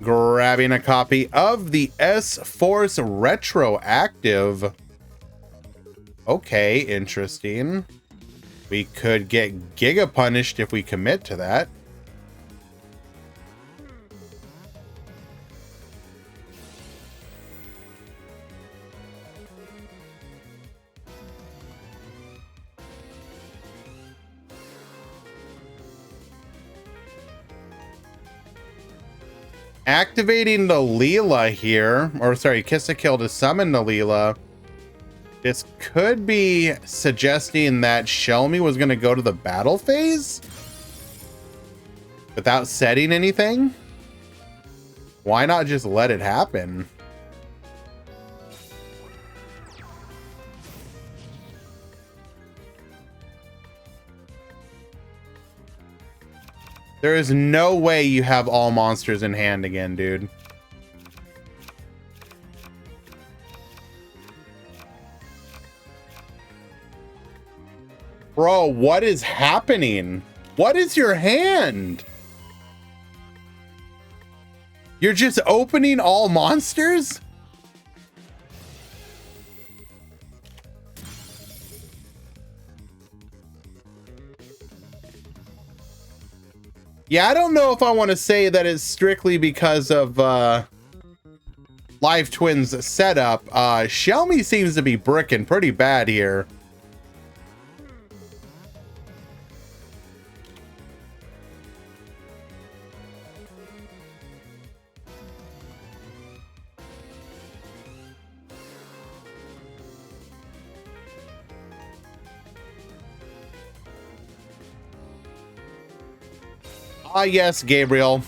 Grabbing a copy of the S-Force Retroactive. Okay, interesting. We could get Giga punished if we commit to that. Activating the Leela here, or sorry, Kiss-a-Kill to summon the Leela. This could be suggesting that Shelmy was going to go to the battle phase without setting anything. Why not just let it happen? There is no way you have all monsters in hand again, dude. Bro, what is happening? What is your hand? You're just opening all monsters? Yeah, I don't know if I want to say that it's strictly because of Live Twins setup. Shelmy seems to be bricking pretty bad here. Ah, yes, Gabriel.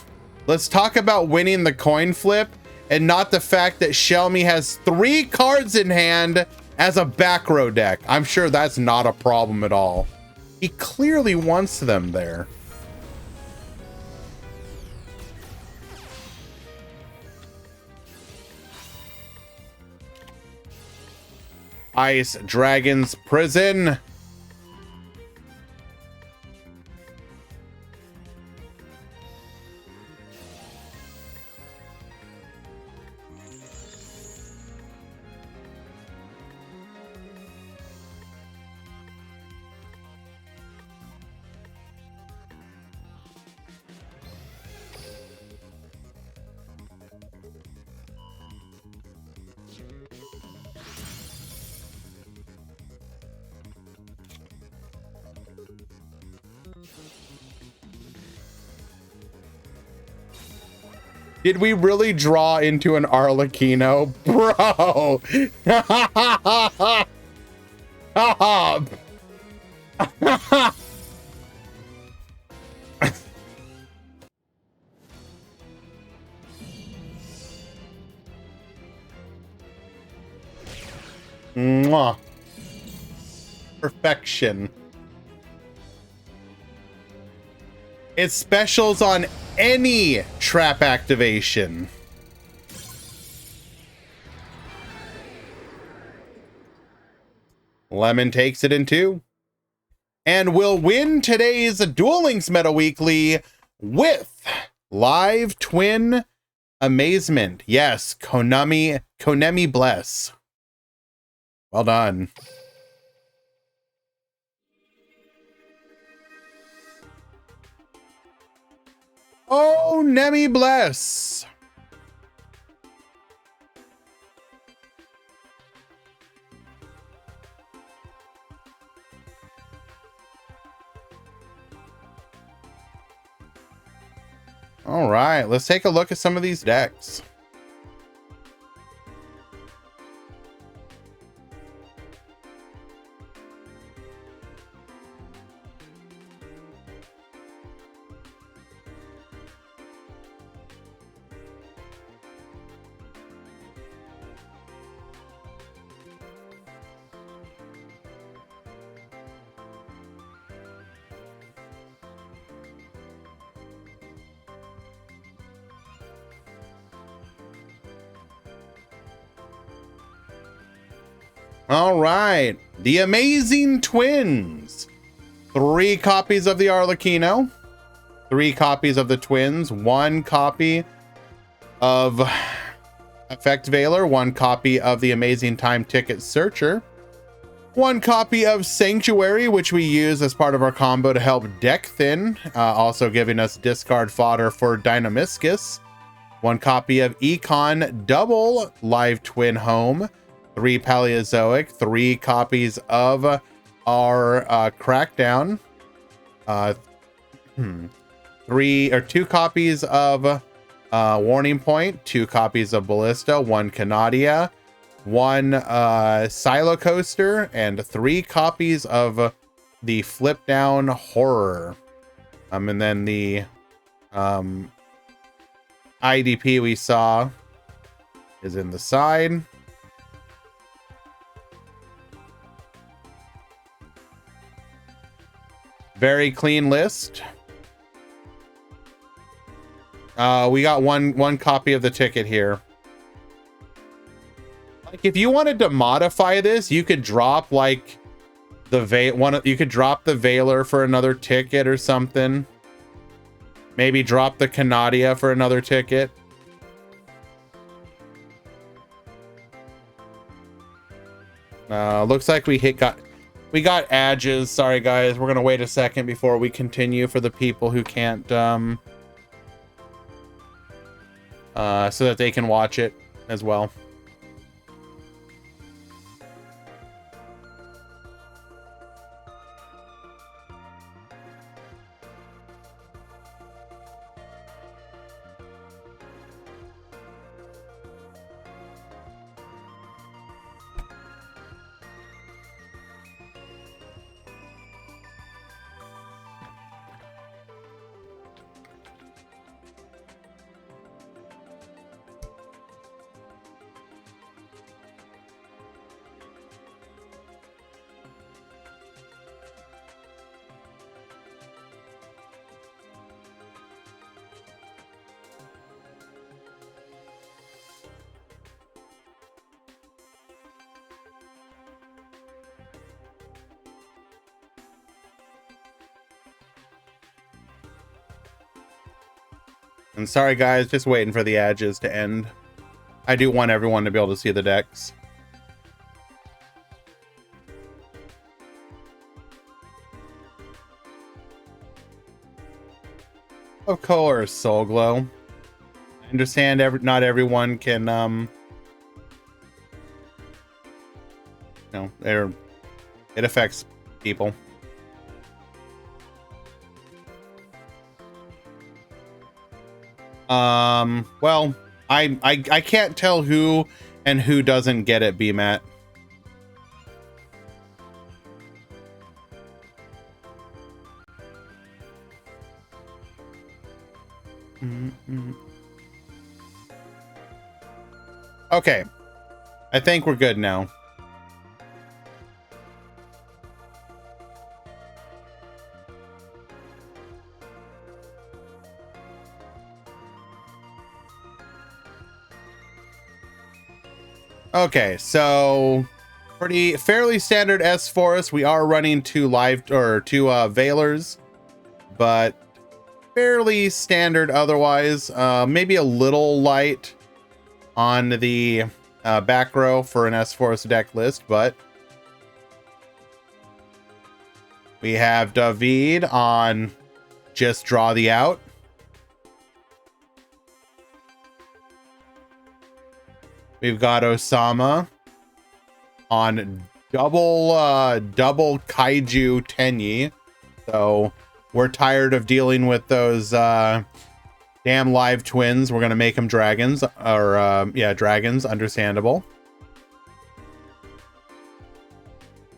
Let's talk about winning the coin flip and not the fact that Shelmy has 3 cards in hand as a back row deck. I'm sure that's not a problem at all. He clearly wants them there. Ice Dragon's Prison. Did we really draw into an Arlecchino? Bro! Mwah. Perfection. It specials on any trap activation. Lemon takes it in 2. And will win today's Duel Links Meta Weekly with Live Twin Amazement. Yes, Konami bless. Well done. Oh, Nemi bless. All right, let's take a look at some of these decks. All right, the Amazing Twins. 3 copies of the Arlecchino, 3 copies of the Twins, 1 copy of Effect Veiler, 1 copy of the Amazing Time Ticket Searcher, 1 copy of Sanctuary, which we use as part of our combo to help deck thin, also giving us discard fodder for Dynamiscus, 1 copy of Econ Double Live Twin Home, 3 Paleozoic, 3 copies of our Crackdown, 2 copies of Warning Point, 2 copies of Ballista, 1 Canadia, 1 Silo Coaster, and 3 copies of the Flip Down Horror. And then the IDP we saw is in the side. Very clean list. We got one copy of the ticket here. Like, if you wanted to modify this, you could drop like the you could drop the Veiler for another ticket or something. Maybe drop the Canadia for another ticket. Looks like we got Adges. Sorry guys, we're gonna wait a second before we continue for the people who can't so that they can watch it as well. And sorry guys, just waiting for the edges to end. I do want everyone to be able to see the decks. Of course, Soul Glow. I understand not everyone can you know, it affects people. Well, I can't tell who and who doesn't get it, BMAT. Okay, I think we're good now. Okay, so fairly standard S Forest. We are running two Veilers, but fairly standard otherwise. Maybe a little light on the back row for an S Forest deck list, but we have David on just draw the out. We've got Osama on double Kaiju Tenyi. So we're tired of dealing with those damn live twins. We're gonna make them dragons, or yeah, dragons. Understandable.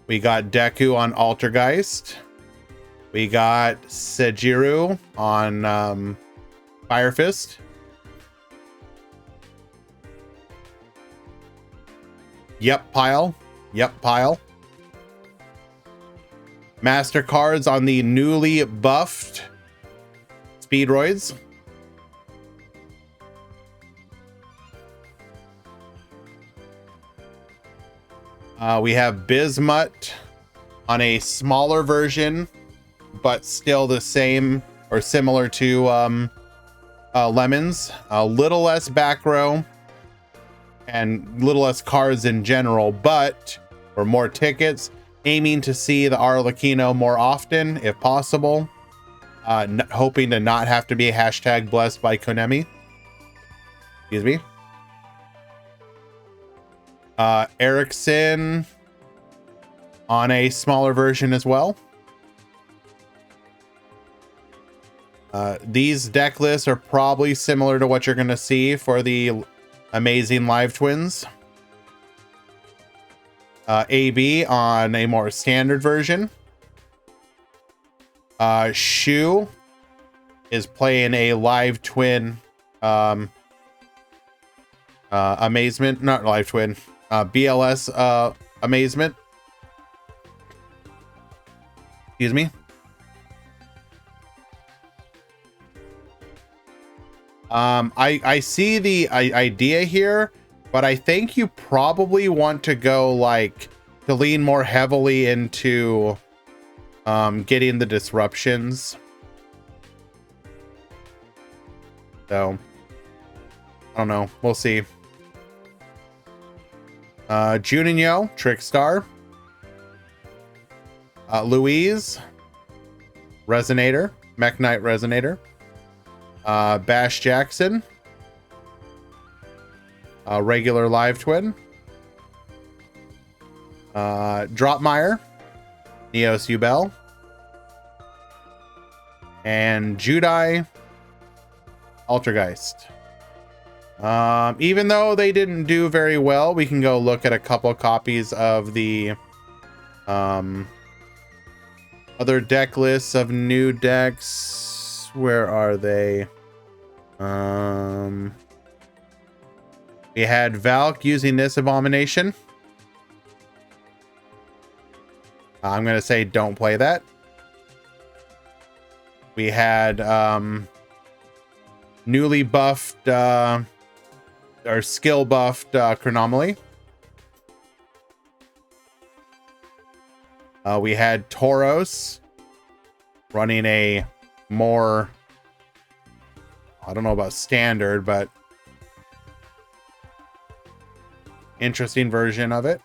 We got Deku on Altergeist. We got Sejiru on Fire Fist. Yep, pile. Master cards on the newly buffed Speedroids. We have Bismuth on a smaller version, but still the same or similar to Lemons. A little less back row and little less cards in general, but for more tickets, aiming to see the Arlecchino more often if possible. Hoping to not have to be hashtag blessed by Konami. Excuse me. Erickson on a smaller version as well. These deck lists are probably similar to what you're going to see for the Amazing Live Twins. AB on a more standard version. Shu is playing a live twin amazement, not live twin, BLS amazement. Excuse me. I see the idea here, but I think you probably want to go like to lean more heavily into getting the disruptions. So I don't know, we'll see. Juninho, Trickstar, Louise, Resonator, Mech Knight Resonator, Bash Jackson, regular live twin, Dropmeyer, Neos Ubel, and Judai Altergeist. Even though they didn't do very well, we can go look at a couple copies of the other deck lists of new decks. Where are they? We had Valk using this abomination. I'm gonna say don't play that. We had newly buffed or skill buffed Chronomaly. We had Tauros running a more I don't know about standard, but interesting version of it.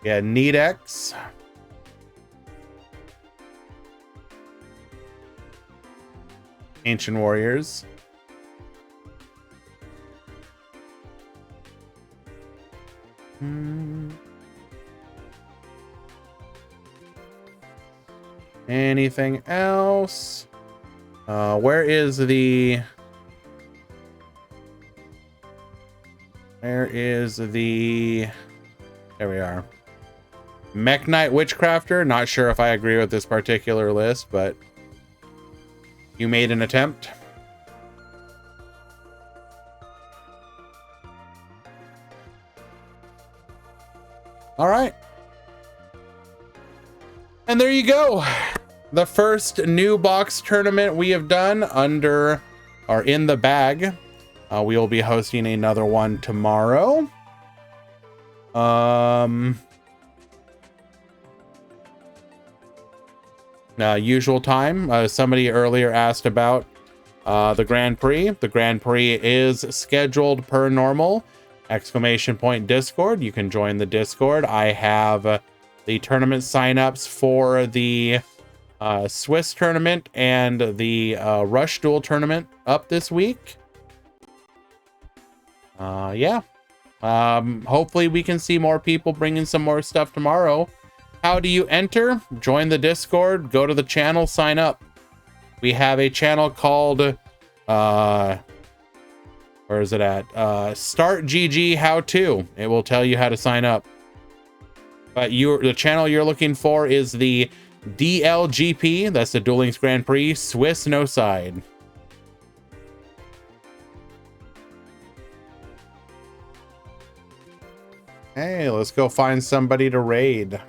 Yeah, Needex. Ancient Warriors. Anything else? Where is the... There we are. Mech Knight Witchcrafter. Not sure if I agree with this particular list, but you made an attempt. All right. And there you go. The first new box tournament we have done in the bag. We will be hosting another one tomorrow. Usual time. Somebody earlier asked about the Grand Prix. The Grand Prix is scheduled per normal. ! Discord. You can join the Discord. I have the tournament signups for the Swiss tournament and the Rush Duel tournament up this week. Yeah. Hopefully we can see more people bringing some more stuff tomorrow. How do you enter? Join the Discord, go to the channel, sign up. We have a channel called, where is it at? Start GG How To. It will tell you how to sign up. But the channel you're looking for is the DLGP. That's the Duel Links Grand Prix Swiss No Side. Hey, let's go find somebody to raid.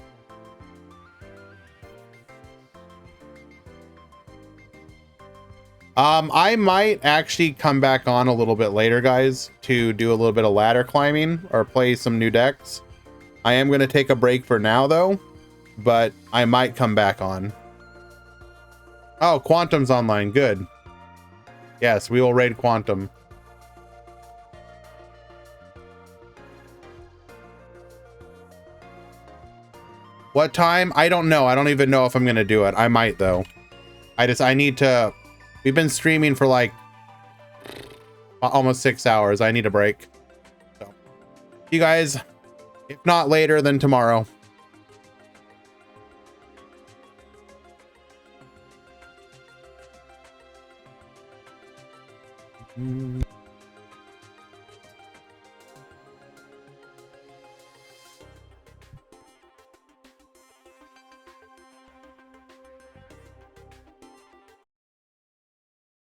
I might actually come back on a little bit later, guys, to do a little bit of ladder climbing or play some new decks. I am going to take a break for now, though, but I might come back on. Oh, Quantum's online. Good. Yes, we will raid Quantum. What time? I don't know. I don't even know if I'm going to do it. I might, though. I need to... We've been streaming for like almost 6 hours. I need a break. So, you guys, if not later, then tomorrow.